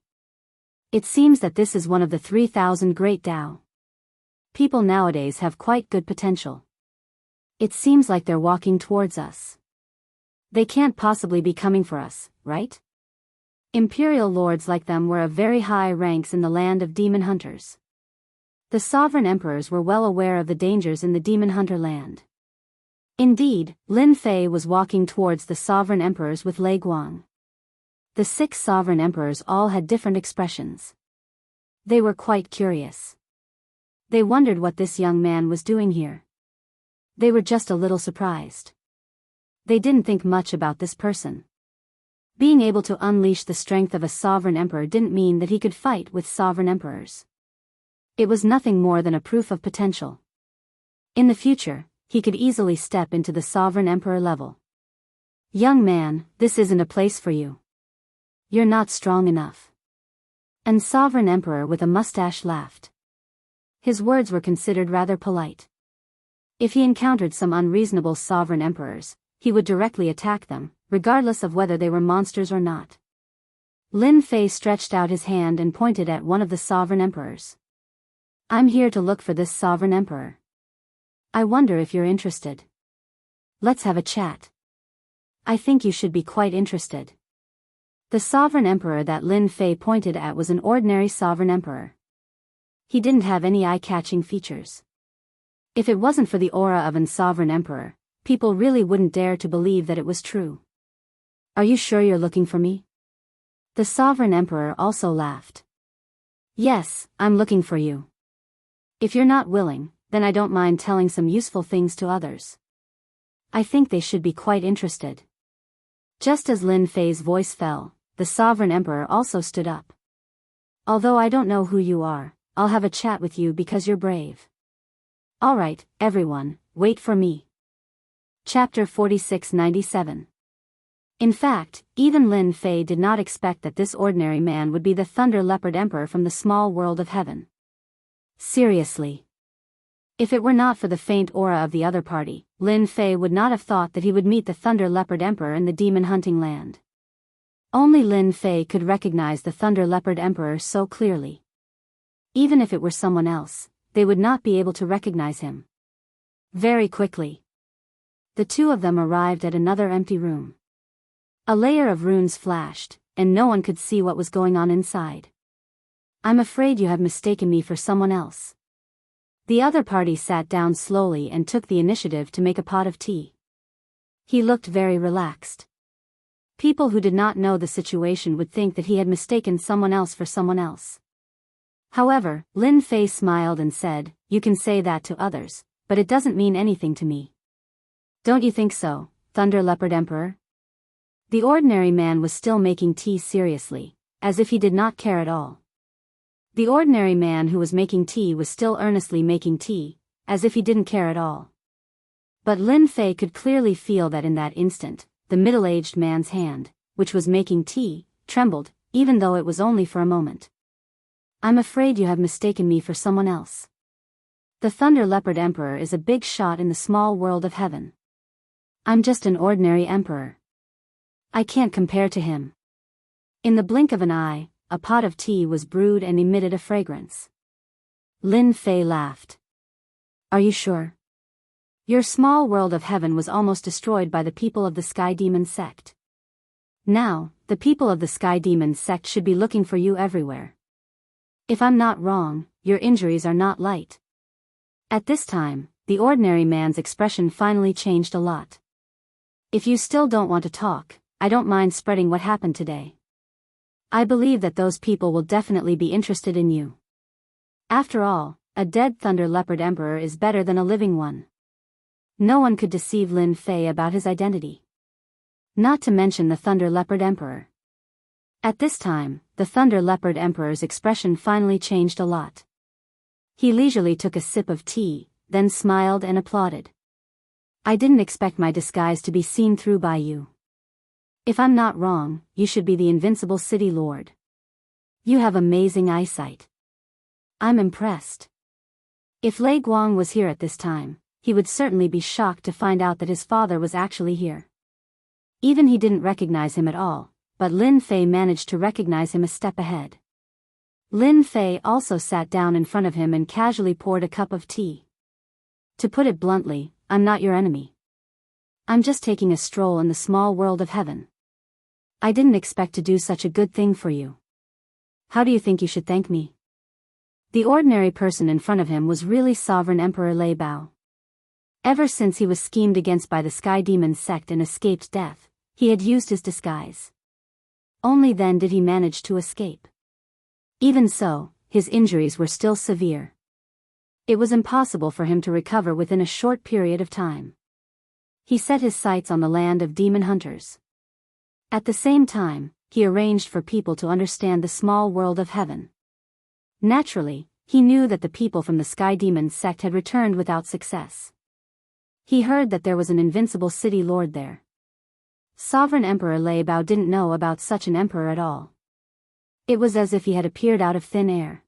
It seems that this is one of the 3,000 great Tao. People nowadays have quite good potential. It seems like they're walking towards us. They can't possibly be coming for us, right? Imperial lords like them were of very high ranks in the land of demon hunters. The sovereign emperors were well aware of the dangers in the demon hunter land. Indeed, Lin Fei was walking towards the sovereign emperors with Lei Guang. The 6 sovereign emperors all had different expressions. They were quite curious. They wondered what this young man was doing here. They were just a little surprised. They didn't think much about this person. Being able to unleash the strength of a sovereign emperor didn't mean that he could fight with sovereign emperors. It was nothing more than a proof of potential. In the future, he could easily step into the sovereign emperor level. Young man, this isn't a place for you. You're not strong enough. And sovereign emperor with a mustache laughed. His words were considered rather polite. If he encountered some unreasonable sovereign emperors, he would directly attack them, regardless of whether they were monsters or not. Lin Fei stretched out his hand and pointed at one of the sovereign emperors. I'm here to look for this sovereign emperor. I wonder if you're interested. Let's have a chat. I think you should be quite interested. The sovereign emperor that Lin Fei pointed at was an ordinary sovereign emperor. He didn't have any eye-catching features. If it wasn't for the aura of an sovereign emperor, people really wouldn't dare to believe that it was true. Are you sure you're looking for me? The sovereign emperor also laughed. Yes, I'm looking for you. If you're not willing, then I don't mind telling some useful things to others. I think they should be quite interested. Just as Lin Fei's voice fell, the sovereign emperor also stood up. Although I don't know who you are, I'll have a chat with you because you're brave. Alright, everyone, wait for me. Chapter 4697. In fact, even Lin Fei did not expect that this ordinary man would be the Thunder Leopard Emperor from the small world of heaven. Seriously. If it were not for the faint aura of the other party, Lin Fei would not have thought that he would meet the Thunder Leopard Emperor in the demon hunting land. Only Lin Fei could recognize the Thunder Leopard Emperor so clearly. Even if it were someone else, they would not be able to recognize him. Very quickly, the two of them arrived at another empty room. A layer of runes flashed, and no one could see what was going on inside. I'm afraid you have mistaken me for someone else. The other party sat down slowly and took the initiative to make a pot of tea. He looked very relaxed. People who did not know the situation would think that he had mistaken someone else for someone else. However, Lin Fei smiled and said, "You can say that to others, but it doesn't mean anything to me." Don't you think so, Thunder Leopard Emperor? The ordinary man was still making tea seriously, as if he did not care at all. The ordinary man who was making tea was still earnestly making tea, as if he didn't care at all. But Lin Fei could clearly feel that in that instant, the middle-aged man's hand, which was making tea, trembled, even though it was only for a moment. I'm afraid you have mistaken me for someone else. The Thunder Leopard Emperor is a big shot in the small world of heaven. I'm just an ordinary emperor. I can't compare to him. In the blink of an eye, a pot of tea was brewed and emitted a fragrance. Lin Fei laughed. Are you sure? Your small world of heaven was almost destroyed by the people of the Sky Demon sect. Now, the people of the Sky Demon sect should be looking for you everywhere. If I'm not wrong, your injuries are not light. At this time, the ordinary man's expression finally changed a lot. If you still don't want to talk, I don't mind spreading what happened today. I believe that those people will definitely be interested in you. After all, a dead Thunder Leopard Emperor is better than a living one. No one could deceive Lin Fei about his identity. Not to mention the Thunder Leopard Emperor. At this time, the Thunder Leopard Emperor's expression finally changed a lot. He leisurely took a sip of tea, then smiled and applauded. I didn't expect my disguise to be seen through by you. If I'm not wrong, you should be the Invincible City Lord. You have amazing eyesight. I'm impressed. If Lei Guang was here at this time, he would certainly be shocked to find out that his father was actually here. Even he didn't recognize him at all, but Lin Fei managed to recognize him a step ahead. Lin Fei also sat down in front of him and casually poured a cup of tea. To put it bluntly, I'm not your enemy. I'm just taking a stroll in the small world of heaven. I didn't expect to do such a good thing for you. How do you think you should thank me? The ordinary person in front of him was really Sovereign Emperor Lei Bao. Ever since he was schemed against by the Sky Demon sect and escaped death, he had used his disguise. Only then did he manage to escape. Even so, his injuries were still severe. It was impossible for him to recover within a short period of time. He set his sights on the land of demon hunters. At the same time, he arranged for people to understand the small world of heaven. Naturally, he knew that the people from the Sky Demon sect had returned without success. He heard that there was an invincible city lord there. Sovereign Emperor Lei Bao didn't know about such an emperor at all. It was as if he had appeared out of thin air.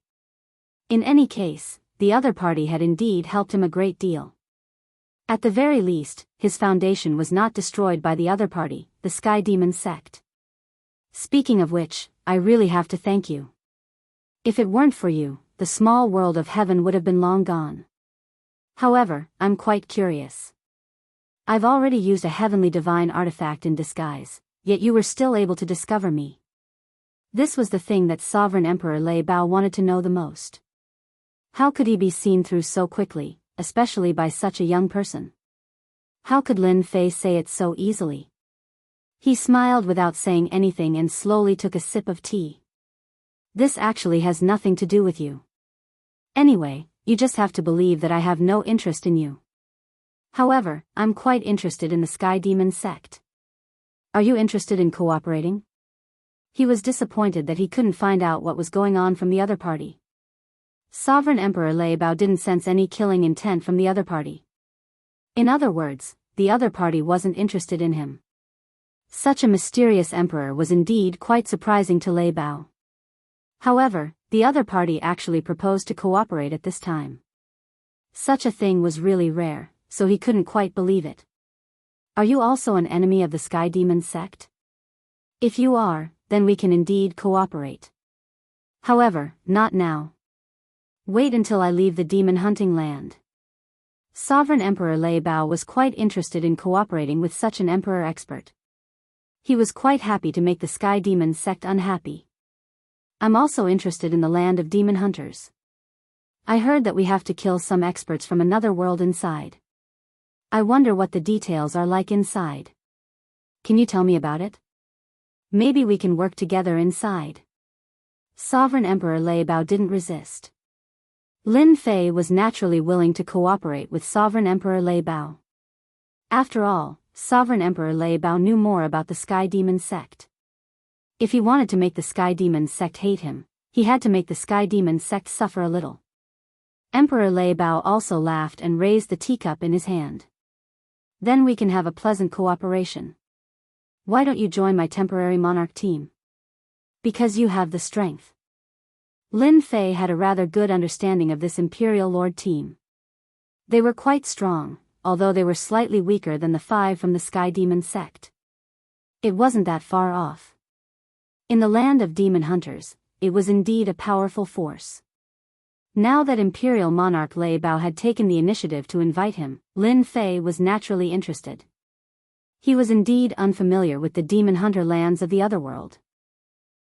In any case, the other party had indeed helped him a great deal. At the very least, his foundation was not destroyed by the other party, the Sky Demon sect. Speaking of which, I really have to thank you. If it weren't for you, the small world of heaven would have been long gone. However, I'm quite curious. I've already used a heavenly divine artifact in disguise, yet you were still able to discover me. This was the thing that Sovereign Emperor Lei Bao wanted to know the most. How could he be seen through so quickly, especially by such a young person? How could Lin Fei say it so easily? He smiled without saying anything and slowly took a sip of tea. This actually has nothing to do with you. Anyway, you just have to believe that I have no interest in you. However, I'm quite interested in the Sky Demon sect. Are you interested in cooperating? He was disappointed that he couldn't find out what was going on from the other party. Sovereign Emperor Lei Bao didn't sense any killing intent from the other party. In other words, the other party wasn't interested in him. Such a mysterious emperor was indeed quite surprising to Lei Bao. However, the other party actually proposed to cooperate at this time. Such a thing was really rare, so he couldn't quite believe it. Are you also an enemy of the Sky Demon sect? If you are, then we can indeed cooperate. However, not now. Wait until I leave the demon hunting land. Sovereign Emperor Lei Bao was quite interested in cooperating with such an emperor expert. He was quite happy to make the Sky Demon sect unhappy. I'm also interested in the land of demon hunters. I heard that we have to kill some experts from another world inside. I wonder what the details are like inside. Can you tell me about it? Maybe we can work together inside. Sovereign Emperor Lei Bao didn't resist. Lin Fei was naturally willing to cooperate with Sovereign Emperor Lei Bao. After all, Sovereign Emperor Lei Bao knew more about the Sky Demon sect. If he wanted to make the Sky Demon sect hate him, he had to make the Sky Demon sect suffer a little. Emperor Lei Bao also laughed and raised the teacup in his hand. Then we can have a pleasant cooperation. Why don't you join my temporary monarch team? Because you have the strength. Lin Fei had a rather good understanding of this Imperial Lord team. They were quite strong, although they were slightly weaker than the 5 from the Sky Demon sect. It wasn't that far off. In the land of demon hunters, it was indeed a powerful force. Now that Imperial Monarch Lei Bao had taken the initiative to invite him, Lin Fei was naturally interested. He was indeed unfamiliar with the demon hunter lands of the otherworld.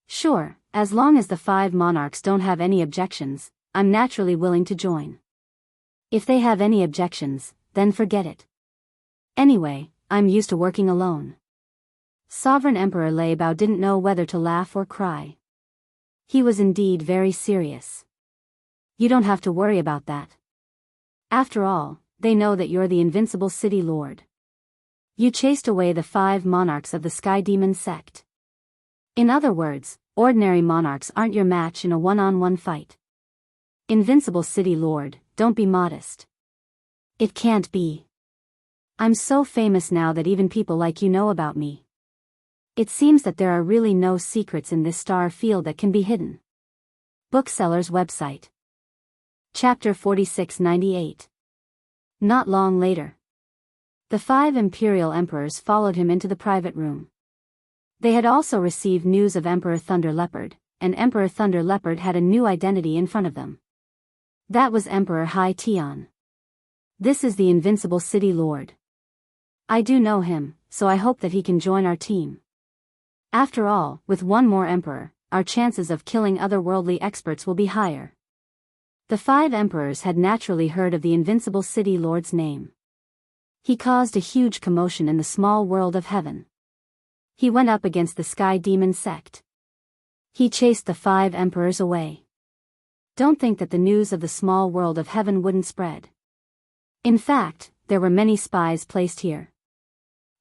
Sure, as long as the 5 monarchs don't have any objections, I'm naturally willing to join. If they have any objections, then forget it. Anyway, I'm used to working alone. Sovereign Emperor Lei Bao didn't know whether to laugh or cry. He was indeed very serious. You don't have to worry about that. After all, they know that you're the invincible city lord. You chased away the 5 monarchs of the Sky Demon sect. In other words, ordinary monarchs aren't your match in a one-on-one fight. Invincible city lord, don't be modest. It can't be. I'm so famous now that even people like you know about me. It seems that there are really no secrets in this star field that can be hidden. Bookseller's website. Chapter 4698. Not long later. The 5 imperial emperors followed him into the private room. They had also received news of Emperor Thunder Leopard, and Emperor Thunder Leopard had a new identity in front of them. That was Emperor Hai Tian. This is the invincible city lord. I do know him, so I hope that he can join our team. After all, with one more emperor, our chances of killing otherworldly experts will be higher. The 5 emperors had naturally heard of the invincible city lord's name. He caused a huge commotion in the small world of heaven. He went up against the Sky Demon sect. He chased the 5 emperors away. Don't think that the news of the small world of heaven wouldn't spread. In fact, there were many spies placed here.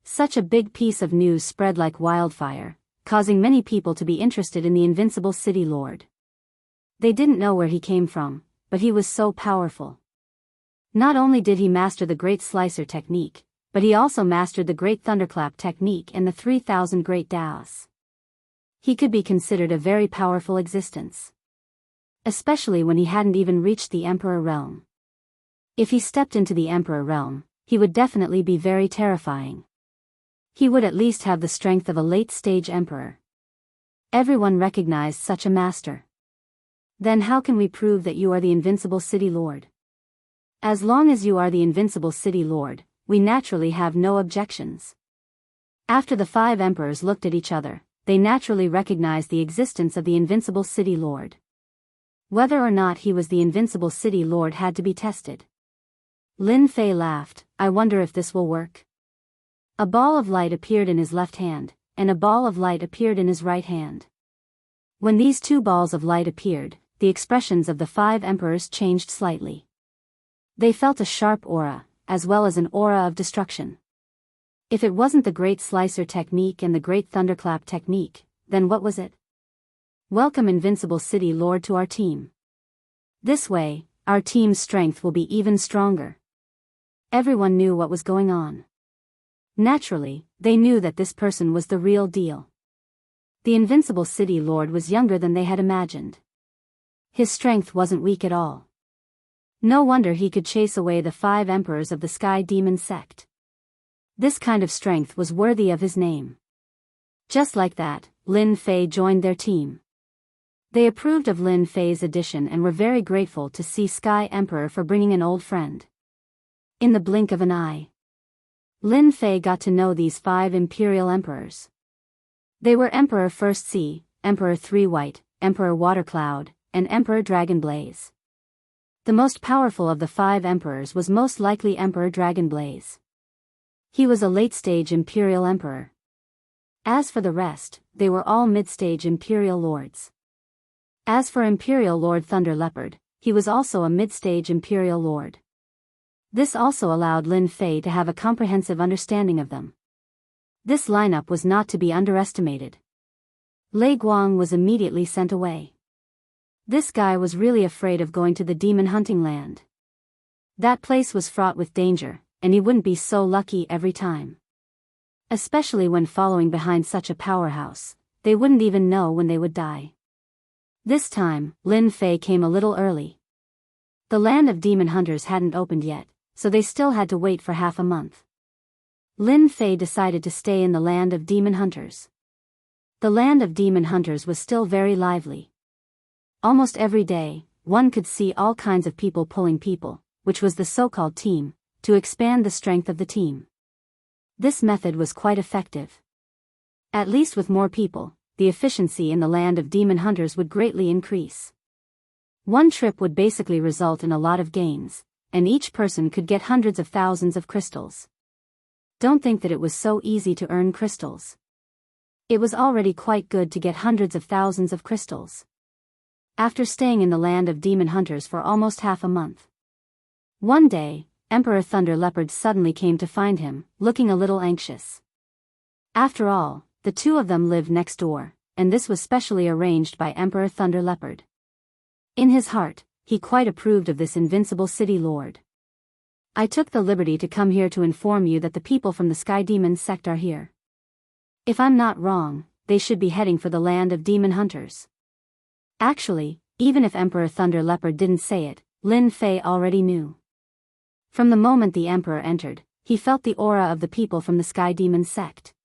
Such a big piece of news spread like wildfire, causing many people to be interested in the invincible city lord. They didn't know where he came from, but he was so powerful. Not only did he master the Great Slicer technique, but he also mastered the Great Thunderclap technique and the 3,000 Great Daos. He could be considered a very powerful existence. Especially when he hadn't even reached the Emperor realm. If he stepped into the Emperor realm, he would definitely be very terrifying. He would at least have the strength of a late-stage emperor. Everyone recognized such a master. Then how can we prove that you are the invincible city lord? As long as you are the invincible city lord, we naturally have no objections. After the 5 emperors looked at each other, they naturally recognized the existence of the Invincible City Lord. Whether or not he was the Invincible City Lord had to be tested. Lin Fei laughed. I wonder if this will work. A ball of light appeared in his left hand, and a ball of light appeared in his right hand. When these two balls of light appeared, the expressions of the 5 emperors changed slightly. They felt a sharp aura, as well as an aura of destruction. If it wasn't the Great Slicer technique and the Great Thunderclap technique, then what was it? Welcome Invincible City Lord to our team. This way, our team's strength will be even stronger. Everyone knew what was going on. Naturally, they knew that this person was the real deal. The Invincible City Lord was younger than they had imagined. His strength wasn't weak at all. No wonder he could chase away the 5 emperors of the Sky Demon sect. This kind of strength was worthy of his name. Just like that, Lin Fei joined their team. They approved of Lin Fei's addition and were very grateful to see Sky Emperor for bringing an old friend. In the blink of an eye, Lin Fei got to know these 5 Imperial Emperors. They were Emperor First Sea, Emperor 3 White, Emperor Watercloud, and Emperor Dragonblaze. The most powerful of the 5 emperors was most likely Emperor Dragonblaze. He was a late-stage Imperial Emperor. As for the rest, they were all mid-stage Imperial Lords. As for Imperial Lord Thunder Leopard, he was also a mid-stage Imperial Lord. This also allowed Lin Fei to have a comprehensive understanding of them. This lineup was not to be underestimated. Lei Guang was immediately sent away. This guy was really afraid of going to the demon hunting land. That place was fraught with danger, and he wouldn't be so lucky every time. Especially when following behind such a powerhouse, they wouldn't even know when they would die. This time, Lin Fei came a little early. The land of demon hunters hadn't opened yet, so they still had to wait for half a month. Lin Fei decided to stay in the land of demon hunters. The land of demon hunters was still very lively. Almost every day, one could see all kinds of people pulling people, which was the so-called team, to expand the strength of the team. This method was quite effective. At least with more people, the efficiency in the land of demon hunters would greatly increase. One trip would basically result in a lot of gains, and each person could get hundreds of thousands of crystals. Don't think that it was so easy to earn crystals. It was already quite good to get hundreds of thousands of crystals. After staying in the land of demon hunters for almost half a month, one day, Emperor Thunder Leopard suddenly came to find him, looking a little anxious. After all, the two of them lived next door, and this was specially arranged by Emperor Thunder Leopard. In his heart, he quite approved of this Invincible City Lord. I took the liberty to come here to inform you that the people from the Sky Demon sect are here. If I'm not wrong, they should be heading for the land of demon hunters. Actually, even if Emperor Thunder Leopard didn't say it, Lin Fei already knew. From the moment the Emperor entered, he felt the aura of the people from the Sky Demon sect.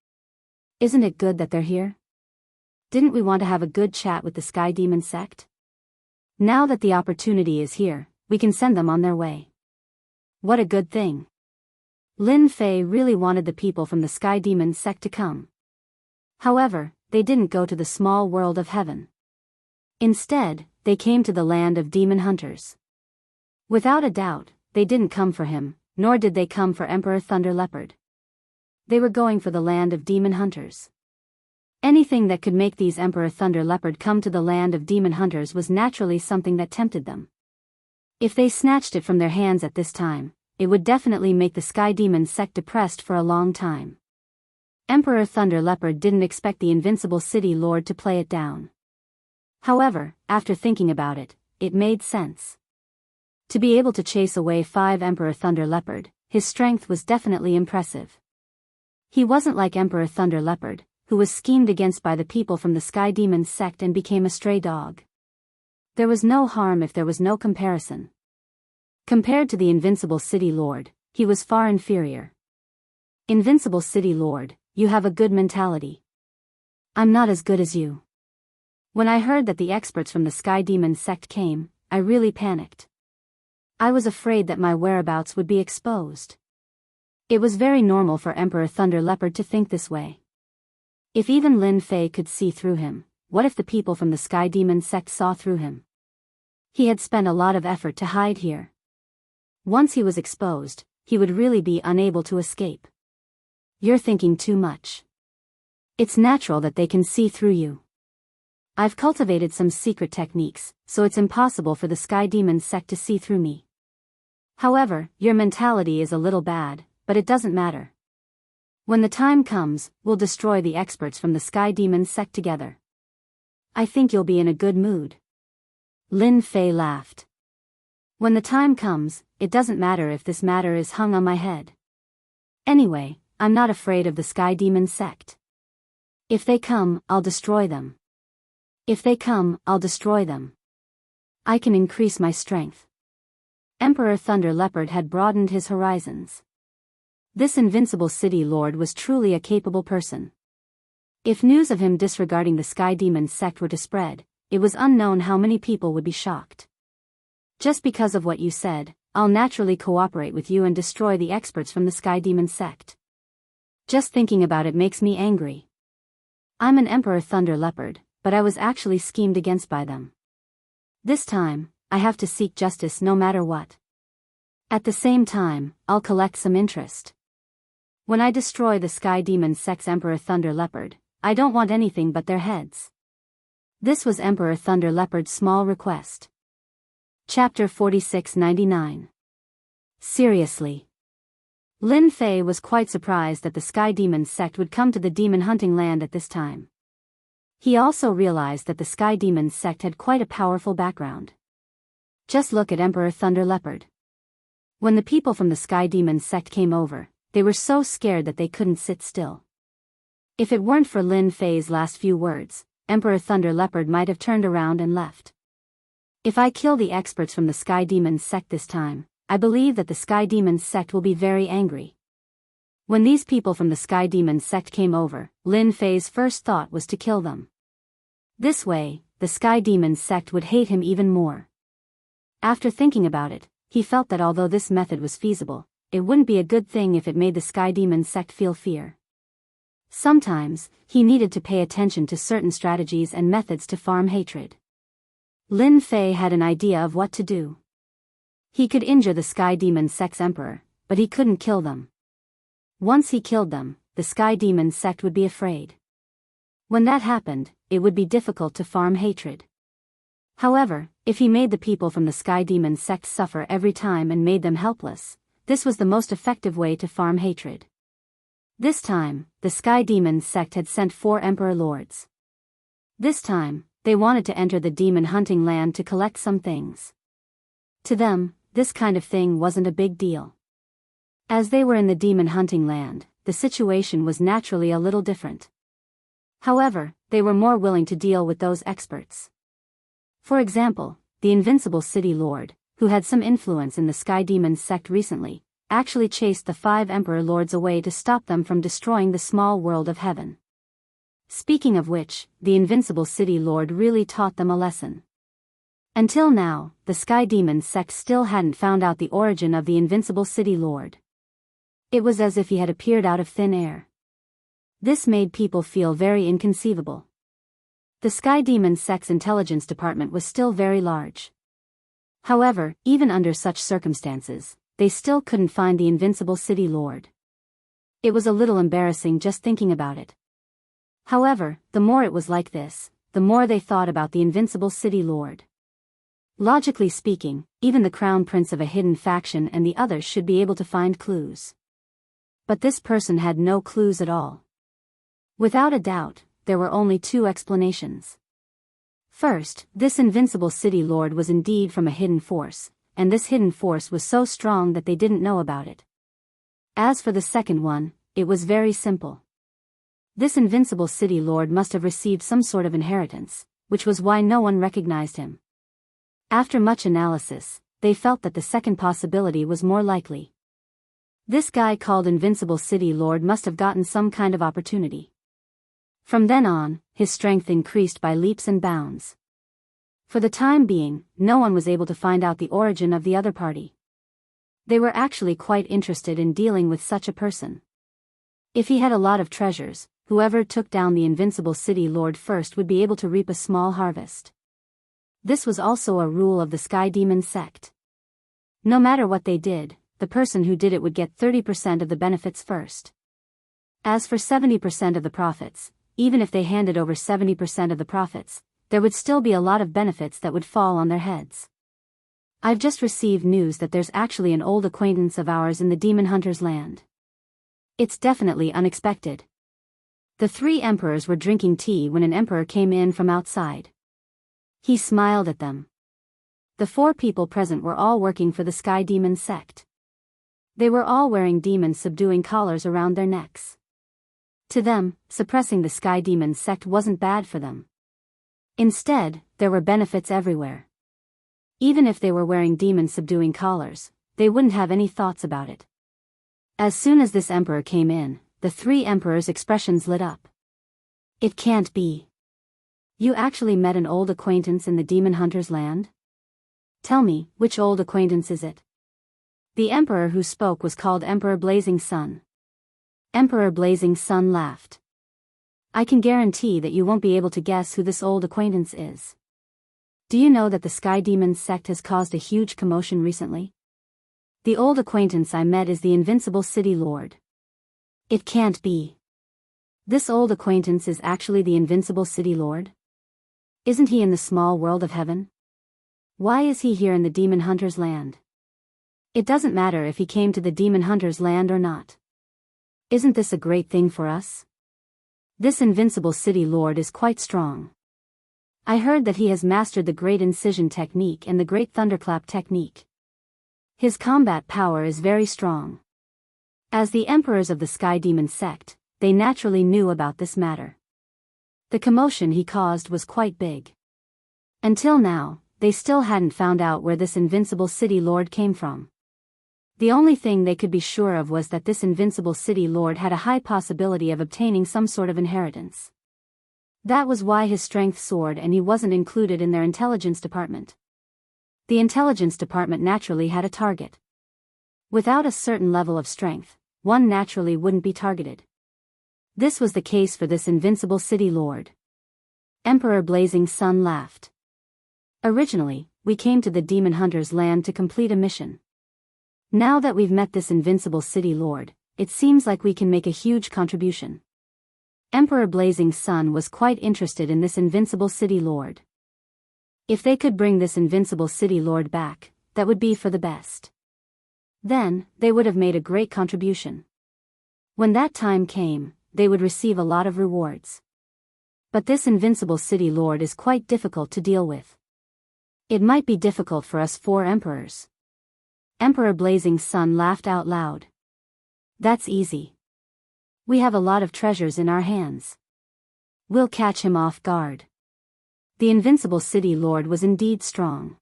Isn't it good that they're here? Didn't we want to have a good chat with the Sky Demon sect? Now that the opportunity is here, we can send them on their way. What a good thing. Lin Fei really wanted the people from the Sky Demon sect to come. However, they didn't go to the small world of heaven. Instead, they came to the land of demon hunters. Without a doubt, they didn't come for him, nor did they come for Emperor Thunder Leopard. They were going for the land of demon hunters. Anything that could make these Emperor Thunder Leopard come to the land of demon hunters was naturally something that tempted them. If they snatched it from their hands at this time, it would definitely make the Sky Demon sect depressed for a long time. Emperor Thunder Leopard didn't expect the Invincible City Lord to play it down. However, after thinking about it, it made sense. To be able to chase away 5 Emperor Thunder Leopard, his strength was definitely impressive. He wasn't like Emperor Thunder Leopard, who was schemed against by the people from the Sky Demon sect and became a stray dog. There was no harm if there was no comparison. Compared to the Invincible City Lord, he was far inferior. Invincible City Lord, you have a good mentality. I'm not as good as you. When I heard that the experts from the Sky Demon sect came, I really panicked. I was afraid that my whereabouts would be exposed. It was very normal for Emperor Thunder Leopard to think this way. If even Lin Fei could see through him, what if the people from the Sky Demon sect saw through him? He had spent a lot of effort to hide here. Once he was exposed, he would really be unable to escape. You're thinking too much. It's natural that they can see through you. I've cultivated some secret techniques, so it's impossible for the Sky Demon sect to see through me. However, your mentality is a little bad, but it doesn't matter. When the time comes, we'll destroy the experts from the Sky Demon sect together. I think you'll be in a good mood. Lin Fei laughed. When the time comes, it doesn't matter if this matter is hung on my head. Anyway, I'm not afraid of the Sky Demon sect. If they come, I'll destroy them. If they come, I'll destroy them. I can increase my strength. Emperor Thunder Leopard had broadened his horizons. This invincible city lord was truly a capable person. If news of him disregarding the Sky Demon sect were to spread, it was unknown how many people would be shocked. Just because of what you said, I'll naturally cooperate with you and destroy the experts from the Sky Demon sect. Just thinking about it makes me angry. I'm an Emperor Thunder Leopard, but I was actually schemed against by them. This time, I have to seek justice no matter what. At the same time, I'll collect some interest. When I destroy the Sky Demon sect's Emperor Thunder Leopard, I don't want anything but their heads. This was Emperor Thunder Leopard's small request. Chapter 4699. Seriously. Lin Fei was quite surprised that the Sky Demon sect would come to the demon hunting land at this time. He also realized that the Sky Demon sect had quite a powerful background. Just look at Emperor Thunder Leopard. When the people from the Sky Demon sect came over, they were so scared that they couldn't sit still. If it weren't for Lin Fei's last few words, Emperor Thunder Leopard might have turned around and left. If I kill the experts from the Sky Demon sect this time, I believe that the Sky Demon sect will be very angry. When these people from the Sky Demon sect came over, Lin Fei's first thought was to kill them. This way, the Sky Demon sect would hate him even more. After thinking about it, he felt that although this method was feasible, it wouldn't be a good thing if it made the Sky Demon sect feel fear. Sometimes, he needed to pay attention to certain strategies and methods to farm hatred. Lin Fei had an idea of what to do. He could injure the Sky Demon sect's emperor, but he couldn't kill them. Once he killed them, the Sky Demon sect would be afraid. When that happened, it would be difficult to farm hatred. However, if he made the people from the Sky Demon sect suffer every time and made them helpless, this was the most effective way to farm hatred. This time, the Sky Demon sect had sent 4 Emperor Lords. This time, they wanted to enter the demon hunting land to collect some things. To them, this kind of thing wasn't a big deal. As they were in the demon hunting land, the situation was naturally a little different. However, they were more willing to deal with those experts. For example, the Invincible City Lord, who had some influence in the Sky Demon sect recently, actually chased the 5 Emperor Lords away to stop them from destroying the small world of heaven. Speaking of which, the Invincible City Lord really taught them a lesson. Until now, the Sky Demon sect still hadn't found out the origin of the Invincible City Lord. It was as if he had appeared out of thin air. This made people feel very inconceivable. The Sky Demon sect's intelligence department was still very large. However, even under such circumstances, they still couldn't find the Invincible City Lord. It was a little embarrassing just thinking about it. However, the more it was like this, the more they thought about the Invincible City Lord. Logically speaking, even the Crown Prince of a hidden faction and the others should be able to find clues. But this person had no clues at all. Without a doubt, there were only 2 explanations. First, this Invincible City Lord was indeed from a hidden force, and this hidden force was so strong that they didn't know about it. As for the second one, it was very simple. This Invincible City Lord must have received some sort of inheritance, which was why no one recognized him. After much analysis, they felt that the second possibility was more likely. This guy called Invincible City Lord must have gotten some kind of opportunity. From then on, his strength increased by leaps and bounds. For the time being, no one was able to find out the origin of the other party. They were actually quite interested in dealing with such a person. If he had a lot of treasures, whoever took down the invincible city lord first would be able to reap a small harvest. This was also a rule of the Sky Demon sect. No matter what they did, the person who did it would get 30% of the benefits first. As for 70% of the profits, even if they handed over 70% of the profits, there would still be a lot of benefits that would fall on their heads. I've just received news that there's actually an old acquaintance of ours in the Demon Hunter's land. It's definitely unexpected. The three emperors were drinking tea when an emperor came in from outside. He smiled at them. The four people present were all working for the Sky Demon sect. They were all wearing demon-subduing collars around their necks. To them, suppressing the Sky Demon sect wasn't bad for them. Instead, there were benefits everywhere. Even if they were wearing demon-subduing collars, they wouldn't have any thoughts about it. As soon as this emperor came in, the three emperors' expressions lit up. It can't be. You actually met an old acquaintance in the Demon Hunter's land? Tell me, which old acquaintance is it? The emperor who spoke was called Emperor Blazing Sun. Emperor Blazing Sun laughed. I can guarantee that you won't be able to guess who this old acquaintance is. Do you know that the Sky Demon sect has caused a huge commotion recently? The old acquaintance I met is the Invincible City Lord. It can't be. This old acquaintance is actually the Invincible City Lord? Isn't he in the small world of heaven? Why is he here in the Demon Hunter's land? It doesn't matter if he came to the Demon Hunter's land or not. Isn't this a great thing for us? This Invincible City Lord is quite strong. I heard that he has mastered the Great Incision technique and the Great Thunderclap technique. His combat power is very strong. As the emperors of the Sky Demon sect, they naturally knew about this matter. The commotion he caused was quite big. Until now, they still hadn't found out where this Invincible City Lord came from. The only thing they could be sure of was that this Invincible City Lord had a high possibility of obtaining some sort of inheritance. That was why his strength soared and he wasn't included in their intelligence department. The intelligence department naturally had a target. Without a certain level of strength, one naturally wouldn't be targeted. This was the case for this Invincible City Lord. Emperor Blazing Sun laughed. Originally, we came to the Demon Hunter's land to complete a mission. Now that we've met this Invincible City Lord, it seems like we can make a huge contribution. Emperor Blazing Sun was quite interested in this Invincible City Lord. If they could bring this Invincible City Lord back, that would be for the best. Then, they would have made a great contribution. When that time came, they would receive a lot of rewards. But this Invincible City Lord is quite difficult to deal with. It might be difficult for us four emperors. Emperor Blazing Sun laughed out loud. That's easy. We have a lot of treasures in our hands. We'll catch him off guard. The Invincible City Lord was indeed strong.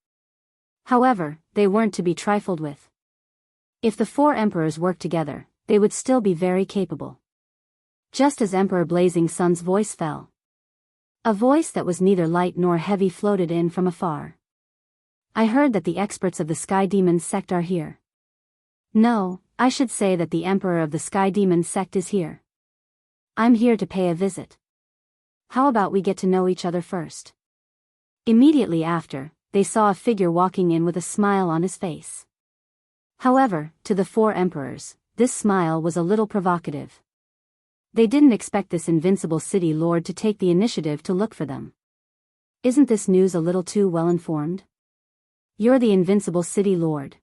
However, they weren't to be trifled with. If the four emperors worked together, they would still be very capable. Just as Emperor Blazing Sun's voice fell. A voice that was neither light nor heavy floated in from afar. I heard that the experts of the Sky Demon sect are here. No, I should say that the Emperor of the Sky Demon sect is here. I'm here to pay a visit. How about we get to know each other first? Immediately after, they saw a figure walking in with a smile on his face. However, to the four emperors, this smile was a little provocative. They didn't expect this Invincible City Lord to take the initiative to look for them. Isn't this news a little too well informed? You're the Invincible City Lord.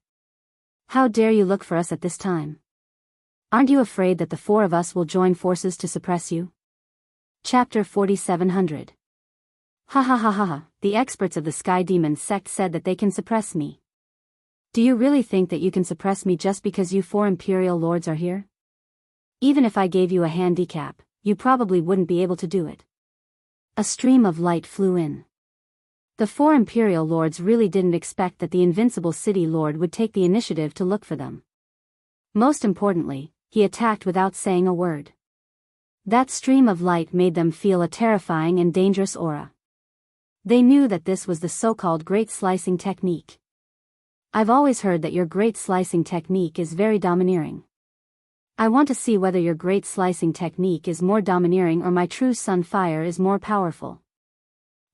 How dare you look for us at this time? Aren't you afraid that the four of us will join forces to suppress you? Chapter 4700. Ha ha ha ha ha, the experts of the Sky Demon sect said that they can suppress me. Do you really think that you can suppress me just because you four Imperial Lords are here? Even if I gave you a handicap, you probably wouldn't be able to do it. A stream of light flew in. The four Imperial Lords really didn't expect that the Invincible City Lord would take the initiative to look for them. Most importantly, he attacked without saying a word. That stream of light made them feel a terrifying and dangerous aura. They knew that this was the so-called Great Slicing Technique. I've always heard that your Great Slicing Technique is very domineering. I want to see whether your great slicing technique is more domineering or my true sun fire is more powerful.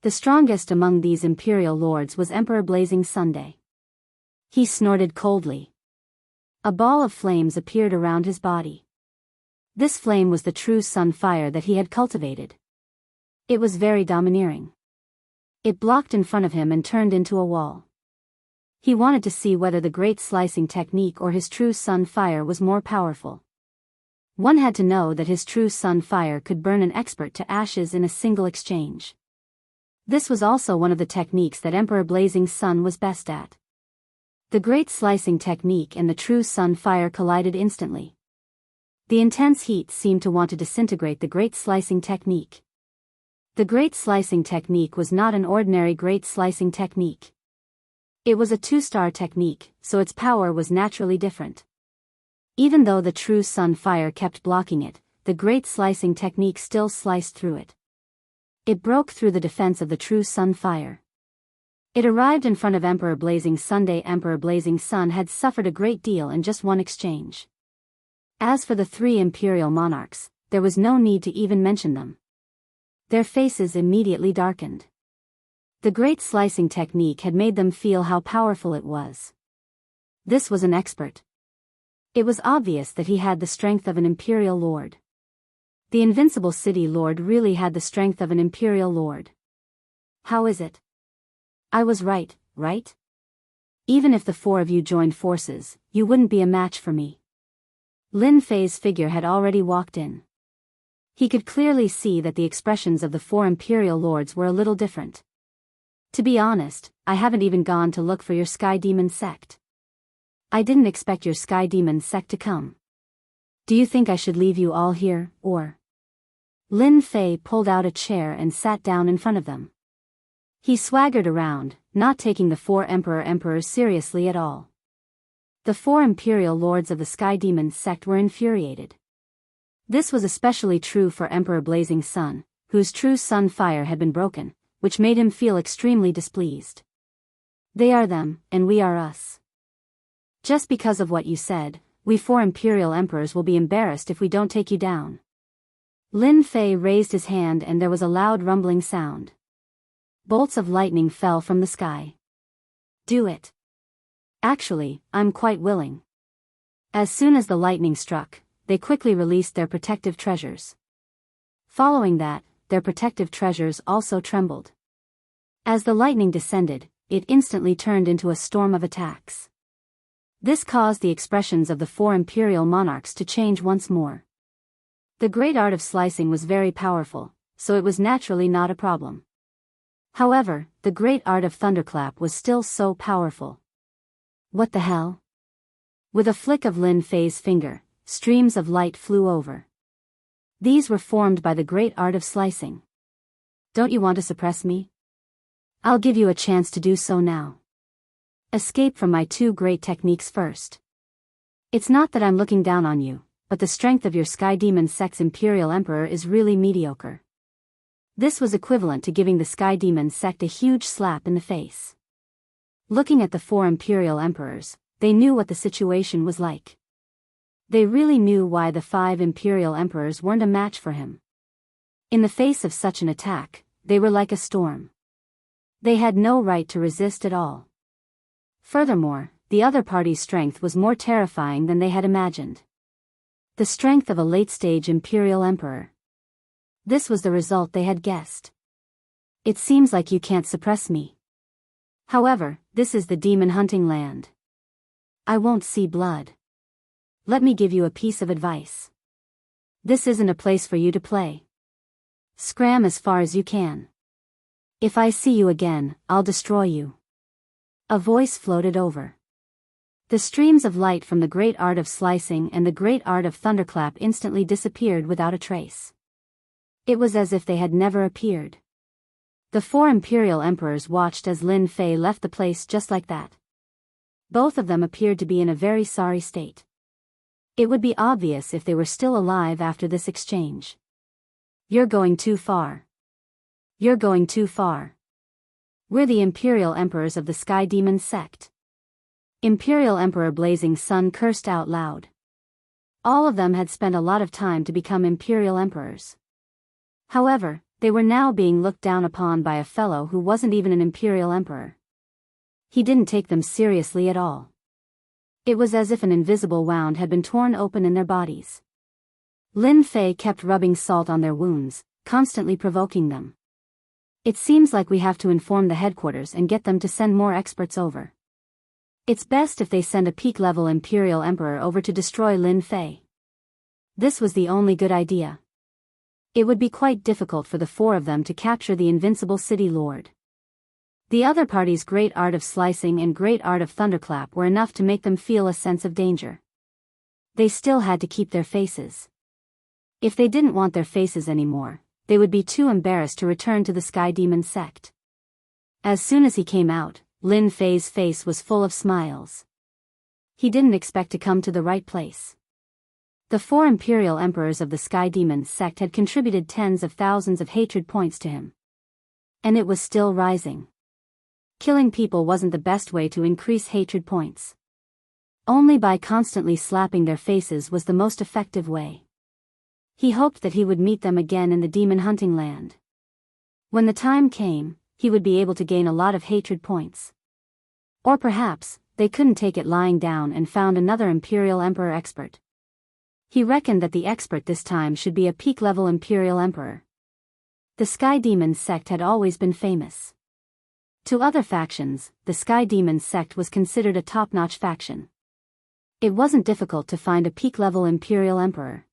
The strongest among these imperial lords was Emperor Blazing Sunday. He snorted coldly. A ball of flames appeared around his body. This flame was the true sun fire that he had cultivated. It was very domineering. It blocked in front of him and turned into a wall. He wanted to see whether the great slicing technique or his true sun fire was more powerful. One had to know that his true sun fire could burn an expert to ashes in a single exchange. This was also one of the techniques that Emperor Blazing Sun was best at. The great slicing technique and the true sun fire collided instantly. The intense heat seemed to want to disintegrate the great slicing technique. The great slicing technique was not an ordinary great slicing technique. It was a 2-star technique, so its power was naturally different. Even though the true sun fire kept blocking it, the great slicing technique still sliced through it. It broke through the defense of the true sun fire. It arrived in front of Emperor Blazing Sunday. Emperor Blazing Sun had suffered a great deal in just one exchange. As for the 3 imperial monarchs, there was no need to even mention them. Their faces immediately darkened. The great slicing technique had made them feel how powerful it was. This was an expert. It was obvious that he had the strength of an imperial lord. The invincible city lord really had the strength of an imperial lord. How is it? I was right, right? Even if the 4 of you joined forces, you wouldn't be a match for me. Lin Fei's figure had already walked in. He could clearly see that the expressions of the 4 imperial lords were a little different. To be honest, I haven't even gone to look for your Sky Demon sect. I didn't expect your Sky Demon sect to come. Do you think I should leave you all here, or? Lin Fei pulled out a chair and sat down in front of them. He swaggered around, not taking the 4 emperors seriously at all. The 4 imperial lords of the Sky Demon sect were infuriated. This was especially true for Emperor Blazing Sun, whose true sun fire had been broken, which made him feel extremely displeased. They are them, and we are us. Just because of what you said, we 4 imperial emperors will be embarrassed if we don't take you down. Lin Fei raised his hand and there was a loud rumbling sound. Bolts of lightning fell from the sky. Do it. Actually, I'm quite willing. As soon as the lightning struck, they quickly released their protective treasures. Following that, their protective treasures also trembled. As the lightning descended, it instantly turned into a storm of attacks. This caused the expressions of the 4 imperial monarchs to change once more. The great art of slicing was very powerful, so it was naturally not a problem. However, the great art of thunderclap was still so powerful. What the hell? With a flick of Lin Fei's finger, streams of light flew over. These were formed by the great art of slicing. Don't you want to suppress me? I'll give you a chance to do so now. Escape from my 2 great techniques first. It's not that I'm looking down on you, but the strength of your Sky Demon sect's Imperial Emperor is really mediocre. This was equivalent to giving the Sky Demon sect a huge slap in the face. Looking at the 4 Imperial Emperors, they knew what the situation was like. They really knew why the 5 Imperial Emperors weren't a match for him. In the face of such an attack, they were like a storm. They had no right to resist at all. Furthermore, the other party's strength was more terrifying than they had imagined. The strength of a late-stage Imperial Emperor. This was the result they had guessed. It seems like you can't suppress me. However, this is the demon hunting land. I won't see blood. Let me give you a piece of advice. This isn't a place for you to play. Scram as far as you can. If I see you again, I'll destroy you. A voice floated over. The streams of light from the great art of slicing and the great art of thunderclap instantly disappeared without a trace. It was as if they had never appeared. The 4 Imperial Emperors watched as Lin Fei left the place just like that. Both of them appeared to be in a very sorry state. It would be obvious if they were still alive after this exchange. You're going too far. You're going too far. We're the Imperial Emperors of the Sky Demon sect. Imperial Emperor Blazing Sun cursed out loud. All of them had spent a lot of time to become imperial emperors. However, they were now being looked down upon by a fellow who wasn't even an imperial emperor. He didn't take them seriously at all. It was as if an invisible wound had been torn open in their bodies. Lin Fei kept rubbing salt on their wounds, constantly provoking them. It seems like we have to inform the headquarters and get them to send more experts over. It's best if they send a peak-level Imperial Emperor over to destroy Lin Fei. This was the only good idea. It would be quite difficult for the four of them to capture the invincible city lord. The other party's great art of slicing and great art of thunderclap were enough to make them feel a sense of danger. They still had to keep their faces. If they didn't want their faces anymore, they would be too embarrassed to return to the Sky Demon sect. As soon as he came out, Lin Fei's face was full of smiles. He didn't expect to come to the right place. The four imperial emperors of the Sky Demon sect had contributed tens of thousands of hatred points to him. And it was still rising. Killing people wasn't the best way to increase hatred points. Only by constantly slapping their faces was the most effective way. He hoped that he would meet them again in the demon hunting land. When the time came, he would be able to gain a lot of hatred points. Or perhaps, they couldn't take it lying down and found another Imperial Emperor expert. He reckoned that the expert this time should be a peak-level Imperial Emperor. The Sky Demon sect had always been famous. To other factions, the Sky Demon sect was considered a top-notch faction. It wasn't difficult to find a peak-level Imperial Emperor.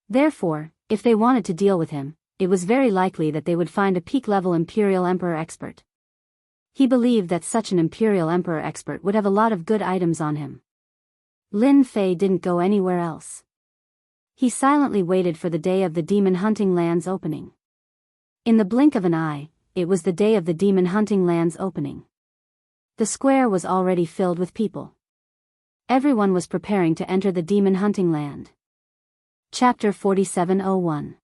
Therefore, if they wanted to deal with him, it was very likely that they would find a peak-level Imperial Emperor expert. He believed that such an Imperial Emperor expert would have a lot of good items on him. Lin Fei didn't go anywhere else. He silently waited for the day of the demon hunting land's opening. In the blink of an eye, it was the day of the demon hunting land's opening. The square was already filled with people. Everyone was preparing to enter the demon hunting land. Chapter 4701.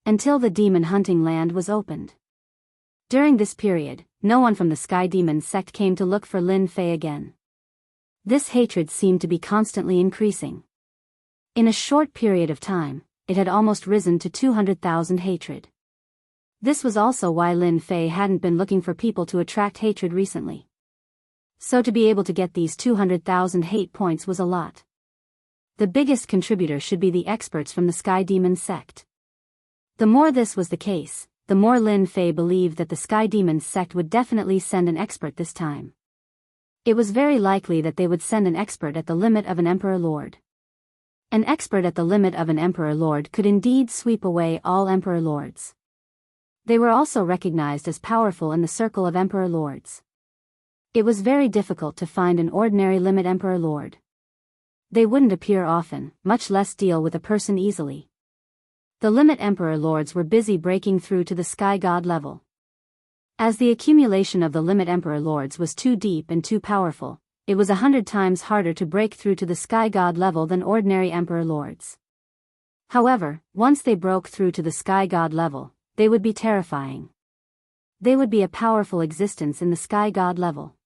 Until the demon hunting land was opened. During this period, no one from the Sky Demon sect came to look for Lin Fei again. This hatred seemed to be constantly increasing. In a short period of time, it had almost risen to 200,000 hatred. This was also why Lin Fei hadn't been looking for people to attract hatred recently. So to be able to get these 200,000 hate points was a lot. The biggest contributor should be the experts from the Sky Demon sect. The more this was the case, the more Lin Fei believed that the Sky Demon sect would definitely send an expert this time. It was very likely that they would send an expert at the limit of an Emperor Lord. An expert at the limit of an Emperor Lord could indeed sweep away all Emperor Lords. They were also recognized as powerful in the circle of Emperor Lords. It was very difficult to find an ordinary limit Emperor Lord. They wouldn't appear often, much less deal with a person easily. The limit Emperor Lords were busy breaking through to the Sky God level. As the accumulation of the limit Emperor Lords was too deep and too powerful, it was 100 times harder to break through to the Sky God level than ordinary Emperor Lords. However, once they broke through to the Sky God level, they would be terrifying. They would be a powerful existence in the Sky God level.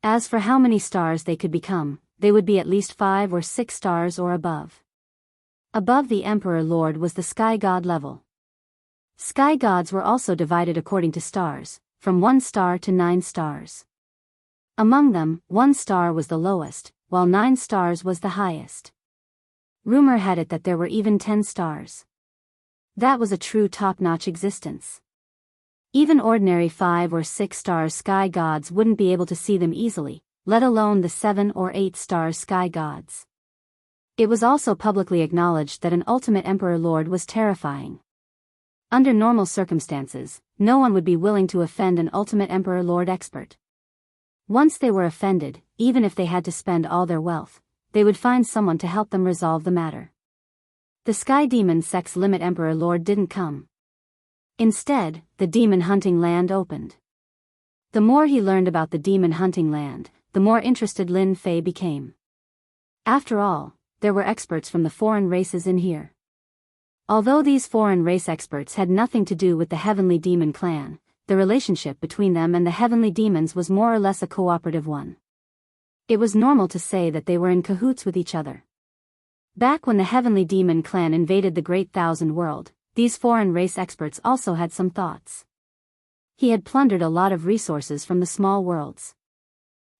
As for how many stars they could become, they would be at least 5 or 6 stars or above. Above the Emperor Lord was the Sky God level. Sky Gods were also divided according to stars, from 1 star to 9 stars. Among them, 1 star was the lowest, while 9 stars was the highest. Rumor had it that there were even 10 stars. That was a true top-notch existence. Even ordinary 5 or 6 star Sky Gods wouldn't be able to see them easily, let alone the 7 or 8 star Sky Gods. It was also publicly acknowledged that an ultimate Emperor Lord was terrifying. Under normal circumstances, no one would be willing to offend an ultimate Emperor Lord expert. Once they were offended, even if they had to spend all their wealth, they would find someone to help them resolve the matter. The Sky Demon sect's limit Emperor Lord didn't come. Instead, the demon hunting land opened. The more he learned about the demon hunting land, the more interested Lin Fei became. After all, there were experts from the foreign races in here. Although these foreign race experts had nothing to do with the Heavenly Demon clan, the relationship between them and the Heavenly Demons was more or less a cooperative one. It was normal to say that they were in cahoots with each other. Back when the Heavenly Demon clan invaded the Great Thousand World, these foreign race experts also had some thoughts. He had plundered a lot of resources from the small worlds.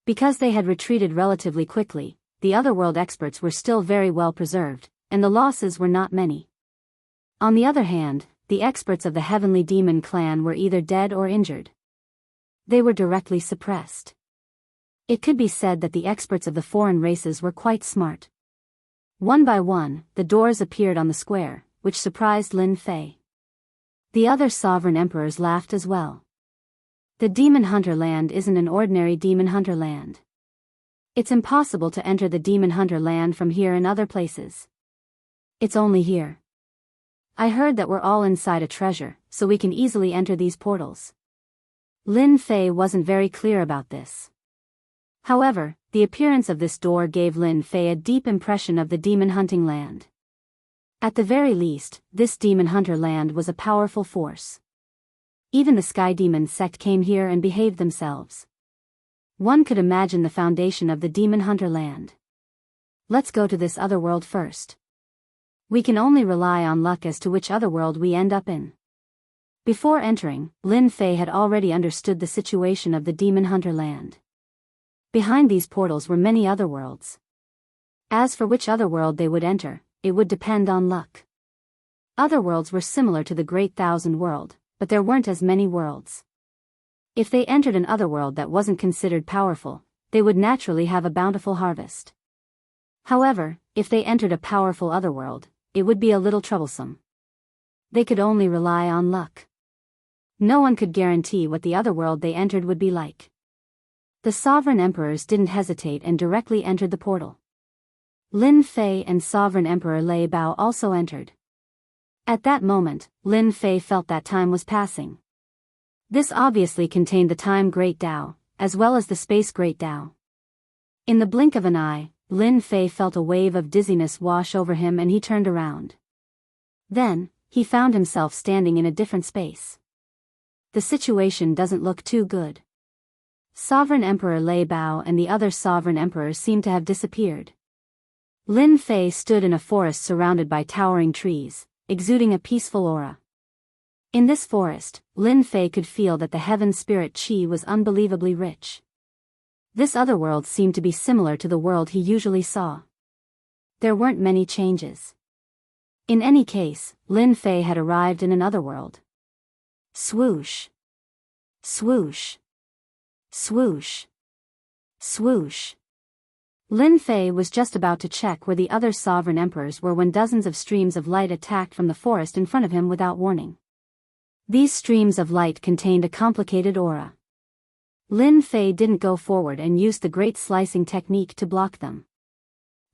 Because they had retreated relatively quickly, the otherworld experts were still very well preserved, and the losses were not many. On the other hand, the experts of the Heavenly Demon clan were either dead or injured. They were directly suppressed. It could be said that the experts of the foreign races were quite smart. One by one, the doors appeared on the square, which surprised Lin Fei. The other sovereign emperors laughed as well. The Demon Hunter Land isn't an ordinary Demon Hunter Land. It's impossible to enter the Demon Hunter Land from here and other places. It's only here. I heard that we're all inside a treasure, so we can easily enter these portals. Lin Fei wasn't very clear about this. However, the appearance of this door gave Lin Fei a deep impression of the Demon Hunting Land. At the very least, this Demon Hunter Land was a powerful force. Even the Sky Demon sect came here and behaved themselves. One could imagine the foundation of the Demon Hunter Land. Let's go to this other world first. We can only rely on luck as to which other world we end up in. Before entering, Lin Fei had already understood the situation of the Demon Hunter Land. Behind these portals were many other worlds. As for which other world they would enter, it would depend on luck. Other worlds were similar to the Great Thousand World, but there weren't as many worlds. If they entered an otherworld that wasn't considered powerful, they would naturally have a bountiful harvest. However, if they entered a powerful otherworld, it would be a little troublesome. They could only rely on luck. No one could guarantee what the otherworld they entered would be like. The sovereign emperors didn't hesitate and directly entered the portal. Lin Fei and Sovereign Emperor Lei Bao also entered. At that moment, Lin Fei felt that time was passing. This obviously contained the Time Great Tao, as well as the Space Great Tao. In the blink of an eye, Lin Fei felt a wave of dizziness wash over him and he turned around. Then, he found himself standing in a different space. The situation doesn't look too good. Sovereign Emperor Lei Bao and the other sovereign emperors seemed to have disappeared. Lin Fei stood in a forest surrounded by towering trees, exuding a peaceful aura. In this forest, Lin Fei could feel that the heaven spirit qi was unbelievably rich. This other world seemed to be similar to the world he usually saw. There weren't many changes. In any case, Lin Fei had arrived in another world. Swoosh. Swoosh. Swoosh. Swoosh. Lin Fei was just about to check where the other sovereign emperors were when dozens of streams of light attacked from the forest in front of him without warning. These streams of light contained a complicated aura. Lin Fei didn't go forward and used the great slicing technique to block them.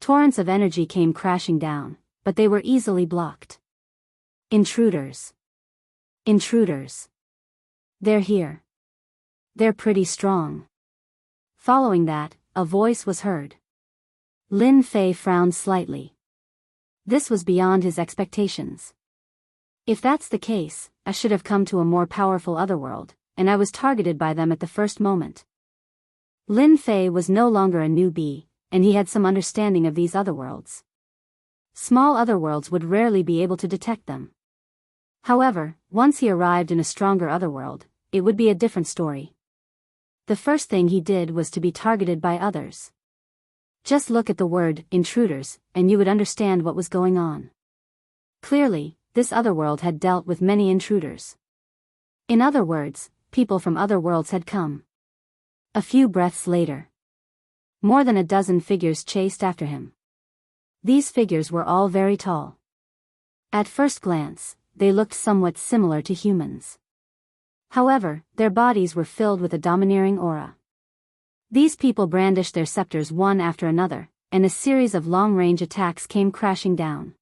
Torrents of energy came crashing down, but they were easily blocked. Intruders. Intruders. They're here. They're pretty strong. Following that, a voice was heard. Lin Fei frowned slightly. This was beyond his expectations. If that's the case, I should have come to a more powerful otherworld, and I was targeted by them at the first moment. Lin Fei was no longer a newbie, and he had some understanding of these otherworlds. Small otherworlds would rarely be able to detect them. However, once he arrived in a stronger otherworld, it would be a different story. The first thing he did was to be targeted by others. Just look at the word, intruders, and you would understand what was going on. Clearly, this otherworld had dealt with many intruders. In other words, people from other worlds had come. A few breaths later, more than a dozen figures chased after him. These figures were all very tall. At first glance, they looked somewhat similar to humans. However, their bodies were filled with a domineering aura. These people brandished their scepters one after another, and a series of long-range attacks came crashing down.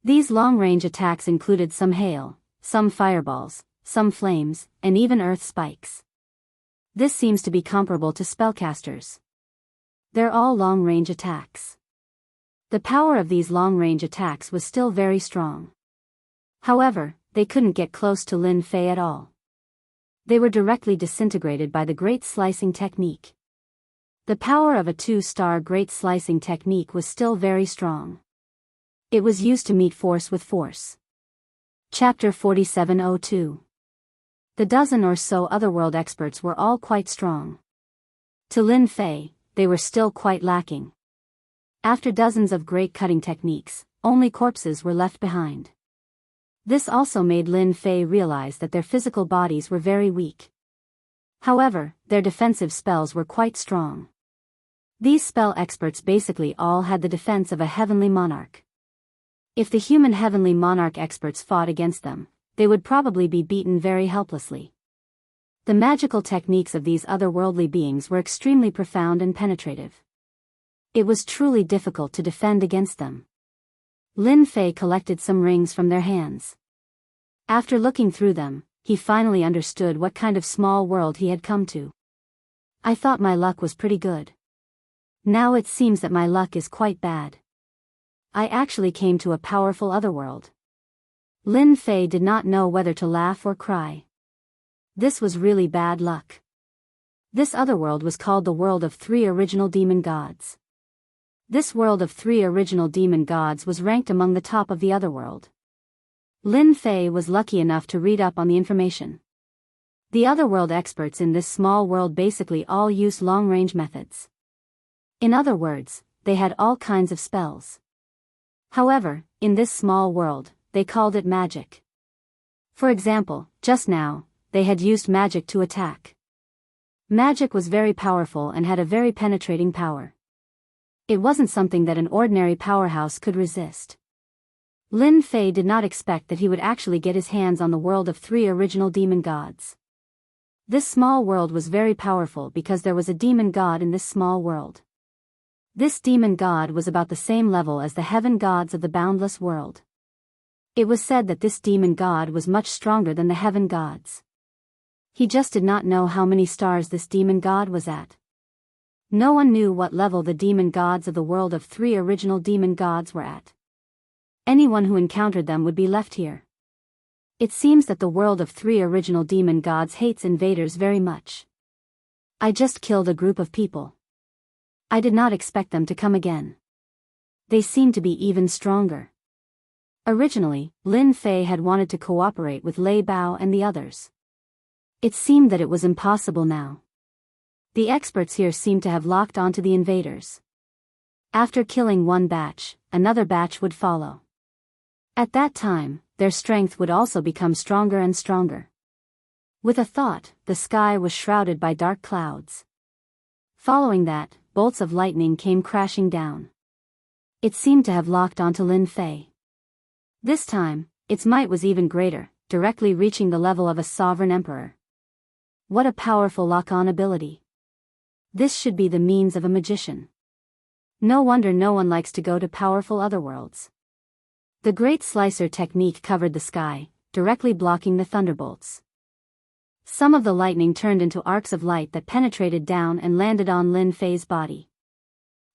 These long-range attacks included some hail, some fireballs, some flames, and even earth spikes. This seems to be comparable to spellcasters. They're all long-range attacks. The power of these long-range attacks was still very strong. However, they couldn't get close to Lin Fei at all. They were directly disintegrated by the Great Slicing Technique. The power of a 2-star Great Slicing Technique was still very strong. It was used to meet force with force. Chapter 4702. The dozen or so otherworld experts were all quite strong. To Lin Fei, they were still quite lacking. After dozens of great cutting techniques, only corpses were left behind. This also made Lin Fei realize that their physical bodies were very weak. However, their defensive spells were quite strong. These spell experts basically all had the defense of a heavenly monarch. If the human heavenly monarch experts fought against them, they would probably be beaten very helplessly. The magical techniques of these otherworldly beings were extremely profound and penetrative. It was truly difficult to defend against them. Lin Fei collected some rings from their hands. After looking through them, he finally understood what kind of small world he had come to. I thought my luck was pretty good. Now it seems that my luck is quite bad. I actually came to a powerful otherworld. Lin Fei did not know whether to laugh or cry. This was really bad luck. This otherworld was called the world of 3 original demon gods. This world of 3 original demon gods was ranked among the top of the otherworld. Lin Fei was lucky enough to read up on the information. The otherworld experts in this small world basically all used long-range methods. In other words, they had all kinds of spells. However, in this small world, they called it magic. For example, just now, they had used magic to attack. Magic was very powerful and had a very penetrating power. It wasn't something that an ordinary powerhouse could resist. Lin Fei did not expect that he would actually get his hands on the world of 3 original demon gods. This small world was very powerful because there was a demon god in this small world. This demon god was about the same level as the heaven gods of the boundless world. It was said that this demon god was much stronger than the heaven gods. He just did not know how many stars this demon god was at. No one knew what level the demon gods of the world of 3 original demon gods were at. Anyone who encountered them would be left here. It seems that the world of 3 original demon gods hates invaders very much. I just killed a group of people. I did not expect them to come again. They seem to be even stronger. Originally, Lin Fei had wanted to cooperate with Lei Bao and the others. It seemed that it was impossible now. The experts here seemed to have locked onto the invaders. After killing one batch, another batch would follow. At that time, their strength would also become stronger and stronger. With a thought, the sky was shrouded by dark clouds. Following that, bolts of lightning came crashing down. It seemed to have locked onto Lin Fei. This time, its might was even greater, directly reaching the level of a sovereign emperor. What a powerful lock-on ability. This should be the means of a magician. No wonder no one likes to go to powerful otherworlds. The Great Slicer technique covered the sky, directly blocking the thunderbolts. Some of the lightning turned into arcs of light that penetrated down and landed on Lin Fei's body.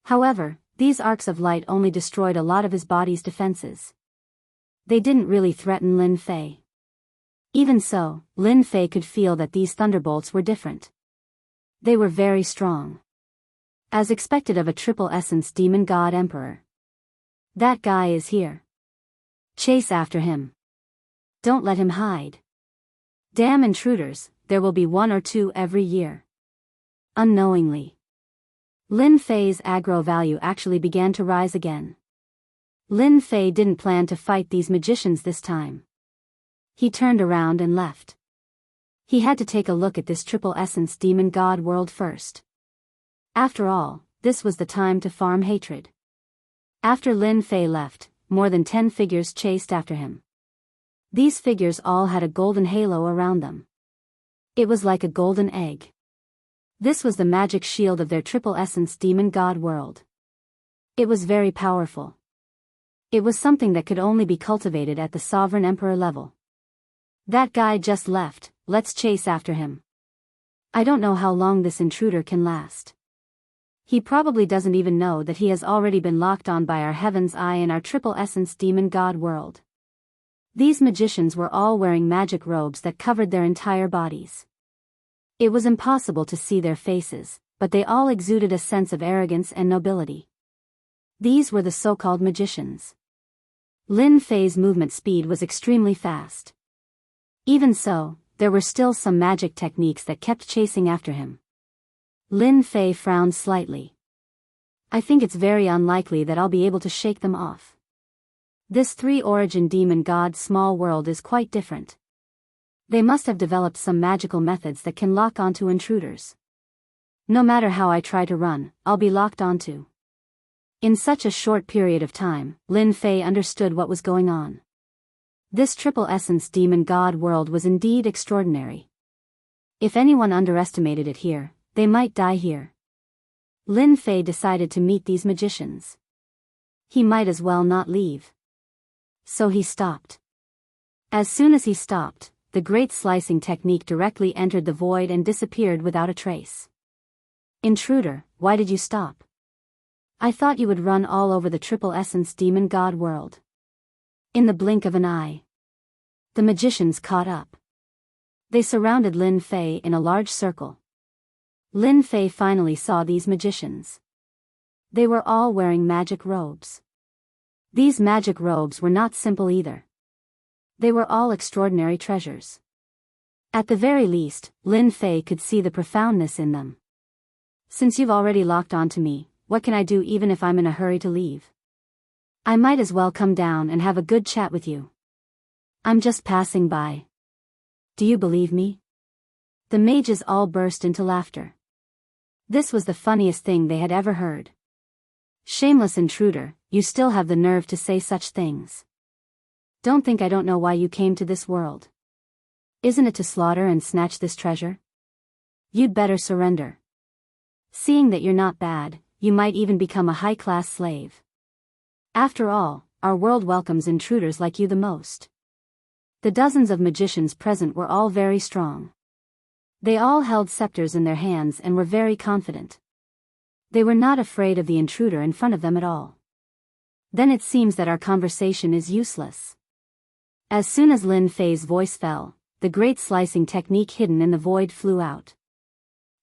However, these arcs of light only destroyed a lot of his body's defenses. They didn't really threaten Lin Fei. Even so, Lin Fei could feel that these thunderbolts were different. They were very strong. As expected of a triple essence demon god emperor. That guy is here. Chase after him. Don't let him hide. Damn intruders, there will be 1 or 2 every year. Unknowingly, Lin Fei's aggro value actually began to rise again. Lin Fei didn't plan to fight these magicians this time. He turned around and left. He had to take a look at this triple essence demon god world first. After all, this was the time to farm hatred. After Lin Fei left, more than 10 figures chased after him. These figures all had a golden halo around them. It was like a golden egg. This was the magic shield of their triple essence demon god world. It was very powerful. It was something that could only be cultivated at the sovereign emperor level. That guy just left, let's chase after him. I don't know how long this intruder can last. He probably doesn't even know that he has already been locked on by our Heaven's Eye in our triple essence demon god world. These magicians were all wearing magic robes that covered their entire bodies. It was impossible to see their faces, but they all exuded a sense of arrogance and nobility. These were the so-called magicians. Lin Fei's movement speed was extremely fast. Even so, there were still some magic techniques that kept chasing after him. Lin Fei frowned slightly. I think it's very unlikely that I'll be able to shake them off. This three-origin demon god small world is quite different. They must have developed some magical methods that can lock onto intruders. No matter how I try to run, I'll be locked onto. In such a short period of time, Lin Fei understood what was going on. This triple essence demon god world was indeed extraordinary. If anyone underestimated it here, they might die here. Lin Fei decided to meet these magicians. He might as well not leave. So he stopped. As soon as he stopped, the great slicing technique directly entered the void and disappeared without a trace. Intruder, why did you stop? I thought you would run all over the triple essence demon god world. In the blink of an eye, the magicians caught up. They surrounded Lin Fei in a large circle. Lin Fei finally saw these magicians. They were all wearing magic robes. These magic robes were not simple either. They were all extraordinary treasures. At the very least, Lin Fei could see the profoundness in them. Since you've already locked onto me, what can I do even if I'm in a hurry to leave? I might as well come down and have a good chat with you. I'm just passing by. Do you believe me? The mages all burst into laughter. This was the funniest thing they had ever heard. Shameless intruder, you still have the nerve to say such things. Don't think I don't know why you came to this world. Isn't it to slaughter and snatch this treasure? You'd better surrender. Seeing that you're not bad, you might even become a high-class slave. After all, our world welcomes intruders like you the most. The dozens of magicians present were all very strong. They all held scepters in their hands and were very confident. They were not afraid of the intruder in front of them at all. Then it seems that our conversation is useless. As soon as Lin Fei's voice fell, the great slicing technique hidden in the void flew out.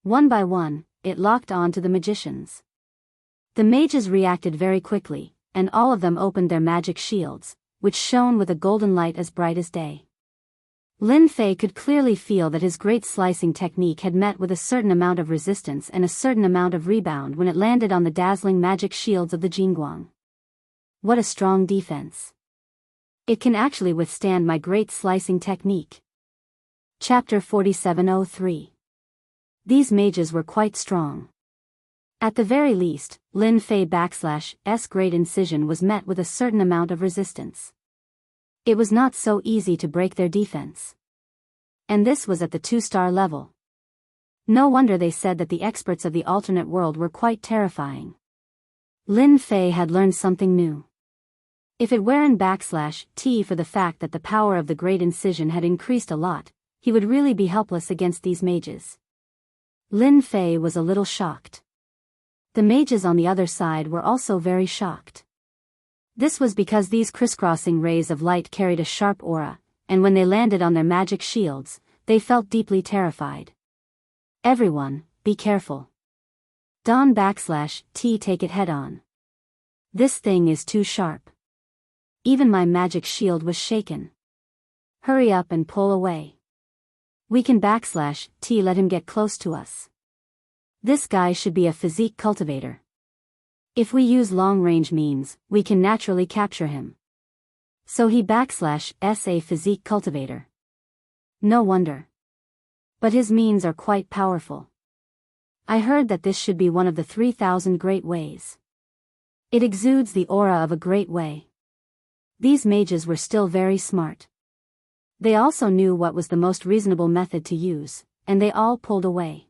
One by one, it locked on to the magicians. The mages reacted very quickly, and all of them opened their magic shields, which shone with a golden light as bright as day. Lin Fei could clearly feel that his great slicing technique had met with a certain amount of resistance and a certain amount of rebound when it landed on the dazzling magic shields of the Jingguang. What a strong defense. It can actually withstand my great slicing technique. Chapter 4703. These mages were quite strong. At the very least, Lin Fei*'s great incision was met with a certain amount of resistance. It was not so easy to break their defense. And this was at the 2-star level. No wonder they said that the experts of the alternate world were quite terrifying. Lin Fei had learned something new. If it weren't /T for the fact that the power of the great incision had increased a lot, he would really be helpless against these mages. Lin Fei was a little shocked. The mages on the other side were also very shocked. This was because these crisscrossing rays of light carried a sharp aura, and when they landed on their magic shields, they felt deeply terrified. Everyone, be careful. Don/T take it head on. This thing is too sharp. Even my magic shield was shaken. Hurry up and pull away. We can /T let him get close to us. This guy should be a physique cultivator. If we use long-range means, we can naturally capture him. So he /S a physique cultivator. No wonder. But his means are quite powerful. I heard that this should be one of the 3,000 great ways. It exudes the aura of a great way. These mages were still very smart. They also knew what was the most reasonable method to use, and they all pulled away.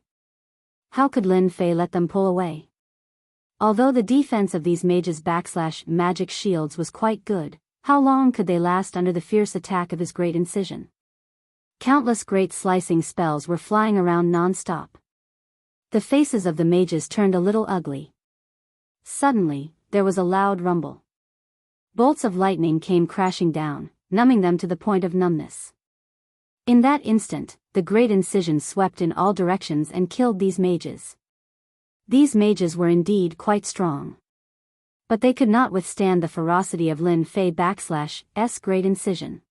How could Lin Fei let them pull away? Although the defense of these mages' /magic shields was quite good, how long could they last under the fierce attack of his great incision? Countless great slicing spells were flying around non-stop. The faces of the mages turned a little ugly. Suddenly, there was a loud rumble. Bolts of lightning came crashing down, numbing them to the point of numbness. In that instant, the great incision swept in all directions and killed these mages. These mages were indeed quite strong. But they could not withstand the ferocity of Lin Fei's great incision.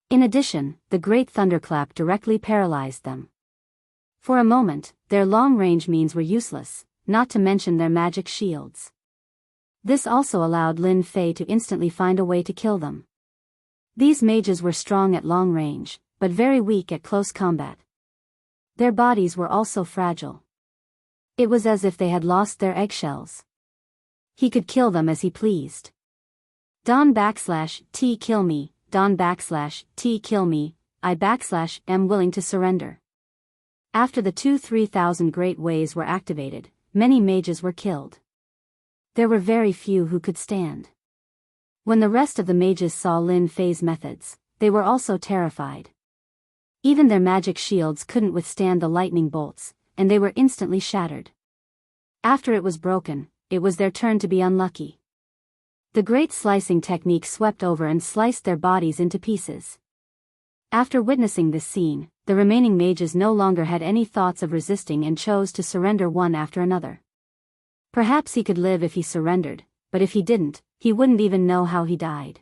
In addition, the great thunderclap directly paralyzed them. For a moment, their long-range means were useless, not to mention their magic shields. This also allowed Lin Fei to instantly find a way to kill them. These mages were strong at long range, but very weak at close combat. Their bodies were also fragile. It was as if they had lost their eggshells. He could kill them as he pleased. T kill me, T kill me, am willing to surrender. After the 3,000 great ways were activated, many mages were killed. There were very few who could stand. When the rest of the mages saw Lin Fei's methods, they were also terrified. Even their magic shields couldn't withstand the lightning bolts, and they were instantly shattered. After it was broken, it was their turn to be unlucky. The great slicing technique swept over and sliced their bodies into pieces. After witnessing this scene, the remaining mages no longer had any thoughts of resisting and chose to surrender one after another. Perhaps he could live if he surrendered, but if he didn't, he wouldn't even know how he died.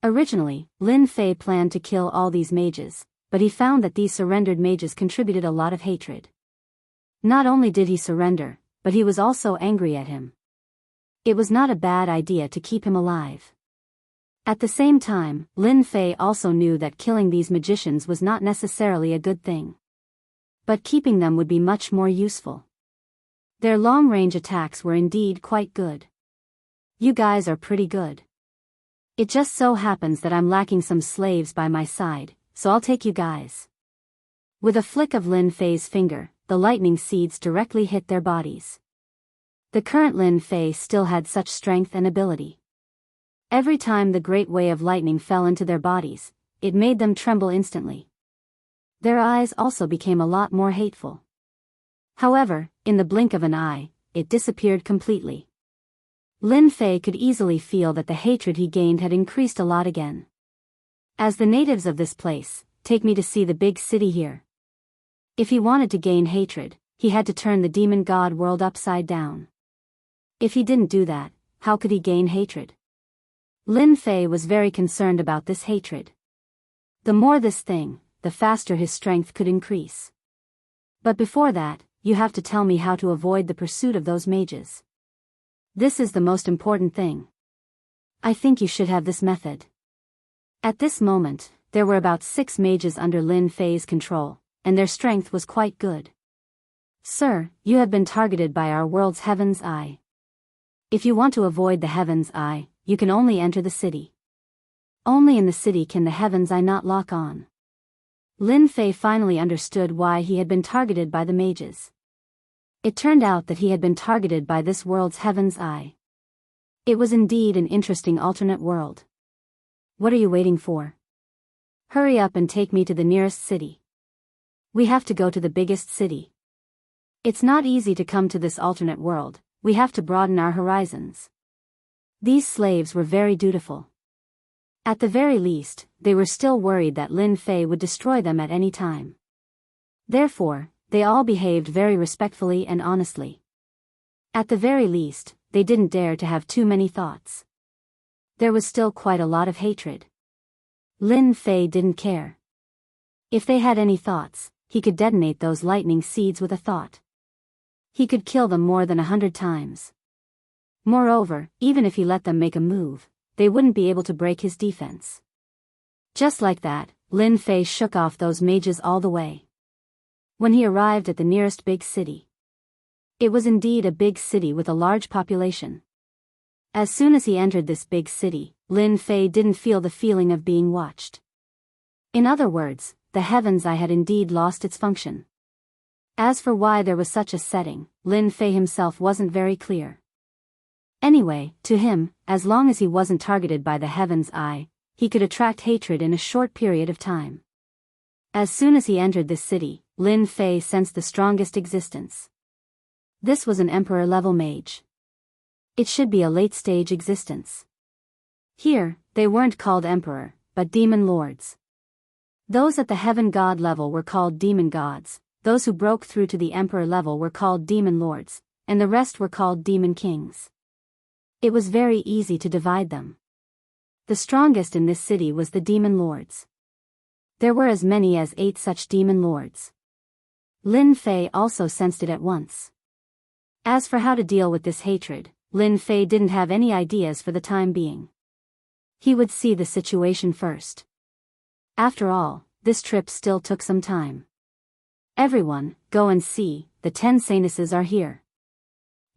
Originally, Lin Fei planned to kill all these mages, but he found that these surrendered mages contributed a lot of hatred. Not only did he surrender, but he was also angry at him. It was not a bad idea to keep him alive. At the same time, Lin Fei also knew that killing these magicians was not necessarily a good thing. But keeping them would be much more useful. Their long-range attacks were indeed quite good. You guys are pretty good. It just so happens that I'm lacking some slaves by my side, so I'll take you guys. With a flick of Lin Fei's finger, the lightning seeds directly hit their bodies. The current Lin Fei still had such strength and ability. Every time the great way of lightning fell into their bodies, it made them tremble instantly. Their eyes also became a lot more hateful. However, in the blink of an eye, it disappeared completely. Lin Fei could easily feel that the hatred he gained had increased a lot again. As the natives of this place, take me to see the big city here. If he wanted to gain hatred, he had to turn the demon god world upside down. If he didn't do that, how could he gain hatred? Lin Fei was very concerned about this hatred. The more this thing, the faster his strength could increase. But before that, you have to tell me how to avoid the pursuit of those mages. This is the most important thing. I think you should have this method. At this moment, there were about 6 mages under Lin Fei's control, and their strength was quite good. Sir, you have been targeted by our world's Heaven's Eye. If you want to avoid the Heaven's Eye, you can only enter the city. Only in the city can the Heaven's Eye not lock on. Lin Fei finally understood why he had been targeted by the mages. It turned out that he had been targeted by this world's Heaven's Eye. It was indeed an interesting alternate world. What are you waiting for? Hurry up and take me to the nearest city. We have to go to the biggest city. It's not easy to come to this alternate world, we have to broaden our horizons. These slaves were very dutiful. At the very least, they were still worried that Lin Fei would destroy them at any time. Therefore, they all behaved very respectfully and honestly. At the very least, they didn't dare to have too many thoughts. There was still quite a lot of hatred. Lin Fei didn't care. If they had any thoughts, he could detonate those lightning seeds with a thought. He could kill them more than 100 times. Moreover, even if he let them make a move, they wouldn't be able to break his defense. Just like that, Lin Fei shook off those mages all the way. When he arrived at the nearest big city. It was indeed a big city with a large population. As soon as he entered this big city, Lin Fei didn't feel the feeling of being watched. In other words, the Heaven's Eye had indeed lost its function. As for why there was such a setting, Lin Fei himself wasn't very clear. Anyway, to him, as long as he wasn't targeted by the Heaven's Eye, he could attract hatred in a short period of time. As soon as he entered this city, Lin Fei sensed the strongest existence. This was an emperor-level mage. It should be a late-stage existence. Here, they weren't called emperor, but demon lords. Those at the heaven god level were called demon gods, those who broke through to the emperor level were called demon lords, and the rest were called demon kings. It was very easy to divide them. The strongest in this city was the demon lords. There were as many as 8 such demon lords. Lin Fei also sensed it at once. As for how to deal with this hatred, Lin Fei didn't have any ideas for the time being. He would see the situation first. After all, this trip still took some time. Everyone, go and see, the 10 saintesses are here.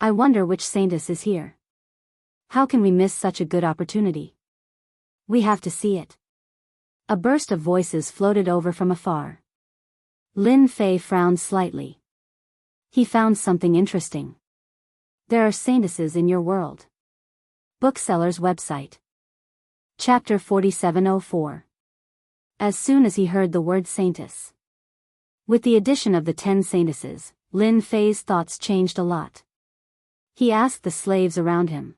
I wonder which saintess is here. How can we miss such a good opportunity? We have to see it. A burst of voices floated over from afar. Lin Fei frowned slightly. He found something interesting. There are saintesses in your world. Bookseller's website. Chapter 4704. As soon as he heard the word saintess. With the addition of the 10 saintesses, Lin Fei's thoughts changed a lot. He asked the slaves around him.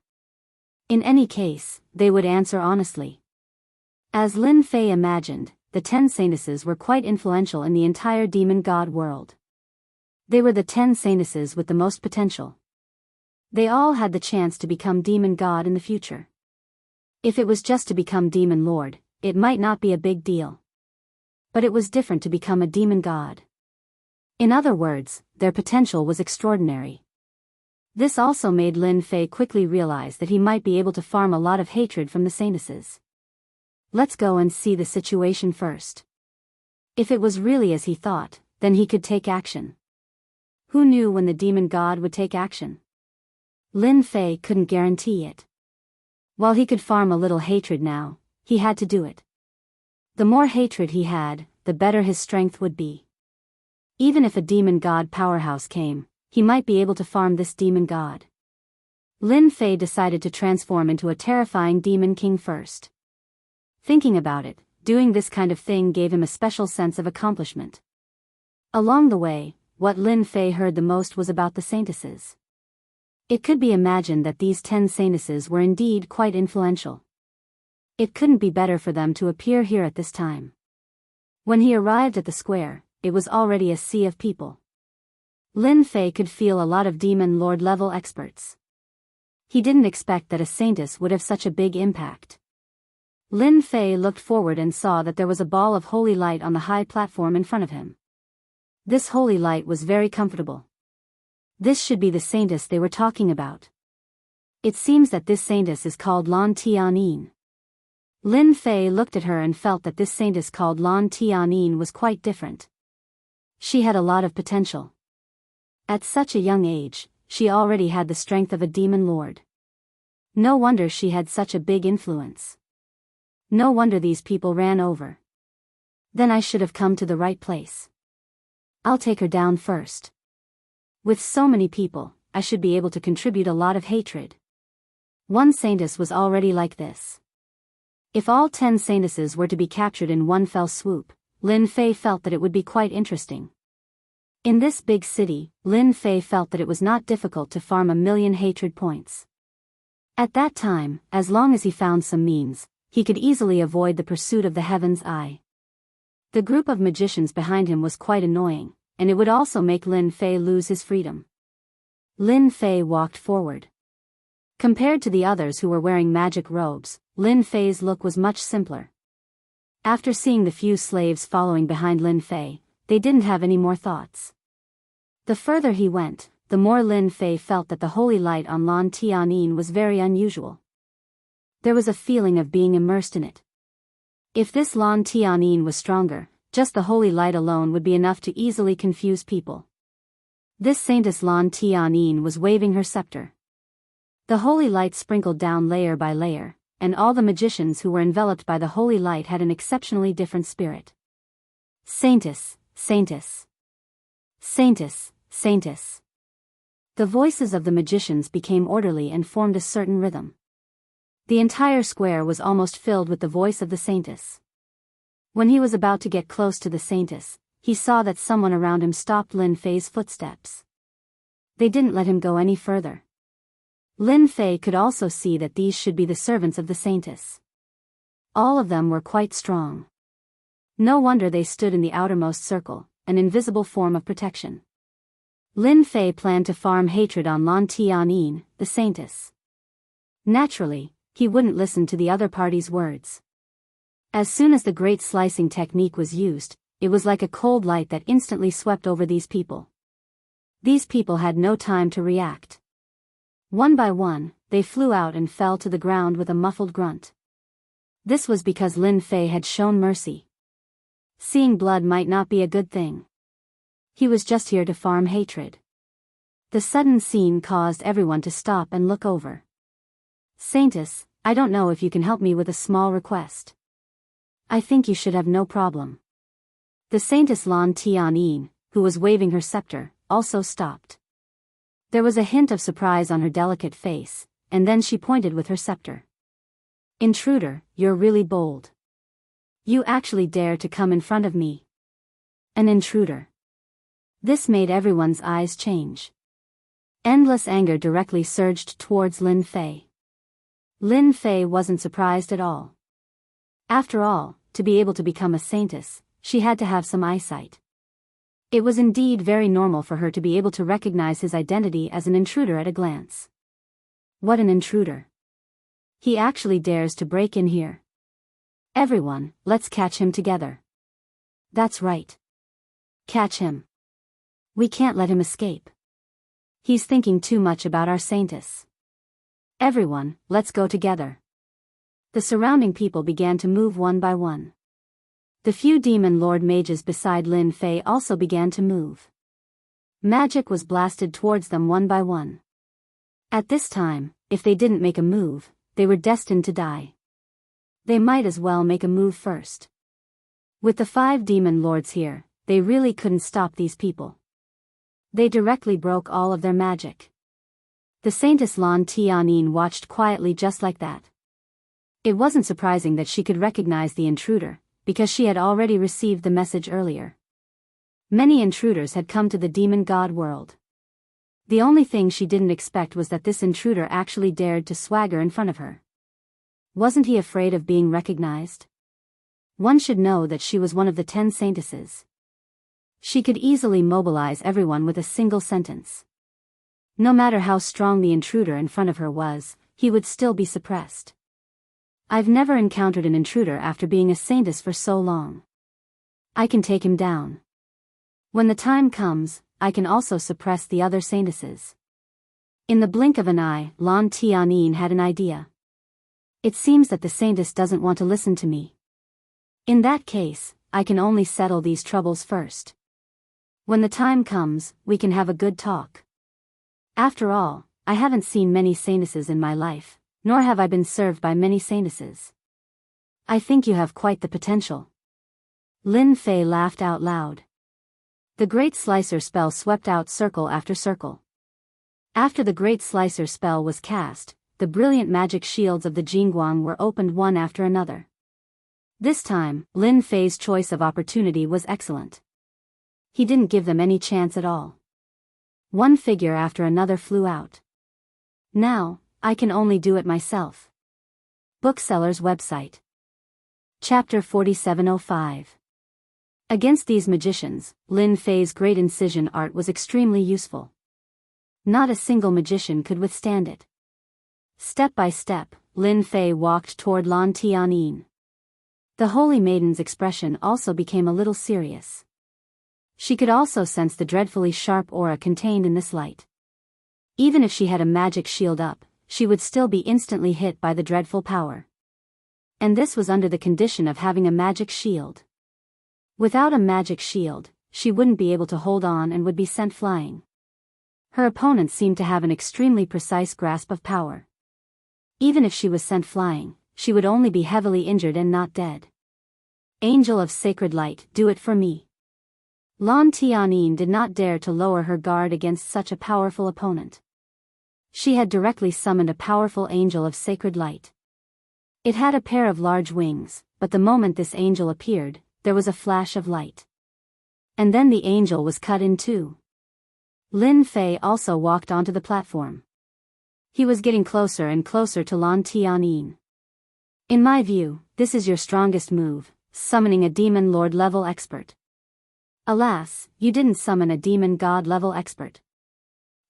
In any case, they would answer honestly. As Lin Fei imagined, the 10 saintesses were quite influential in the entire demon god world. They were the 10 saintesses with the most potential. They all had the chance to become demon god in the future. If it was just to become demon lord, it might not be a big deal. But it was different to become a demon god. In other words, their potential was extraordinary. This also made Lin Fei quickly realize that he might be able to farm a lot of hatred from the saintesses. Let's go and see the situation first. If it was really as he thought, then he could take action. Who knew when the demon god would take action? Lin Fei couldn't guarantee it. While he could farm a little hatred now, he had to do it. The more hatred he had, the better his strength would be. Even if a demon god powerhouse came, he might be able to farm this demon god. Lin Fei decided to transform into a terrifying demon king first. Thinking about it, doing this kind of thing gave him a special sense of accomplishment. Along the way, what Lin Fei heard the most was about the saintesses. It could be imagined that these 10 saintesses were indeed quite influential. It couldn't be better for them to appear here at this time. When he arrived at the square, it was already a sea of people. Lin Fei could feel a lot of demon lord level experts. He didn't expect that a saintess would have such a big impact. Lin Fei looked forward and saw that there was a ball of holy light on the high platform in front of him. This holy light was very comfortable. This should be the saintess they were talking about. It seems that this saintess is called Lan Tianin. Lin Fei looked at her and felt that this saintess called Lan Tianin was quite different. She had a lot of potential. At such a young age, she already had the strength of a demon lord. No wonder she had such a big influence. No wonder these people ran over. Then I should have come to the right place. I'll take her down first. With so many people, I should be able to contribute a lot of hatred. One saintess was already like this. If all 10 saintesses were to be captured in one fell swoop, Lin Fei felt that it would be quite interesting. In this big city, Lin Fei felt that it was not difficult to farm 1,000,000 hatred points. At that time, as long as he found some means, he could easily avoid the pursuit of the Heaven's Eye. The group of magicians behind him was quite annoying, and it would also make Lin Fei lose his freedom. Lin Fei walked forward. Compared to the others who were wearing magic robes, Lin Fei's look was much simpler. After seeing the few slaves following behind Lin Fei, they didn't have any more thoughts. The further he went, the more Lin Fei felt that the holy light on Lan Tianin was very unusual. There was a feeling of being immersed in it. If this Lan Tianin was stronger, just the holy light alone would be enough to easily confuse people. This saintess Lan Tianin was waving her scepter. The holy light sprinkled down layer by layer, and all the magicians who were enveloped by the holy light had an exceptionally different spirit. Saintess, saintess. Saintess, saintess. The voices of the magicians became orderly and formed a certain rhythm. The entire square was almost filled with the voice of the saintess. When he was about to get close to the saintess, he saw that someone around him stopped Lin Fei's footsteps. They didn't let him go any further. Lin Fei could also see that these should be the servants of the saintess. All of them were quite strong. No wonder they stood in the outermost circle, an invisible form of protection. Lin Fei planned to farm hatred on Lan Tianin, the saintess. Naturally, he wouldn't listen to the other party's words. As soon as the great slicing technique was used, it was like a cold light that instantly swept over these people. These people had no time to react. One by one, they flew out and fell to the ground with a muffled grunt. This was because Lin Fei had shown mercy. Seeing blood might not be a good thing. He was just here to farm hatred. The sudden scene caused everyone to stop and look over. Saintess, I don't know if you can help me with a small request. I think you should have no problem. The Saintess Lan Tianyin, who was waving her scepter, also stopped. There was a hint of surprise on her delicate face, and then she pointed with her scepter. Intruder, you're really bold. You actually dare to come in front of me. An intruder. This made everyone's eyes change. Endless anger directly surged towards Lin Fei. Lin Fei wasn't surprised at all. After all, to be able to become a saintess, she had to have some eyesight. It was indeed very normal for her to be able to recognize his identity as an intruder at a glance. What an intruder. He actually dares to break in here. Everyone, let's catch him together. That's right. Catch him. We can't let him escape. He's thinking too much about our saintess. Everyone, let's go together. The surrounding people began to move one by one. The few demon lord mages beside Lin Fei also began to move. Magic was blasted towards them one by one. At this time, if they didn't make a move, they were destined to die. They might as well make a move first. With the 5 demon lords here, they really couldn't stop these people. They directly broke all of their magic. The Saintess Lan Tianyin watched quietly just like that. It wasn't surprising that she could recognize the intruder, because she had already received the message earlier. Many intruders had come to the demon god world. The only thing she didn't expect was that this intruder actually dared to swagger in front of her. Wasn't he afraid of being recognized? One should know that she was one of the 10 saintesses. She could easily mobilize everyone with a single sentence. No matter how strong the intruder in front of her was, he would still be suppressed. I've never encountered an intruder after being a saintess for so long. I can take him down. When the time comes, I can also suppress the other saintesses. In the blink of an eye, Lan Tianyin had an idea. It seems that the saintess doesn't want to listen to me. In that case, I can only settle these troubles first. When the time comes, we can have a good talk. After all, I haven't seen many saintesses in my life, nor have I been served by many saintesses. I think you have quite the potential. Lin Fei laughed out loud. The Great Slicer spell swept out circle after circle. After the Great Slicer spell was cast, the brilliant magic shields of the Jingguang were opened one after another. This time, Lin Fei's choice of opportunity was excellent. He didn't give them any chance at all. One figure after another flew out. Now, I can only do it myself. Bookseller's website. Chapter 4705. Against these magicians, Lin Fei's great incision art was extremely useful. Not a single magician could withstand it. Step by step, Lin Fei walked toward Lan Tianyin. The holy maiden's expression also became a little serious. She could also sense the dreadfully sharp aura contained in this light. Even if she had a magic shield up, she would still be instantly hit by the dreadful power. And this was under the condition of having a magic shield. Without a magic shield, she wouldn't be able to hold on and would be sent flying. Her opponent seemed to have an extremely precise grasp of power. Even if she was sent flying, she would only be heavily injured and not dead. Angel of Sacred Light, do it for me. Lan Tianyin did not dare to lower her guard against such a powerful opponent. She had directly summoned a powerful angel of sacred light. It had a pair of large wings, but the moment this angel appeared, there was a flash of light. And then the angel was cut in two. Lin Fei also walked onto the platform. He was getting closer and closer to Lan Tianyin. In my view, this is your strongest move, summoning a demon lord level expert. Alas, you didn't summon a demon god level expert.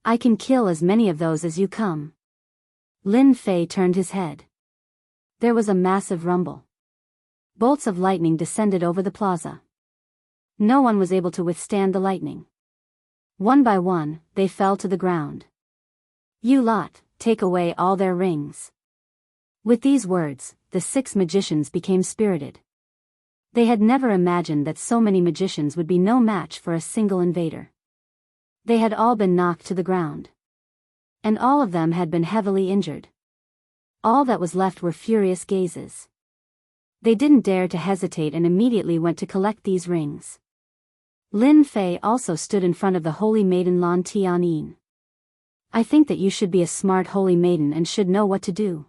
I can kill as many of those as you come. Lin Fei turned his head. There was a massive rumble. Bolts of lightning descended over the plaza. No one was able to withstand the lightning. One by one, they fell to the ground. You lot, take away all their rings. With these words, the 6 magicians became spirited. They had never imagined that so many magicians would be no match for a single invader. They had all been knocked to the ground. And all of them had been heavily injured. All that was left were furious gazes. They didn't dare to hesitate and immediately went to collect these rings. Lin Fei also stood in front of the holy maiden Lan Tianyin. I think that you should be a smart holy maiden and should know what to do.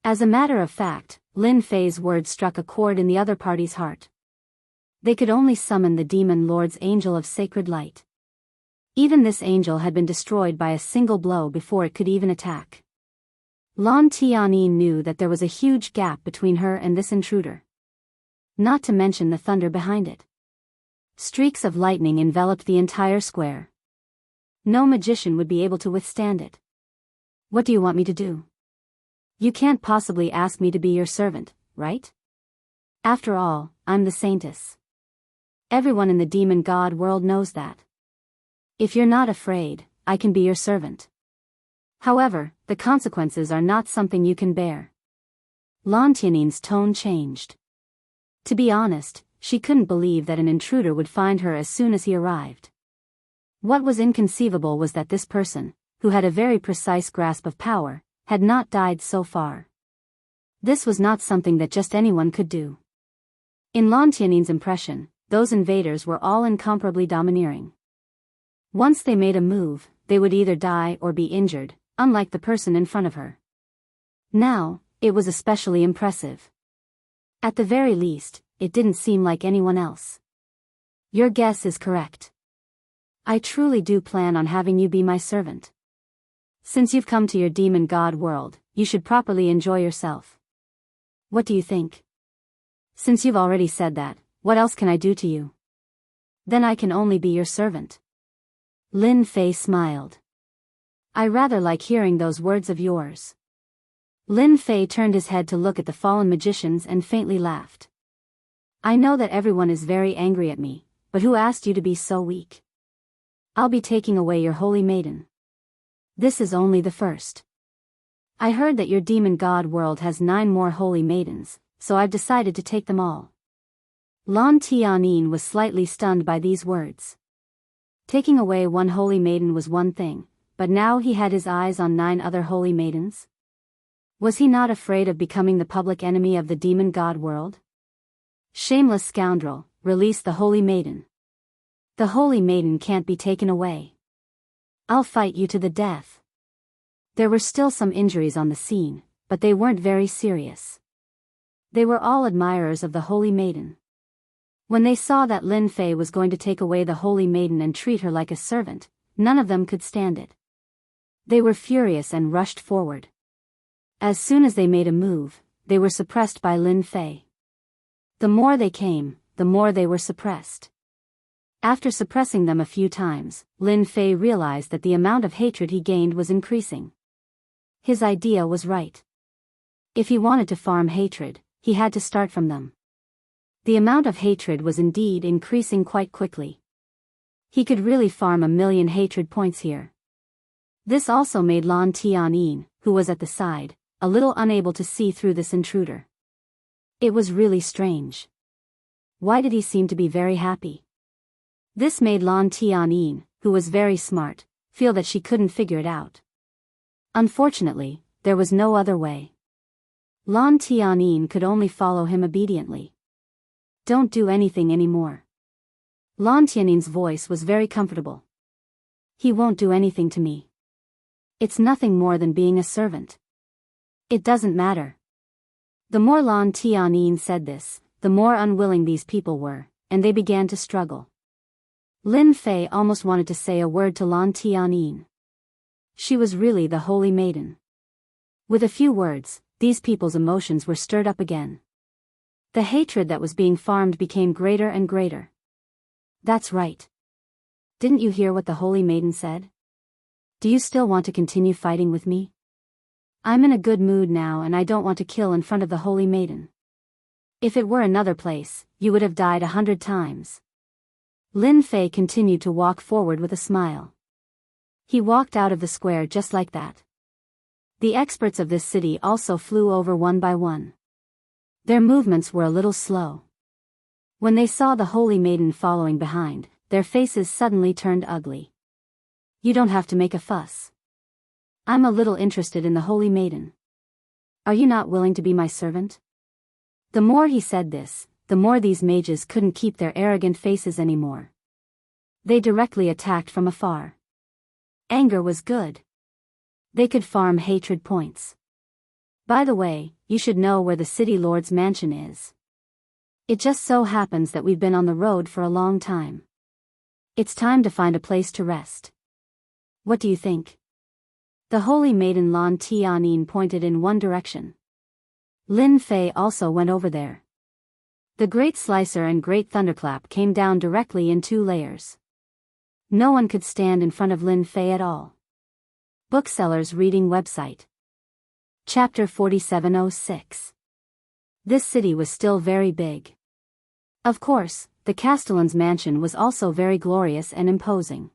As a matter of fact, Lin Fei's words struck a chord in the other party's heart. They could only summon the demon lord's angel of sacred light. Even this angel had been destroyed by a single blow before it could even attack. Lan Tianyin knew that there was a huge gap between her and this intruder. Not to mention the thunder behind it. Streaks of lightning enveloped the entire square. No magician would be able to withstand it. What do you want me to do? You can't possibly ask me to be your servant, right? After all, I'm the saintess. Everyone in the demon god world knows that. If you're not afraid, I can be your servant. However, the consequences are not something you can bear. Lan Tianyin's tone changed. To be honest, she couldn't believe that an intruder would find her as soon as he arrived. What was inconceivable was that this person, who had a very precise grasp of power, had not died so far. This was not something that just anyone could do. In Lan Tianyin's impression, those invaders were all incomparably domineering. Once they made a move, they would either die or be injured, unlike the person in front of her. Now, it was especially impressive. At the very least, it didn't seem like anyone else. Your guess is correct. I truly do plan on having you be my servant. Since you've come to your demon god world, you should properly enjoy yourself. What do you think? Since you've already said that, what else can I do to you? Then I can only be your servant. Lin Fei smiled. I rather like hearing those words of yours. Lin Fei turned his head to look at the fallen magicians and faintly laughed. I know that everyone is very angry at me, but who asked you to be so weak? I'll be taking away your holy maiden. This is only the first. I heard that your demon god world has 9 more holy maidens, so I've decided to take them all. Lan Tianyin was slightly stunned by these words. Taking away one holy maiden was one thing, but now he had his eyes on 9 other holy maidens. Was he not afraid of becoming the public enemy of the demon god world? Shameless scoundrel, release the holy maiden. The holy maiden can't be taken away. I'll fight you to the death. There were still some injuries on the scene, but they weren't very serious. They were all admirers of the holy maiden. When they saw that Lin Fei was going to take away the holy maiden and treat her like a servant, none of them could stand it. They were furious and rushed forward. As soon as they made a move, they were suppressed by Lin Fei. The more they came, the more they were suppressed. After suppressing them a few times, Lin Fei realized that the amount of hatred he gained was increasing. His idea was right. If he wanted to farm hatred, he had to start from them. The amount of hatred was indeed increasing quite quickly. He could really farm 1,000,000 hatred points here. This also made Lan Tianyin, who was at the side, a little unable to see through this intruder. It was really strange. Why did he seem to be very happy? This made Lan Tianyin, who was very smart, feel that she couldn't figure it out. Unfortunately, there was no other way. Lan Tianyin could only follow him obediently. Don't do anything anymore. Lan Tianyin's voice was very comfortable. He won't do anything to me. It's nothing more than being a servant. It doesn't matter. The more Lan Tianyin said this, the more unwilling these people were, and they began to struggle. Lin Fei almost wanted to say a word to Lan Tianyin. She was really the holy maiden. With a few words, these people's emotions were stirred up again. The hatred that was being farmed became greater and greater. That's right. Didn't you hear what the holy maiden said? Do you still want to continue fighting with me? I'm in a good mood now and I don't want to kill in front of the Holy Maiden. If it were another place, you would have died 100 times. Lin Fei continued to walk forward with a smile. He walked out of the square just like that. The experts of this city also flew over one by one. Their movements were a little slow. When they saw the Holy Maiden following behind, their faces suddenly turned ugly. You don't have to make a fuss. I'm a little interested in the Holy Maiden. Are you not willing to be my servant? The more he said this, the more these mages couldn't keep their arrogant faces anymore. They directly attacked from afar. Anger was good. They could farm hatred points. By the way, you should know where the city lord's mansion is. It just so happens that we've been on the road for a long time. It's time to find a place to rest. What do you think? The Holy Maiden Lan Tianin pointed in one direction. Lin Fei also went over there. The Great Slicer and Great Thunderclap came down directly in 2 layers. No one could stand in front of Lin Fei at all. Booksellers Reading Website. Chapter 4706. This city was still very big. Of course, the Castellan's mansion was also very glorious and imposing.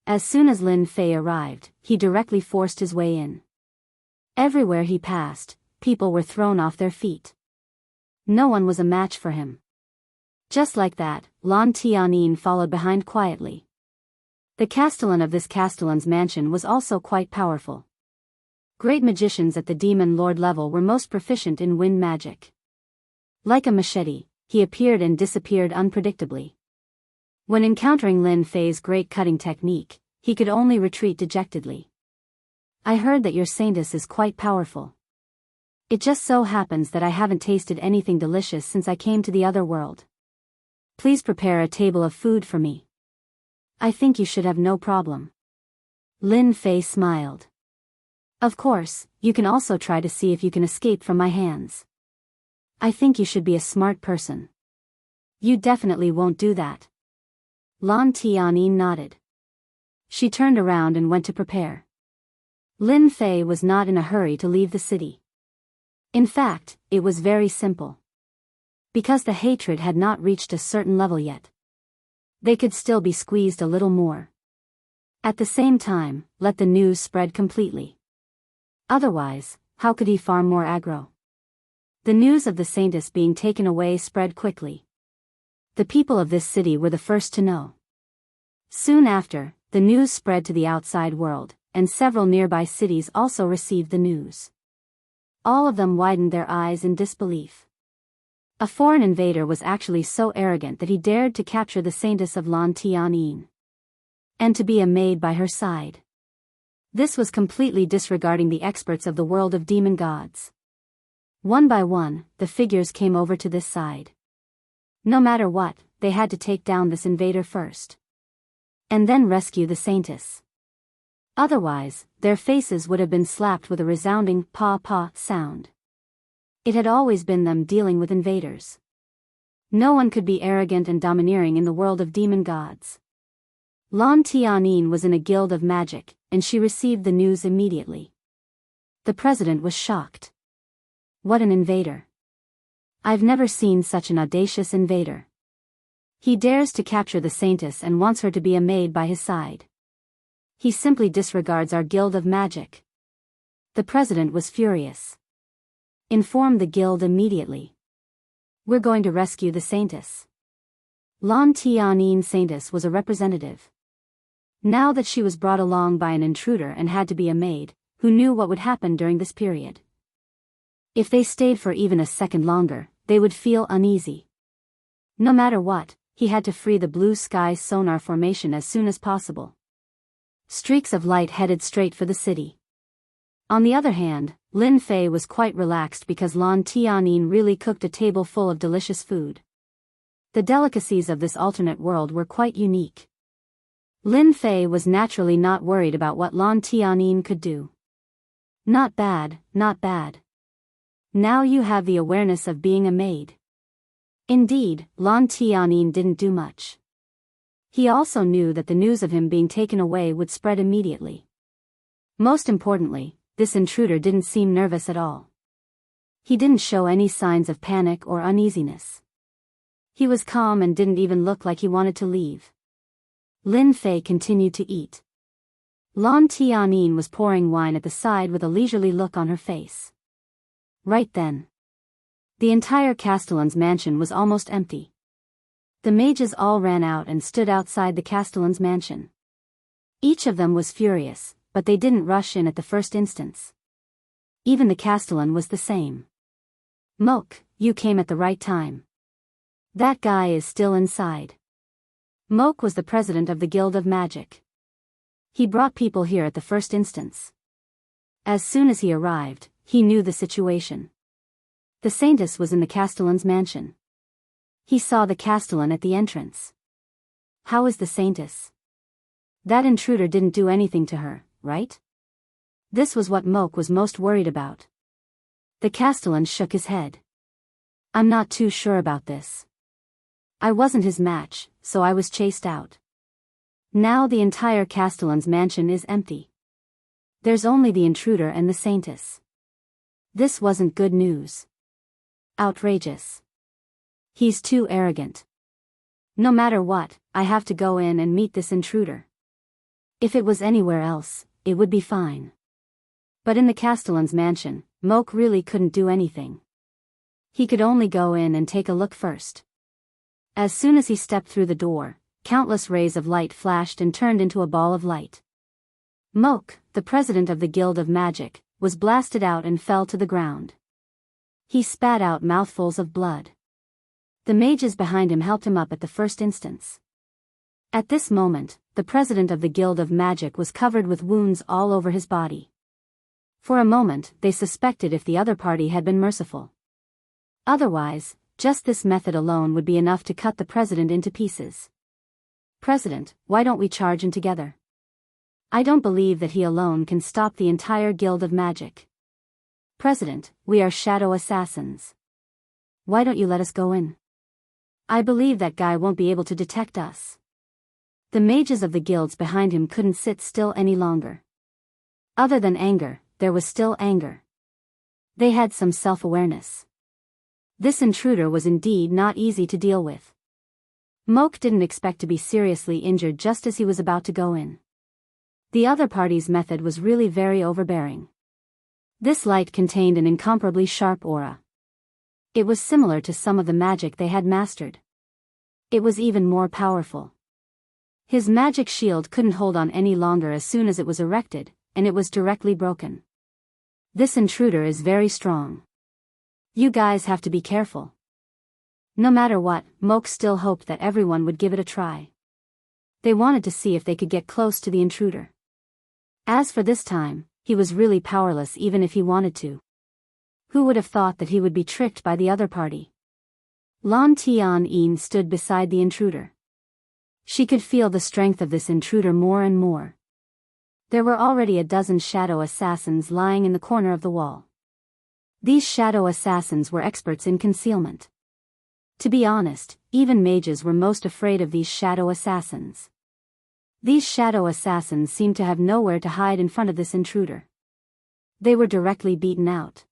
As soon as Lin Fei arrived, he directly forced his way in. Everywhere he passed, people were thrown off their feet. No one was a match for him. Just like that, Lan Tianin followed behind quietly. The Castellan of this Castellan's mansion was also quite powerful. Great magicians at the Demon Lord level were most proficient in wind magic. Like a machete, he appeared and disappeared unpredictably. When encountering Lin Fei's great cutting technique, he could only retreat dejectedly. I heard that your saintess is quite powerful. It just so happens that I haven't tasted anything delicious since I came to the other world. Please prepare a table of food for me. I think you should have no problem. Lin Fei smiled. Of course, you can also try to see if you can escape from my hands. I think you should be a smart person. You definitely won't do that. Lan Tianin nodded. She turned around and went to prepare. Lin Fei was not in a hurry to leave the city. In fact, it was very simple. Because the hatred had not reached a certain level yet. They could still be squeezed a little more. At the same time, let the news spread completely. Otherwise, how could he farm more aggro? The news of the saintess being taken away spread quickly. The people of this city were the first to know. Soon after, the news spread to the outside world, and several nearby cities also received the news. All of them widened their eyes in disbelief. A foreign invader was actually so arrogant that he dared to capture the saintess of Lan Tianin. And to be a maid by her side. This was completely disregarding the experts of the world of demon gods. One by one, the figures came over to this side. No matter what, they had to take down this invader first. And then rescue the saintess. Otherwise, their faces would have been slapped with a resounding pa-pa sound. It had always been them dealing with invaders. No one could be arrogant and domineering in the world of demon gods. Lan Tianin was in a guild of magic, and she received the news immediately. The president was shocked. What an invader. I've never seen such an audacious invader. He dares to capture the saintess and wants her to be a maid by his side. He simply disregards our guild of magic. The president was furious. Inform the guild immediately. We're going to rescue the saintess. Lan Tianin saintess was a representative. Now that she was brought along by an intruder and had to be a maid, who knew what would happen during this period? If they stayed for even a second longer, they would feel uneasy. No matter what, he had to free the blue sky sonar formation as soon as possible. Streaks of light headed straight for the city. On the other hand, Lin Fei was quite relaxed because Lan Tianin really cooked a table full of delicious food. The delicacies of this alternate world were quite unique. Lin Fei was naturally not worried about what Lan Tianin could do. Not bad, not bad. Now you have the awareness of being a maid. Indeed, Lan Tianin didn't do much. He also knew that the news of him being taken away would spread immediately. Most importantly, this intruder didn't seem nervous at all. He didn't show any signs of panic or uneasiness. He was calm and didn't even look like he wanted to leave. Lin Fei continued to eat. Lan Tianyin was pouring wine at the side with a leisurely look on her face. Right then, the entire castellan's mansion was almost empty. The mages all ran out and stood outside the castellan's mansion. Each of them was furious, but they didn't rush in at the first instance. Even the castellan was the same. Moke, you came at the right time. That guy is still inside. Moke was the president of the Guild of Magic. He brought people here at the first instance. As soon as he arrived, he knew the situation. The Saintess was in the castellan's mansion. He saw the castellan at the entrance. How is the Saintess? That intruder didn't do anything to her, right? This was what Moke was most worried about. The castellan shook his head. I'm not too sure about this. I wasn't his match, so I was chased out. Now the entire castellan's mansion is empty. There's only the intruder and the Saintess. This wasn't good news. Outrageous. He's too arrogant. No matter what, I have to go in and meet this intruder. If it was anywhere else, it would be fine. But in the castellan's mansion, Moke really couldn't do anything. He could only go in and take a look first. As soon as he stepped through the door, countless rays of light flashed and turned into a ball of light. Moke, the president of the Guild of Magic, was blasted out and fell to the ground. He spat out mouthfuls of blood. The mages behind him helped him up at the first instance. At this moment, the president of the Guild of Magic was covered with wounds all over his body. For a moment, they suspected if the other party had been merciful. Otherwise, just this method alone would be enough to cut the president into pieces. President, why don't we charge in together? I don't believe that he alone can stop the entire Guild of Magic. President, we are shadow assassins. Why don't you let us go in? I believe that guy won't be able to detect us. The mages of the guilds behind him couldn't sit still any longer. Other than anger, there was still anger. They had some self-awareness. This intruder was indeed not easy to deal with. Moke didn't expect to be seriously injured just as he was about to go in. The other party's method was really very overbearing. This light contained an incomparably sharp aura. It was similar to some of the magic they had mastered. It was even more powerful. His magic shield couldn't hold on any longer as soon as it was erected, and it was directly broken. This intruder is very strong. You guys have to be careful. No matter what, Moke still hoped that everyone would give it a try. They wanted to see if they could get close to the intruder. As for this time, he was really powerless even if he wanted to. Who would have thought that he would be tricked by the other party? Lan Tianyin stood beside the intruder. She could feel the strength of this intruder more and more. There were already a dozen shadow assassins lying in the corner of the wall. These shadow assassins were experts in concealment. To be honest, even mages were most afraid of these shadow assassins. These shadow assassins seemed to have nowhere to hide in front of this intruder. They were directly beaten out.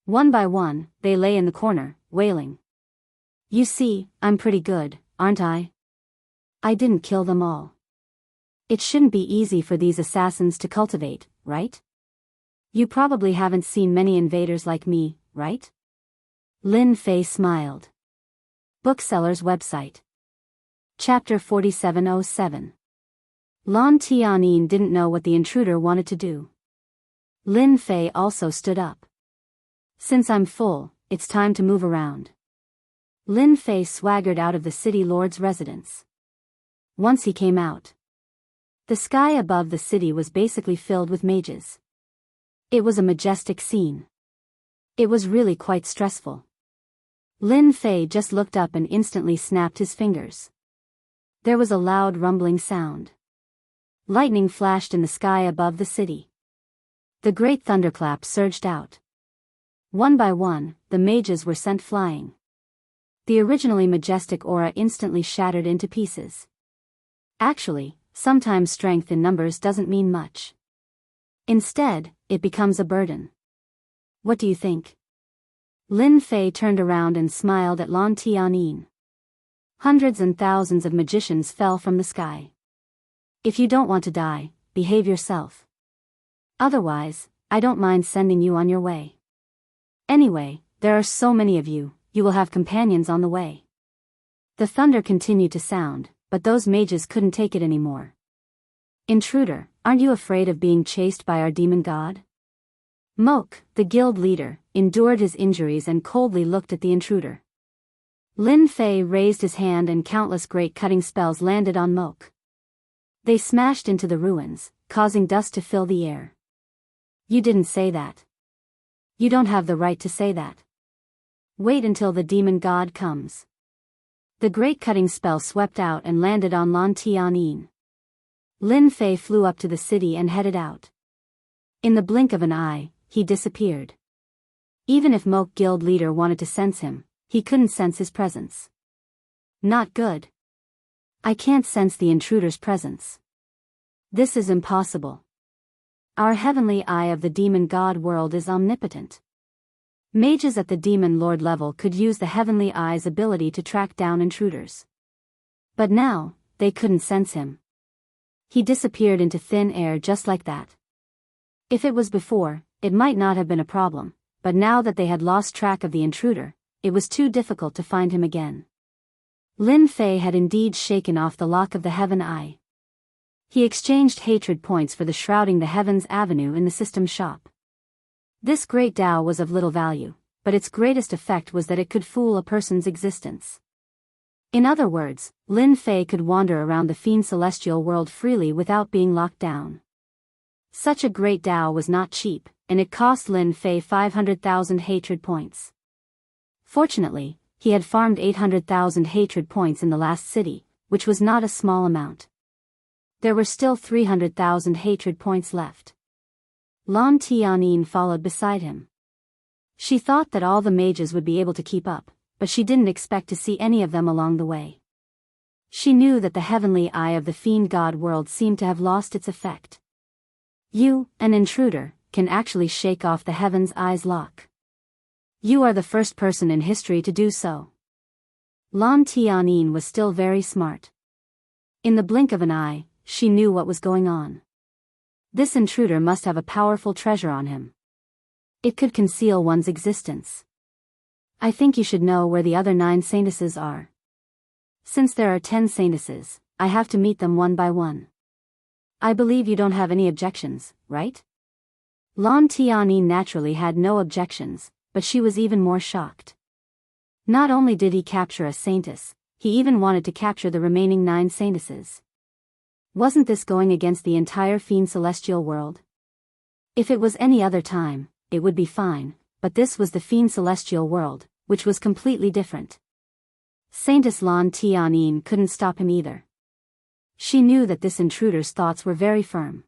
One by one, they lay in the corner, wailing. You see, I'm pretty good, aren't I? I didn't kill them all. It shouldn't be easy for these assassins to cultivate, right? You probably haven't seen many invaders like me, right? Lin Fei smiled. Bookseller's website. Chapter 4707. Lan Tianyin didn't know what the intruder wanted to do. Lin Fei also stood up. Since I'm full, it's time to move around. Lin Fei swaggered out of the city lord's residence. Once he came out, the sky above the city was basically filled with mages. It was a majestic scene. It was really quite stressful. Lin Fei just looked up and instantly snapped his fingers. There was a loud rumbling sound. Lightning flashed in the sky above the city. The great thunderclap surged out. One by one, the mages were sent flying. The originally majestic aura instantly shattered into pieces. Actually, sometimes strength in numbers doesn't mean much. Instead, it becomes a burden. What do you think? Lin Fei turned around and smiled at Lan Tianyin. Hundreds and thousands of magicians fell from the sky. If you don't want to die, behave yourself. Otherwise, I don't mind sending you on your way. Anyway, there are so many of you, you will have companions on the way. The thunder continued to sound, but those mages couldn't take it anymore. Intruder, aren't you afraid of being chased by our demon god? Mok, the guild leader, endured his injuries and coldly looked at the intruder. Lin Fei raised his hand and countless great cutting spells landed on Mok. They smashed into the ruins, causing dust to fill the air. You didn't say that. You don't have the right to say that. Wait until the demon god comes. The great cutting spell swept out and landed on Lan Tianyin. Lin Fei flew up to the city and headed out. In the blink of an eye, he disappeared. Even if Mok guild leader wanted to sense him, he couldn't sense his presence. Not good. I can't sense the intruder's presence. This is impossible. Our heavenly eye of the demon god world is omnipotent. Mages at the demon lord level could use the heavenly eye's ability to track down intruders. But now, they couldn't sense him. He disappeared into thin air just like that. If it was before, it might not have been a problem, but now that they had lost track of the intruder, it was too difficult to find him again. Lin Fei had indeed shaken off the lock of the heaven eye. He exchanged hatred points for the shrouding the heavens avenue in the system shop. This great Tao was of little value, but its greatest effect was that it could fool a person's existence. In other words, Lin Fei could wander around the fiend celestial world freely without being locked down. Such a great Tao was not cheap, and it cost Lin Fei 500,000 hatred points. Fortunately, he had farmed 800,000 hatred points in the last city, which was not a small amount. There were still 300,000 hatred points left. Lan Tianyin followed beside him. She thought that all the mages would be able to keep up, but she didn't expect to see any of them along the way. She knew that the heavenly eye of the fiend god world seemed to have lost its effect. You, an intruder, can actually shake off the heaven's eye's lock. You are the first person in history to do so. Lan Tianyin was still very smart. In the blink of an eye, she knew what was going on. This intruder must have a powerful treasure on him. It could conceal one's existence. I think you should know where the other 9 saintesses are. Since there are 10 saintesses, I have to meet them one by one. I believe you don't have any objections, right? Lan Tianyin naturally had no objections, but she was even more shocked. Not only did he capture a saintess, he even wanted to capture the remaining 9 saintesses. Wasn't this going against the entire fiend celestial world? If it was any other time, it would be fine, but this was the fiend celestial world, which was completely different. Saintess Lan Tianyin couldn't stop him either. She knew that this intruder's thoughts were very firm.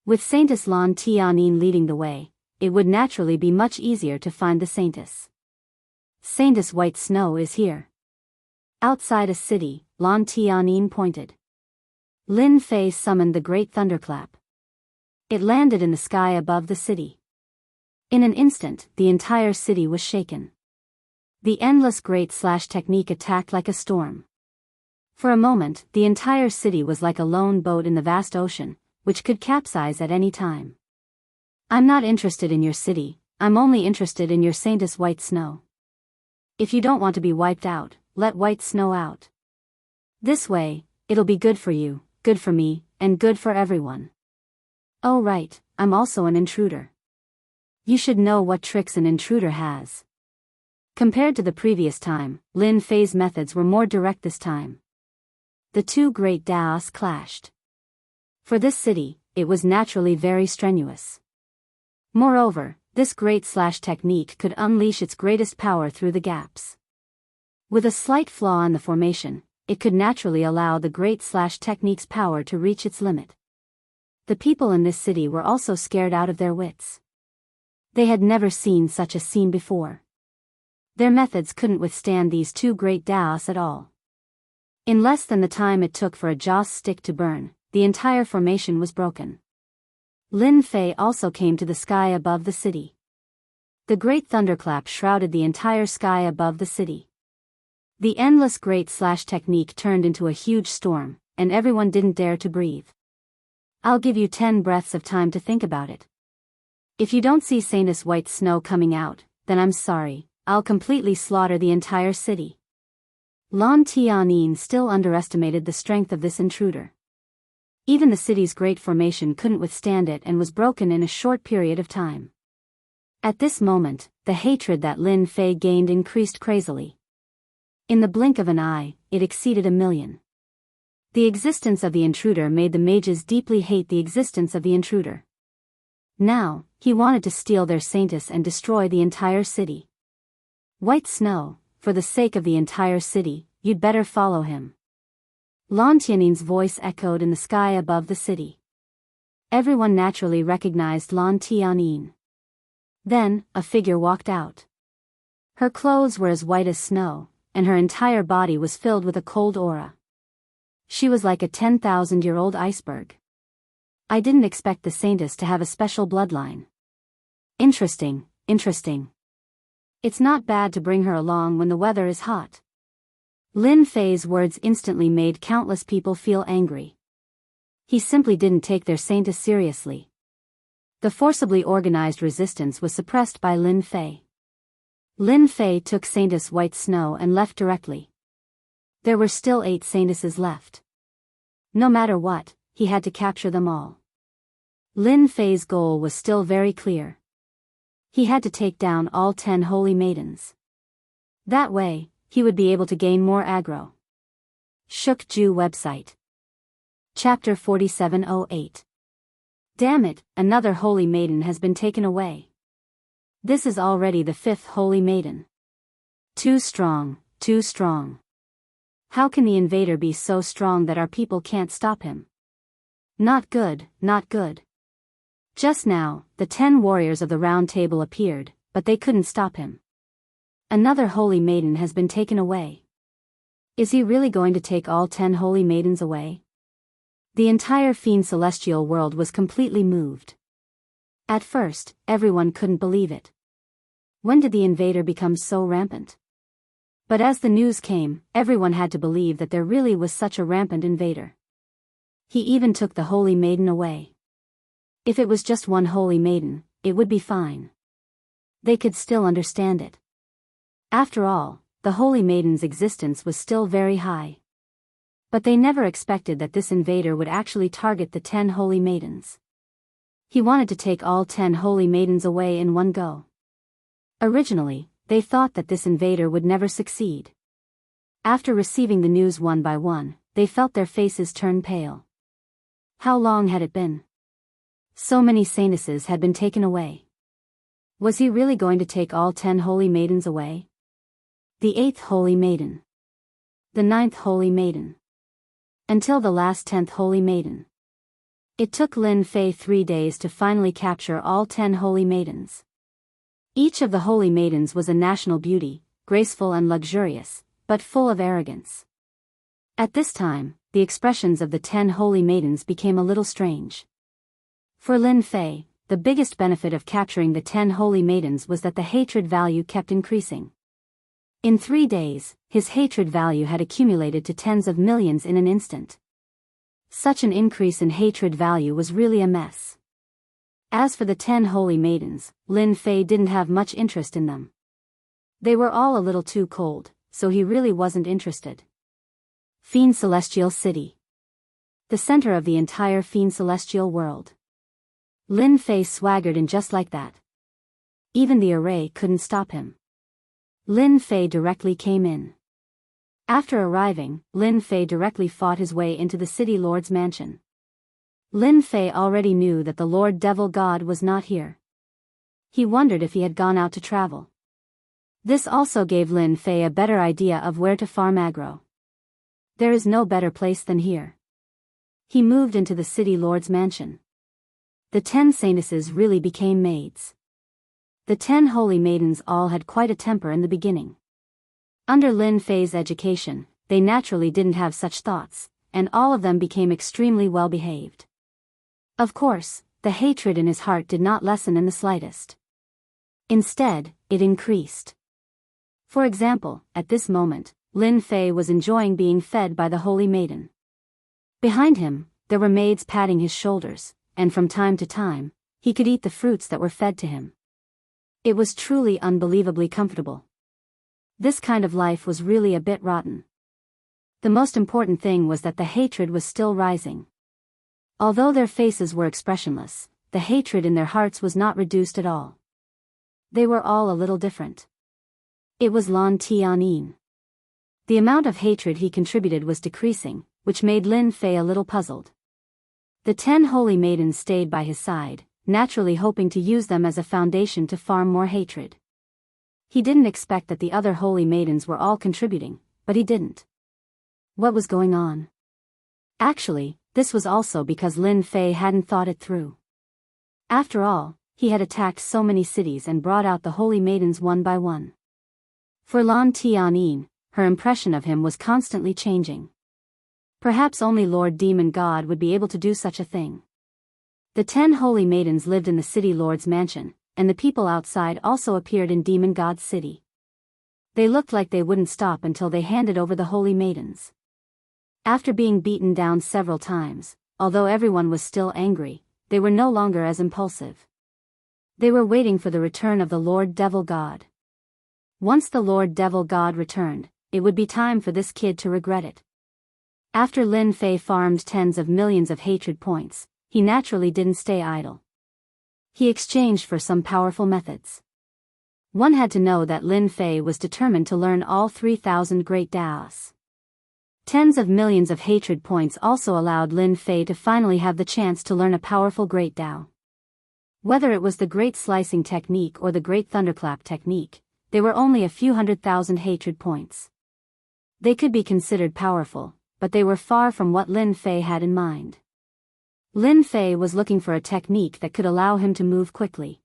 With Saintess Lan Tianyin leading the way, it would naturally be much easier to find the saintess. Saintess White Snow is here. Outside a city, Lan Tianyin pointed. Lin Fei summoned the great thunderclap. It landed in the sky above the city. In an instant, the entire city was shaken. The endless great slash technique attacked like a storm. For a moment, the entire city was like a lone boat in the vast ocean, which could capsize at any time. I'm not interested in your city, I'm only interested in your Saintess White Snow. If you don't want to be wiped out, let White Snow out. This way, it'll be good for you, good for me, and good for everyone. Oh right, I'm also an intruder. You should know what tricks an intruder has. Compared to the previous time, Lin Fei's methods were more direct this time. The two great Daos clashed. For this city, it was naturally very strenuous. Moreover, this great slash technique could unleash its greatest power through the gaps. With a slight flaw in the formation, it could naturally allow the great slash technique's power to reach its limit. The people in this city were also scared out of their wits. They had never seen such a scene before. Their methods couldn't withstand these two great Daos at all. In less than the time it took for a joss stick to burn, the entire formation was broken. Lin Fei also came to the sky above the city. The great thunderclap shrouded the entire sky above the city. The endless great slash technique turned into a huge storm, and everyone didn't dare to breathe. I'll give you 10 breaths of time to think about it. If you don't see Saintess White Snow coming out, then I'm sorry, I'll completely slaughter the entire city. Lan Tianyin still underestimated the strength of this intruder. Even the city's great formation couldn't withstand it and was broken in a short period of time. At this moment, the hatred that Lin Fei gained increased crazily. In the blink of an eye, it exceeded 1,000,000. The existence of the intruder made the mages deeply hate the existence of the intruder. Now, he wanted to steal their saintess and destroy the entire city. White Snow, for the sake of the entire city, you'd better follow him. Lan Tianyin's voice echoed in the sky above the city. Everyone naturally recognized Lan Tianyin. Then, a figure walked out. Her clothes were as white as snow, and her entire body was filled with a cold aura. She was like a 10,000-year-old iceberg. I didn't expect the saintess to have a special bloodline. Interesting, interesting. It's not bad to bring her along when the weather is hot. Lin Fei's words instantly made countless people feel angry. He simply didn't take their saintess seriously. The forcibly organized resistance was suppressed by Lin Fei. Lin Fei took Saintess White Snow and left directly. There were still 8 saintesses left. No matter what, he had to capture them all. Lin Fei's goal was still very clear. He had to take down all 10 holy maidens. That way, he would be able to gain more aggro. Shook Ju website. Chapter 4708. Damn it, another holy maiden has been taken away. This is already the 5th holy maiden. Too strong, too strong. How can the invader be so strong that our people can't stop him? Not good, not good. Just now, the 10 warriors of the Round Table appeared, but they couldn't stop him. Another holy maiden has been taken away. Is he really going to take all 10 holy maidens away? The entire Fiend Celestial world was completely moved. At first, everyone couldn't believe it. When did the invader become so rampant? But as the news came, everyone had to believe that there really was such a rampant invader. He even took the holy maiden away. If it was just one holy maiden, it would be fine. They could still understand it. After all, the holy maiden's existence was still very high. But they never expected that this invader would actually target the 10 holy maidens. He wanted to take all 10 holy maidens away in one go. Originally, they thought that this invader would never succeed. After receiving the news one by one, they felt their faces turn pale. How long had it been? So many saintesses had been taken away. Was he really going to take all 10 holy maidens away? The 8th holy maiden. The 9th holy maiden. Until the last 10th holy maiden. It took Lin Fei 3 days to finally capture all 10 holy maidens. Each of the holy maidens was a national beauty, graceful and luxurious, but full of arrogance. At this time, the expressions of the 10 holy maidens became a little strange. For Lin Fei, the biggest benefit of capturing the 10 holy maidens was that the hatred value kept increasing. In 3 days, his hatred value had accumulated to tens of millions in an instant. Such an increase in hatred value was really a mess. As for the 10 holy maidens, Lin Fei didn't have much interest in them. They were all a little too cold, so he really wasn't interested. Fiend Celestial City. The center of the entire Fiend Celestial world. Lin Fei swaggered in just like that. Even the array couldn't stop him. Lin Fei directly came in. After arriving, Lin Fei directly fought his way into the city lord's mansion. Lin Fei already knew that the Lord Devil God was not here. He wondered if he had gone out to travel. This also gave Lin Fei a better idea of where to farm aggro. There is no better place than here. He moved into the city lord's mansion. The 10 saintesses really became maids. The 10 holy maidens all had quite a temper in the beginning. Under Lin Fei's education, they naturally didn't have such thoughts, and all of them became extremely well behaved. Of course, the hatred in his heart did not lessen in the slightest. Instead, it increased. For example, at this moment, Lin Fei was enjoying being fed by the holy maiden. Behind him, there were maids patting his shoulders, and from time to time, he could eat the fruits that were fed to him. It was truly unbelievably comfortable. This kind of life was really a bit rotten. The most important thing was that the hatred was still rising. Although their faces were expressionless, the hatred in their hearts was not reduced at all. They were all a little different. It was Lan Tianin. The amount of hatred he contributed was decreasing, which made Lin Fei a little puzzled. The 10 holy maidens stayed by his side, naturally hoping to use them as a foundation to farm more hatred. He didn't expect that the other holy maidens were all contributing, but he didn't. What was going on? Actually, this was also because Lin Fei hadn't thought it through. After all, he had attacked so many cities and brought out the holy maidens one by one. For Lan Tianin, her impression of him was constantly changing. Perhaps only Lord Demon God would be able to do such a thing. The 10 holy maidens lived in the city lord's mansion, and the people outside also appeared in Demon God's city. They looked like they wouldn't stop until they handed over the holy maidens. After being beaten down several times, although everyone was still angry, they were no longer as impulsive. They were waiting for the return of the Lord Devil God. Once the Lord Devil God returned, it would be time for this kid to regret it. After Lin Fei farmed tens of millions of hatred points, he naturally didn't stay idle. He exchanged for some powerful methods. One had to know that Lin Fei was determined to learn all 3,000 great Daos. Tens of millions of hatred points also allowed Lin Fei to finally have the chance to learn a powerful great Dao. Whether it was the great slicing technique or the great thunderclap technique, they were only a few 100,000 hatred points. They could be considered powerful, but they were far from what Lin Fei had in mind. Lin Fei was looking for a technique that could allow him to move quickly.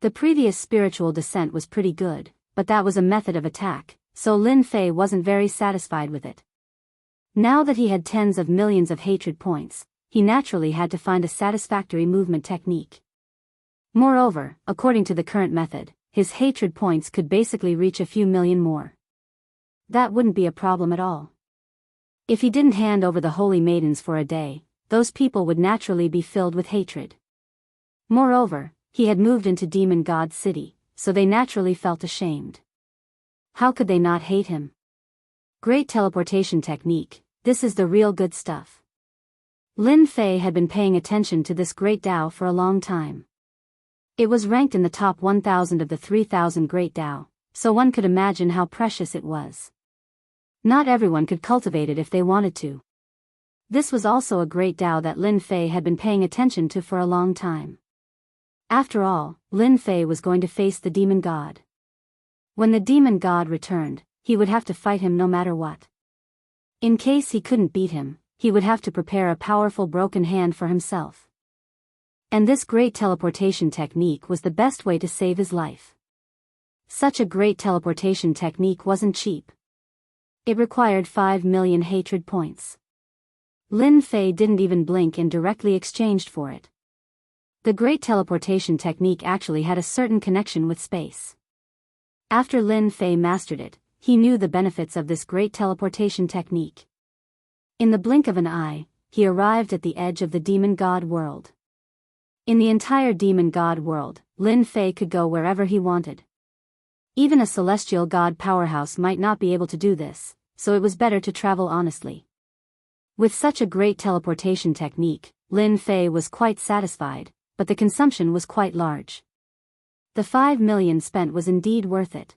The previous spiritual descent was pretty good, but that was a method of attack, so Lin Fei wasn't very satisfied with it. Now that he had tens of millions of hatred points, he naturally had to find a satisfactory movement technique. Moreover, according to the current method, his hatred points could basically reach a few million more. That wouldn't be a problem at all. If he didn't hand over the holy maidens for a day, those people would naturally be filled with hatred. Moreover, he had moved into Demon God's city, so they naturally felt ashamed. How could they not hate him? Great teleportation technique, this is the real good stuff. Lin Fei had been paying attention to this great Dao for a long time. It was ranked in the top 1,000 of the 3,000 great Dao, so one could imagine how precious it was. Not everyone could cultivate it if they wanted to. This was also a great Dao that Lin Fei had been paying attention to for a long time. After all, Lin Fei was going to face the Demon God. When the Demon God returned, he would have to fight him no matter what. In case he couldn't beat him, he would have to prepare a powerful broken hand for himself. And this great teleportation technique was the best way to save his life. Such a great teleportation technique wasn't cheap. It required 5 million hatred points. Lin Fei didn't even blink and directly exchanged for it. The great teleportation technique actually had a certain connection with space. After Lin Fei mastered it, he knew the benefits of this great teleportation technique. In the blink of an eye, he arrived at the edge of the Demon God world. In the entire Demon God world, Lin Fei could go wherever he wanted. Even a celestial god powerhouse might not be able to do this, so it was better to travel honestly. With such a great teleportation technique, Lin Fei was quite satisfied, but the consumption was quite large. The 5 million spent was indeed worth it.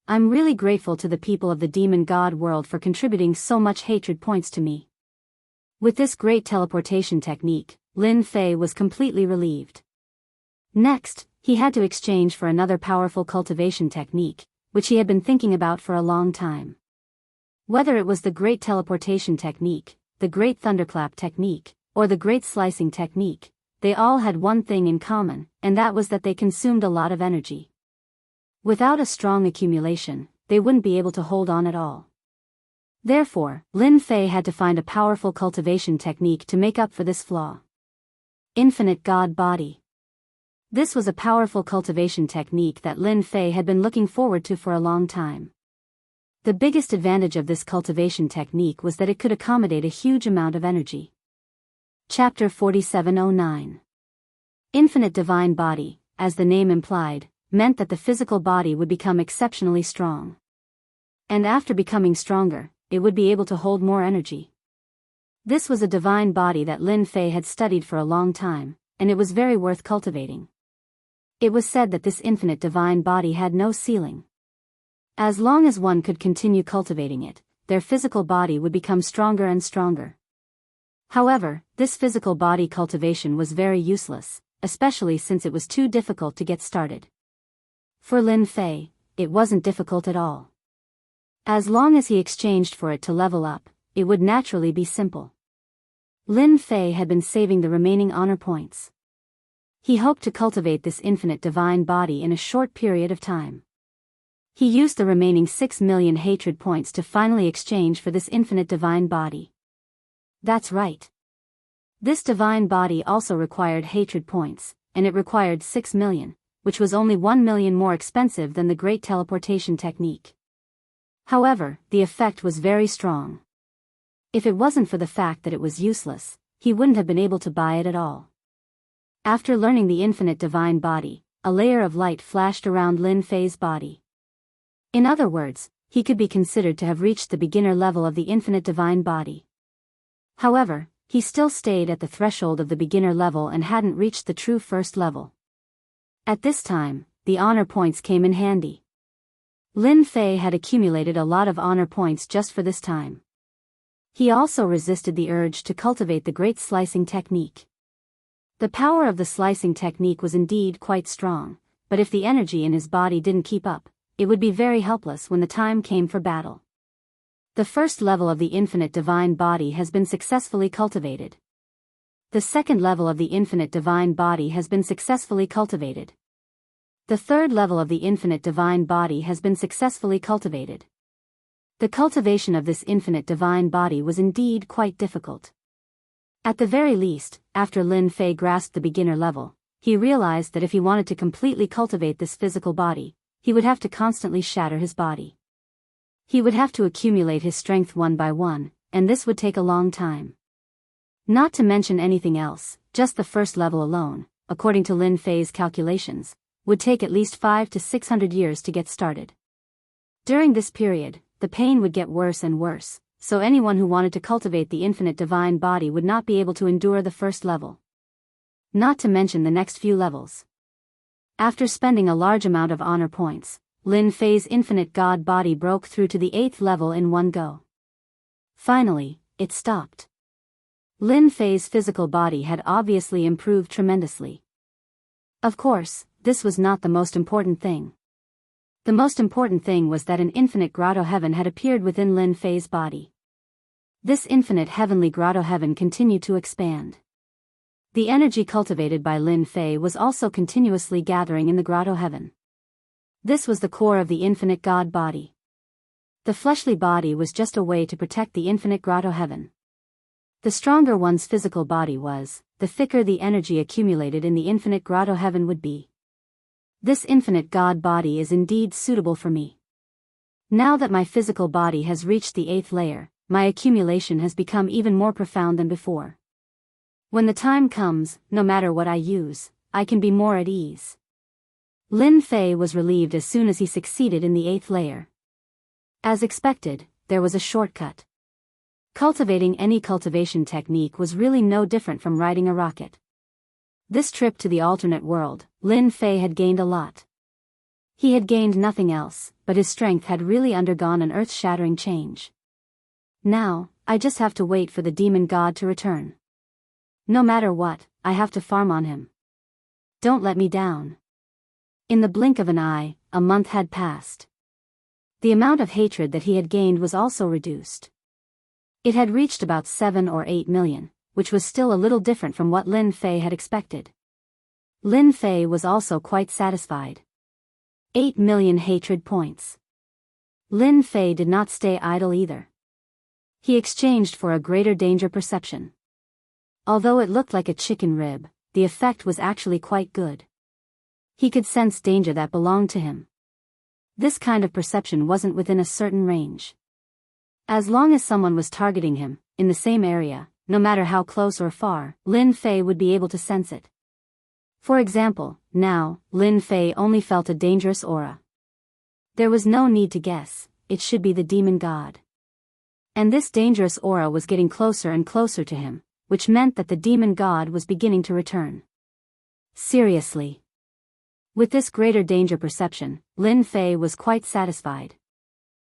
I'm really grateful to the people of the Demon God world for contributing so much hatred points to me. With this great teleportation technique, Lin Fei was completely relieved. Next, he had to exchange for another powerful cultivation technique, which he had been thinking about for a long time. Whether it was the great teleportation technique, the great thunderclap technique, or the great slicing technique, they all had one thing in common, and that was that they consumed a lot of energy. Without a strong accumulation, they wouldn't be able to hold on at all. Therefore, Lin Fei had to find a powerful cultivation technique to make up for this flaw. Infinite God Body. This was a powerful cultivation technique that Lin Fei had been looking forward to for a long time. The biggest advantage of this cultivation technique was that it could accommodate a huge amount of energy. Chapter 4709. Infinite Divine Body, as the name implied, meant that the physical body would become exceptionally strong. And after becoming stronger, it would be able to hold more energy. This was a divine body that Lin Fei had studied for a long time, and it was very worth cultivating. It was said that this infinite divine body had no ceiling. As long as one could continue cultivating it, their physical body would become stronger and stronger. However, this physical body cultivation was very useless, especially since it was too difficult to get started. For Lin Fei, it wasn't difficult at all. As long as he exchanged for it to level up, it would naturally be simple. Lin Fei had been saving the remaining honor points. He hoped to cultivate this infinite divine body in a short period of time. He used the remaining 6 million hatred points to finally exchange for this infinite divine body. That's right. This divine body also required hatred points, and it required 6 million, which was only 1 million more expensive than the great teleportation technique. However, the effect was very strong. If it wasn't for the fact that it was useless, he wouldn't have been able to buy it at all. After learning the infinite divine body, a layer of light flashed around Lin Fei's body. In other words, he could be considered to have reached the beginner level of the infinite divine body. However, he still stayed at the threshold of the beginner level and hadn't reached the true first level. At this time, the honor points came in handy. Lin Fei had accumulated a lot of honor points just for this time. He also resisted the urge to cultivate the great slicing technique. The power of the slicing technique was indeed quite strong, but if the energy in his body didn't keep up, it would be very helpless when the time came for battle. The first level of the infinite divine body has been successfully cultivated. The second level of the infinite divine body has been successfully cultivated. The third level of the infinite divine body has been successfully cultivated. The cultivation of this infinite divine body was indeed quite difficult. At the very least, after Lin Fei grasped the beginner level, he realized that if he wanted to completely cultivate this physical body, he would have to constantly shatter his body. He would have to accumulate his strength one by one, and this would take a long time. Not to mention anything else, just the first level alone, according to Lin Fei's calculations, would take at least 500 to 600 years to get started. During this period, the pain would get worse and worse, so anyone who wanted to cultivate the infinite divine body would not be able to endure the first level. Not to mention the next few levels. After spending a large amount of honor points, Lin Fei's infinite god body broke through to the 8th level in one go. Finally, it stopped. Lin Fei's physical body had obviously improved tremendously. Of course, this was not the most important thing. The most important thing was that an infinite grotto heaven had appeared within Lin Fei's body. This infinite heavenly grotto heaven continued to expand. The energy cultivated by Lin Fei was also continuously gathering in the grotto heaven. This was the core of the infinite God body. The fleshly body was just a way to protect the infinite grotto heaven. The stronger one's physical body was, the thicker the energy accumulated in the infinite grotto heaven would be. This infinite God body is indeed suitable for me. Now that my physical body has reached the 8th layer, my accumulation has become even more profound than before. When the time comes, no matter what I use, I can be more at ease. Lin Fei was relieved as soon as he succeeded in the 8th layer. As expected, there was a shortcut. Cultivating any cultivation technique was really no different from riding a rocket. This trip to the alternate world, Lin Fei had gained a lot. He had gained nothing else, but his strength had really undergone an earth-shattering change. Now, I just have to wait for the demon god to return. No matter what, I have to farm on him. Don't let me down. In the blink of an eye, a month had passed. The amount of hatred that he had gained was also reduced. It had reached about 7 or 8 million, which was still a little different from what Lin Fei had expected. Lin Fei was also quite satisfied. 8 million hatred points. Lin Fei did not stay idle either. He exchanged for a greater danger perception. Although it looked like a chicken rib, the effect was actually quite good. He could sense danger that belonged to him. This kind of perception wasn't within a certain range. As long as someone was targeting him, in the same area, no matter how close or far, Lin Fei would be able to sense it. For example, now, Lin Fei only felt a dangerous aura. There was no need to guess, it should be the demon god. And this dangerous aura was getting closer and closer to him, which meant that the demon god was beginning to return. Seriously. With this greater danger perception, Lin Fei was quite satisfied.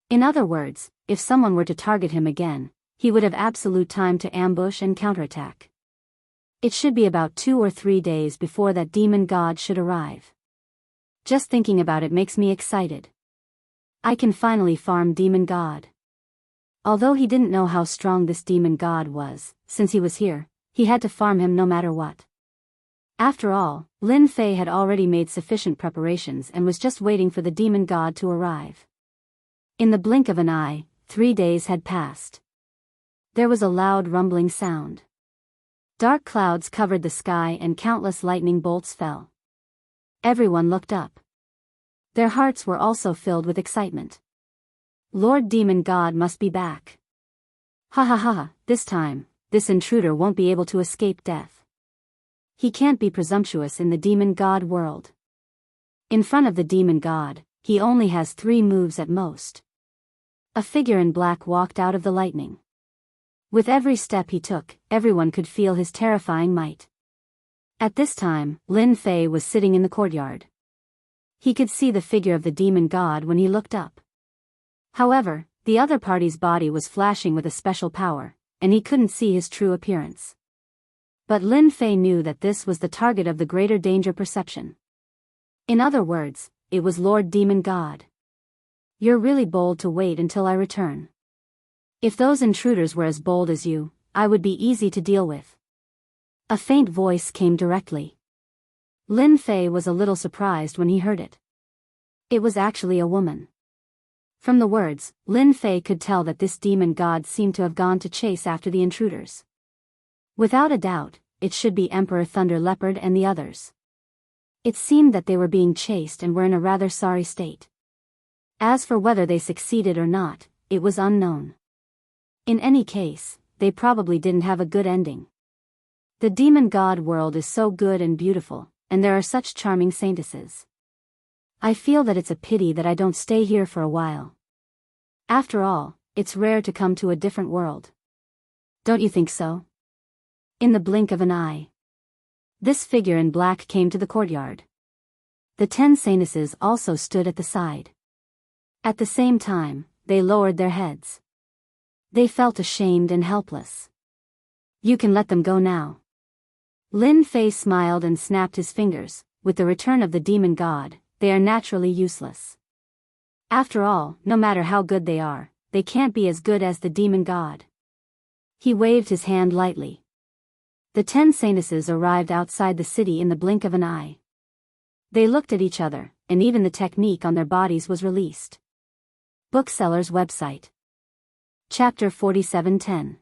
In other words, if someone were to target him again, he would have absolute time to ambush and counterattack. It should be about 2 or 3 days before that demon god should arrive. Just thinking about it makes me excited. I can finally farm demon god. Although he didn't know how strong this demon god was, since he was here, he had to farm him no matter what. After all, Lin Fei had already made sufficient preparations and was just waiting for the demon god to arrive. In the blink of an eye, 3 days had passed. There was a loud rumbling sound. Dark clouds covered the sky and countless lightning bolts fell. Everyone looked up. Their hearts were also filled with excitement. Lord Demon God must be back. Ha ha ha, this time, this intruder won't be able to escape death. He can't be presumptuous in the demon god world. In front of the demon god, he only has 3 moves at most. A figure in black walked out of the lightning. With every step he took, everyone could feel his terrifying might. At this time, Lin Fei was sitting in the courtyard. He could see the figure of the demon god when he looked up. However, the other party's body was flashing with a special power, and he couldn't see his true appearance. But Lin Fei knew that this was the target of the greater danger perception. In other words, it was Lord Demon God. You're really bold to wait until I return. If those intruders were as bold as you, I would be easy to deal with. A faint voice came directly. Lin Fei was a little surprised when he heard it. It was actually a woman. From the words, Lin Fei could tell that this demon god seemed to have gone to chase after the intruders. Without a doubt, it should be Emperor Thunder Leopard and the others. It seemed that they were being chased and were in a rather sorry state. As for whether they succeeded or not, it was unknown. In any case, they probably didn't have a good ending. The demon god world is so good and beautiful, and there are such charming saintesses. I feel that it's a pity that I don't stay here for a while. After all, it's rare to come to a different world. Don't you think so? In the blink of an eye, this figure in black came to the courtyard. The 10 saintesses also stood at the side. At the same time, they lowered their heads. They felt ashamed and helpless. You can let them go now. Lin Fei smiled and snapped his fingers. With the return of the demon god, they are naturally useless. After all, no matter how good they are, they can't be as good as the demon god. He waved his hand lightly. The 10 saintesses arrived outside the city in the blink of an eye. They looked at each other, and even the technique on their bodies was released. Bookseller's website. Chapter 47:10.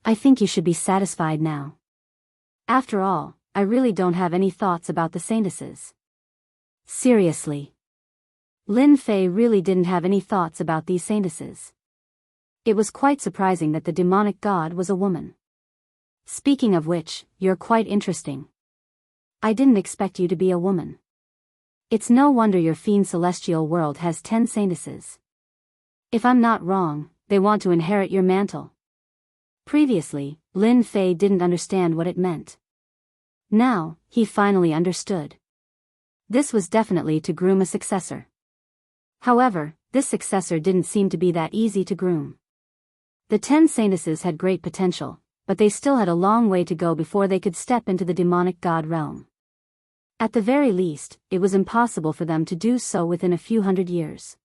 I think you should be satisfied now. After all, I really don't have any thoughts about the saintesses. Seriously. Lin Fei really didn't have any thoughts about these saintesses. It was quite surprising that the demonic god was a woman. Speaking of which, you're quite interesting. I didn't expect you to be a woman. It's no wonder your fiend celestial world has 10 saintesses. If I'm not wrong, they want to inherit your mantle. Previously, Lin Fei didn't understand what it meant. Now, he finally understood. This was definitely to groom a successor. However, this successor didn't seem to be that easy to groom. The 10 saintesses had great potential, but they still had a long way to go before they could step into the demonic god realm. At the very least, it was impossible for them to do so within a few hundred years.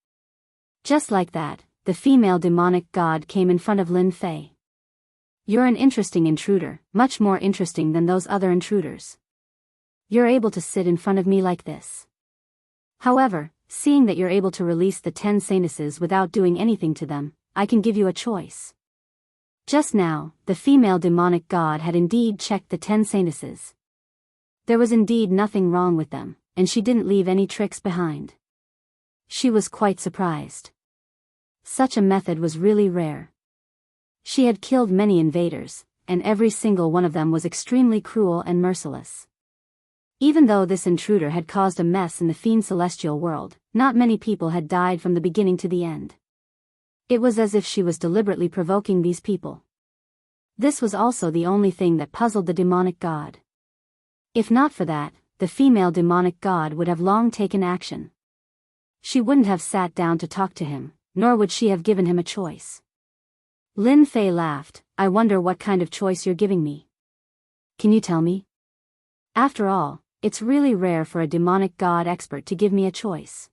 Just like that, the female demonic god came in front of Lin Fei. You're an interesting intruder, much more interesting than those other intruders. You're able to sit in front of me like this. However, seeing that you're able to release the 10 saintesses without doing anything to them, I can give you a choice. Just now, the female demonic god had indeed checked the 10 saintesses. There was indeed nothing wrong with them, and she didn't leave any tricks behind. She was quite surprised. Such a method was really rare. She had killed many invaders, and every single one of them was extremely cruel and merciless. Even though this intruder had caused a mess in the fiend celestial world, not many people had died from the beginning to the end. It was as if she was deliberately provoking these people. This was also the only thing that puzzled the demonic god. If not for that, the female demonic god would have long taken action. She wouldn't have sat down to talk to him, nor would she have given him a choice. Lin Fei laughed. I wonder what kind of choice you're giving me. Can you tell me? After all, it's really rare for a demonic god expert to give me a choice.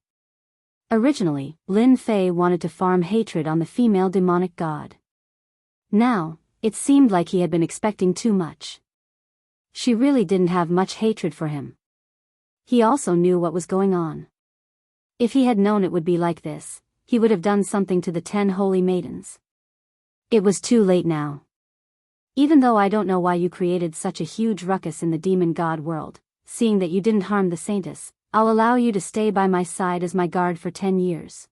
Originally, Lin Fei wanted to farm hatred on the female demonic god. Now, it seemed like he had been expecting too much. She really didn't have much hatred for him. He also knew what was going on. If he had known it would be like this, he would have done something to the 10 holy maidens. It was too late now. Even though I don't know why you created such a huge ruckus in the demon god world, seeing that you didn't harm the saintess, I'll allow you to stay by my side as my guard for 10 years.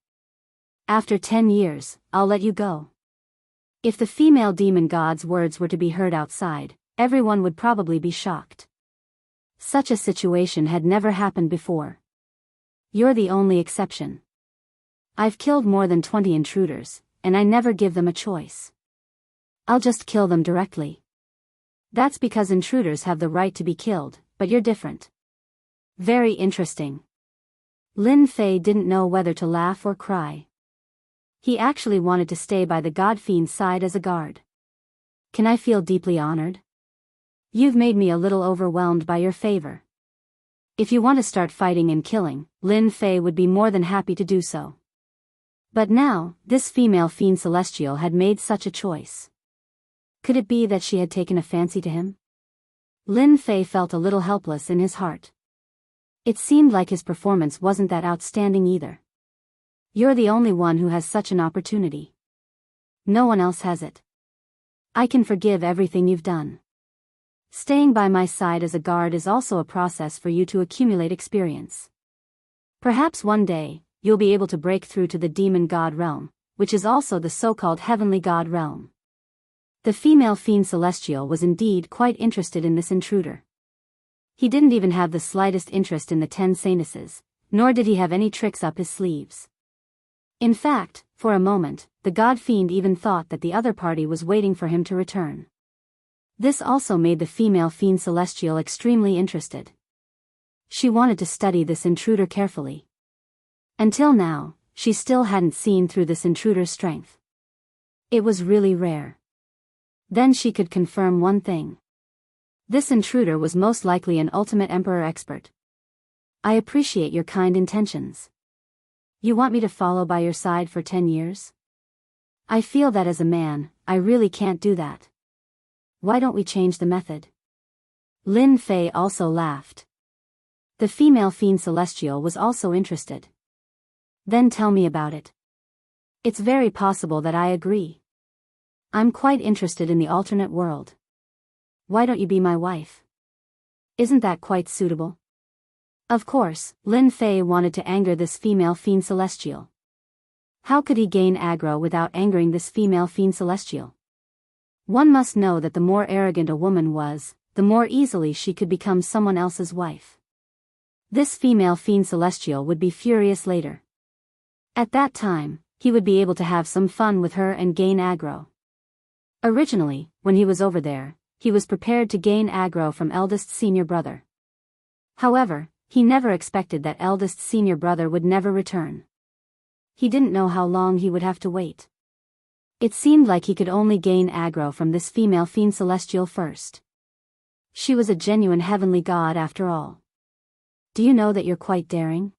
After 10 years, I'll let you go. If the female demon god's words were to be heard outside, everyone would probably be shocked. Such a situation had never happened before. You're the only exception. I've killed more than 20 intruders, and I never give them a choice. I'll just kill them directly. That's because intruders have the right to be killed, but you're different. Very interesting. Lin Fei didn't know whether to laugh or cry. He actually wanted to stay by the god fiend's side as a guard. Can I feel deeply honored? You've made me a little overwhelmed by your favor. If you want to start fighting and killing, Lin Fei would be more than happy to do so. But now, this female fiend celestial had made such a choice. Could it be that she had taken a fancy to him? Lin Fei felt a little helpless in his heart. It seemed like his performance wasn't that outstanding either. You're the only one who has such an opportunity. No one else has it. I can forgive everything you've done. Staying by my side as a guard is also a process for you to accumulate experience. Perhaps one day, you'll be able to break through to the demon god realm, which is also the so-called heavenly god realm. The female fiend celestial was indeed quite interested in this intruder. He didn't even have the slightest interest in the 10 saintesses, nor did he have any tricks up his sleeves. In fact, for a moment, the god fiend even thought that the other party was waiting for him to return. This also made the female fiend celestial extremely interested. She wanted to study this intruder carefully. Until now, she still hadn't seen through this intruder's strength. It was really rare. Then she could confirm one thing. This intruder was most likely an ultimate emperor expert. I appreciate your kind intentions. You want me to follow by your side for 10 years? I feel that as a man, I really can't do that. Why don't we change the method? Lin Fei also laughed. The female fiend celestial was also interested. Then tell me about it. It's very possible that I agree. I'm quite interested in the alternate world. Why don't you be my wife? Isn't that quite suitable? Of course, Lin Fei wanted to anger this female fiend celestial. How could he gain aggro without angering this female fiend celestial? One must know that the more arrogant a woman was, the more easily she could become someone else's wife. This female fiend celestial would be furious later. At that time, he would be able to have some fun with her and gain aggro. Originally, when he was over there, he was prepared to gain aggro from eldest senior brother. However, he never expected that eldest senior brother would never return. He didn't know how long he would have to wait. It seemed like he could only gain aggro from this female fiend celestial first. She was a genuine heavenly god after all. Do you know that you're quite daring?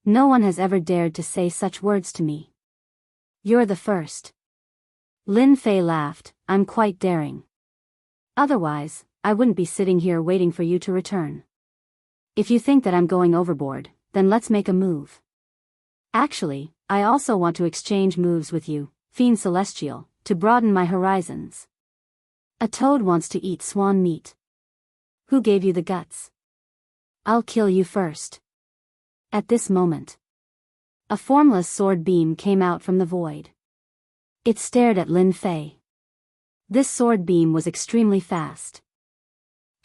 No one has ever dared to say such words to me. You're the first. Lin Fei laughed. I'm quite daring. Otherwise, I wouldn't be sitting here waiting for you to return. If you think that I'm going overboard, then let's make a move. Actually, I also want to exchange moves with you, Fiend Celestial, to broaden my horizons. A toad wants to eat swan meat. Who gave you the guts? I'll kill you first. At this moment, a formless sword beam came out from the void. It stared at Lin Fei. This sword beam was extremely fast.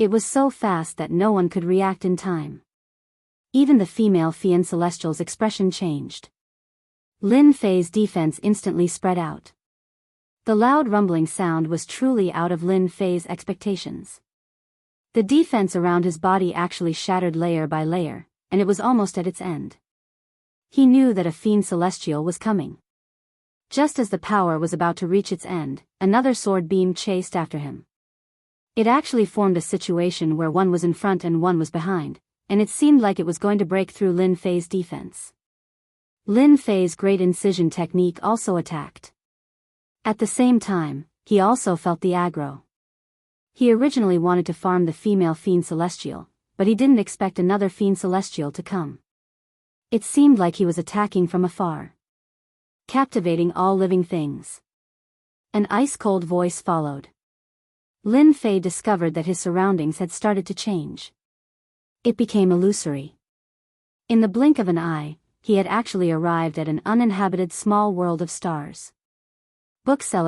It was so fast that no one could react in time. Even the female Fian Celestial's expression changed. Lin Fei's defense instantly spread out. The loud rumbling sound was truly out of Lin Fei's expectations. The defense around his body actually shattered layer by layer, and it was almost at its end. He knew that a Fiend Celestial was coming. Just as the power was about to reach its end, another sword beam chased after him. It actually formed a situation where one was in front and one was behind, and it seemed like it was going to break through Lin Fei's defense. Lin Fei's great incision technique also attacked. At the same time, he also felt the aggro. He originally wanted to farm the female Fiend Celestial, but he didn't expect another Fiend Celestial to come. It seemed like he was attacking from afar, captivating all living things. An ice-cold voice followed. Lin Fei discovered that his surroundings had started to change. It became illusory. In the blink of an eye, he had actually arrived at an uninhabited small world of stars. Bookseller